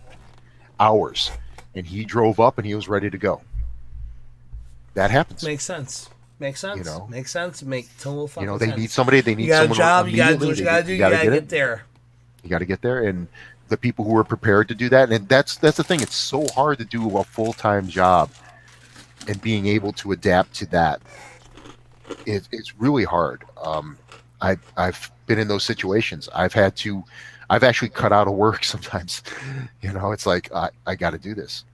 hours. And he drove up and he was ready to go. That happens. Makes sense. Makes sense. Makes sense. Make total fucking sense. They need somebody. They need you got someone. A job. You got to do what you got to do. You got to get there. You got to get there, and the people who are prepared to do that, and that's the thing. It's so hard to do a full-time job, and being able to adapt to that, it's really hard. I've been in those situations. I've actually cut out of work sometimes. It's like I got to do this.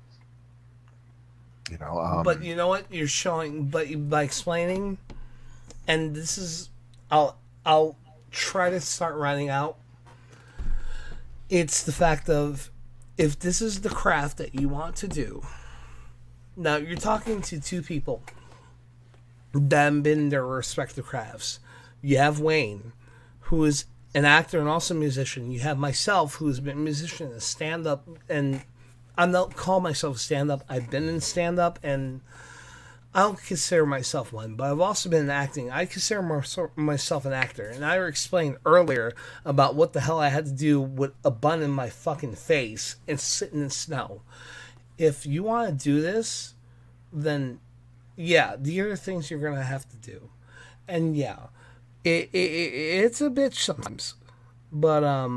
But you know what you're showing, but by explaining, and this is, I'll try to start writing out. It's the fact of, if this is the craft that you want to do. Now you're talking to two people that have been in their respective crafts. You have Wayne, who is an actor and also a musician. You have myself, who has been a musician and stand-up, and I don't call myself stand-up. I've been in stand-up, and I don't consider myself one, but I've also been in acting. I consider myself an actor, and I explained earlier about what the hell I had to do with a bun in my fucking face and sitting in snow. If you want to do this, then yeah, these are things you're going to have to do. And yeah, it's a bitch sometimes, but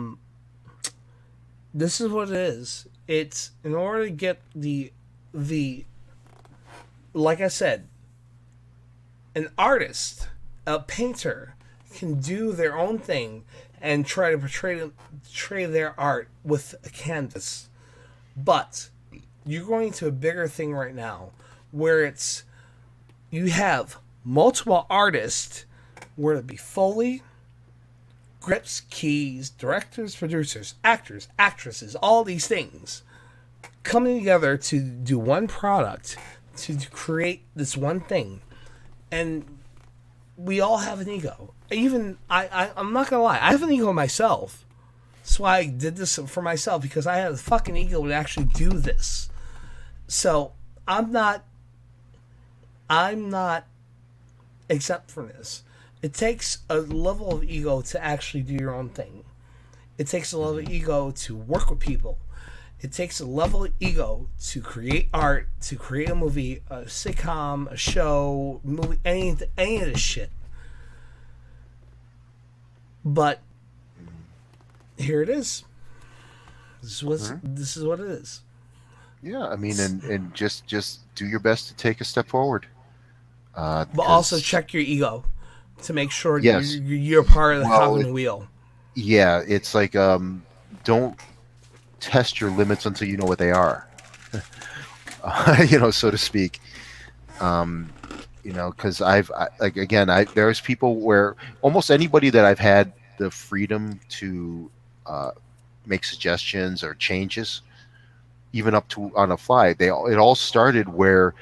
this is what it is. It's in order to get the like I said, an artist, a painter can do their own thing and try to portray their art with a canvas. But you're going to a bigger thing right now where it's, you have multiple artists, whether it be Foley, grips, keys, directors, producers, actors, actresses, all these things coming together to do one product, to create this one thing. And we all have an ego. Even I'm not gonna lie, I have an ego myself. That's why I did this for myself, because I had a fucking ego to actually do this. So I'm not exempt from this. It takes a level of ego to actually do your own thing. It takes a level of ego to work with people. It takes a level of ego to create art, to create a movie, a sitcom, a show, movie, any of this shit. But here it is. This is what it is. Yeah, I mean, and just do your best to take a step forward. But also check your ego to make sure yes. you're part of the cog in the wheel. Yeah, it's like don't test your limits until you know what they are. So to speak. Because there's people where almost anybody that I've had the freedom to make suggestions or changes, even up to on a fly, it all started where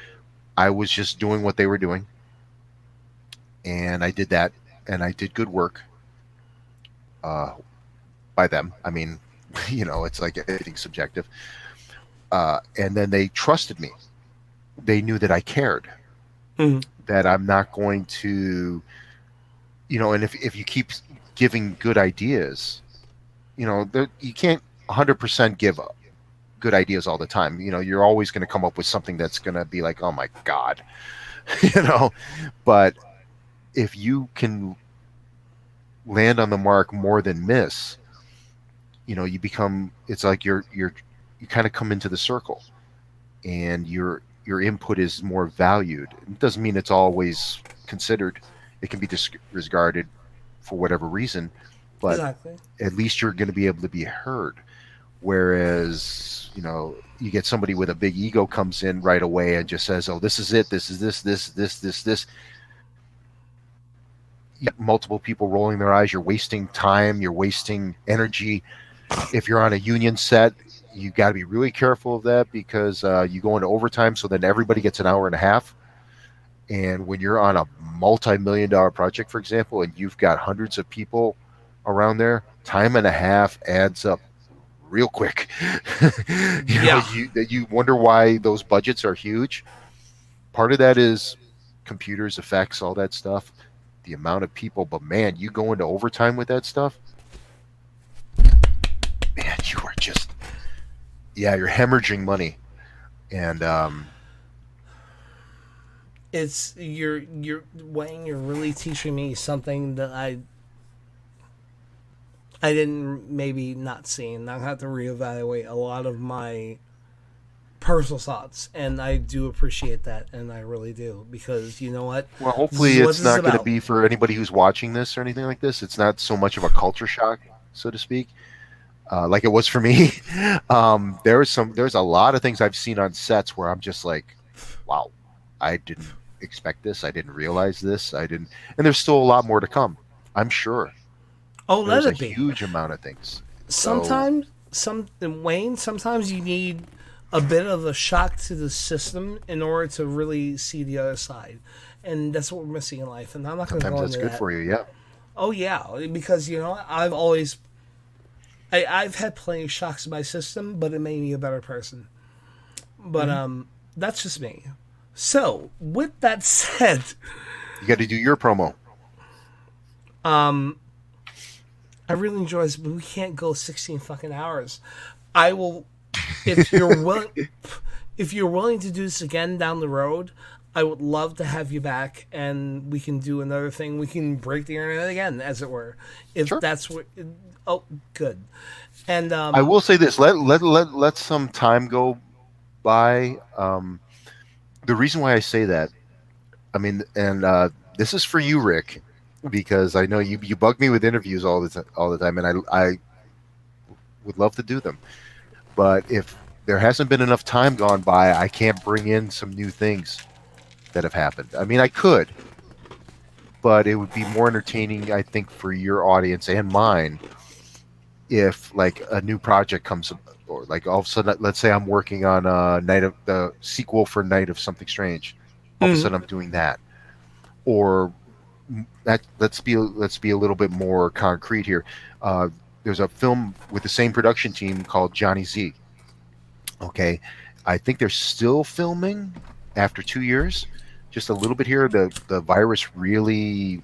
I was just doing what they were doing, and I did that, and I did good work by them. I mean, it's like everything's subjective. And then they trusted me. They knew that I cared. Mm-hmm. That I'm not going to, and if you keep giving good ideas, you can't 100% give good ideas all the time. You're always going to come up with something that's going to be like, oh my God, but if you can land on the mark more than miss, you become, it's like you kind of come into the circle, and your input is more valued. It doesn't mean it's always considered. It can be disregarded for whatever reason, but exactly. At least you're going to be able to be heard. Whereas, you get somebody with a big ego comes in right away and just says, oh, this is it. This is this. you got multiple people rolling their eyes. You're wasting time. You're wasting energy. If you're on a union set, you got to be really careful of that because you go into overtime. So then everybody gets an hour and a half. And when you're on a multi-million-dollar project, for example, and you've got hundreds of people around there, time and a half adds up real quick. You wonder why those budgets are huge. Part of that is computers, effects, all that stuff, the amount of people. But man, you go into overtime with that stuff, man, you are just, you're hemorrhaging money. And it's you're Wayne, you're really teaching me something that I didn't maybe not see, and I have to reevaluate a lot of my personal thoughts, and I do appreciate that, and I really do, because you know what? well, hopefully it's not going to be for anybody who's watching this or anything like this. It's not so much of a culture shock, so to speak, like it was for me. There's a lot of things I've seen on sets where I'm just like, wow, I didn't expect this. I didn't realize this. And there's still a lot more to come, I'm sure. Oh, There's let it be. Huge amount of things. Sometimes, Wayne, sometimes you need a bit of a shock to the system in order to really see the other side, and that's what we're missing in life. And I'm not going to go Sometimes into that's good that. for you, yeah. Oh yeah, because you know I've had plenty of shocks in my system, but it made me a better person. But that's just me. So with that said, You got to do your promo. I really enjoy this, but we can't go 16 fucking hours. I will, if you're willing, if you're willing to do this again down the road, I would love to have you back, and we can do another thing. We can break the internet again, as it were, if Sure. that's what. Oh, good. And I will say this: let some time go by. The reason why I say that, I mean, and this is for you, Rick, because I know you bug me with interviews all the time, and I would love to do them, but if there hasn't been enough time gone by, I can't bring in some new things that have happened. I mean, I could, but it would be more entertaining, I think, for your audience and mine if like a new project comes up, or like all of a sudden, let's say I'm working on the sequel for Night of Something Strange. All of a sudden I'm doing that, or that let's be a little bit more concrete here. There's a film with the same production team called Johnny Z. Okay, I think they're still filming after 2 years. Just a little bit here. The virus really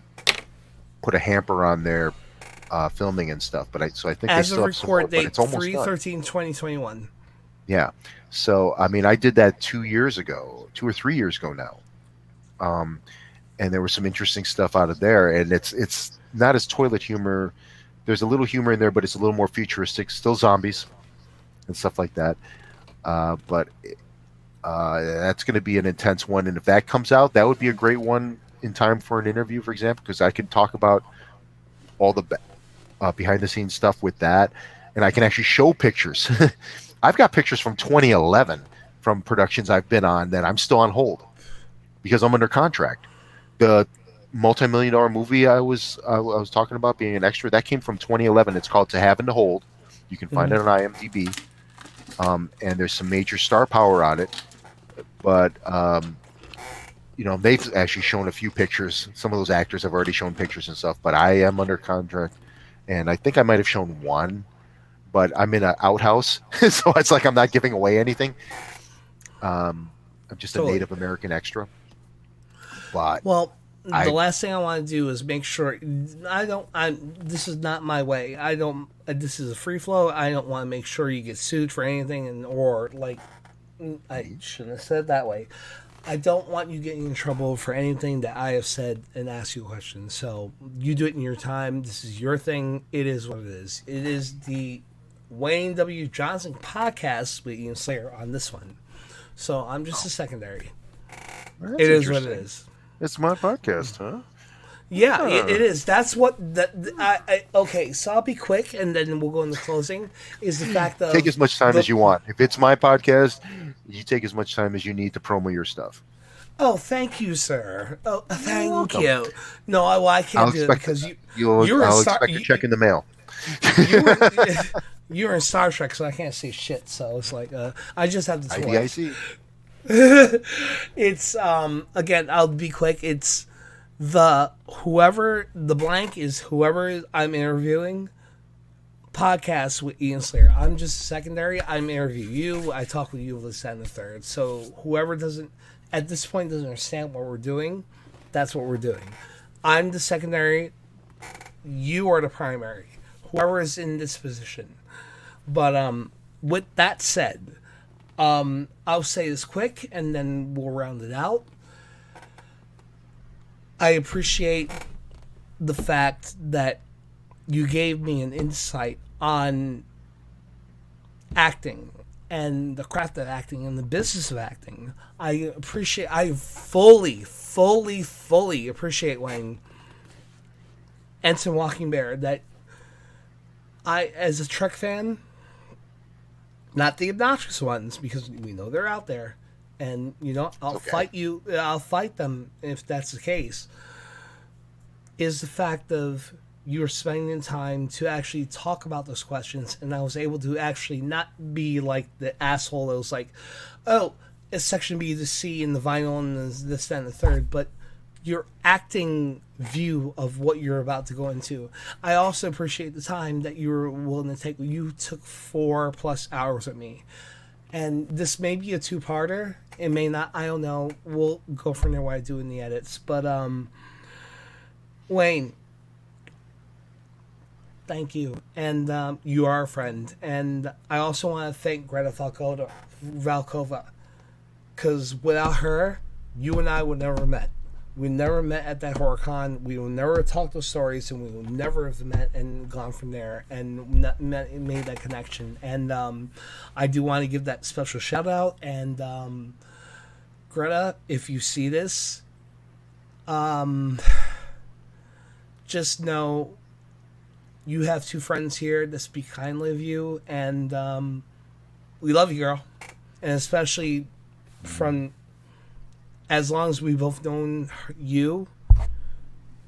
put a hamper on their filming and stuff. But I think as they of still record have support, but date, it's almost done. 3/13/2021. Yeah. So I mean, I did that 2 years ago, 2 or 3 years ago now. And there was some interesting stuff out of there, and it's not as toilet humor. There's a little humor in there, but it's a little more futuristic. Still zombies and stuff like that. But that's going to be an intense one, and if that comes out, that would be a great one in time for an interview, for example, because I can talk about all the behind the scenes stuff with that, and I can actually show pictures. I've got pictures from 2011 from productions I've been on that I'm still on hold because I'm under contract. The multi-million-dollar movie I was talking about being an extra, that came from 2011. It's called To Have and to Hold. You can find it on IMDb, and there's some major star power on it. But they've actually shown a few pictures. Some of those actors have already shown pictures and stuff. But I am under contract, and I think I might have shown one. But I'm in an outhouse, so it's like I'm not giving away anything. I'm just a Native American extra. But the last thing I want to do is make sure this is not my way. This is a free flow. I don't want to make sure you get sued for anything, I shouldn't have said it that way. I don't want you getting in trouble for anything that I have said and ask you a question. So you do it in your time. This is your thing. It is what it is. It is the Wayne W. Johnson podcast with Ian Slater on this one. So I'm just a secondary. It is what it is. It's my podcast, huh? Yeah, it is. That's what okay, so I'll be quick, and then we'll go into closing. Is the fact that take as much time as you want. If it's my podcast, you take as much time as you need to promo your stuff. Oh, thank you, sir. Oh, thank welcome. you. No, I can't I'll do it expect because I'll expect a check in the mail. you were you were in Star Trek, so I can't say shit. So it's like I just have the toys. IDIC. It's again, I'll be quick. It's the blank is whoever I'm interviewing. Podcast with Ian Slater. I'm just secondary. I'm interview you. I talk with you this, that, and the third. So whoever doesn't at this point doesn't understand what we're doing, that's what we're doing. I'm the secondary. You are the primary. Whoever is in this position. But with that said, I'll say this quick and then we'll round it out. I appreciate the fact that you gave me an insight on acting and the craft of acting and the business of acting. I fully appreciate, Wayne, Ensign Walking Bear, that I, as a Trek fan, not the obnoxious ones, because we know they're out there, and, you know, I'll fight them if that's the case, is the fact of you were spending time to actually talk about those questions, and I was able to actually not be like the asshole that was like, oh, it's section B to C in the vinyl and this, that, and the third, but your acting view of what you're about to go into. I also appreciate the time that you were willing to take. You took 4+ hours with me. And this may be a two-parter. It may not. I don't know. We'll go from there what I do in the edits. But, Wayne, thank you. And you are a friend. And I also want to thank Greta Valkova. Because without her, you and I would never have met. We never met at that HorrorCon. We will never talk those stories, and we will never have met and gone from there and made that connection. And I do want to give that special shout out. And Greta, if you see this, just know you have two friends here that speak kindly of you, and we love you, girl. And especially from as long as we've both known you,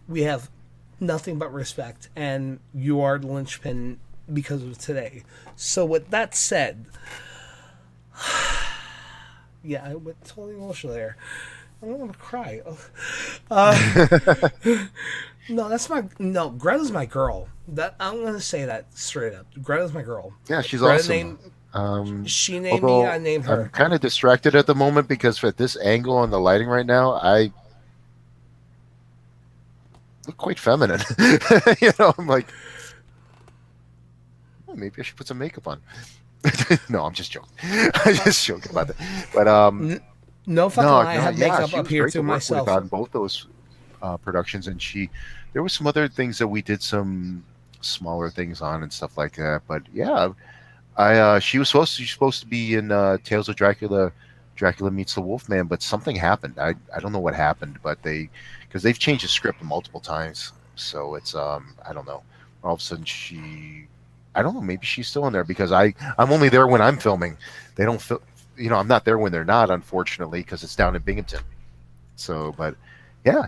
we have nothing but respect, and you are the linchpin because of today. So with that said, yeah, I went totally emotional there. I don't want to cry. No, Greta's my girl. That I'm gonna say that straight up. Greta's my girl. Yeah, she's Greta awesome. She named me, I named her. I'm kind of distracted at the moment because at this angle on the lighting right now, I look quite feminine. You know, I'm like, oh, maybe I should put some makeup on. No, I'm just joking. I'm just joking about that. But no fucking lie, I have makeup she up was here great to work myself. with on both those productions, and there was some other things that we did some smaller things on and stuff like that. But yeah. She's supposed to be in Tales of Dracula Meets the Wolfman, but something happened. I don't know what happened, but because they've changed the script multiple times, so it's I don't know. All of a sudden I don't know, maybe she's still in there because I'm only there when I'm filming. They don't I'm not there when they're not, unfortunately, because it's down in Binghamton. So, but yeah,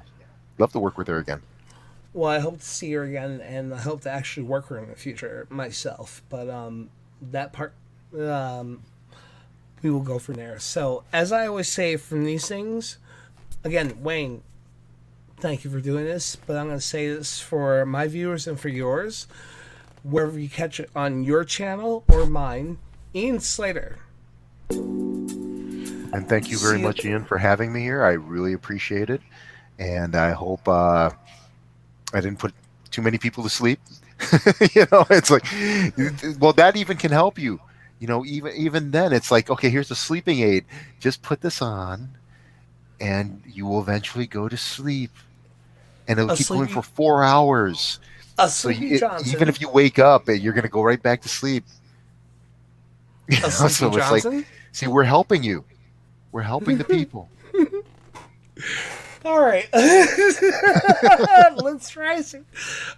love to work with her again. Well, I hope to see her again, and I hope to actually work with her in the future myself. But that part, we will go from there. So, as I always say from these things, again, Wayne, thank you for doing this, but I'm going to say this for my viewers and for yours, wherever you catch it on your channel or mine, Ian Slater. And thank you very much, Ian, for having me here. I really appreciate it, and I hope I didn't put too many people to sleep. It's like, well, that even can help you. Even then, it's like, okay, here's the sleeping aid. Just put this on, and you will eventually go to sleep, and it'll keep going for 4 hours. Even if you wake up, you're going to go right back to sleep. So it's like, see, we're helping you. We're helping the people. All right. Let's try it.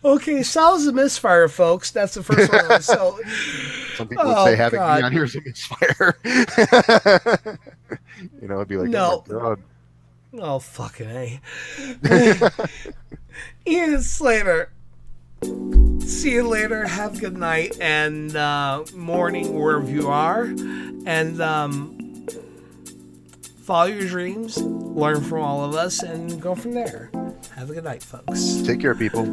Okay, Sal's a misfire, folks. That's the first one. So, some people would say having me on here is a misfire. It'd be like, no. oh my God. Oh, fucking A. Ian Slater. See you later. Have a good night and morning wherever you are. And follow your dreams, learn from all of us, and go from there. Have a good night, folks. Take care, people.